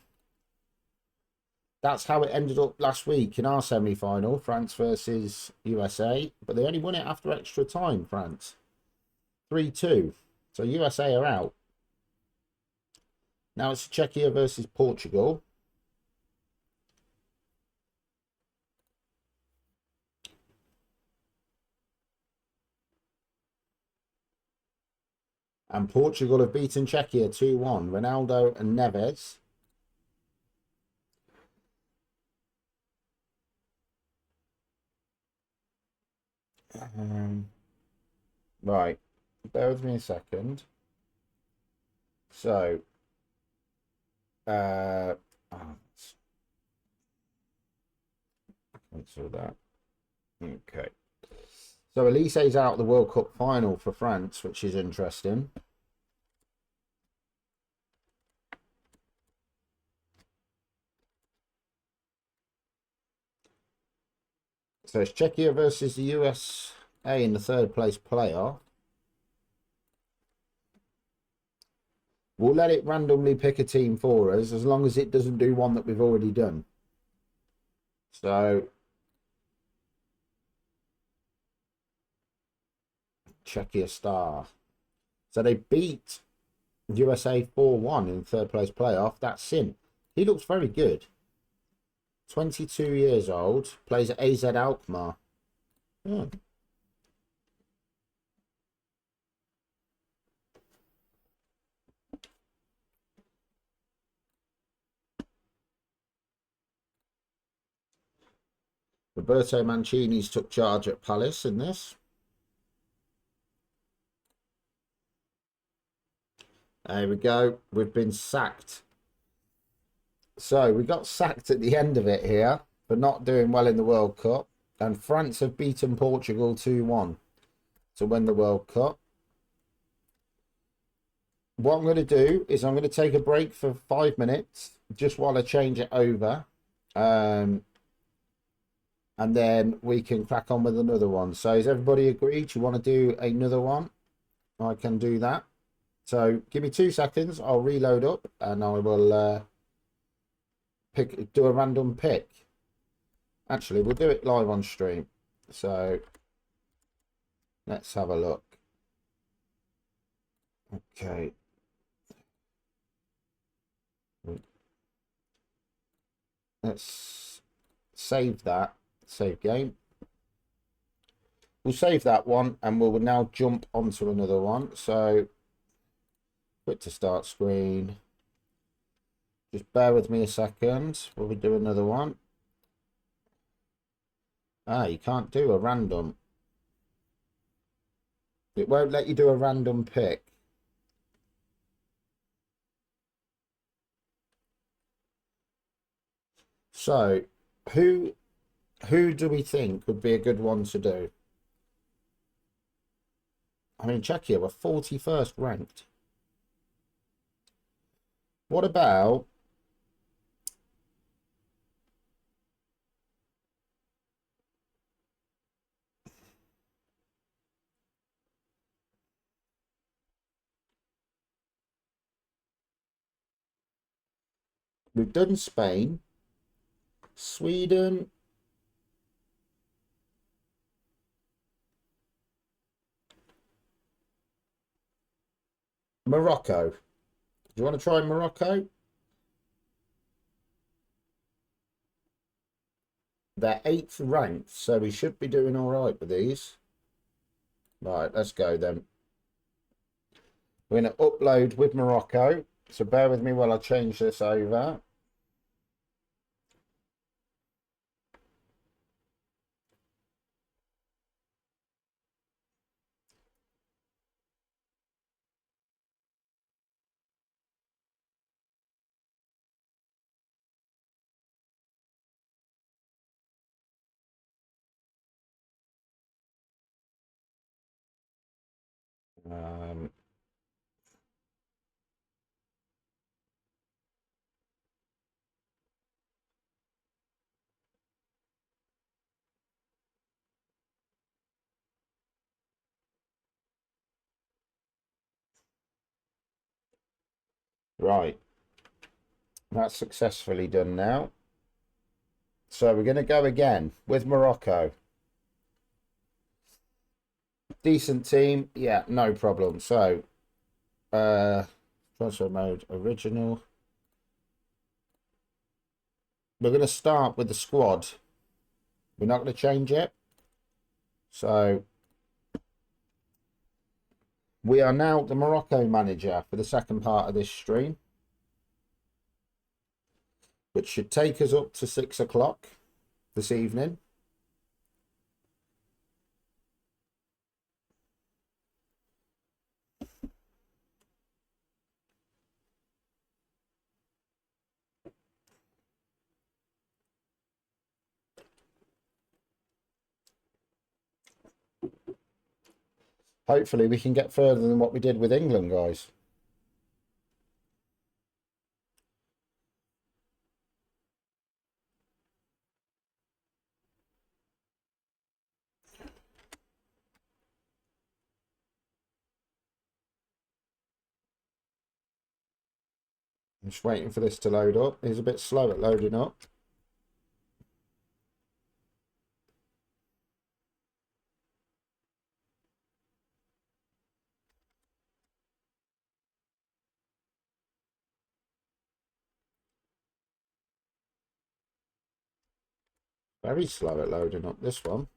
S1: That's how it ended up last week in our semi-final, France versus USA. But they only won it after extra time, France. 3-2. So USA are out. Now it's Czechia versus Portugal. And Portugal have beaten Czechia 2-1. Ronaldo and Neves. Right. Bear with me a second. So, cancel that. Okay. So Elise's out of the World Cup final for France, which is interesting. So it's Czechia versus the USA in the third place playoff. We'll let it randomly pick a team for us as long as it doesn't do one that we've already done. So Czechia star. So they beat USA 4-1 in third place playoff. That's Sim. He looks very good. 22 years old. Plays at AZ Alkmaar. Oh. Roberto Mancini's took charge at Palace in this. There we go. We've been sacked. So we got sacked at the end of it here for not doing well in the World Cup. And France have beaten Portugal 2-1 to win the World Cup. what I'm going to do is I'm going to take a break for 5 minutes just while I change it over. And then we can crack on with another one. So is everybody agreed? Do you want to do another one? I can do that. So give me 2 seconds. I'll reload up and I will do a random pick. Actually, we'll do it live on stream. So let's have a look. Okay. Let's save that. Save game. We'll save that one and we'll now jump onto another one. So quit to start screen. Just bear with me a second. Will we do another one? Ah, you can't do a random. It won't let you do a random pick. So who do we think would be a good one to do? I mean, Czechia were 41st ranked. What about we've done Spain, Sweden, Morocco. Do you want to try Morocco? They're 8th ranked, so we should be doing all right with these. Right, let's go then. We're going to upload with Morocco. So bear with me while I change this over. Right. That's successfully done now. So we're going to go again with Morocco. Decent team. Yeah, no problem. So, transfer mode, original. We're going to start with the squad. We're not going to change it. So, we are now the Morocco manager for the second part of this stream, which should take us up to 6 o'clock this evening. Hopefully we can get further than what we did with England, guys. I'm just waiting for this to load up. It's a bit slow at loading up. Very slow at loading up this one.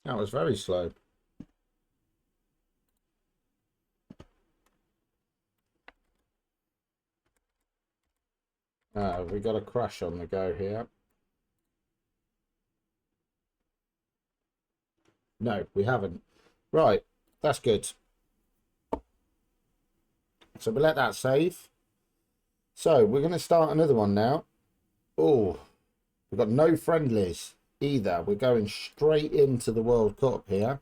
S1: That was very slow. We got a crash on the go here. No, we haven't. Right, that's good. So we let that save. So we're going to start another one now. Oh, we've got no friendlies either. We're going straight into the World Cup here.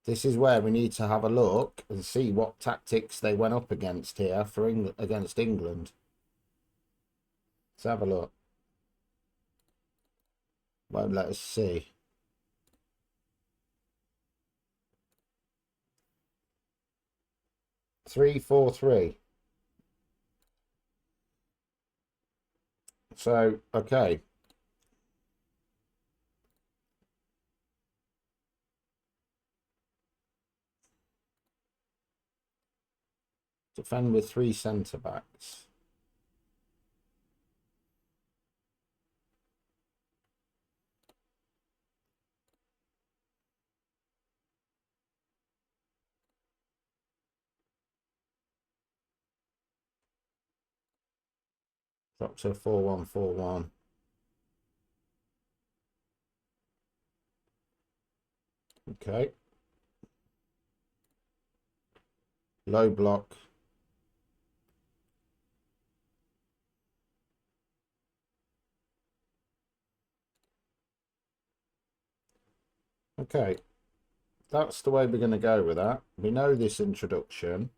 S1: This is where we need to have a look and see what tactics they went up against here for against England. Let's have a look. Won't let us see. Three, 4, 3. So, okay. Defend with 3 centre backs. Drop to 4-1-4-1. Okay. Low block. Okay. That's the way we're going to go with that. We know this introduction.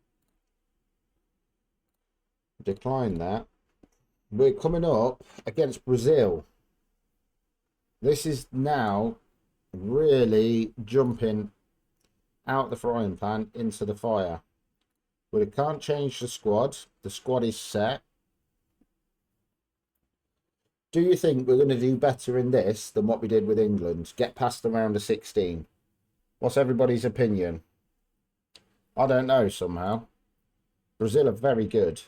S1: Decline that. We're coming up against Brazil. This is now really jumping out the frying pan into the fire. We can't change the squad. The squad is set. Do you think we're going to do better in this than what we did with England? Get past the round of 16? What's everybody's opinion? I don't know somehow. Brazil are very good.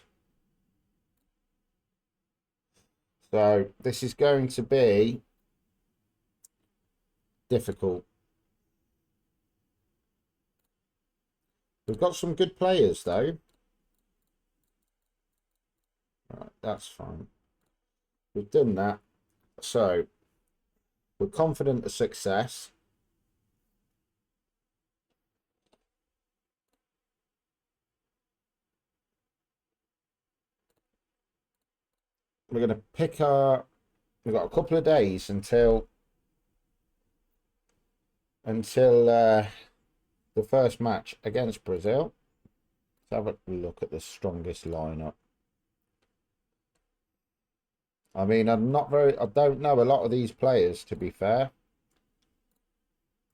S1: So this is going to be difficult. We've got some good players though. Right, that's fine. We've done that. So we're confident of success. We're going to pick our... We've got a couple of days until the first match against Brazil. Let's have a look at the strongest lineup. I mean, I don't know a lot of these players, to be fair.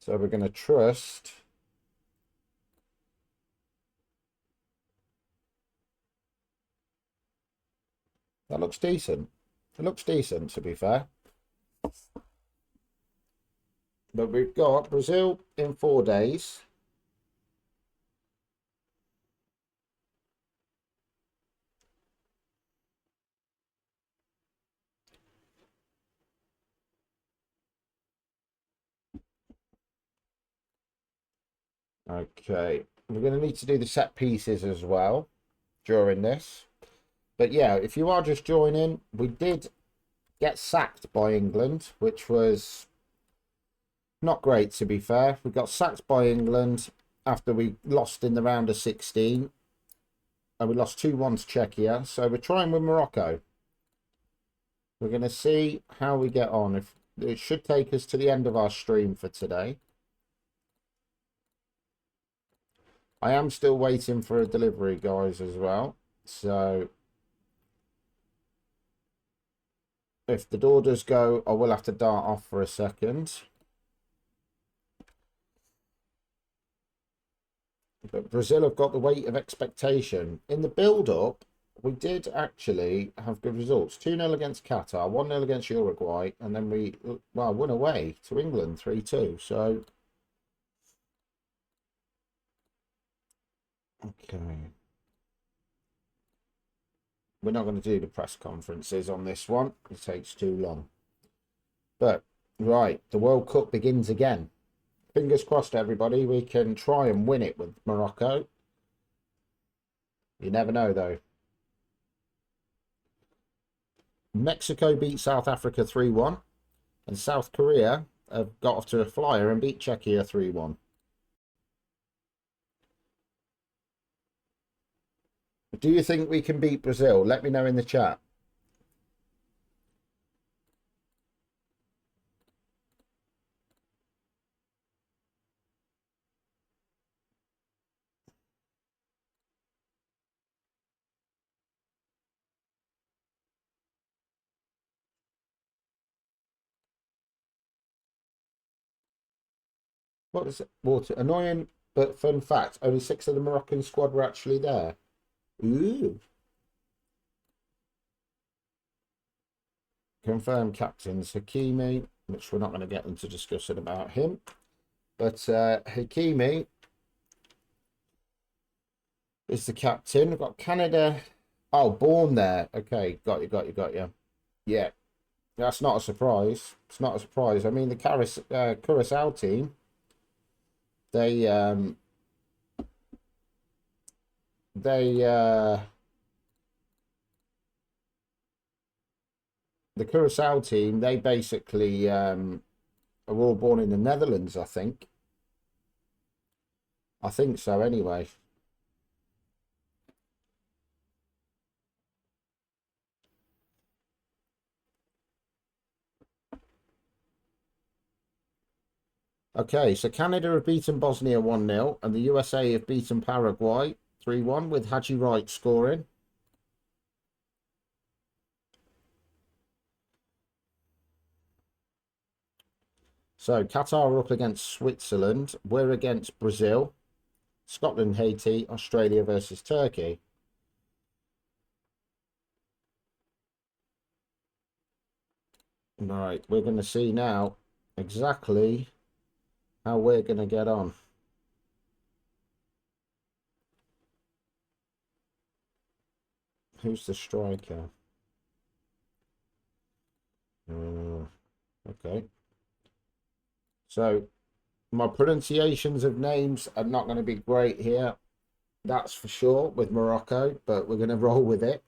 S1: So we're going to trust. That looks decent. It looks decent, to be fair. But we've got Brazil in 4 days. Okay. We're going to need to do the set pieces as well during this. But yeah, if you are just joining, we did get sacked by England, which was not great, to be fair. We got sacked by England after we lost in the round of 16. And we lost 2-1 to Czechia. So we're trying with Morocco. We're going to see how we get on. If it should take us to the end of our stream for today. I am still waiting for a delivery, guys, as well. So if the door does go, I will have to dart off for a second. But Brazil have got the weight of expectation. In the build-up, we did actually have good results. 2-0 against Qatar, 1-0 against Uruguay, and then we, well, won away to England 3-2. So, okay. We're not going to do the press conferences on this one. It takes too long. But, right, the World Cup begins again. Fingers crossed, everybody. We can try and win it with Morocco. You never know, though. Mexico beat South Africa 3-1. And South Korea have got off to a flyer and beat Czechia 3-1. Do you think we can beat Brazil? Let me know in the chat. What is it? Water. Annoying, but fun fact. Only 6 of the Moroccan squad were actually there. Ooh. Confirmed captains Hakimi, which we're not going to get into discussing about him. But Hakimi is the captain. We've got Canada. Oh, born there. Okay, got you. Yeah, that's not a surprise. It's not a surprise. I mean, the Curacao team, they the Curacao team, they basically are all born in the Netherlands, I think. I think so anyway. Okay, so Canada have beaten Bosnia 1-0 and the USA have beaten Paraguay 3-1 with Haji Wright scoring. So Qatar are up against Switzerland. We're against Brazil. Scotland, Haiti, Australia versus Turkey. Right, we're going to see now exactly how we're going to get on. Who's the striker? Okay. So my pronunciations of names are not going to be great here. That's for sure with Morocco, but we're going to roll with it.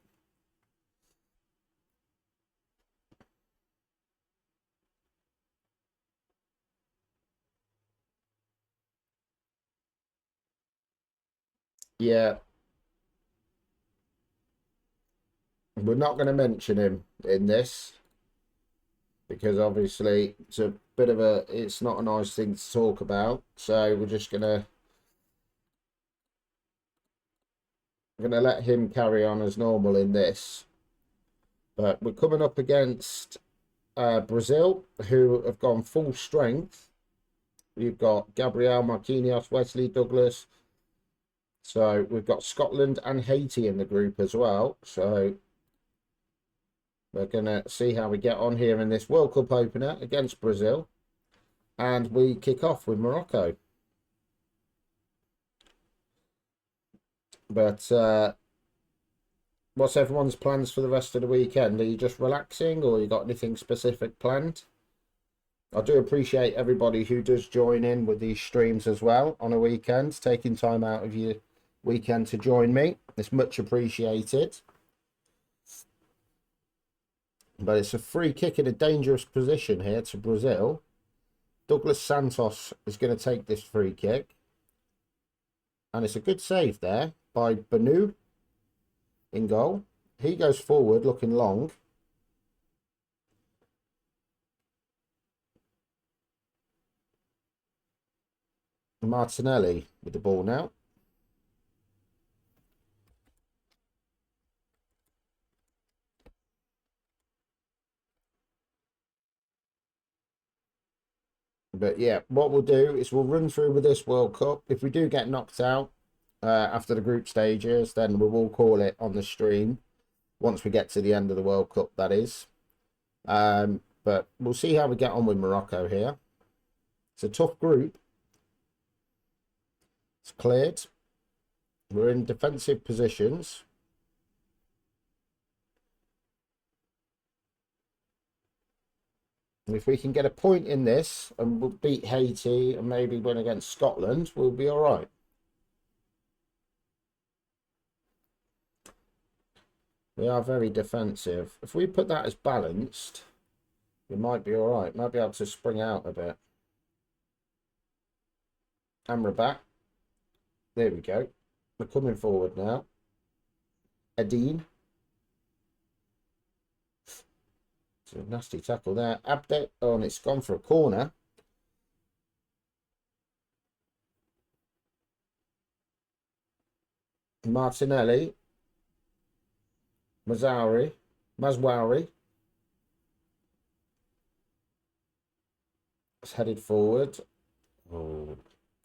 S1: Yeah. We're not going to mention him in this because obviously it's a bit of a, it's not a nice thing to talk about. So we're just going to let him carry on as normal in this. But we're coming up against Brazil, who have gone full strength. You've got Gabriel Marquinhos, Wesley Douglas. So we've got Scotland and Haiti in the group as well. So we're going to see how we get on here in this World Cup opener against Brazil. And we kick off with Morocco. But what's everyone's plans for the rest of the weekend? Are you just relaxing or you got anything specific planned? I do appreciate everybody who does join in with these streams as well on a weekend, taking time out of your weekend to join me. It's much appreciated. But it's a free kick in a dangerous position here to Brazil. Douglas Santos is going to take this free kick. And it's a good save there by Banu in goal. He goes forward looking long. Martinelli with the ball now. But yeah, what we'll do is we'll run through with this World Cup. If we do get knocked out after the group stages, then we will call it on the stream once we get to the end of the World Cup, that is. But we'll see how we get on with Morocco here. It's a tough group. It's cleared. We're in defensive positions. And if we can get a point in this and we'll beat Haiti and maybe win against Scotland, we'll be all right. We are very defensive. If we put that as balanced, we might be all right. Might be able to spring out a bit. And we're back. There we go. We're coming forward now. Adine. It's a nasty tackle there. Update. Oh, and it's gone for a corner. Martinelli. Mazwauri. It's headed forward. Oh,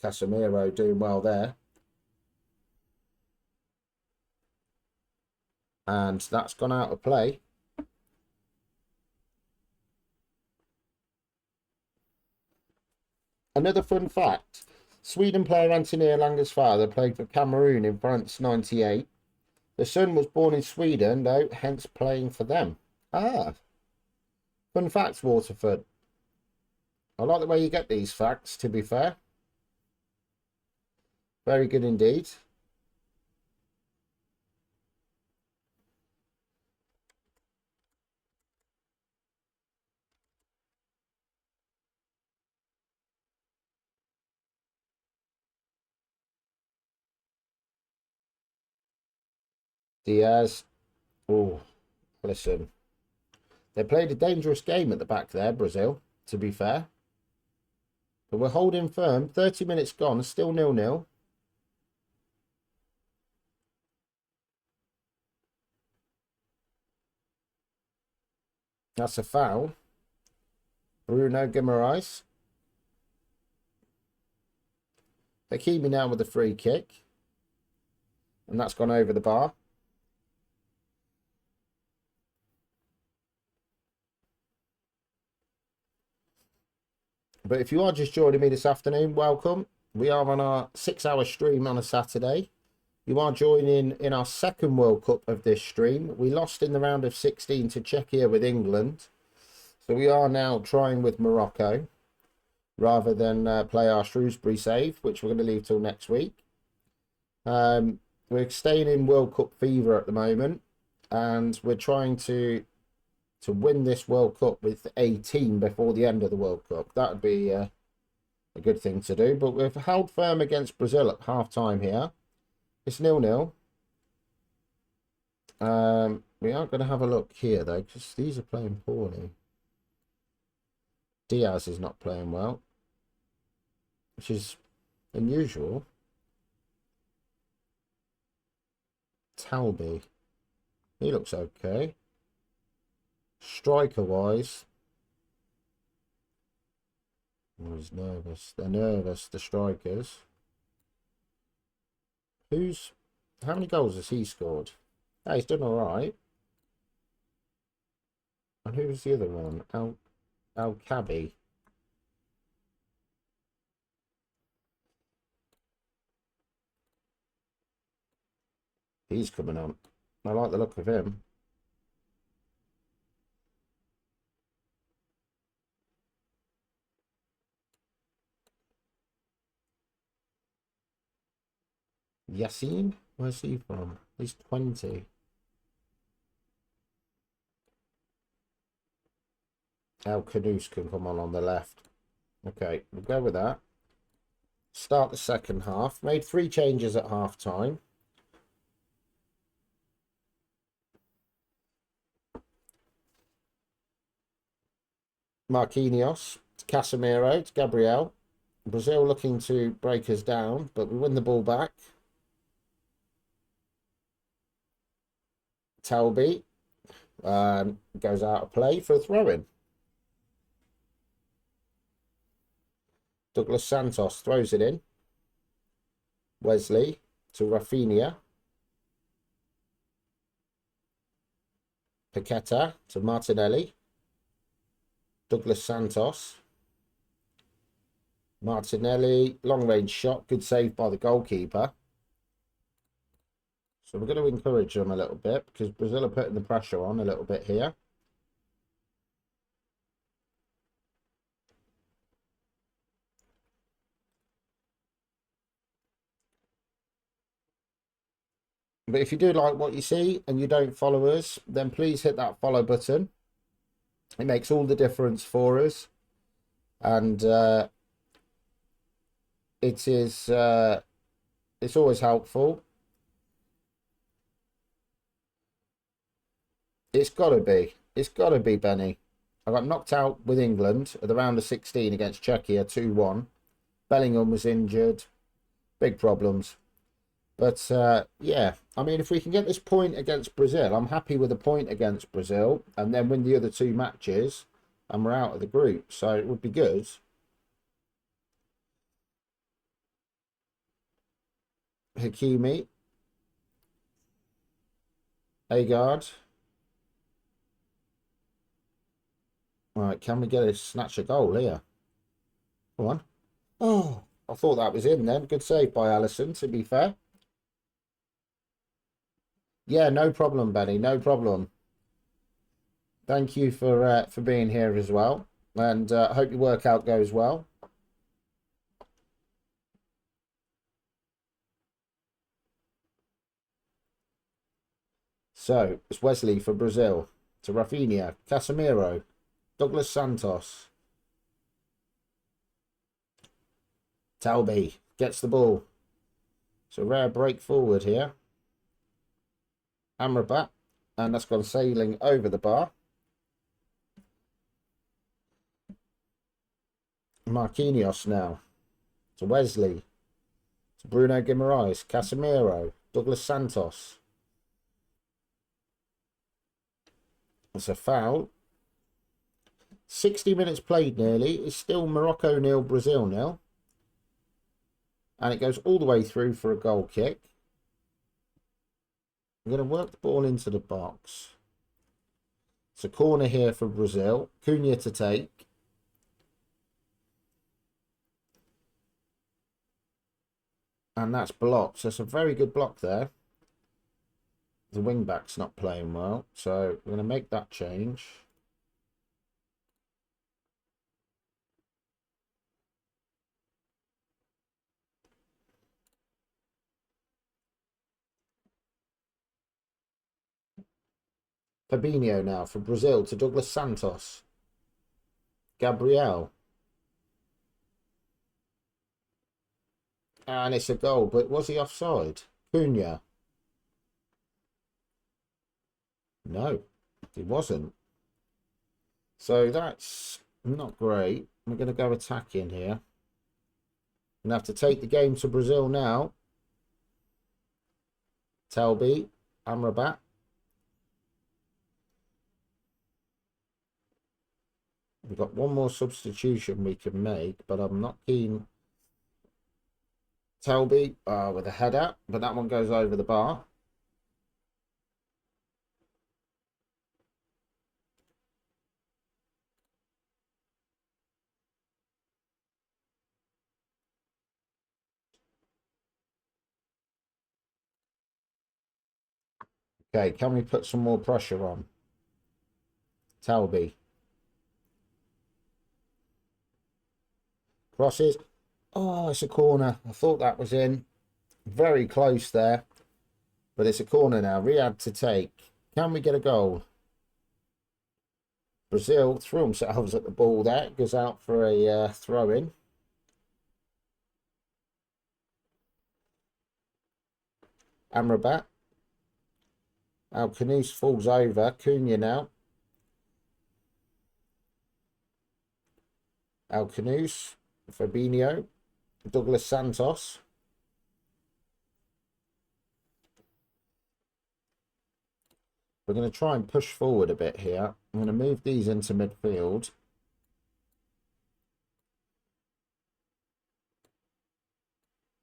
S1: Casemiro doing well there. And that's gone out of play. Another fun fact. Sweden player Anthony Elanga's father played for Cameroon in France 98. The son was born in Sweden, though, hence playing for them. Ah, fun facts, Waterford. I like the way you get these facts, to be fair. Very good indeed. Diaz. Oh, listen. They played a dangerous game at the back there, Brazil, to be fair. But we're holding firm. 30 minutes gone, still 0-0. That's a foul. Bruno Guimaraes. Hakimi now with a free kick. And that's gone over the bar. But if you are just joining me this afternoon, welcome. We are on our 6-hour stream on a Saturday. You are joining in our second World Cup of this stream. We lost in the round of 16 to Czechia with England. So we are now trying with Morocco rather than play our Shrewsbury save, which we're going to leave till next week. We're staying in World Cup fever at the moment, and we're trying to win this World Cup with a team before the end of the World Cup. That would be a good thing to do. But we've held firm against Brazil at half-time here. It's 0-0. We are going to have a look here, though, because these are playing poorly. Diaz is not playing well, which is unusual. Talby. He looks okay. Striker-wise, oh, he's nervous. They're nervous, the strikers. How many goals has he scored? Oh, he's done all right. And who's the other one? Al Kabi. He's coming on. I like the look of him. Yassine? Where's he from? He's 20. El Canoes can come on the left. Okay, we'll go with that. Start the second half. Made 3 changes at half time. Marquinhos, to Casemiro, to Gabriel. Brazil looking to break us down, but we win the ball back. Talby goes out of play for a throw-in. Douglas Santos throws it in. Wesley to Rafinha. Paqueta to Martinelli. Douglas Santos. Martinelli, long-range shot, good save by the goalkeeper. So we're going to encourage them a little bit because Brazil are putting the pressure on a little bit here. But if you do like what you see and you don't follow us, then please hit that follow button. It makes all the difference for us. And it's always helpful. It's got to be. It's got to be, Benny. I got knocked out with England at the round of 16 against Czechia 2-1. Bellingham was injured. Big problems. But yeah, I mean, if we can get this point against Brazil, I'm happy with a point against Brazil and then win the other two matches and we're out of the group. So it would be good. Hakimi. Agard. All right, can we get a snatch a goal here? Come on. Oh, I thought that was in then. Good save by Alisson, to be fair. Yeah, no problem, Benny. No problem. Thank you for being here as well. And I hope your workout goes well. So, it's Wesley for Brazil. To Rafinha. Casemiro. Douglas Santos. Talby gets the ball. It's a rare break forward here. Amrabat. And that's gone sailing over the bar. Marquinhos now. To Wesley. To Bruno Guimaraes. Casemiro. Douglas Santos. It's a foul. 60 minutes played nearly. It's still Morocco 0, Brazil 0. And it goes all the way through for a goal kick. I'm going to work the ball into the box. It's a corner here for Brazil. Cunha to take. And that's blocked. So it's a very good block there. The wing back's not playing well. So we're going to make that change. Fabinho now for Brazil to Douglas Santos. Gabriel. And it's a goal, but was he offside? Cunha. No, he wasn't. So that's not great. We're going to go attacking here. We're going to have to take the game to Brazil now. Talby. Amrabat. We've got one more substitution we can make, but I'm not keen. Talby with a header, but that one goes over the bar. Okay, can we put some more pressure on? Talby. Crosses. Oh, it's a corner. I thought that was in. Very close there. But it's a corner now. Riyadh to take. Can we get a goal? Brazil threw themselves at the ball there. It goes out for a throw-in. Amrabat. Al-Khanis falls over. Cunha now. Al-Khanis. Fabinho. Douglas Santos. We're going to try and push forward a bit here. I'm going to move these into midfield.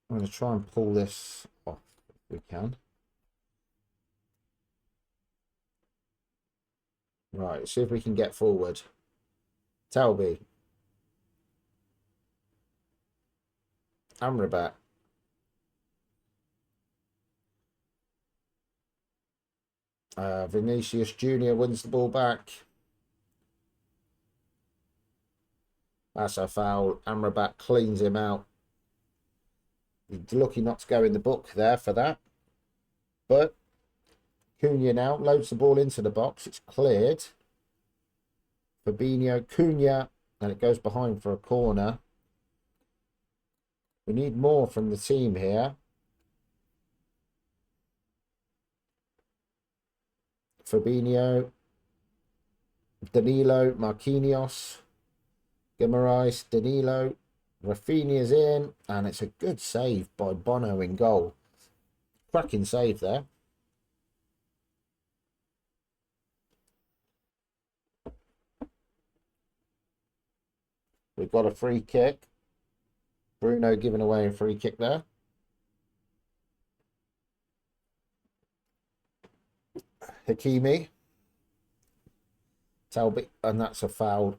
S1: I'm going to try and pull this off if we can. Right, see if we can get forward. Talby. Amrabat. Vinicius Jr. wins the ball back. That's a foul. Amrabat cleans him out. He's lucky not to go in the book there for that. But Cunha now loads the ball into the box. It's cleared. Fabinho, Cunha, and it goes behind for a corner. We need more from the team here. Fabinho, Danilo, Marquinhos, Guimaraes, Danilo, Rafinha's in, and it's a good save by Bono in goal. Cracking save there. We've got a free kick. Bruno giving away a free kick there. Hakimi. Talbot, and that's a foul.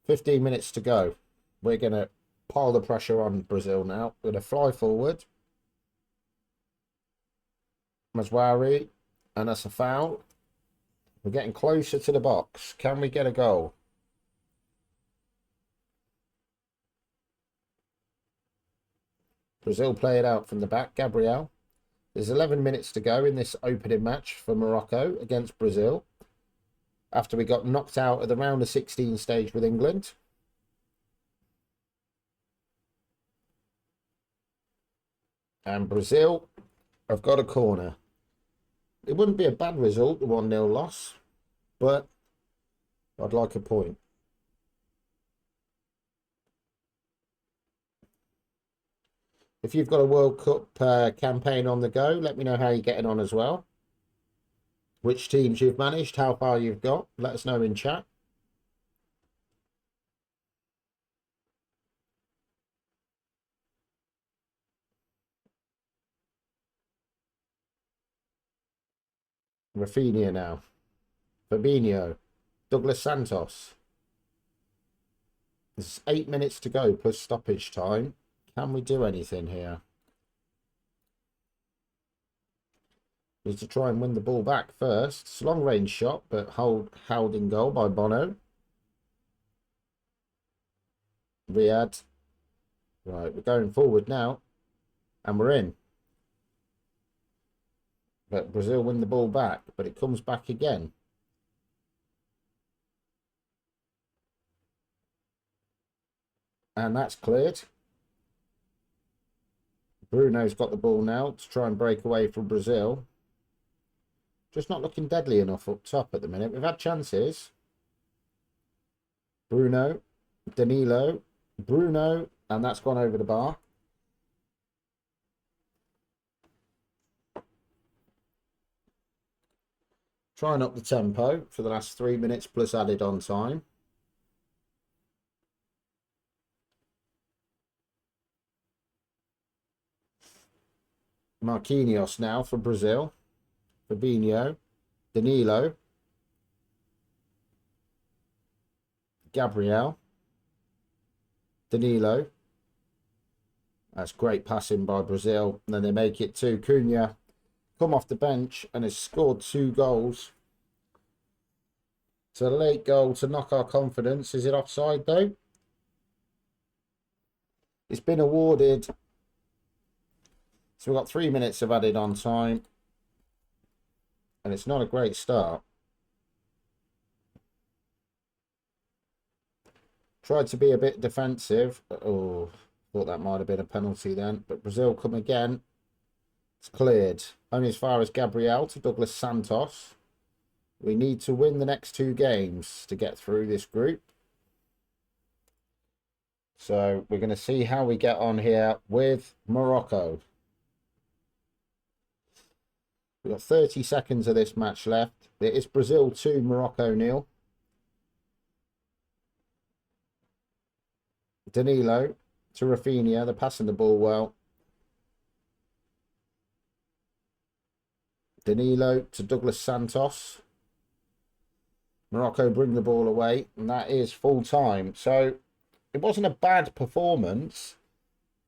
S1: 15 minutes to go. We're going to pile the pressure on Brazil now. We're going to fly forward. Mazwari, and that's a foul. We're getting closer to the box. Can we get a goal? Brazil play it out from the back. Gabriel. There's 11 minutes to go in this opening match for Morocco against Brazil, after we got knocked out at the round of 16 stage with England. And Brazil have got a corner. It wouldn't be a bad result, the 1-0 loss, but I'd like a point. If you've got a World Cup campaign on the go, let me know how you're getting on as well. Which teams you've managed, how far you've got. Let us know in chat. Rafinha now. Fabinho. Douglas Santos. There's 8 minutes to go plus stoppage time. Can we do anything here? Need to try and win the ball back first. It's a long range shot, but held in goal by Bono. Riyadh. Right, we're going forward now. And we're in. But Brazil win the ball back, but it comes back again. And that's cleared. Bruno's got the ball now to try and break away from Brazil. Just not looking deadly enough up top at the minute. We've had chances. Bruno, Danilo, Bruno, and that's gone over the bar. Trying up the tempo for the last 3 minutes plus added on time. Marquinhos now for Brazil. Fabinho, Danilo, Gabriel, Danilo. That's great passing by Brazil. And then they make it to Cunha. Come off the bench and has scored 2 goals. It's a late goal to knock our confidence. Is it offside though? It's been awarded. So we've got 3 minutes of added on time. And it's not a great start. Tried to be a bit defensive. Oh, thought that might have been a penalty then. But Brazil come again. It's cleared. Only as far as Gabriel to Douglas Santos. We need to win the next 2 games to get through this group. So we're going to see how we get on here with Morocco. We've got 30 seconds of this match left. It is Brazil 2, Morocco 0. Danilo to Rafinha. They're passing the ball well. Danilo to Douglas Santos. Morocco bring the ball away, and that is full time. So it wasn't a bad performance.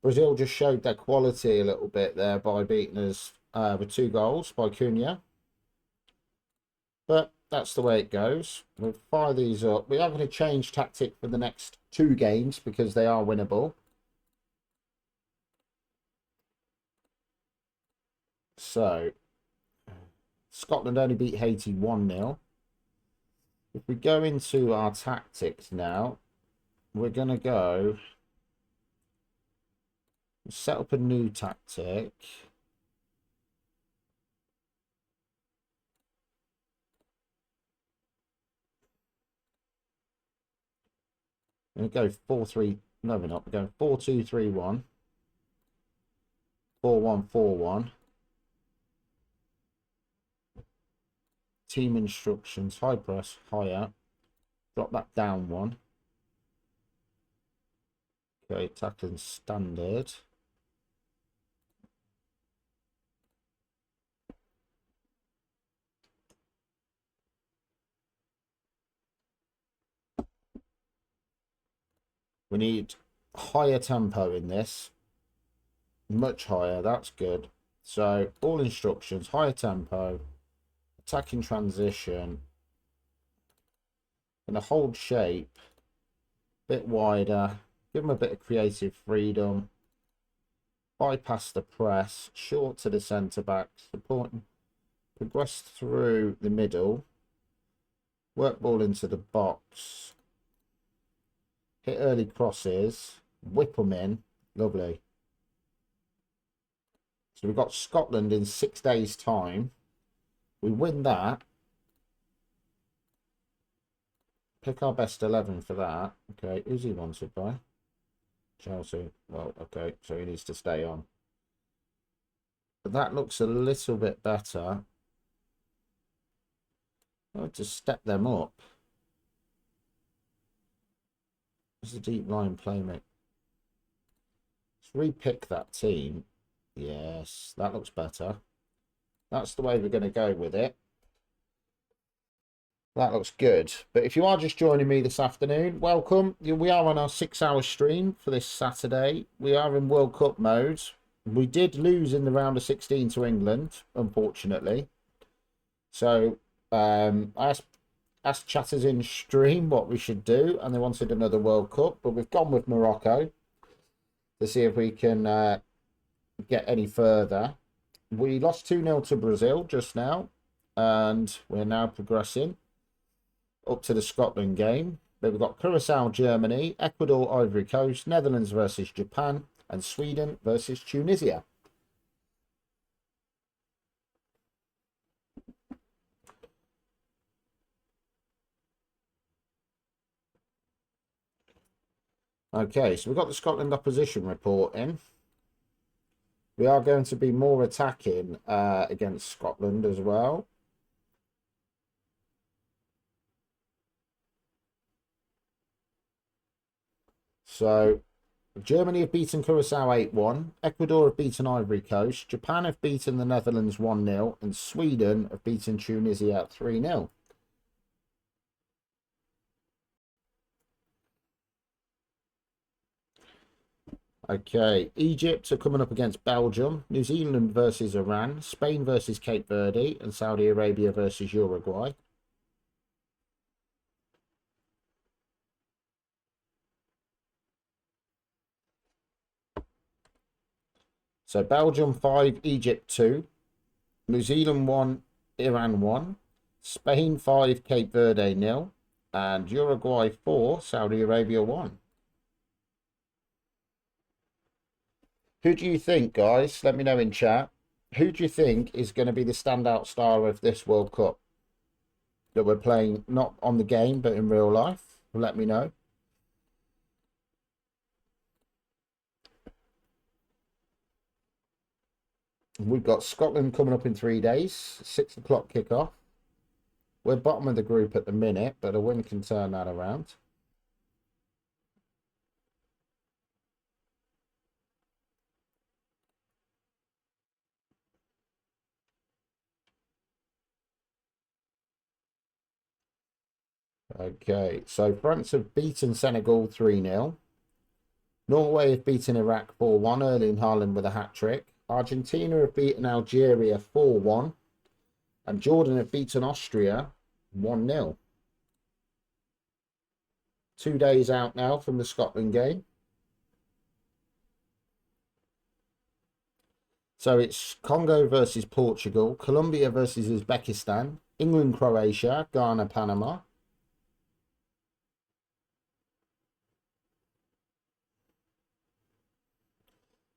S1: Brazil just showed their quality a little bit there by beating us with 2 goals by Cunha. But that's the way it goes. We'll fire these up. We are going to change tactic for the next 2 games because they are winnable. So Scotland only beat Haiti 1-0. If we go into our tactics now, we're going to go set up a new tactic. I'm going to go 4-3. No, we're not. We're going 4-2-3-1. 4-1-4-1. Team instructions. High press. Higher. Drop that down one. Okay, tackling standard. We need higher tempo in this. Much higher. That's good. So, all instructions. Higher tempo. Attacking transition. Gonna hold shape. Bit wider. Give them a bit of creative freedom. Bypass the press. Short to the centre back. Support. Progress through the middle. Work ball into the box. Hit early crosses. Whip them in. Lovely. So we've got Scotland in 6 days' time. We win that. Pick our best 11 for that. Okay, who's he wanted by? Chelsea. Well, okay, so he needs to stay on. But that looks a little bit better. I'll just step them up. What's the deep line playmaker? Let's re-pick that team. Yes, that looks better. That's the way we're going to go with it. That looks good. But if you are just joining me this afternoon, welcome. We are on our 6-hour stream for this Saturday. We are in World Cup mode. We did lose in the round of 16 to England, unfortunately. So I asked chatters in stream what we should do, and they wanted another World Cup. But we've gone with Morocco to see if we can get any further. We lost 2-0 to Brazil just now, and we're now progressing up to the Scotland game. But we've got Curacao, Germany, Ecuador, Ivory Coast, Netherlands versus Japan, and Sweden versus Tunisia. Okay, so we've got the Scotland opposition report in. We are going to be more attacking against Scotland as well. So, Germany have beaten Curacao 8-1. Ecuador have beaten Ivory Coast. Japan have beaten the Netherlands 1-0. And Sweden have beaten Tunisia 3-0. Okay, Egypt are coming up against Belgium, New Zealand versus Iran, Spain versus Cape Verde, and Saudi Arabia versus Uruguay. So Belgium 5, Egypt 2, New Zealand 1, Iran 1, Spain 5, Cape Verde 0, and Uruguay 4, Saudi Arabia 1. Who do you think, guys? Let me know in chat. Who do you think is going to be the standout star of this World Cup that we're playing, not on the game, but in real life? Let me know. We've got Scotland coming up in 3 days, 6 o'clock kickoff. We're bottom of the group at the minute, but a win can turn that around. Okay, so France have beaten Senegal 3-0. Norway have beaten Iraq 4-1, Erling Haaland with a hat-trick. Argentina have beaten Algeria 4-1. And Jordan have beaten Austria 1-0. 2 days out now from the Scotland game. So it's Congo versus Portugal, Colombia versus Uzbekistan, England, Croatia, Ghana, Panama.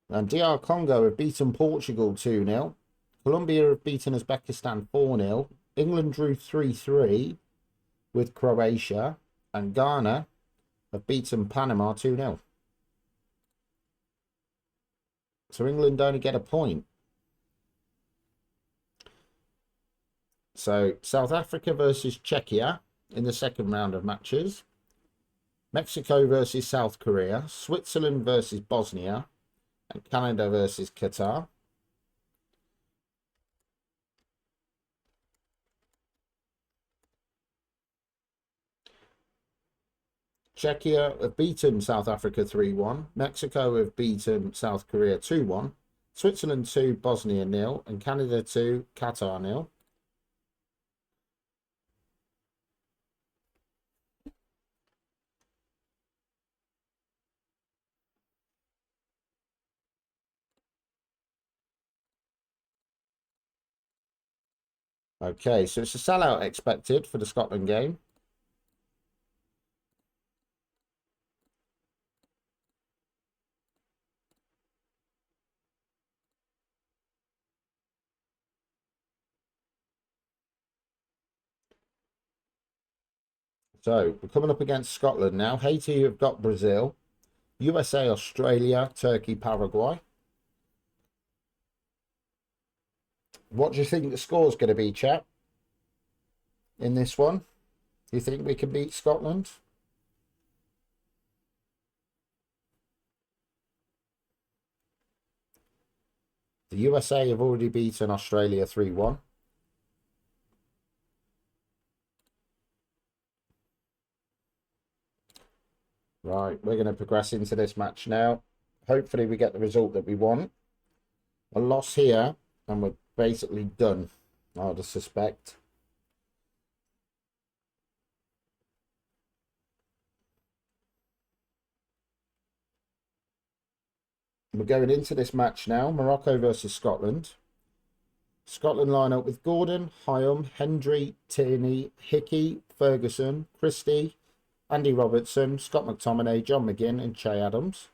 S1: And DR Congo have beaten Portugal 2-0. Colombia have beaten Uzbekistan 4-0. England drew 3-3 with Croatia. And Ghana have beaten Panama 2-0. So England only get a point. So South Africa versus Czechia in the second round of matches. Mexico versus South Korea. Switzerland versus Bosnia. And Canada versus Qatar. Czechia have beaten South Africa 3-1. Mexico have beaten South Korea 2-1. Switzerland 2, Bosnia 0. And Canada 2, Qatar 0. Okay, so it's a sellout expected for the Scotland game. So we're coming up against Scotland now. Haiti have got Brazil. USA, Australia, Turkey, Paraguay. What do you think the score's going to be, chap, in this one? Do you think we can beat Scotland? The USA have already beaten Australia 3-1. Right, we're going to progress into this match now. Hopefully we get the result that we want. A loss here, and we're basically done, I would suspect. We're going into this match now. Morocco versus Scotland. Scotland line up with Gordon, Hyam, Hendry, Tierney, Hickey, Ferguson, Christie, Andy Robertson, Scott McTominay, John McGinn and Che Adams.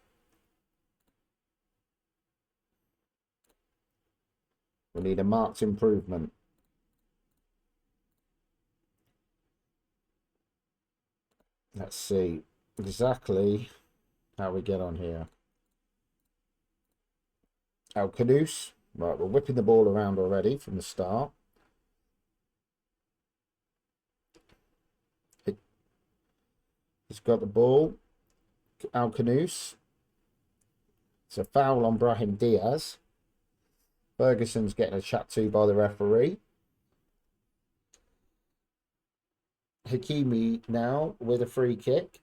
S1: We need a marked improvement. Let's see exactly how we get on here. Al Kudus. Right, we're whipping the ball around already from the start. He's got the ball. Al Kudus. It's a foul on Brahim Diaz. Ferguson's getting a chat to by the referee. Hakimi now with a free kick.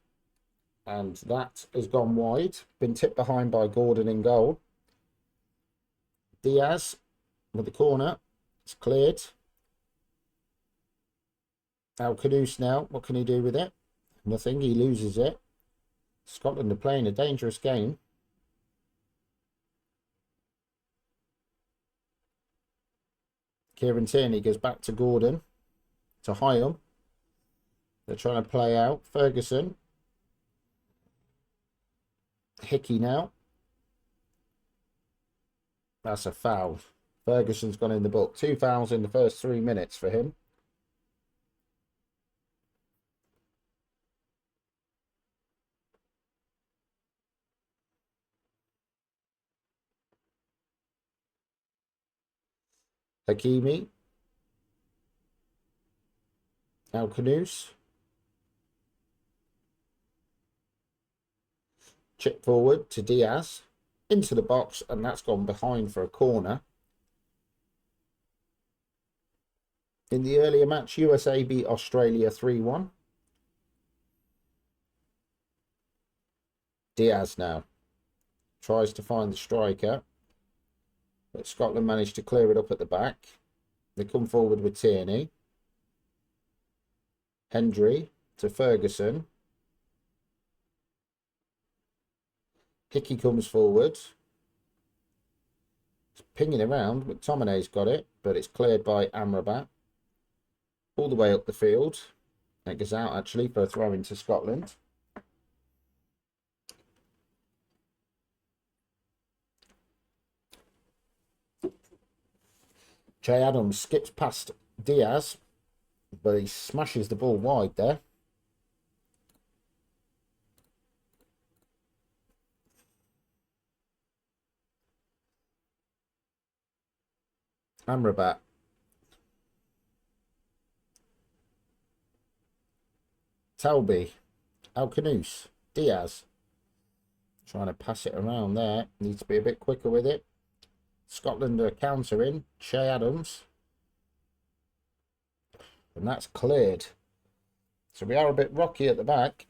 S1: And that has gone wide. Been tipped behind by Gordon in goal. Diaz with the corner. It's cleared. Al Kudus now. What can he do with it? Nothing. He loses it. Scotland are playing a dangerous game. Kieran Tierney goes back to Gordon. To Hyam. They're trying to play out. Ferguson. Hickey now. That's a foul. Ferguson's gone in the book. 2 fouls in the first 3 minutes for him. Hakimi. Al Kudus. Chip forward to Diaz. Into the box, and that's gone behind for a corner. In the earlier match, USA beat Australia 3-1. Diaz now tries to find the striker, but Scotland managed to clear it up at the back. They come forward with Tierney. Hendry to Ferguson. Hickey comes forward. It's pinging around. McTominay's got it, but it's cleared by Amrabat. All the way up the field. It goes out actually for a throw into Scotland. Che Adams skips past Diaz, but he smashes the ball wide there. Amrabat. Talby. Alcanus. Diaz. Trying to pass it around there. Needs to be a bit quicker with it. Scotland are countering. Che Adams. And that's cleared. So we are a bit rocky at the back.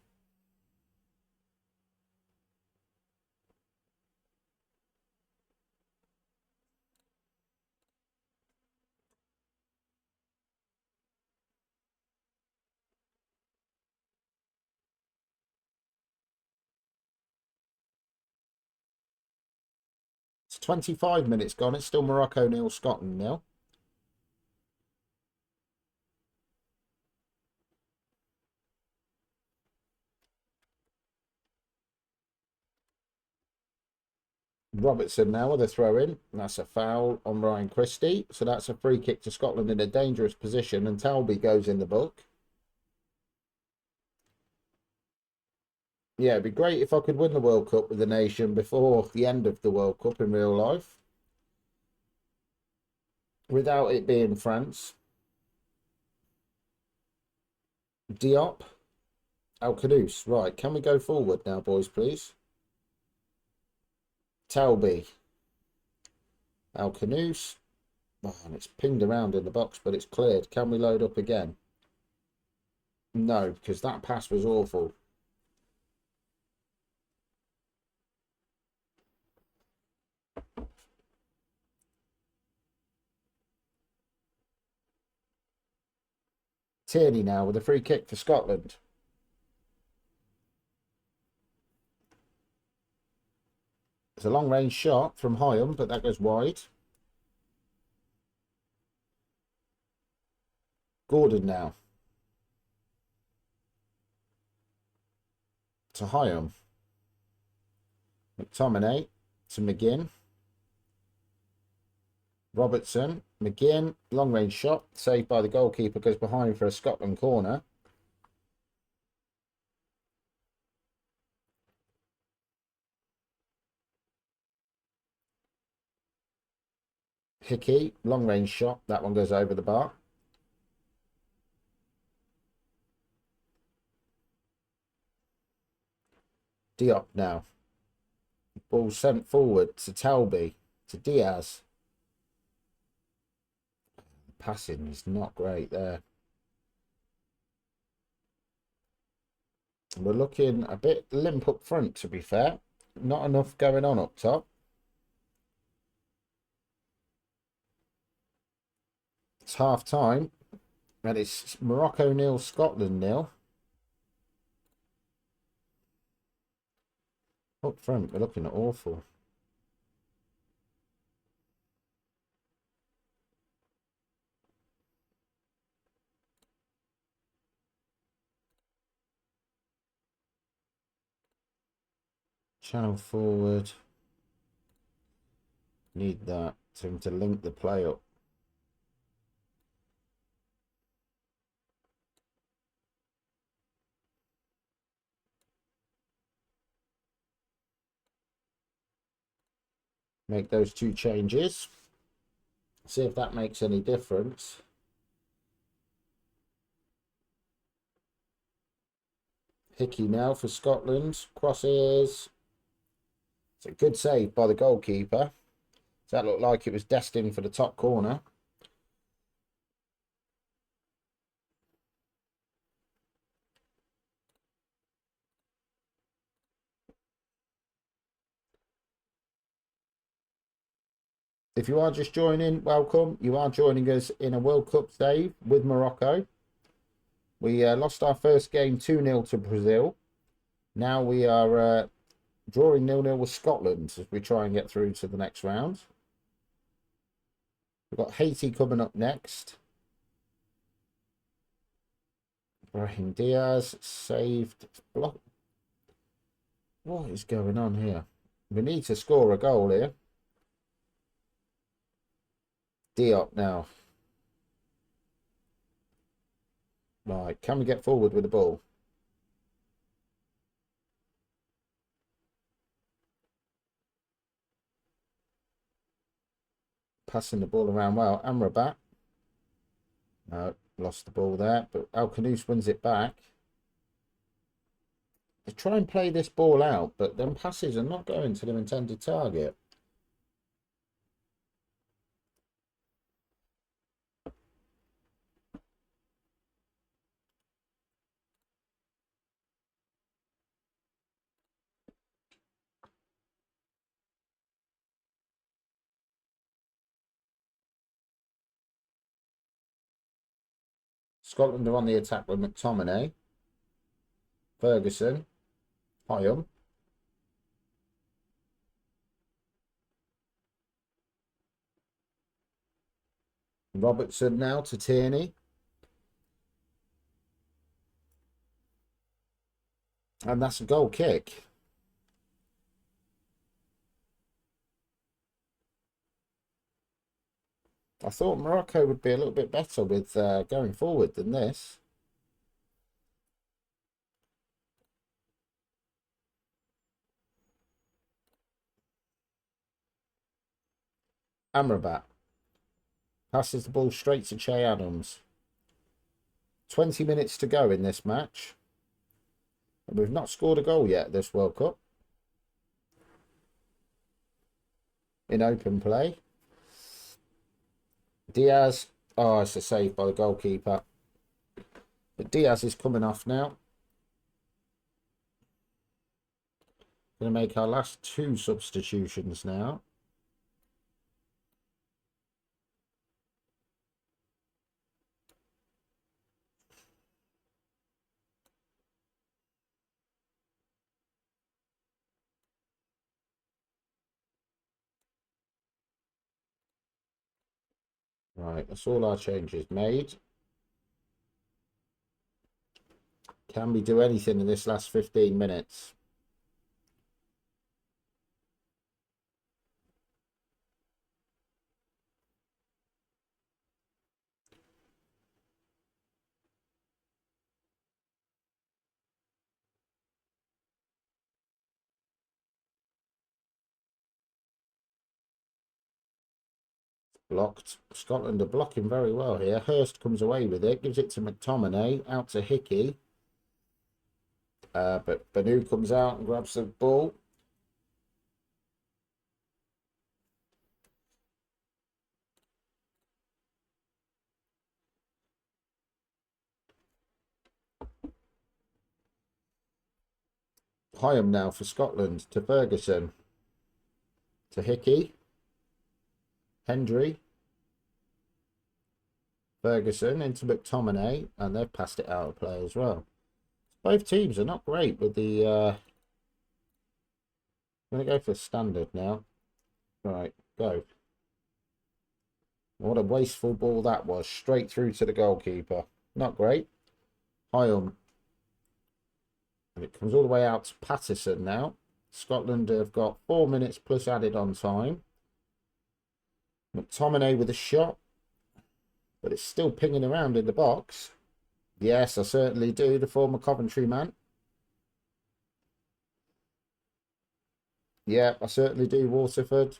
S1: It's 25 minutes gone. It's still Morocco 0, Scotland 0. Robertson now with a throw in. That's a foul on Ryan Christie. So that's a free kick to Scotland in a dangerous position. And Talby goes in the book. Yeah, it'd be great if I could win the World Cup with the nation before the end of the World Cup in real life. Without it being France. Diop. Alcanus. Right, can we go forward now, boys, please? Talby. Alcanus. Oh, and it's pinged around in the box, but it's cleared. Can we load up again? No, because that pass was awful. Tierney now with a free kick for Scotland. It's a long-range shot from Hyam, but that goes wide. Gordon now. To Hyam. McTominay to McGinn. Robertson. McGinn. Long-range shot. Saved by the goalkeeper. Goes behind for a Scotland corner. Hickey. Long-range shot. That one goes over the bar. Diop now. Ball sent forward to Talby. To Diaz. Passing is not great there. We're looking a bit limp up front, to be fair. Not enough going on up top. It's half time. And it's Morocco 0, Scotland 0. Up front, we're looking awful. Channel forward. Need that to link the play up. Make those two changes. See if that makes any difference. Hickey now for Scotland. Crosses. It's a good save by the goalkeeper. That looked like it was destined for the top corner. If you are just joining, welcome. You are joining us in a World Cup save with Morocco. We lost our first game 2-0 to Brazil. Now we are drawing 0-0 with Scotland as we try and get through to the next round. We've got Haiti coming up next. Brahim Diaz saved. Block. What is going on here? We need to score a goal here. Diop now. Right, can we get forward with the ball? passing the ball around well. Amrabat. No, lost the ball there, but Alcanus wins it back. They try and play this ball out, but then passes are not going to their intended target. Scotland are on the attack with McTominay, Ferguson, Hyam. Robertson now to Tierney. And that's a goal kick. I thought Morocco would be a little bit better with going forward than this. Amrabat passes the ball straight to Che Adams. 20 minutes to go in this match. And we've not scored a goal yet this World Cup. In open play. Diaz. Oh, it's a save by the goalkeeper. But Diaz is coming off now. Going to make our last 2 substitutions now. Right, that's all our changes made. Can we do anything in this last 15 minutes? Blocked. Scotland are blocking very well here. Hurst comes away with it, gives it to McTominay, out to Hickey. But Banu comes out and grabs the ball. Hyam now for Scotland to Ferguson. To Hickey. Hendry. Ferguson into McTominay. And they've passed it out of play as well. Both teams are not great with the... I'm going to go for standard now. Right, go. What a wasteful ball that was. Straight through to the goalkeeper. Not great. Hyam. And it comes all the way out to Patterson now. Scotland have got 4 minutes plus added on time. McTominay with a shot. But it's still pinging around in the box. Yes, I certainly do. The former Coventry man. Yeah, I certainly do. Waterford.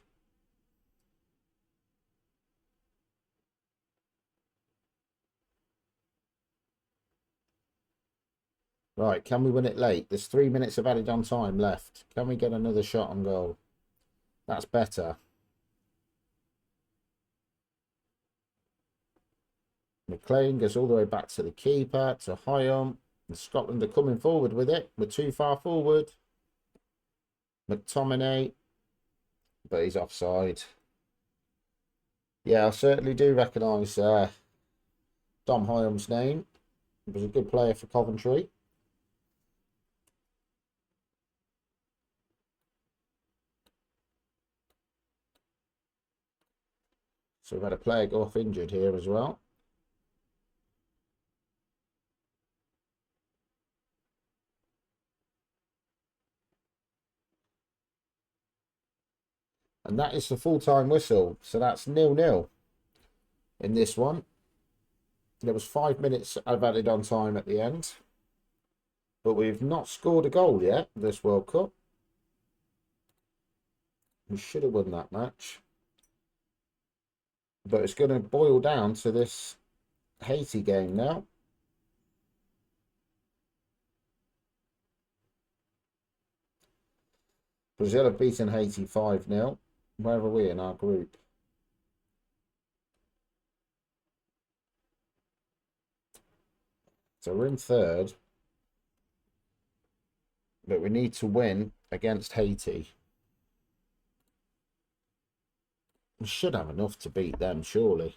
S1: Right, can we win it late? There's 3 minutes of added on time left. Can we get another shot on goal? That's better. McLean goes all the way back to the keeper, to Hyam. And Scotland are coming forward with it. We're too far forward. McTominay. But he's offside. Yeah, I certainly do recognise Dom Hyam's name. He was a good player for Coventry. So we've had a player go off injured here as well. And that is the full-time whistle. So that's 0-0 in this one. There was 5 minutes I've added on time at the end. But we've not scored a goal yet this World Cup. We should have won that match. But it's going to boil down to this Haiti game now. Brazil have beaten Haiti 5-0. Where are we in our group? So we're in third. But we need to win against Haiti. We should have enough to beat them, surely.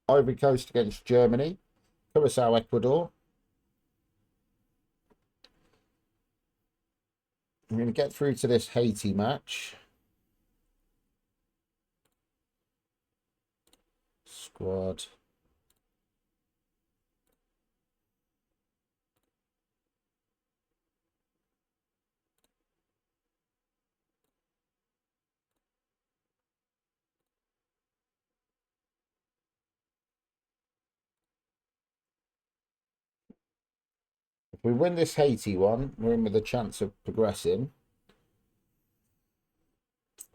S1: Ivory Coast against Germany. Curacao, Ecuador. I'm going to get through to this Haiti match. Squad. If we win this Haiti one, we're in with a chance of progressing.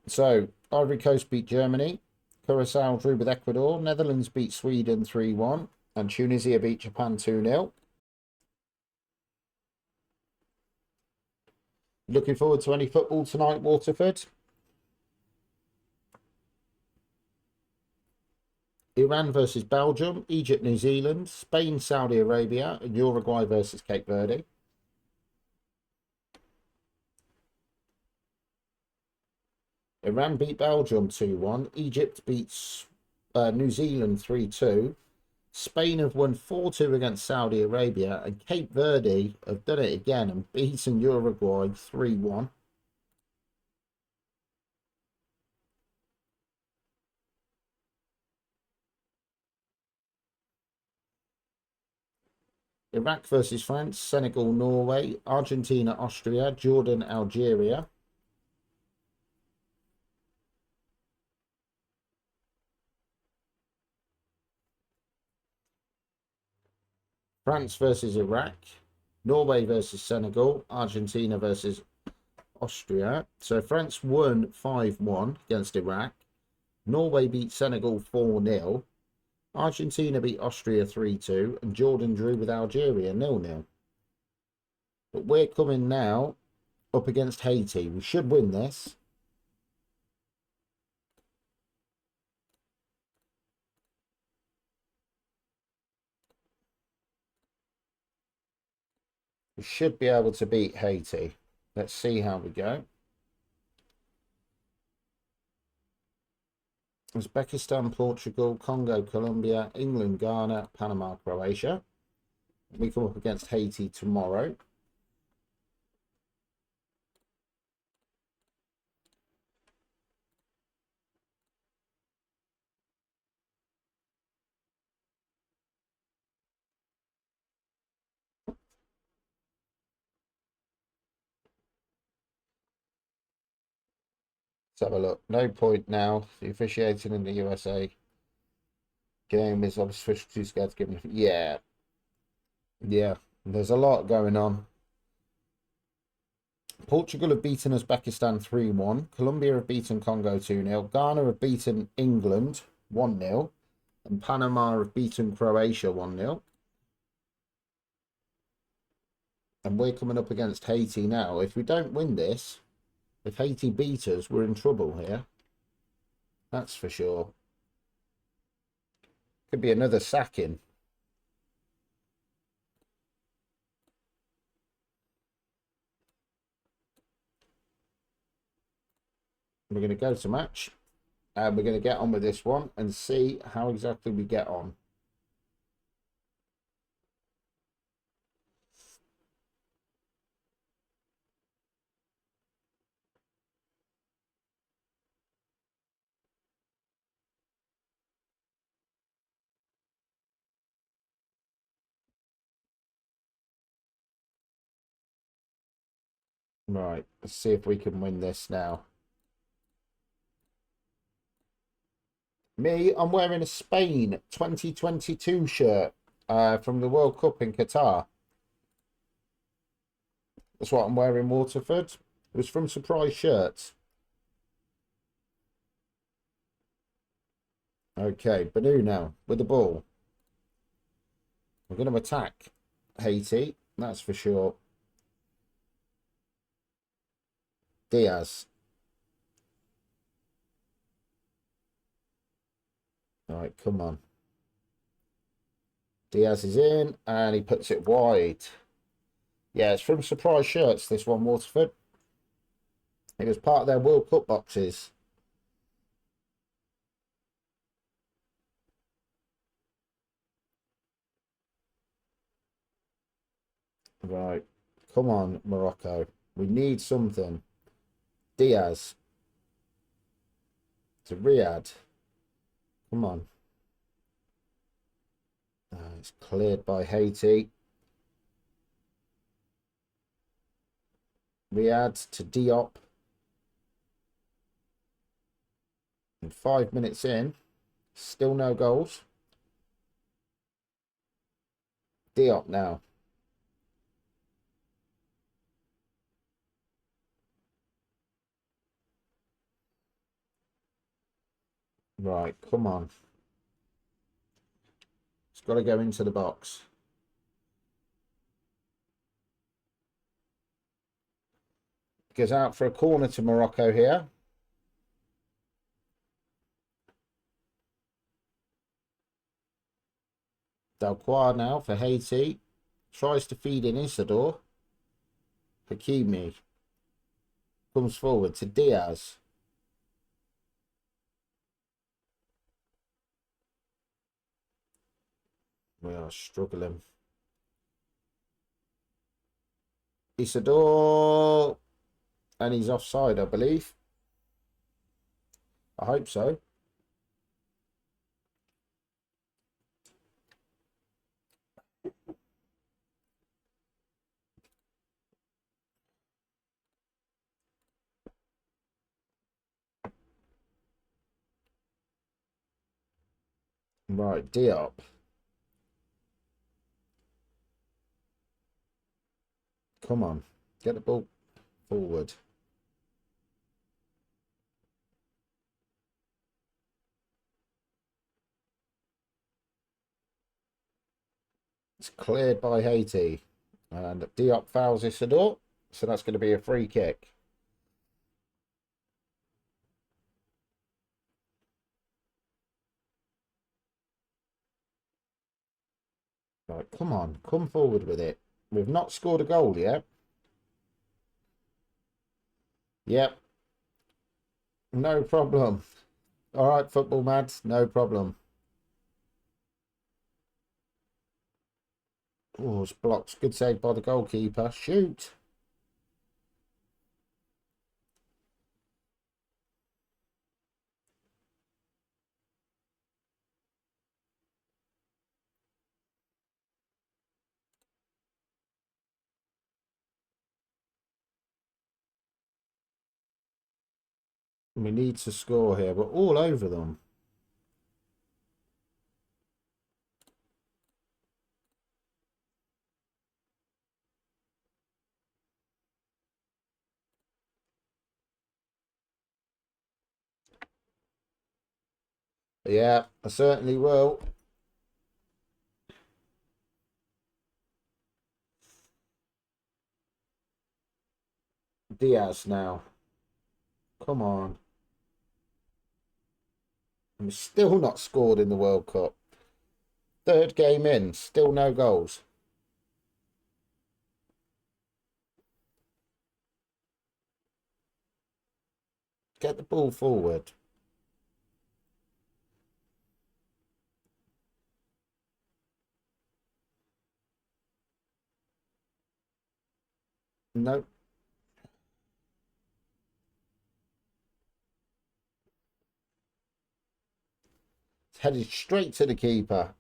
S1: So, Ivory Coast beat Germany. Curacao drew with Ecuador. Netherlands beat Sweden 3-1. And Tunisia beat Japan 2-0. Looking forward to any football tonight, Waterford? Iran versus Belgium, Egypt, New Zealand, Spain, Saudi Arabia, and Uruguay versus Cape Verde. Iran beat Belgium 2-1. Egypt beats New Zealand 3-2. Spain have won 4-2 against Saudi Arabia, and Cape Verde have done it again and beaten Uruguay 3-1. Iraq versus France, Senegal, Norway, Argentina, Austria, Jordan, Algeria. France versus Iraq, Norway versus Senegal, Argentina versus Austria. So France won 5-1 against Iraq. Norway beat Senegal 4-0. Argentina beat Austria 3-2. And Jordan drew with Algeria 0-0. But we're coming now up against Haiti. We should win this. We should be able to beat Haiti. Let's see how we go. Uzbekistan, Portugal, Congo, Colombia, England, Ghana, Panama, Croatia. We come up against Haiti tomorrow. Let's have a look. No point now. The officiating in the USA game is obviously too scared to give him. Yeah. There's a lot going on. Portugal have beaten Uzbekistan 3-1. Colombia have beaten Congo 2-0. Ghana have beaten England 1-0. And Panama have beaten Croatia 1-0. And we're coming up against Haiti now. If we don't win this, if Haiti beat us, we're in trouble here. That's for sure. Could be another sacking. We're going to go to match. And we're going to get on with this one and see how exactly we get on. Right, let's see if we can win this now. Me, I'm wearing a Spain 2022 shirt from the World Cup in Qatar. That's what I'm wearing, Waterford. It was from Surprise Shirts. Okay, Banu now with the ball. We're going to attack Haiti, that's for sure. Diaz. All right, come on. Diaz is in, and he puts it wide. Yeah, it's from Surprise Shirts, this one, Waterford. It was part of their World Cup boxes. Right. Come on, Morocco. We need something. Diaz. To Riyadh. Come on. It's cleared by Haiti. Riyadh to Diop. And 5 minutes in. Still no goals. Diop now. Right, come on. It's got to go into the box. Goes out for a corner to Morocco here. Dalquois now for Haiti. Tries to feed in Isidore. Hakimi. Comes forward to Diaz. We are struggling. Isidore. And he's offside, I believe. I hope so. Right, Diop. Come on. Get the ball forward. It's cleared by Haiti. And Diop fouls Isidore. So that's going to be a free kick. Right, come on. Come forward with it. We've not scored a goal yet. Yep. No problem. All right, football mads. No problem. Oh, it's blocked. Good save by the goalkeeper. Shoot. We need to score here. We're all over them. Yeah, I certainly will. Diaz now. Come on. And we're still not scored in the World Cup. Third game in, still no goals. Get the ball forward. No. It's headed straight to the keeper.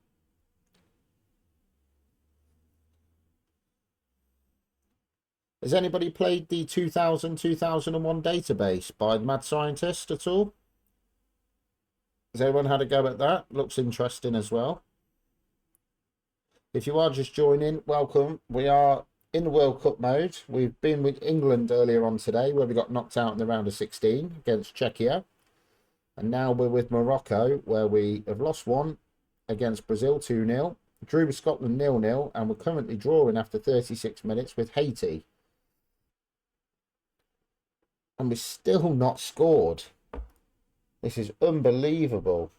S1: Has anybody played the 2000-2001 database by the Mad Scientist at all? Has anyone had a go at that? Looks interesting as well. If you are just joining, welcome. We are in the World Cup mode. We've been with England earlier on today, where we got knocked out in the round of 16 against Czechia. And now we're with Morocco, where we have lost one against Brazil 2-0, drew with Scotland 0-0, and we're currently drawing after 36 minutes with Haiti. And we're still not scored. This is unbelievable.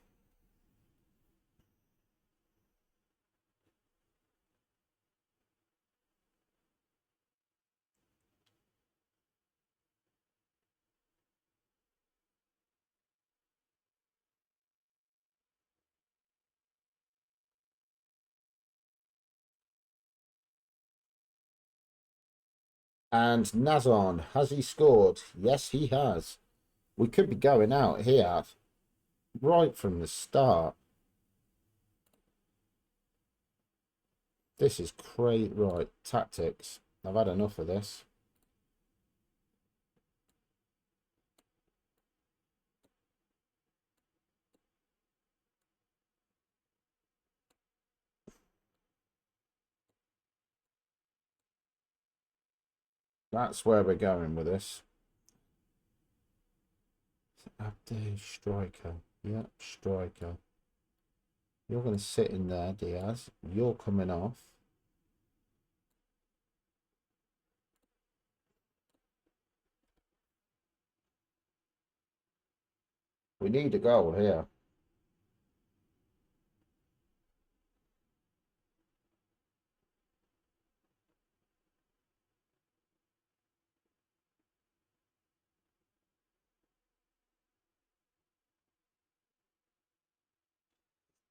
S1: And Nazon, has he scored? Yes, he has. We could be going out here right from the start. This is crazy. Right, tactics. I've had enough of this. That's where we're going with this. Abde striker. Yep, striker. You're going to sit in there, Diaz. You're coming off. We need a goal here.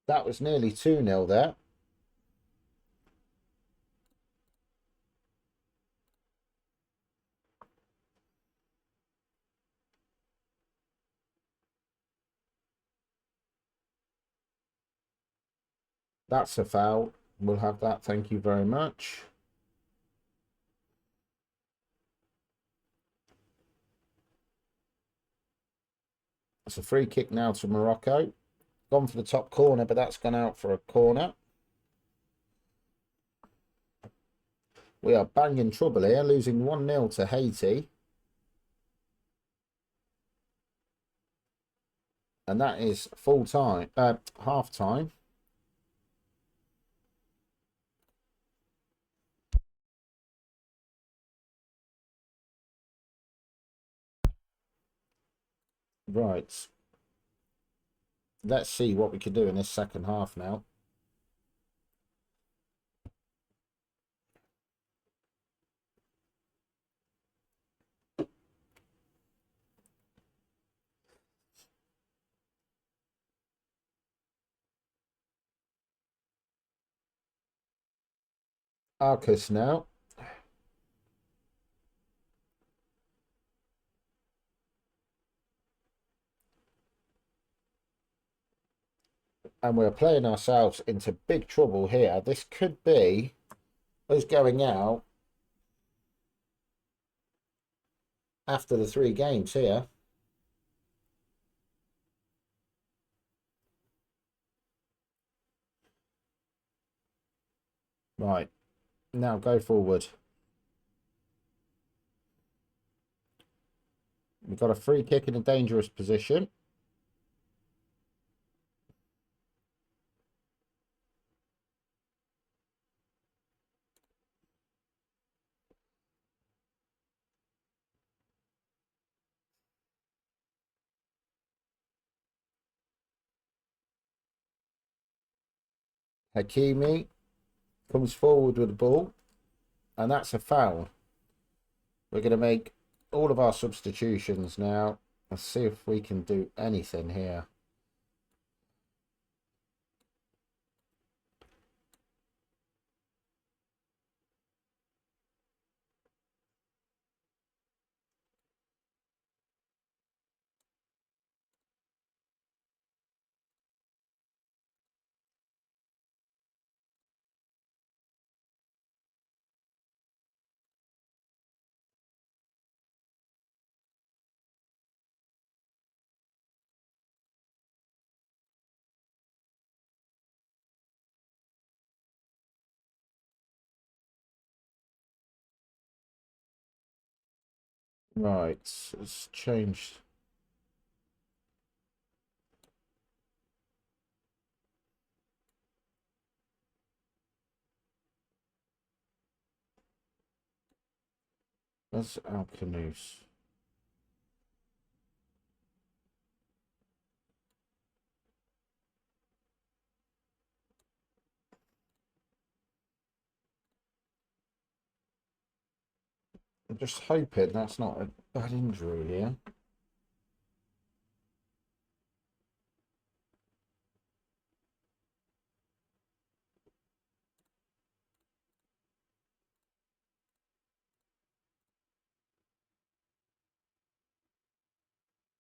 S1: That was nearly 2-0 there. That's a foul. We'll have that. Thank you very much. It's a free kick now to Morocco. Gone for the top corner, but that's gone out for a corner. We are banging trouble here, losing 1-0 to Haiti. And that is full time, half time. Right. Let's see what we can do in this second half now. Arcus now. And we're playing ourselves into big trouble here. This could be us going out after the 3 games here. Right. Now go forward. We've got a free kick in a dangerous position. Hakimi comes forward with the ball. And that's a foul. We're going to make all of our substitutions now. Let's see if we can do anything here. Right, it's changed. That's Alcanus. I'm just hoping that's not a bad injury here.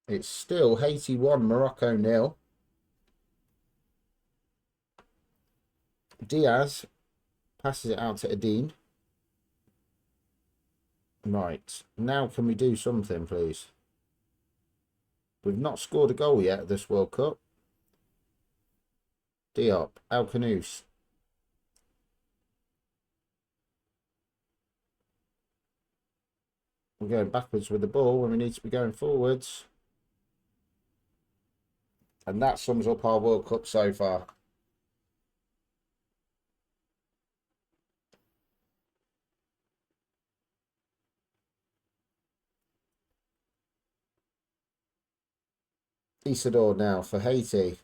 S1: It's still Haiti 1, Morocco 0. Diaz passes it out to Adine. Right, now can we do something, please? We've not scored a goal yet at this World Cup. Diop, Alcanus. We're going backwards with the ball when we need to be going forwards. And that sums up our World Cup so far. Isidore now for Haiti.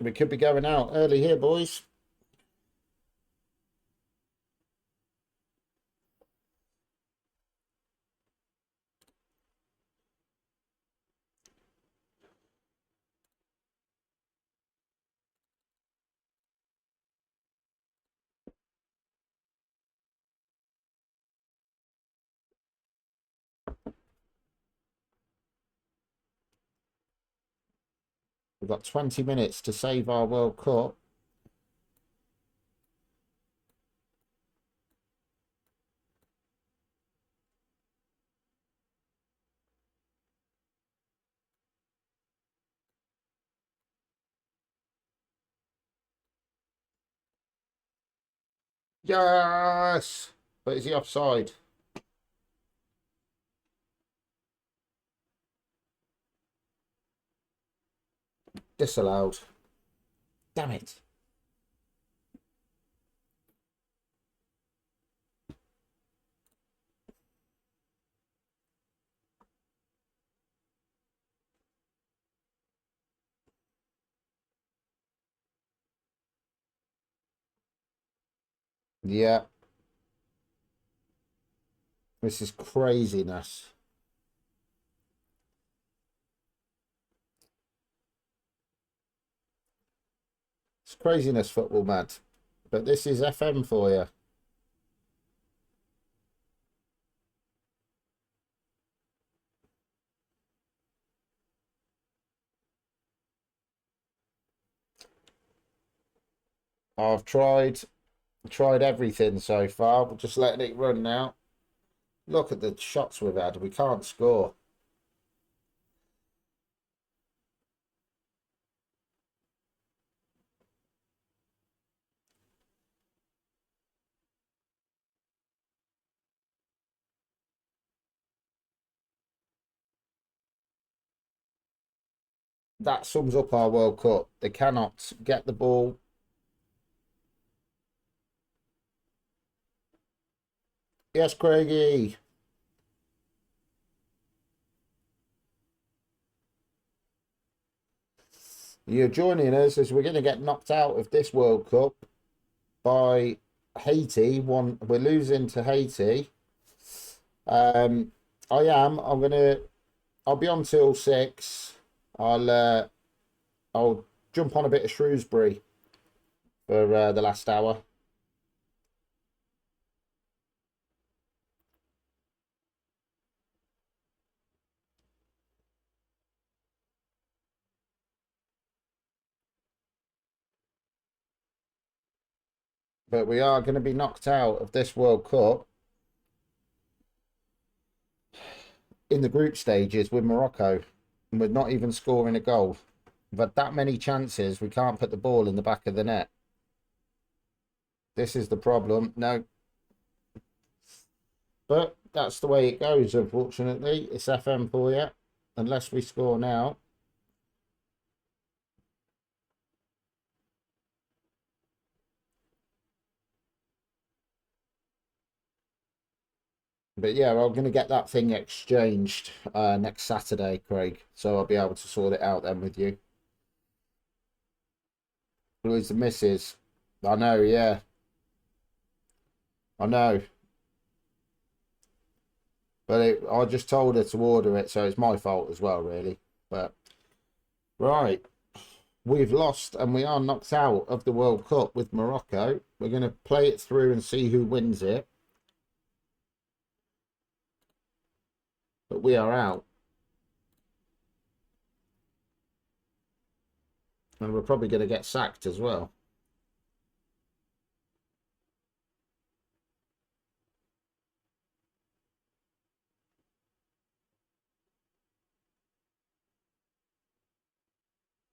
S1: We could be going out early here, boys. We've got 20 minutes to save our World Cup. Yes! But is he offside? Disallowed. Damn it. Yeah. This is craziness. It's craziness, football, mad. But this is FM for you. I've tried everything so far. We're just letting it run now. Look at the shots we've had. We can't score. That sums up our World Cup. They cannot get the ball. Yes, Craigie. You're joining us as we're going to get knocked out of this World Cup by Haiti. We're losing to Haiti. I am. I'll be on till 6. I'll jump on a bit of Shrewsbury for the last hour. But we are going to be knocked out of this World Cup in the group stages with Morocco. And we're not even scoring a goal. We've had that many chances, we can't put the ball in the back of the net. This is the problem. No. But that's the way it goes, unfortunately. It's FM for you. Unless we score now. But yeah, I'm going to get that thing exchanged next Saturday, Craig. So I'll be able to sort it out then with you. Who's the missus? I know, yeah. I know. But I just told her to order it, so it's my fault as well, really. But, right. We've lost and we are knocked out of the World Cup with Morocco. We're going to play it through and see who wins it. But we are out. And we're probably going to get sacked as well.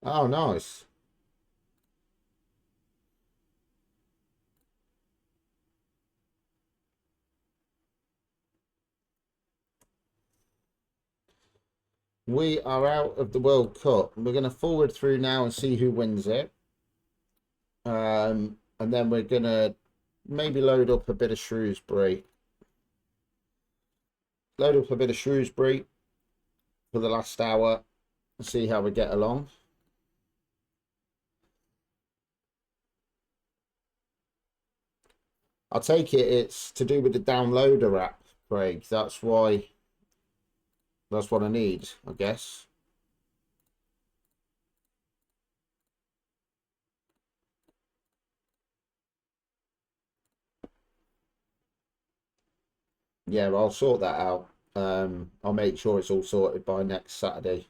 S1: Oh, nice. We are out of the World Cup. We're going to forward through now and see who wins it. And then we're going to maybe load up a bit of Shrewsbury. Load up a bit of Shrewsbury for the last hour and see how we get along. I take it it's to do with the downloader app, Craig. That's what I need, I guess. Yeah, I'll sort that out. I'll make sure it's all sorted by next Saturday.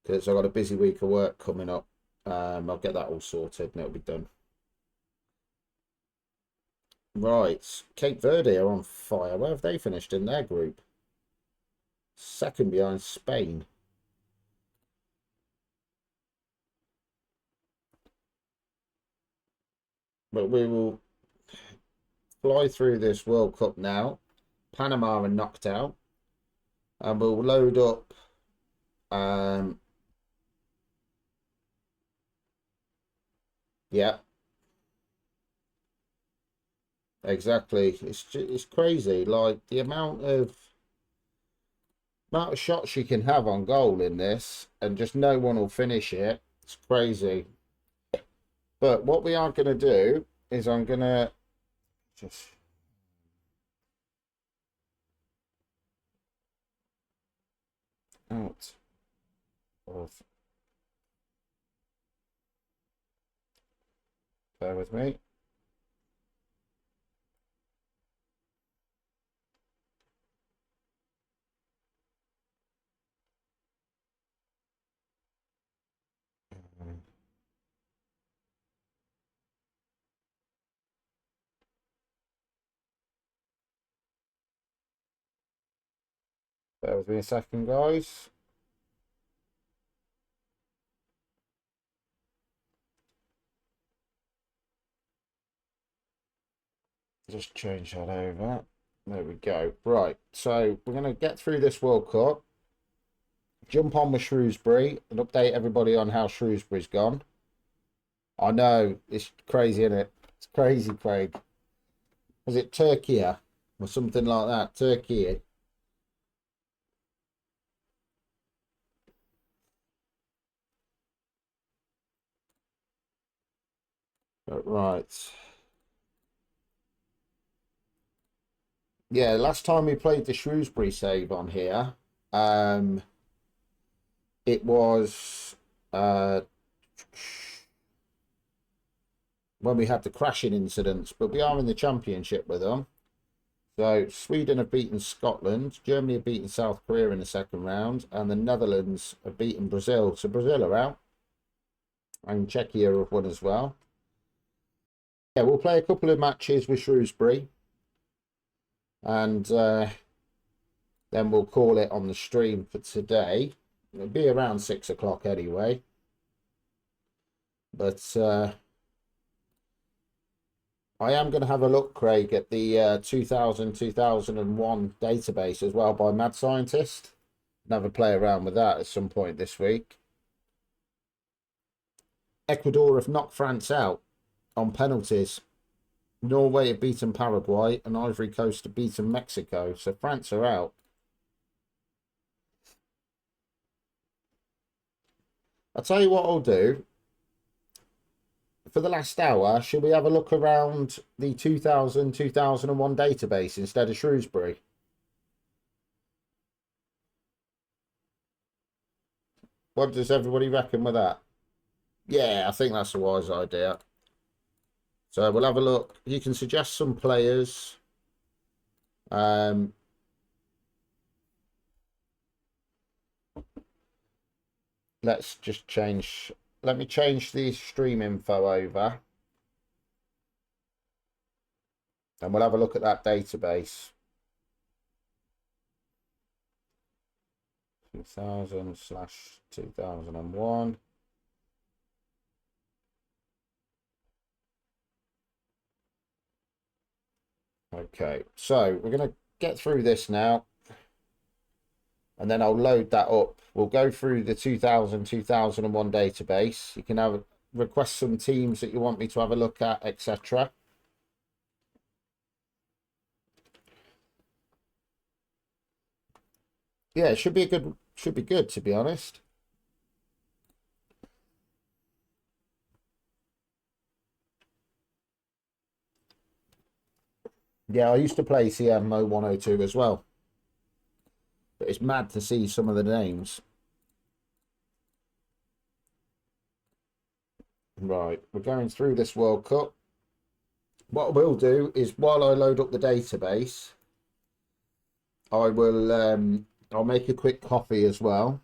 S1: Because I've got a busy week of work coming up. I'll get that all sorted and it'll be done. Right, Cape Verde are on fire. Where have they finished in their group? Second behind Spain. But we will fly through this World Cup now. Panama are knocked out. And we'll load up yeah, exactly. It's crazy. Like the amount of shots you can have on goal in this, and just no one will finish it. It's crazy. But what we are going to do is I'm going to just out of. Bear with me. Bear with me a second, guys. Just change that over. There we go. Right, so we're going to get through this World Cup. Jump on with Shrewsbury and update everybody on how Shrewsbury's gone. I know, it's crazy, isn't it? It's crazy, Craig. Was it Turkey or something like that? Turkey. Right. Yeah, last time we played the Shrewsbury save on here, it was when we had the crashing incidents, but we are in the championship with them. So Sweden have beaten Scotland, Germany have beaten South Korea in the second round, and the Netherlands have beaten Brazil. So Brazil are out, and Czechia have won as well. Yeah, we'll play a couple of matches with Shrewsbury, and then we'll call it on the stream for today. It'll be around 6 o'clock anyway. But I am going to have a look, Craig, at the 2001 database as well by Mad Scientist. And have a play around with that at some point this week. Ecuador have knocked France out on penalties. Norway have beaten Paraguay and Ivory Coast have beaten Mexico. So France are out. I'll tell you what I'll do. For the last hour, should we have a look around the 2000-2001 database instead of Shrewsbury? What does everybody reckon with that? Yeah, I think that's a wise idea. So we'll have a look. You can suggest some players. Let's just change. Let me change the stream info over. And we'll have a look at that database. 2000/2001. Okay, so we're going to get through this now. And then I'll load that up. We'll go through the 2000-2001 database. You can have request some teams that you want me to have a look at, etc. Yeah, it should be good to be honest. Yeah, I used to play CM 0102 as well. But it's mad to see some of the names. Right, we're going through this World Cup. What I will do is while I load up the database, I will I'll make a quick coffee as well,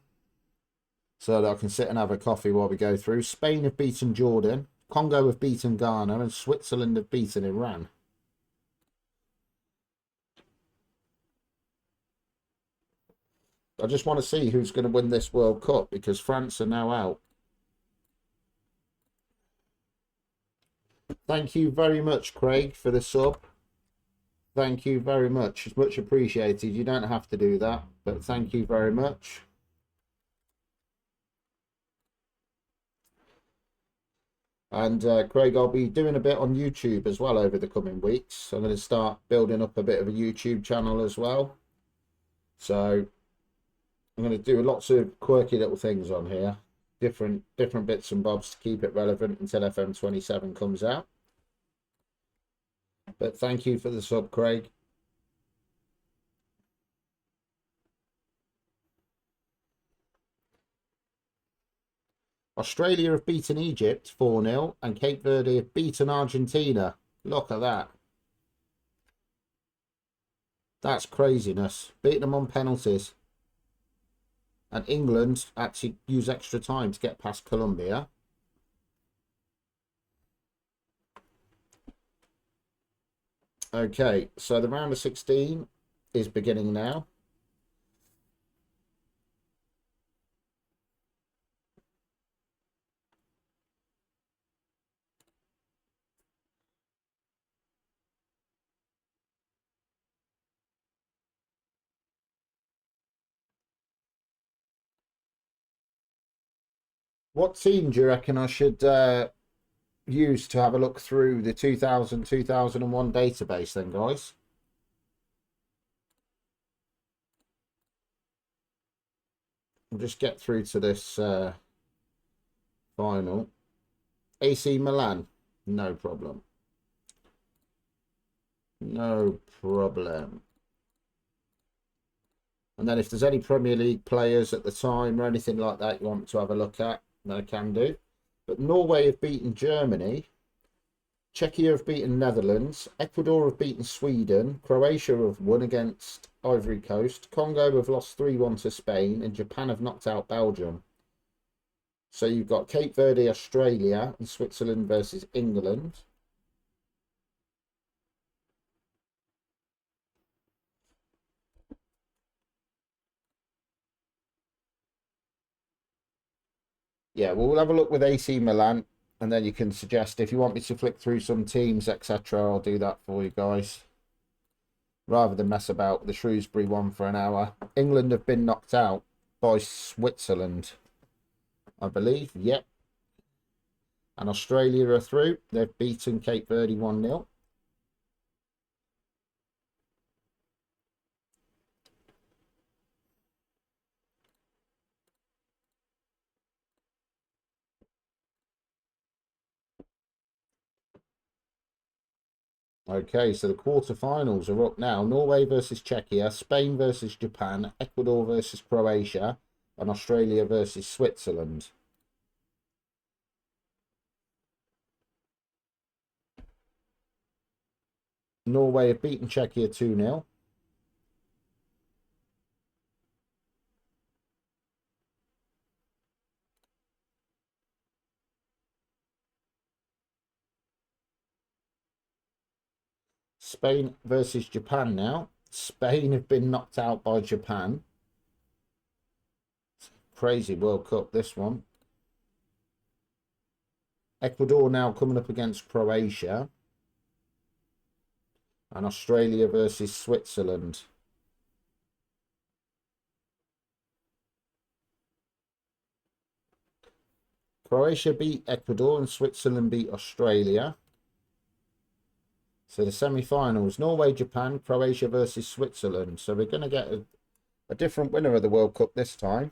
S1: so that I can sit and have a coffee while we go through. Spain have beaten Jordan, Congo have beaten Ghana, and Switzerland have beaten Iran. I just want to see who's going to win this World Cup because France are now out. Thank you very much, Craig, for the sub. Thank you very much. It's much appreciated. You don't have to do that, but thank you very much. And Craig, I'll be doing a bit on YouTube as well over the coming weeks. I'm going to start building up a bit of a YouTube channel as well. So I'm going to do lots of quirky little things on here. Different bits and bobs to keep it relevant until FM27 comes out. But thank you for the sub, Craig. Australia have beaten Egypt 4-0 and Cape Verde have beaten Argentina. Look at that. That's craziness. Beating them on penalties. And England actually use extra time to get past Colombia. Okay, so the round of 16 is beginning now. What team do you reckon I should use to have a look through the 2000-2001 database then, guys? We'll just get through to this final. AC Milan, no problem. No problem. And then if there's any Premier League players at the time or anything like that you want to have a look at, then I can do. But Norway have beaten Germany. Czechia have beaten Netherlands. Ecuador have beaten Sweden. Croatia have won against Ivory Coast. Congo have lost 3-1 to Spain. And Japan have knocked out Belgium. So you've got Cape Verde, Australia, and Switzerland versus England. Yeah, we'll have a look with AC Milan, and then you can suggest if you want me to flick through some teams, etc. I'll do that for you guys, rather than mess about with the Shrewsbury one for an hour. England have been knocked out by Switzerland, I believe. Yep. And Australia are through. They've beaten Cape Verde 1-0. Okay, so the quarterfinals are up now. Norway versus Czechia, Spain versus Japan, Ecuador versus Croatia, and Australia versus Switzerland. Norway have beaten Czechia 2-0. Spain versus Japan now. Spain have been knocked out by Japan. Crazy World Cup, this one. Ecuador now coming up against Croatia. And Australia versus Switzerland. Croatia beat Ecuador and Switzerland beat Australia. So the semi-finals, Norway, Japan, Croatia versus Switzerland. So we're going to get a different winner of the World Cup this time.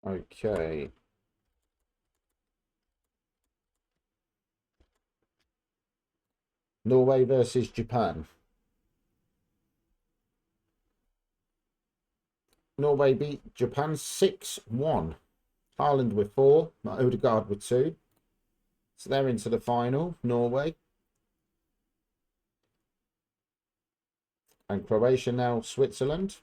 S1: Okay. Norway versus Japan. Norway beat Japan 6-1. Haaland with 4, Odegaard with 2. So they're into the final, Norway. And Croatia now, Switzerland.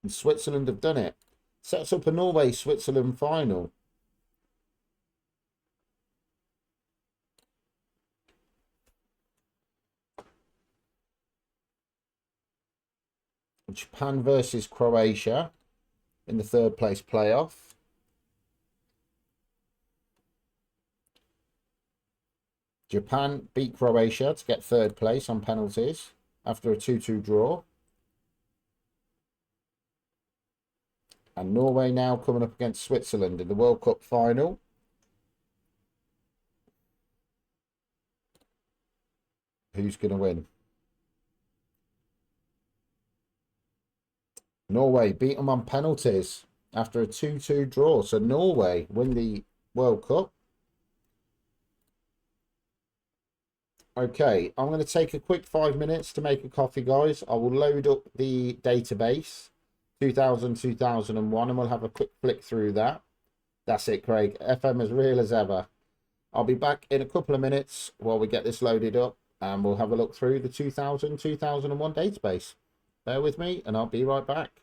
S1: And Switzerland have done it. Sets up a Norway-Switzerland final. Japan versus Croatia in the third place playoff. Japan beat Croatia to get third place on penalties after a 2-2 draw. And Norway now coming up against Switzerland in the World Cup final. Who's going to win? Norway beat them on penalties after a 2-2 draw. So Norway win the World Cup. Okay, I'm going to take a quick 5 minutes to make a coffee, guys. I will load up the database, 2000, 2001, and we'll have a quick flick through that. That's it, Craig. FM as real as ever. I'll be back in a couple of minutes while we get this loaded up, and we'll have a look through the 2000, 2001 database. Bear with me, and I'll be right back.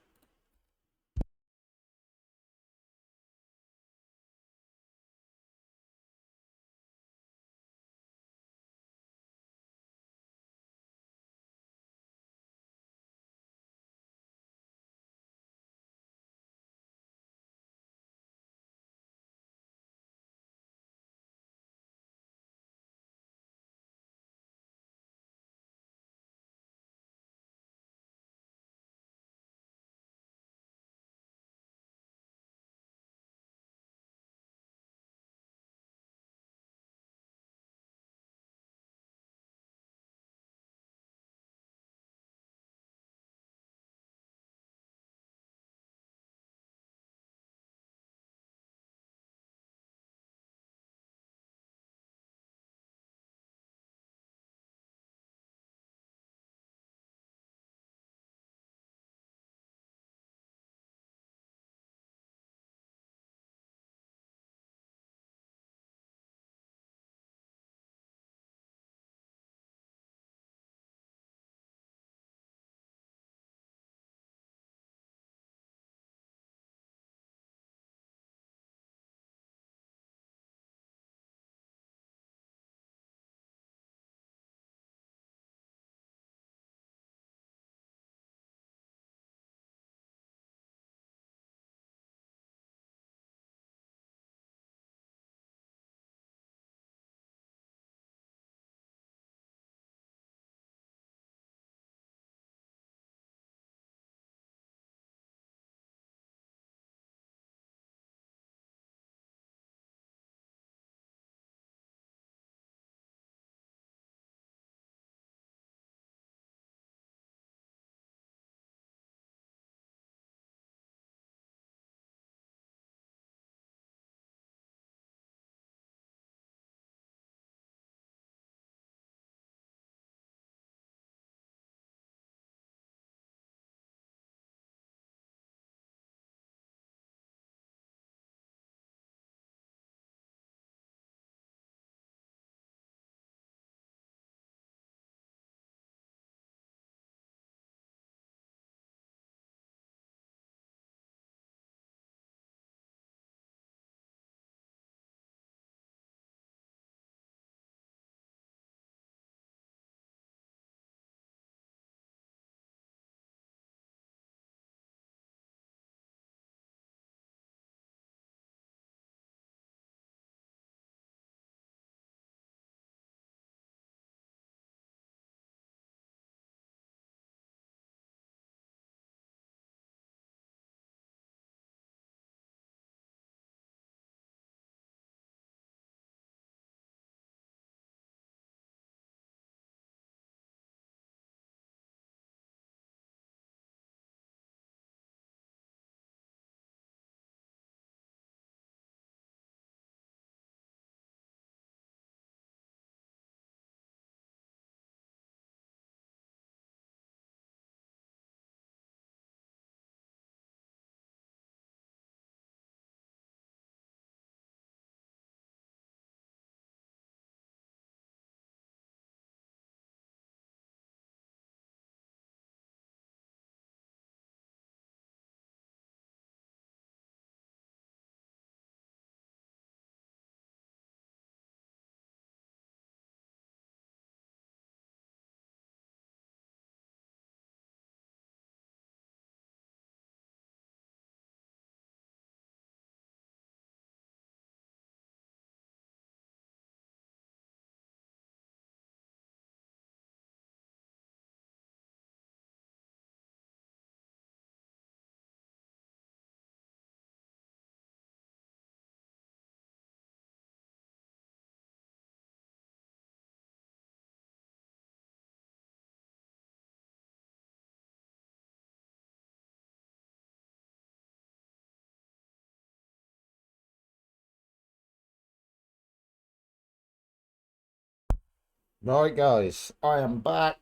S1: Right, guys, I am back.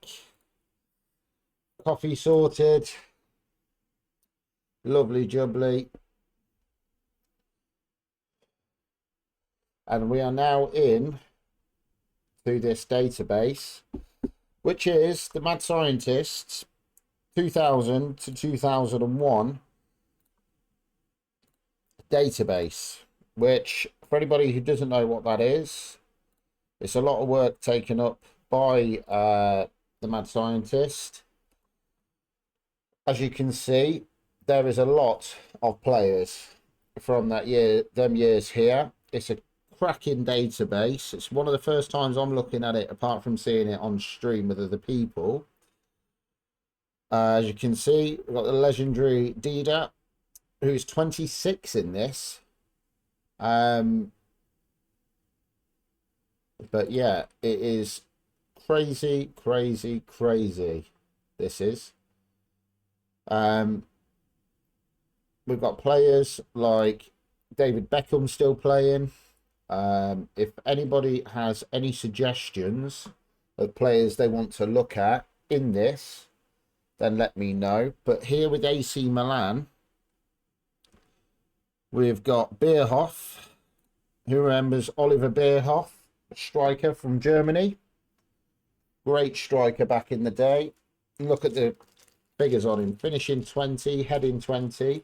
S1: Coffee sorted. Lovely jubbly. And we are now in to this database, which is the Mad Scientists 2000 to 2001 database, which, for anybody who doesn't know what that is, it's a lot of work taken up by the Mad Scientist. As you can see, there is a lot of players from that year, them years here. It's a cracking database. It's one of the first times I'm looking at it, apart from seeing it on stream with other people. As you can see, we've got the legendary Dida, who's 26 in this. But yeah, it is crazy, crazy, crazy. This is. We've got players like David Beckham still playing. If anybody has any suggestions of players they want to look at in this, then let me know. But here with AC Milan, we've got Bierhoff. Who remembers Oliver Bierhoff, striker from Germany? Great striker back in the day. Look at the figures on him. Finishing 20, heading 20.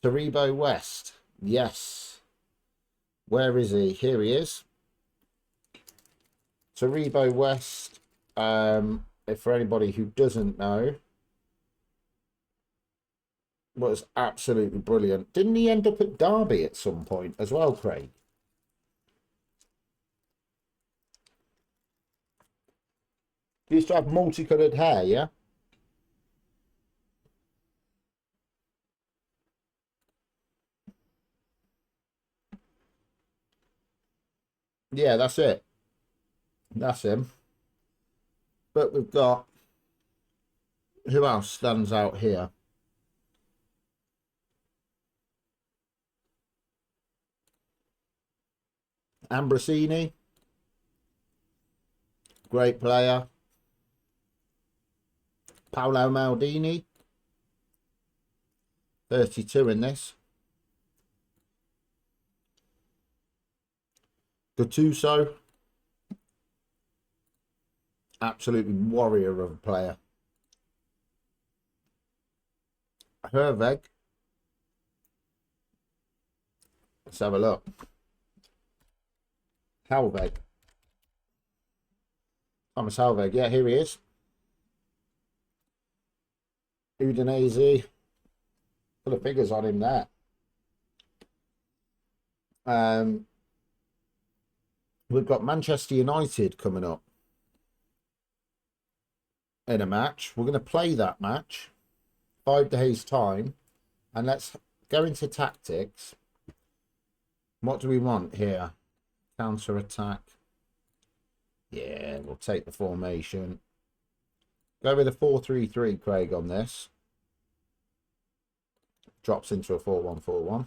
S1: Taribo West. Yes. Where is he? Here he is. Taribo West. If for anybody who doesn't know, was absolutely brilliant. Didn't he end up at Derby at some point as well, Craig? He used to have multicoloured hair, yeah? Yeah, that's it. That's him. But we've got, who else stands out here? Ambrosini, great player. Paolo Maldini, 32 in this. Gattuso, absolutely warrior of a player. Herveg, let's have a look. Halveg, Thomas Halveg, yeah, here he is. Udinese, full of figures on him there. We've got Manchester United coming up in a match. We're going to play that match 5 days time, and let's go into tactics. What do we want here? Counter attack. Yeah, we'll take the formation. Go with a 4-3-3, Craig, on this. Drops into a 4-1-4-1.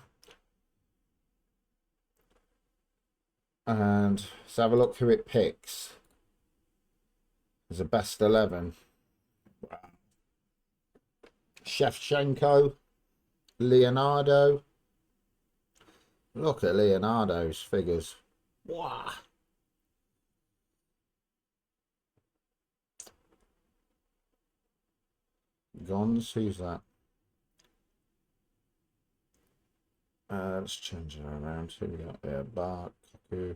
S1: And let's have a look who it picks. There's a best 11. Wow. Shevchenko, Leonardo. Look at Leonardo's figures. Wow. Gons, who's that? Let's change it around. Who we got there? Bart, Kaku,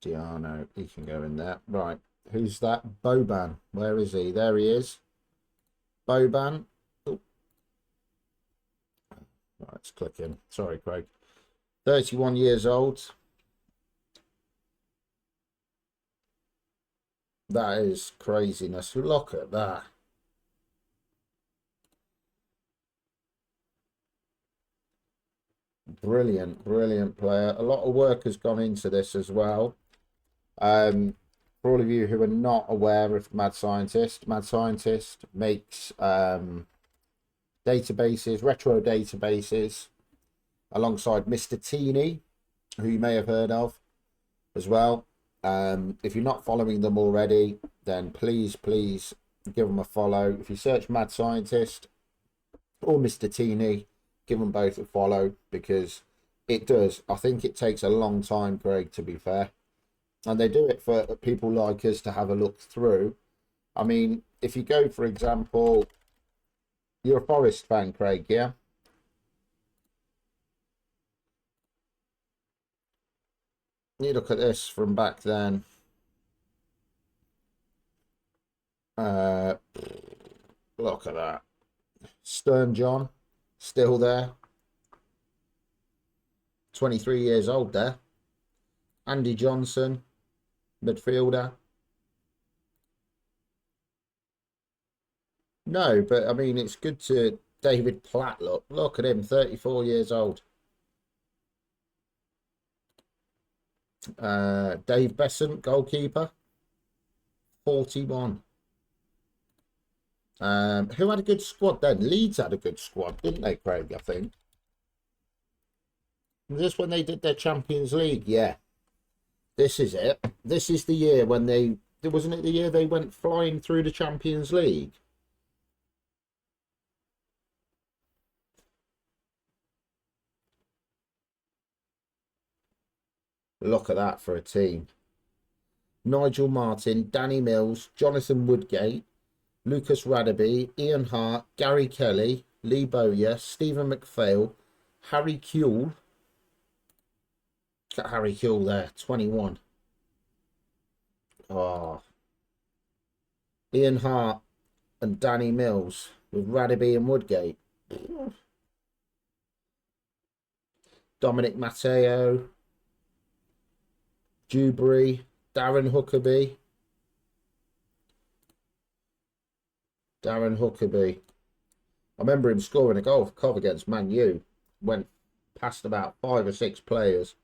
S1: Diano. He can go in there. Right. Who's that? Boban. Where is he? There he is. Boban. Oh. Right, it's clicking. Sorry, Craig. 31 years old. That is craziness. Look at that. Brilliant, brilliant player. A lot of work has gone into this as well. For all of you who are not aware of Mad Scientist makes databases, retro databases, alongside Mr. Teeny, who you may have heard of as well. If you're not following them already, then please give them a follow. If you search Mad Scientist or Mr. Teeny, give them both a follow, because it does. I think it takes a long time, Craig, to be fair. And they do it for people like us to have a look through. I mean, if you go, for example, you're a Forest fan, Craig, yeah? You look at this from back then. Look at that. Stern John, still there. 23 years old there. Andy Johnson, midfielder. No, but I mean, it's good to David Platt. Look at him, 34 years old. Dave Besant, goalkeeper, 41. Who had a good squad then? Leeds had a good squad, didn't they, Craig? I think. Was this when they did their Champions League? Yeah. This is it. This is the year when they... Wasn't it the year they went flying through the Champions League? Look at that for a team. Nigel Martin, Danny Mills, Jonathan Woodgate, Lucas Radaby, Ian Hart, Gary Kelly, Lee Bowyer, Stephen McPhail, Harry Kewell. Got Harry Kewell there, 21. Oh. Ian Hart and Danny Mills with Radaby and Woodgate. Dominic Matteo, Dewberry, Darren Huckabee. I remember him scoring a goal for Cov against Man U. Went past about 5 or 6 players.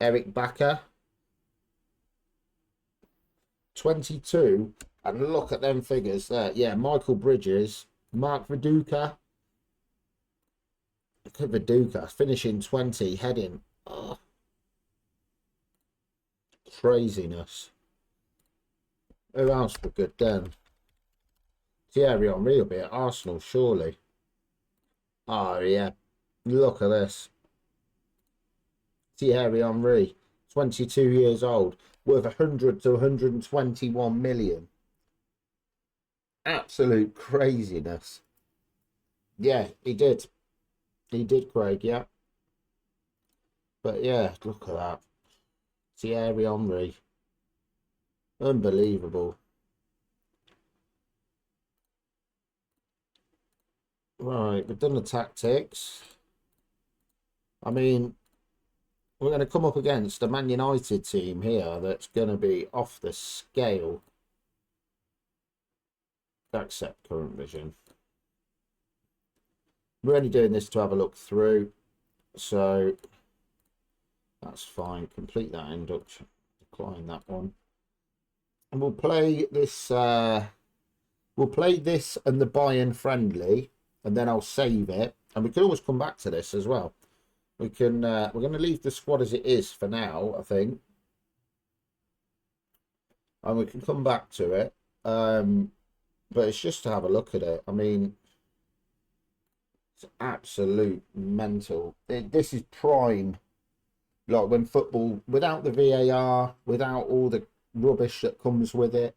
S1: Eric Backer, 22. And look at them figures there. Yeah, Michael Bridges, Mark Viduka. Look at Viduka, finishing 20, heading. Oh. Craziness. Who else were good then? Thierry Henry will be at Arsenal, surely. Oh, yeah. Look at this. Thierry Henry, 22 years old, worth 100 to 121 million. Absolute craziness. Yeah, he did. He did, Craig, yeah. But yeah, look at that. Thierry Henry. Unbelievable. Right, we've done the tactics. I mean, we're going to come up against a Man United team here that's going to be off the scale. Accept current vision. We're only doing this to have a look through, so that's fine. Complete that induction. Decline that one. And we'll play this. We'll play this and the Bayern friendly, and then I'll save it. And we can always come back to this as well. We can. We're going to leave the squad as it is for now, I think, and we can come back to it. But it's just to have a look at it. I mean, it's absolute mental. This is prime. Like when football, without the VAR, without all the rubbish that comes with it.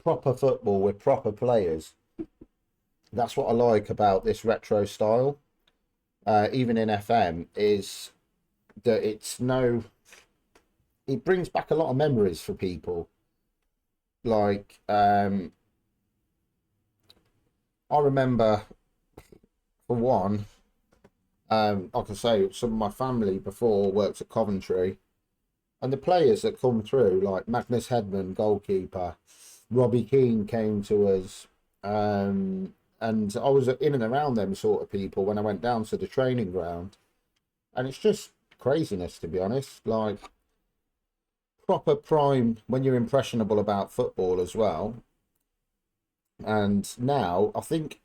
S1: Proper football with proper players. That's what I like about this retro style. Even in FM, is that it brings back a lot of memories for people. Like, I remember, for one, like I say, some of my family before worked at Coventry, and the players that come through, like Magnus Hedman, goalkeeper, Robbie Keane came to us, and I was in and around them sort of people when I went down to the training ground, and it's just craziness, to be honest. Like, proper prime when you're impressionable about football as well. And now I think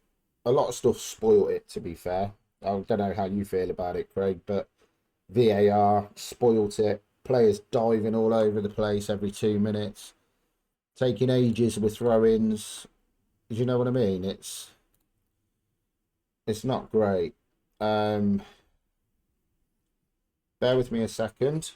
S1: a lot of stuff spoiled it, to be fair. I don't know how you feel about it, Craig, but VAR spoilt it. Players diving all over the place every 2 minutes, taking ages with throw-ins. Do you know what I mean? It's not great. Bear with me a second.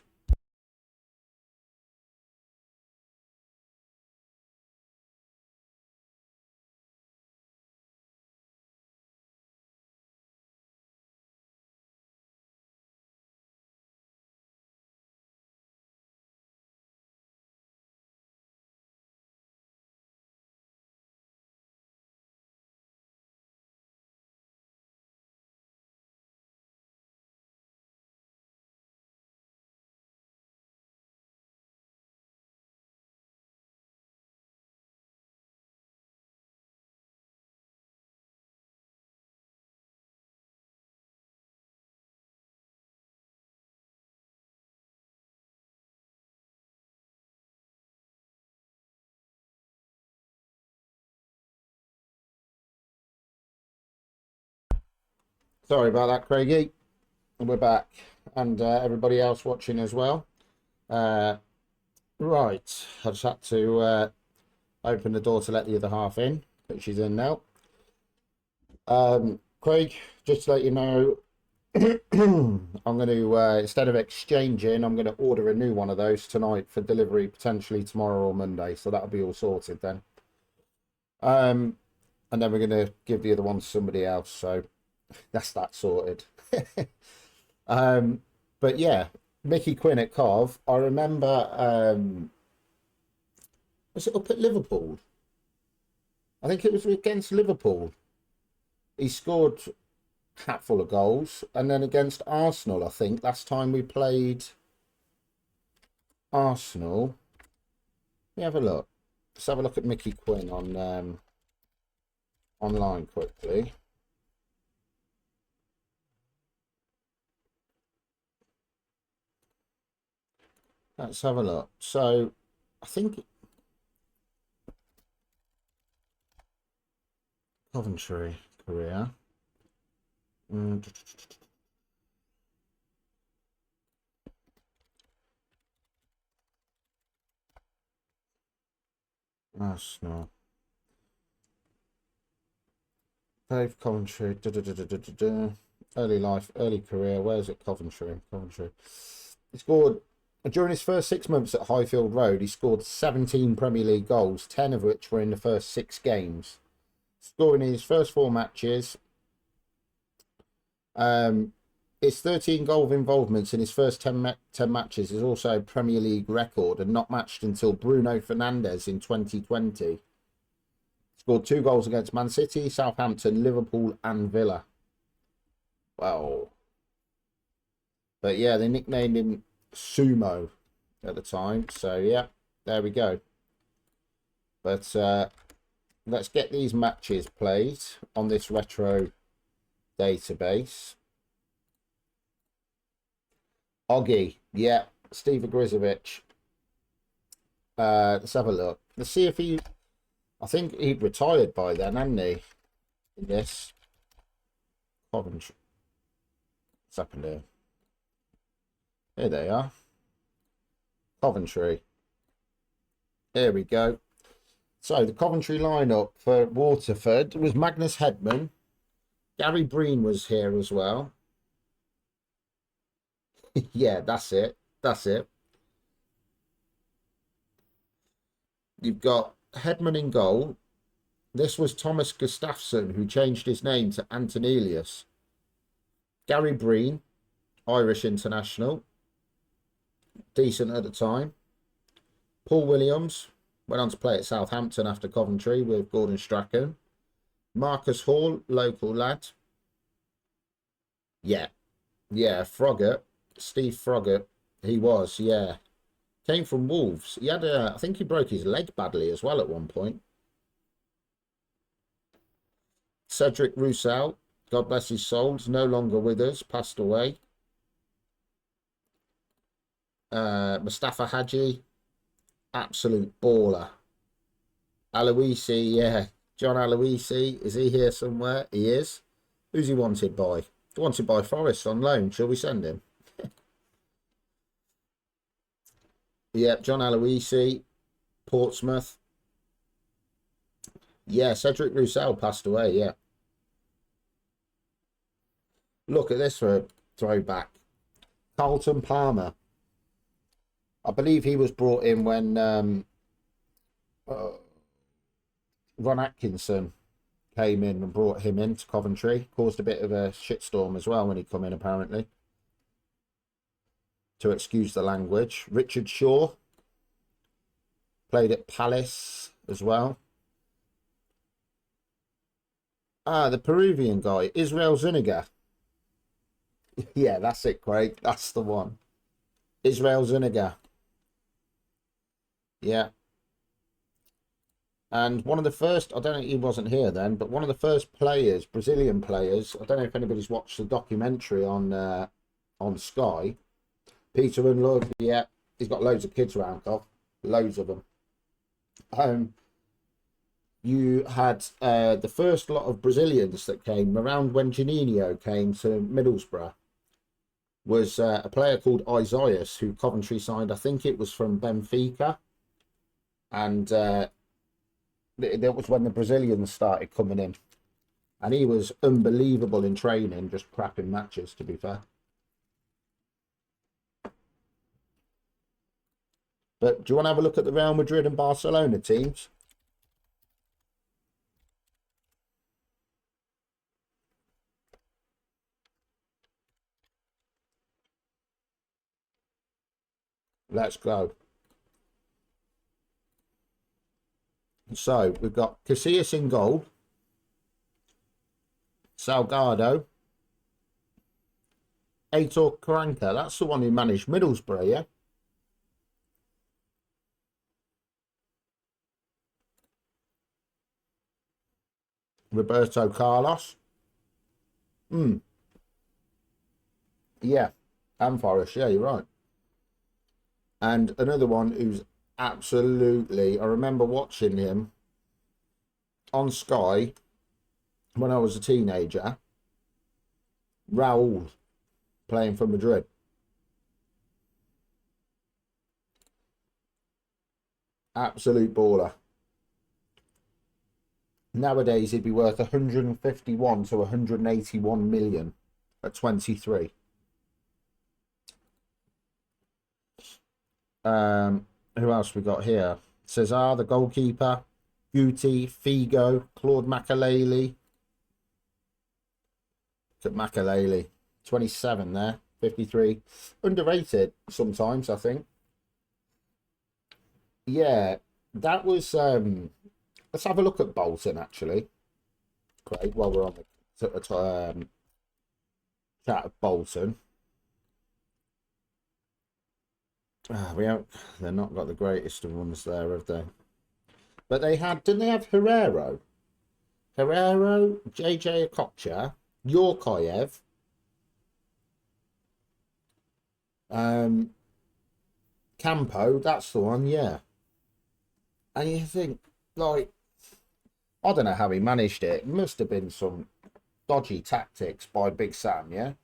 S1: Sorry about that, Craigie. We're back, and everybody else watching as well. Right, I just had to open the door to let the other half in, but she's in now. Craig, just to let you know, I'm going to, instead of exchanging, I'm going to order a new one of those tonight for delivery potentially tomorrow or Monday. So that'll be all sorted then. And then we're going to give the other one to somebody else. So that's that sorted. But yeah, Mickey Quinn at Cov. I remember, was it up at Liverpool? I think it was against Liverpool. He scored hatful of goals, and then against Arsenal, I think last time we played Arsenal, let me have a look. Let's have a look at Mickey Quinn on online quickly. Let's have a look. So I think Coventry career. Arsenal. Dave Coventry. Early life, early career. Where's it? Coventry. He scored during his first 6 months at Highfield Road. He scored 17 Premier League goals, 10 of which were in the first 6 games. Scoring in his first 4 matches. His 13 goal involvements in his first 10 matches is also a Premier League record and not matched until Bruno Fernandes in 2020. Scored 2 goals against Man City, Southampton, Liverpool and Villa. Wow. But yeah, they nicknamed him Sumo at the time. So yeah, there we go. But let's get these matches played on this retro database. Oggy, yeah, Steve Grizovic. Let's have a look. Let's see if he, I think he'd retired by then, hadn't he? In this Coventry. What's happened here? Here they are. Coventry. Here we go. So the Coventry lineup for Waterford was Magnus Hedman. Gary Breen was here as well. Yeah, that's it. That's it. You've got Hedman in goal. This was Thomas Gustafsson, who changed his name to Antonelius. Gary Breen, Irish international. Decent at the time. Paul Williams went on to play at Southampton after Coventry with Gordon Strachan. Marcus Hall, local lad. Yeah. Froggatt. Steve Froggatt. He was, yeah. Came from Wolves. He had I think he broke his leg badly as well at one point. Cedric Roussel, God bless his soul, is no longer with us, passed away. Mustafa Hadji, absolute baller. Aloisi, yeah. John Aloisi, is he here somewhere? He is. Who's he wanted by? Wanted by Forest on loan. Shall we send him? Yeah, John Aloisi, Portsmouth. Yeah, Cedric Roussel passed away, yeah. Look at this for a throwback. Carlton Palmer. I believe he was brought in when uh, Ron Atkinson came in and brought him into Coventry. Caused a bit of a shitstorm as well when he come in, apparently. To excuse the language. Richard Shaw. Played at Palace as well. Ah, the Peruvian guy, Israel Zuniga. Yeah, that's it, Craig. That's the one. Israel Zuniga. Yeah. And one of the first, I don't know, he wasn't here then, but one of the first players, Brazilian players, I don't know if anybody's watched the documentary on Sky. Peter and Lord, yeah, he's got loads of kids around, Cov. Loads of them. You had the first lot of Brazilians that came around when Juninho came to Middlesbrough. Was a player called Isaias, who Coventry signed. I think it was from Benfica. And that was when the Brazilians started coming in. And he was unbelievable in training, just crap in matches, to be fair. But do you want to have a look at the Real Madrid and Barcelona teams? Let's go. So we've got Casillas in goal, Salgado, Aitor Karanka. That's the one who managed Middlesbrough, yeah? Roberto Carlos. Yeah, and Forest. Yeah, you're right. And another one who's absolutely, I remember watching him on Sky when I was a teenager. Raul, playing for Madrid. Absolute baller. Nowadays, he'd be worth 151 to 181 million at 23. Who else we got here? Cesar, the goalkeeper. Guti, Figo, Claude Makaleli. Look at Makaleli. 27 there. 53. Underrated sometimes, I think. Yeah, that was... let's have a look at Bolton, actually. Great, while we're on the chat of Bolton. We haven't, they're not got the greatest of ones there, have they? But they had, didn't they have Herrero? Herrero, JJ Okocha, Yorkayev, Campo, that's the one, yeah. And you think, like, I don't know how he managed it. It must have been some dodgy tactics by Big Sam, yeah?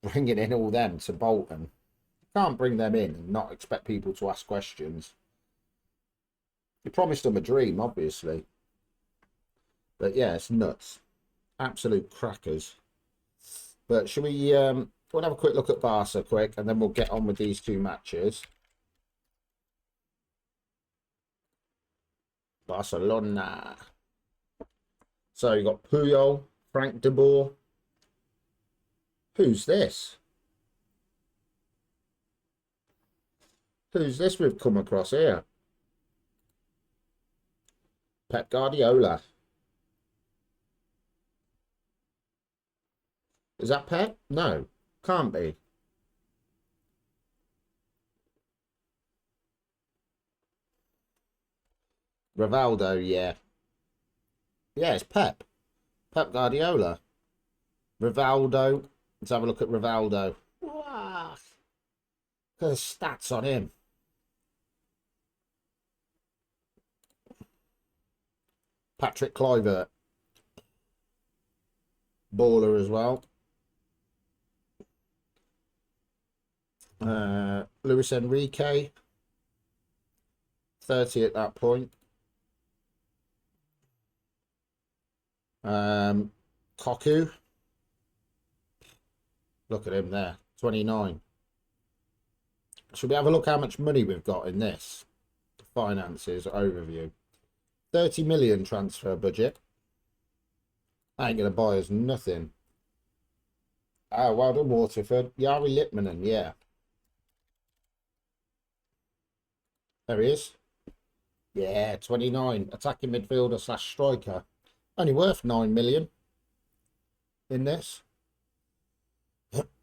S1: Bringing in all them to Bolton. Can't bring them in and not expect people to ask questions. You promised them a dream, obviously. But yeah, it's nuts. Absolute crackers. But shall we we'll have a quick look at Barca quick and then we'll get on with these two matches. Barcelona. So you got Puyol, Frank de Boer. Who's this? Who's this we've come across here? Pep Guardiola. Is that Pep? No, can't be. Rivaldo, yeah. Yeah, it's Pep. Pep Guardiola. Rivaldo. Let's have a look at Rivaldo. Wow. Look at the stats on him. Patrick Kluivert. Baller as well. Luis Enrique. 30 at that point. Koku. Look at him there. 29. Should we have a look how much money we've got in this? Finances overview. 30 million transfer budget. Ain't going to buy us nothing. Oh, well done, Waterford. Yari Lippmanen, yeah. There he is. Yeah, 29. Attacking midfielder / striker. Only worth 9 million in this.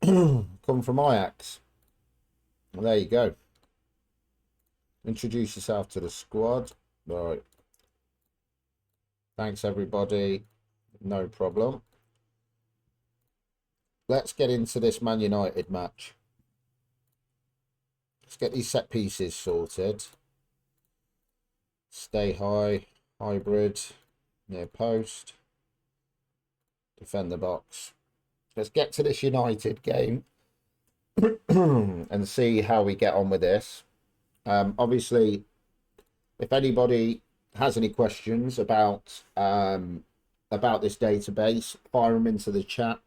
S1: Come from Ajax. Well, there you go. Introduce yourself to the squad. Right. Thanks, everybody. No problem. Let's get into this Man United match. Let's get these set pieces sorted. Stay high. Hybrid. Near post. Defend the box. Let's get to this United game and see how we get on with this. Obviously, if anybody has any questions about this database, fire them into the chat.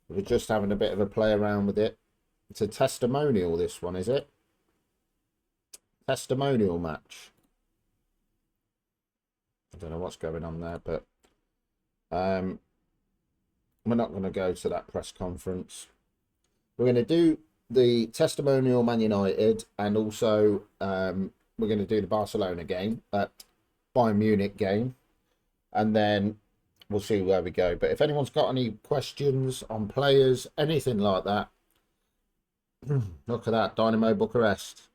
S1: We're just having a bit of a play around with it. It's a testimonial, this one, is it? Testimonial match. I don't know what's going on there, but we're not going to go to that press conference. We're going to do the testimonial Man United, and also we're going to do the Barcelona game, Bayern Munich game, and then we'll see where we go. But if anyone's got any questions on players, anything like that, look at that, Dynamo Bucharest.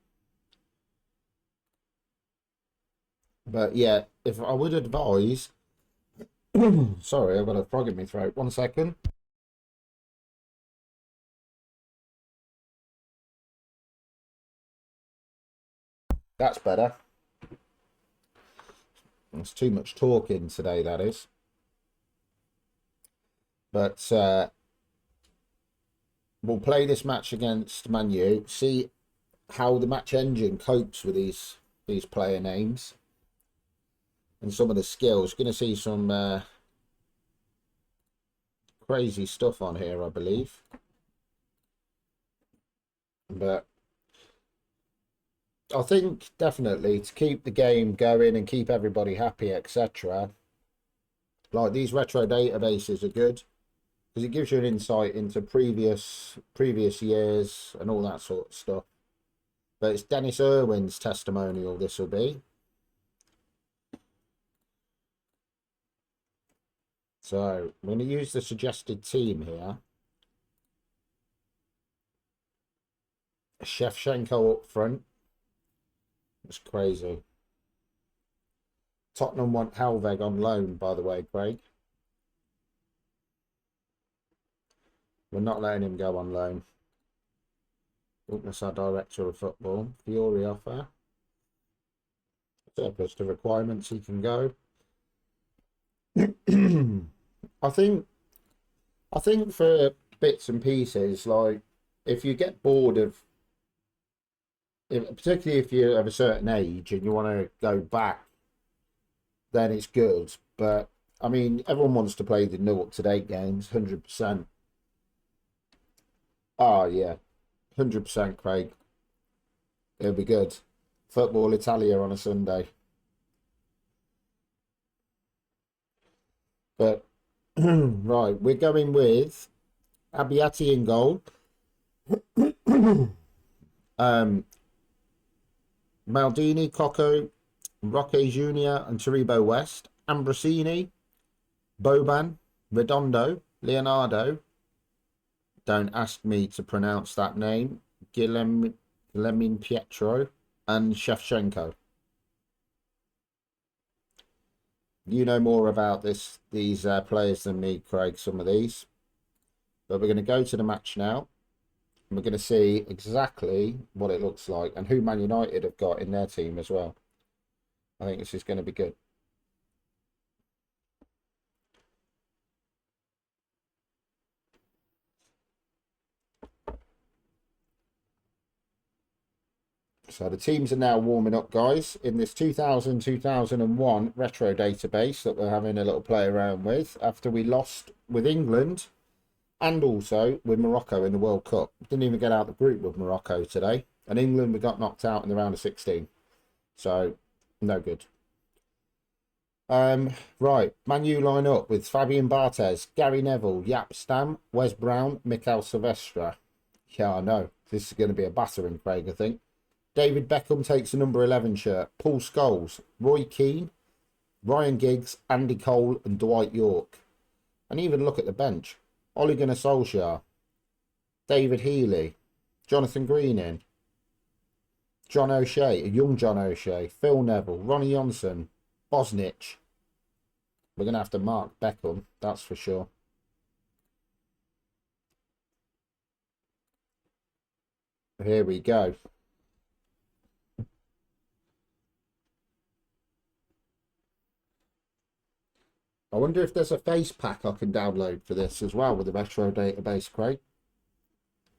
S1: But yeah, if I would advise, sorry, I've got a frog in my throat. 1 second. That's better. There's too much talking today, that is. But we'll play this match against Man U, see how the match engine copes with these player names and some of the skills. Going to see some crazy stuff on here, I believe. But I think definitely to keep the game going and keep everybody happy, etc. Like, these retro databases are good because it gives you an insight into previous years and all that sort of stuff. But it's Dennis Irwin's testimonial, this will be. So I'm going to use the suggested team here. Shevchenko up front. That's crazy. Tottenham want Helveg on loan, by the way, Craig. We're not letting him go on loan. That's our director of football. Fiore offer. Surplus to requirements, he can go. I think for bits and pieces, like, if you get bored of, particularly if you're of a certain age and you want to go back, then it's good. But I mean, everyone wants to play the new up-to-date games, 100%. Oh yeah, 100%, Craig. It'll be good. Football Italia on a Sunday. But right, we're going with Abbiati in goal. Maldini, Coco, Roque Jr. and Taribo West. Ambrosini, Boban, Redondo, Leonardo. Don't ask me to pronounce that name. Guilherme Pietro and Shevchenko. You know more about these players than me, Craig, some of these. But we're going to go to the match now. And we're going to see exactly what it looks like and who Man United have got in their team as well. I think this is going to be good. So the teams are now warming up, guys, in this 2000-2001 retro database that we're having a little play around with after we lost with England and also with Morocco in the World Cup. Didn't even get out the group with Morocco today. And England, we got knocked out in the round of 16. So, no good. Right, Man U line up with Fabian Barthez, Gary Neville, Jaap Stam, Wes Brown, Mikel Silvestre. Yeah, I know. This is going to be a battering, Craig, I think. David Beckham takes the number 11 shirt. Paul Scholes, Roy Keane, Ryan Giggs, Andy Cole and Dwight York. And even look at the bench. Ole Gunnar Solskjaer, David Healy, Jonathan Greening, John O'Shea, young John O'Shea, Phil Neville, Ronnie Johnson, Bosnich. We're going to have to mark Beckham, that's for sure. Here we go. I wonder if there's a face pack I can download for this as well with the retro database, Craig,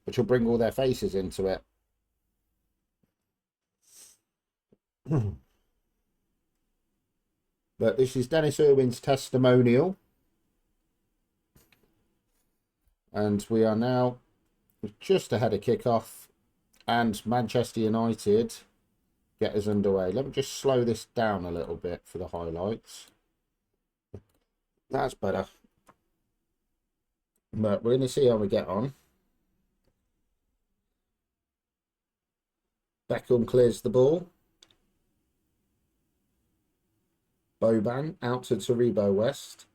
S1: which will bring all their faces into it. But this is Dennis Irwin's testimonial. And we are now just ahead of kickoff. And Manchester United get us underway. Let me just slow this down a little bit for the highlights. That's better. But we're going to see how we get on. Beckham clears the ball. Boban out to Taribo West.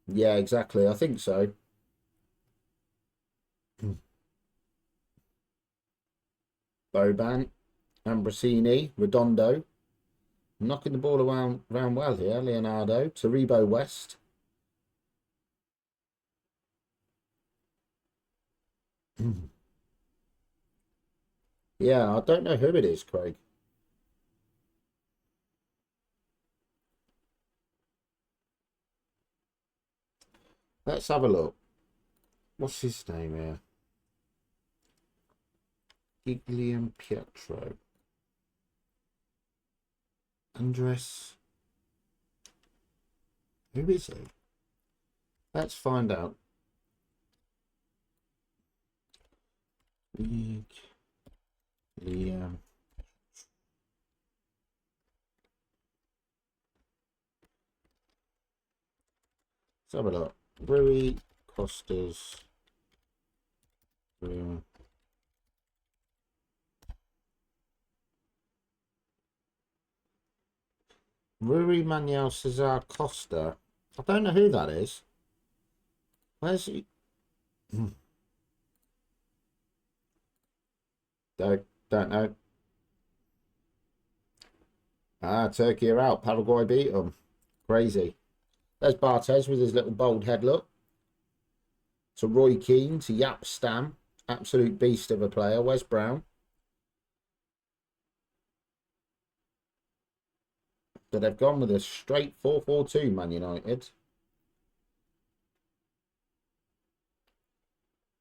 S1: Yeah, exactly. I think so. Boban, Ambrosini, Redondo. Knocking the ball around well here. Leonardo, Taribo West. Yeah, I don't know who it is, Craig. Let's have a look. What's his name here? Giglian Pietro. Andres. Who is he? Let's find out. Liam. Let's have a look. Rui Costas. Rui Manuel Cesar Costa. I don't know who that is. Where's he? Don't know. Ah, Turkey are out. Paraguay beat them. Crazy. There's Barthez with his little bold head look. To Roy Keane, to Jaap Stam. Absolute beast of a player. Wes Brown. So they've gone with a straight 4-4-2, Man United.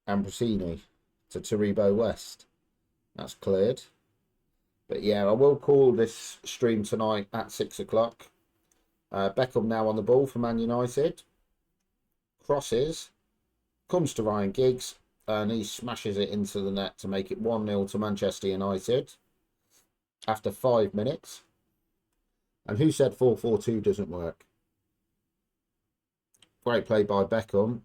S1: Ambrosini to Taribo West. That's cleared. But yeah, I will call this stream tonight at 6 o'clock. Beckham now on the ball for Man United. Crosses. Comes to Ryan Giggs. And he smashes it into the net to make it 1-0 to Manchester United. After 5 minutes. And who said 4-4-2 doesn't work? Great play by Beckham.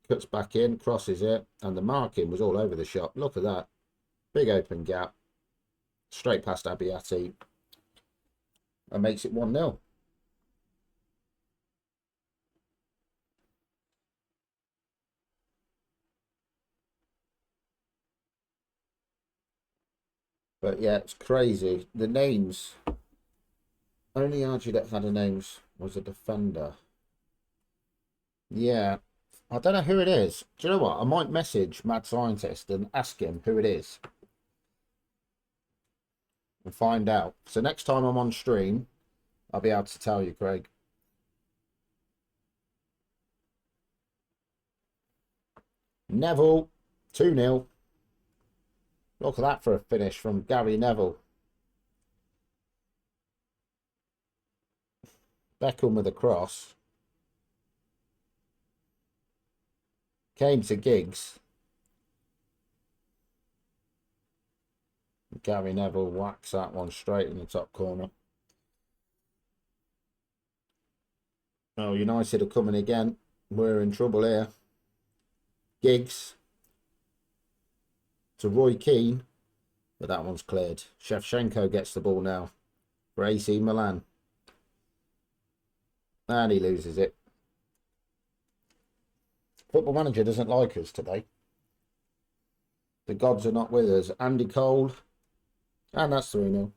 S1: Cuts back in, crosses it. And the marking was all over the shop. Look at that. Big open gap. Straight past Abiati. And makes it 1-0. But yeah, it's crazy. The names. Only Archie that had a names was a defender. Yeah. I don't know who it is. Do you know what? I might message Mad Scientist and ask him who it is. And find out. So next time I'm on stream, I'll be able to tell you, Craig. Neville, 2-0. Look at that for a finish from Gary Neville. Beckham with a cross. Came to Giggs. Gary Neville whacks that one straight in the top corner. Oh, United are coming again. We're in trouble here. Giggs to Roy Keane, but that one's cleared. Shevchenko gets the ball now for AC Milan. And he loses it. Football Manager doesn't like us today. The gods are not with us. Andy Cole. And that's 3-0.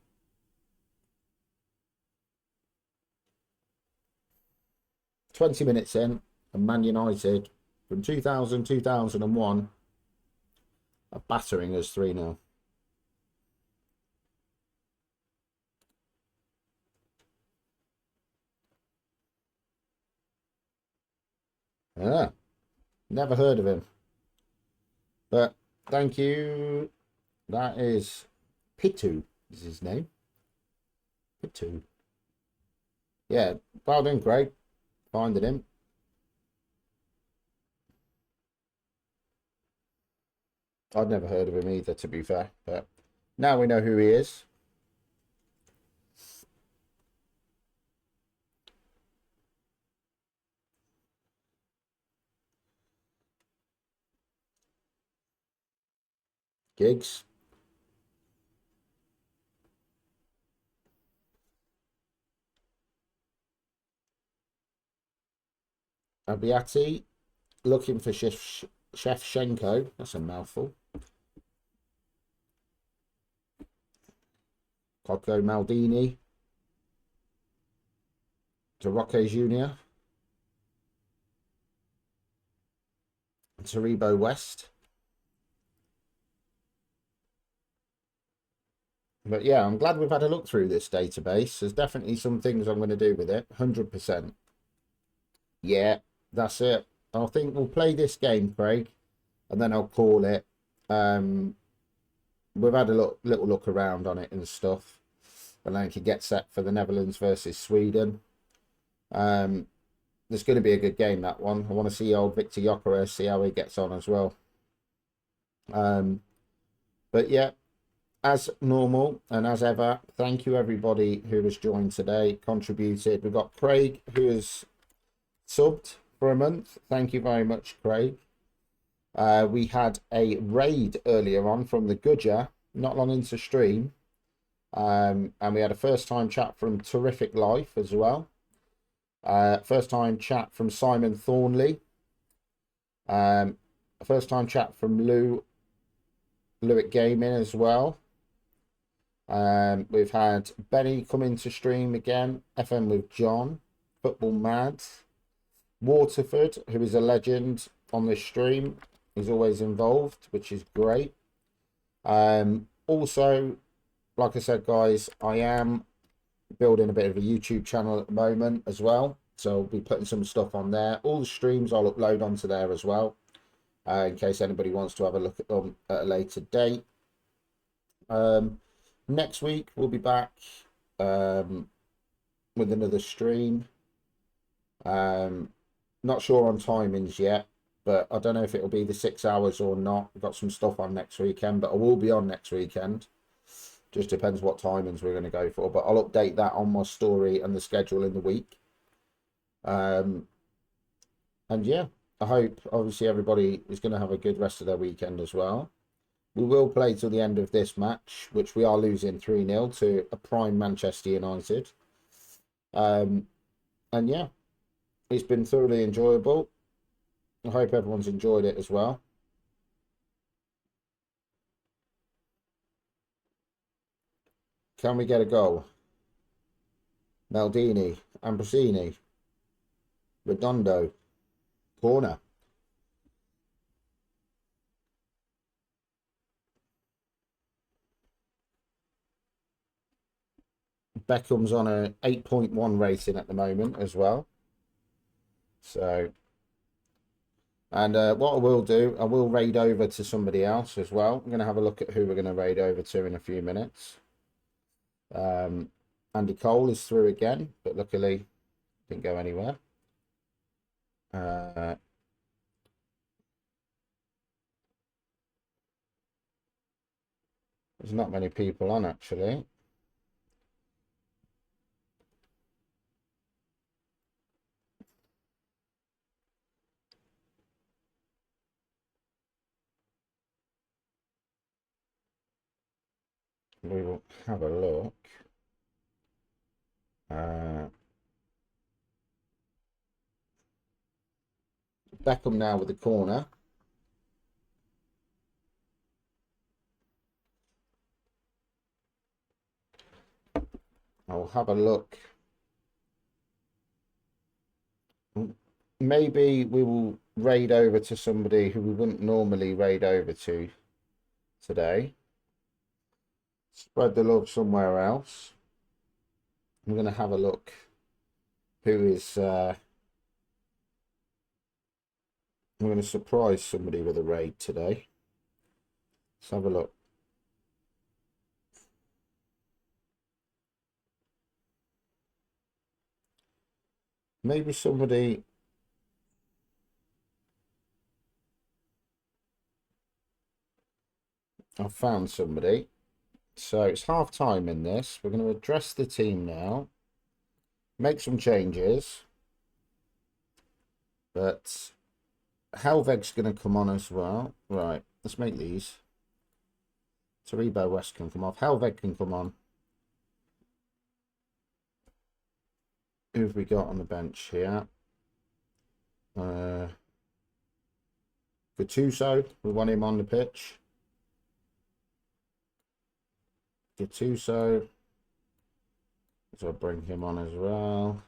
S1: "20 minutes in, and Man United from 2000-2001 are battering us 3-0. Never heard of him. But thank you. That is Pitu, is his name. Pitu. Yeah, well done, Craig. Finding him. I'd never heard of him either, to be fair. But now we know who he is. Giggs. Abiati. Looking for Shevchenko. That's a mouthful. Cocco Maldini. To Roque Jr. Taribo West. But yeah, I'm glad we've had a look through this database. There's definitely some things I'm going to do with it. 100%. Yeah, that's it. I think we'll play this game, Craig, and then I'll call it. We've had a little look around on it and stuff. And then can get set for the Netherlands versus Sweden. There's going to be a good game, that one. I want to see old Victor Gyökeres, see how he gets on as well. But yeah, as normal and as ever, thank you everybody who has joined today, contributed. We've got Craig who has subbed for a month. Thank you very much, Craig. We had a raid earlier on from the Gudger, not long into stream. And we had a first time chat from Terrific Life as well. First time chat from Simon Thornley. First time chat from Lewitt Gaming as well. We've had Benny come into stream again. FM with John. Football Mad. Waterford, who is a legend on this stream. He's always involved, which is great. Also, like I said, guys, I am building a bit of a YouTube channel at the moment as well. So I'll be putting some stuff on there. All the streams I'll upload onto there as well. In case anybody wants to have a look at them at a later date. Next week we'll be back with another stream. Not sure on timings yet, but I don't know if it'll be the 6 hours or not. We've got some stuff on next weekend, but I will be on next weekend. Just depends what timings we're going to go for, but I'll update that on my story and the schedule in the week. And yeah, I hope obviously everybody is going to have a good rest of their weekend as well. We will play till the end of this match, which we are losing 3-0 to a prime Manchester United. And yeah, it's been thoroughly enjoyable. I hope everyone's enjoyed it as well. Can we get a goal? Maldini, Ambrosini, Redondo, corner. Beckham's on a 8.1 rating at the moment as well. So And what I will do, I will raid over to somebody else as well. I'm going to have a look at who we're going to raid over to in a few minutes. Andy Cole is through again, but luckily didn't go anywhere. There's not many people on, actually. We will have a look. Beckham now with the corner. I'll have a look. Maybe we will raid over to somebody who we wouldn't normally raid over to today. Spread the love somewhere else. I'm going to have a look who is... I'm going to surprise somebody with a raid today. Let's have a look. Maybe somebody... I found somebody. So it's half time in this. We're going to address the team now. Make some changes. But Helveg's going to come on as well. Right, let's make these. Taribo West can come off. Helveg can come on. Who have we got on the bench here? Gattuso, we want him on the pitch. Gattuso. So I'll bring him on as well.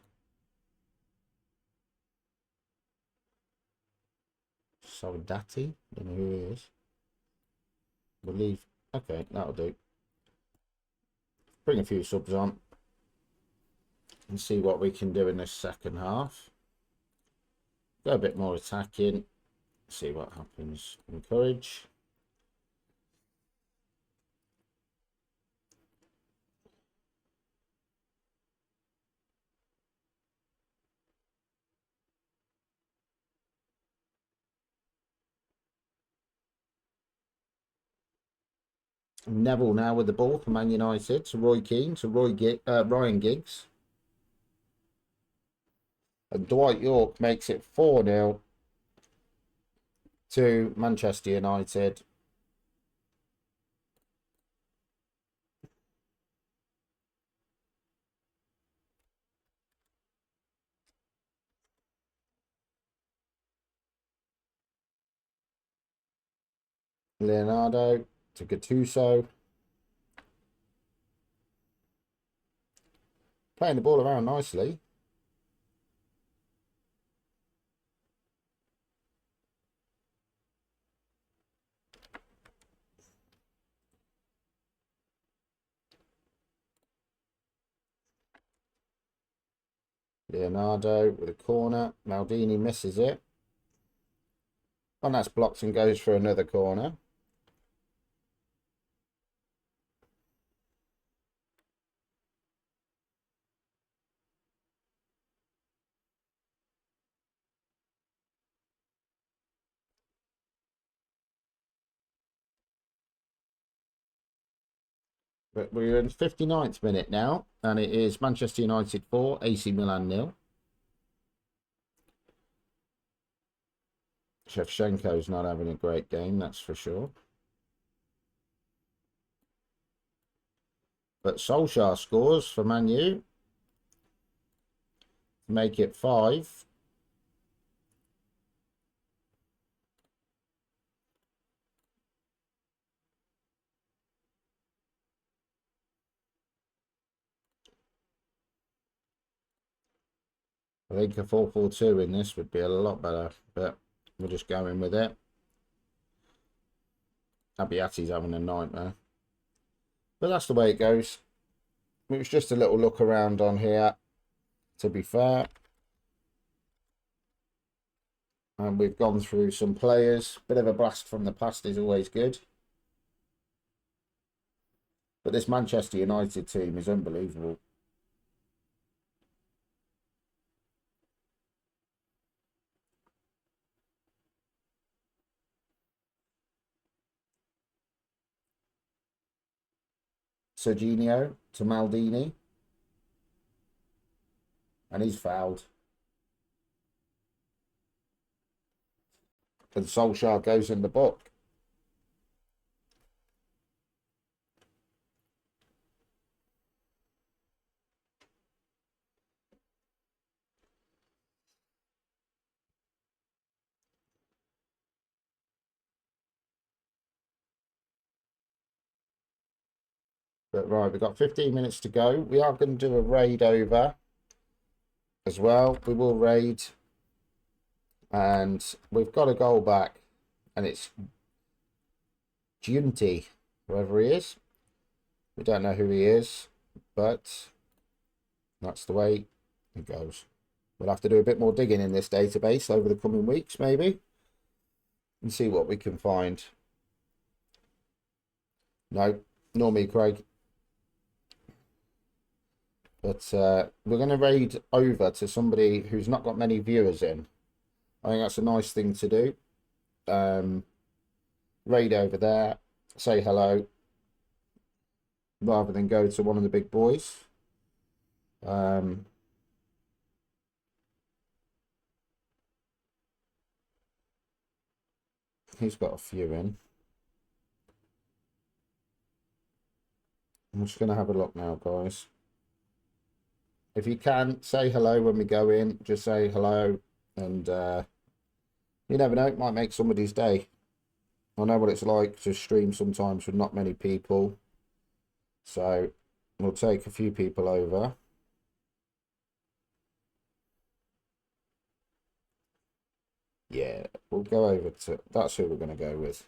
S1: Soldati, don't know who he is. We'll leave. Okay, that'll do. Bring a few subs on and see what we can do in this second half. Go a bit more attacking. See what happens. Encourage. Neville now with the ball for Man United to Roy Keane to Ryan Giggs. And Dwight York makes it 4-0 to Manchester United. Leonardo to Gattuso. Playing the ball around nicely. Leonardo with a corner. Maldini misses it. And that's blocked and goes for another corner. But we're in the 59th minute now, and it is Manchester United 4, AC Milan 0. Shevchenko's not having a great game, that's for sure. But Solskjaer scores for Man U to make it 5. I think a 4-4-2 in this would be a lot better, but we're just going with it. Abiati's having a nightmare. But that's the way it goes. It was just a little look around on here, to be fair. And we've gone through some players. Bit of a blast from the past is always good. But this Manchester United team is unbelievable. Serginho to Maldini. And he's fouled. And Solskjaer goes in the book. But right, we've got 15 minutes to go. We are going to do a raid over as well. We will raid. And we've got a goal back. And it's Giunti, whoever he is. We don't know who he is. But that's the way it goes. We'll have to do a bit more digging in this database over the coming weeks, maybe. And see what we can find. No, nor me, Craig. But we're going to raid over to somebody who's not got many viewers in. I think that's a nice thing to do. Raid over there, say hello, rather than go to one of the big boys. He's got a few in. I'm just going to have a look now, guys. If you can, say hello when we go in. Just say hello. And you never know, it might make somebody's day. I know what it's like to stream sometimes with not many people. So we'll take a few people over. Yeah, we'll go over to... That's who we're going to go with.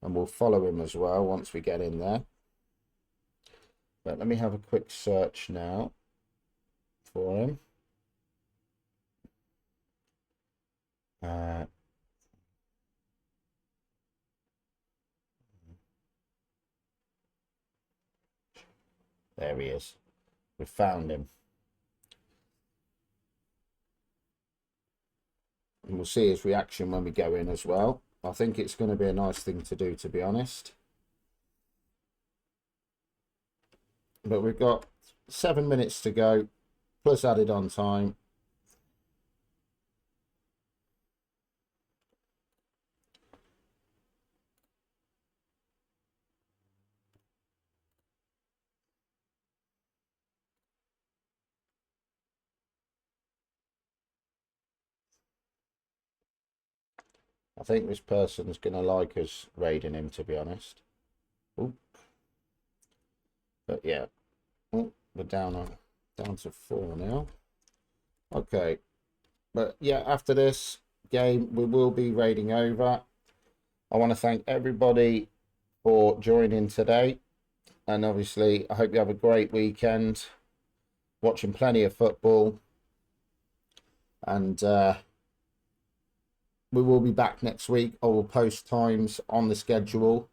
S1: And we'll follow him as well once we get in there. But let me have a quick search now for him. There he is. We found him. And we'll see his reaction when we go in as well. I think it's going to be a nice thing to do, to be honest. But we've got 7 minutes to go, plus added on time. I think this person's going to like us raiding him, to be honest. Ooh. But yeah, ooh, we're down to 4 now. Okay, but yeah, after this game, we will be raiding over. I want to thank everybody for joining today. And obviously, I hope you have a great weekend. Watching plenty of football. And we will be back next week. I will post times on the schedule.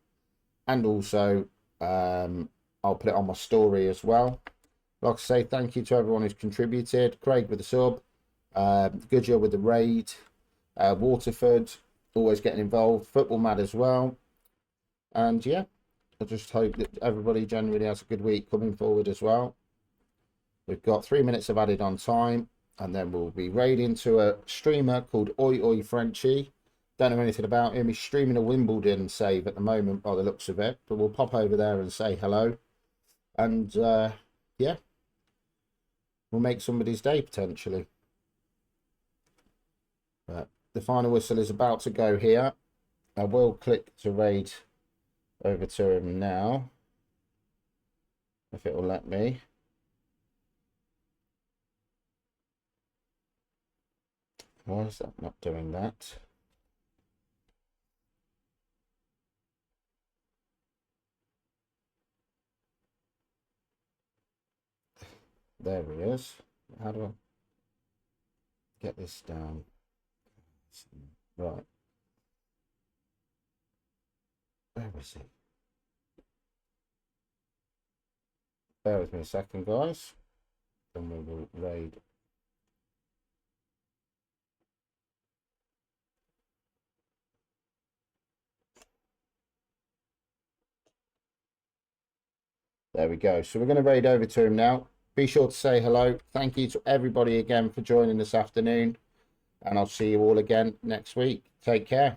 S1: And also, I'll put it on my story as well. Like I say, thank you to everyone who's contributed. Craig with the sub. Goodyear with the raid. Waterford, always getting involved. Football Mad as well. And yeah, I just hope that everybody generally has a good week coming forward as well. We've got 3 minutes of added on time. And then we'll be raiding to a streamer called Oi Oi Frenchie. Don't know anything about him. He's streaming a Wimbledon save at the moment by the looks of it. But we'll pop over there and say hello. And yeah, we'll make somebody's day potentially. But the final whistle is about to go here. I will click to raid over to him now. If it will let me. Why is that not doing that? There he is. How do I get this down? Right. Where was he? Bear with me a second, guys. Then we will raid. There we go. So we're going to raid over to him now. Be sure to say hello. Thank you to everybody again for joining this afternoon. And I'll see you all again next week. Take care.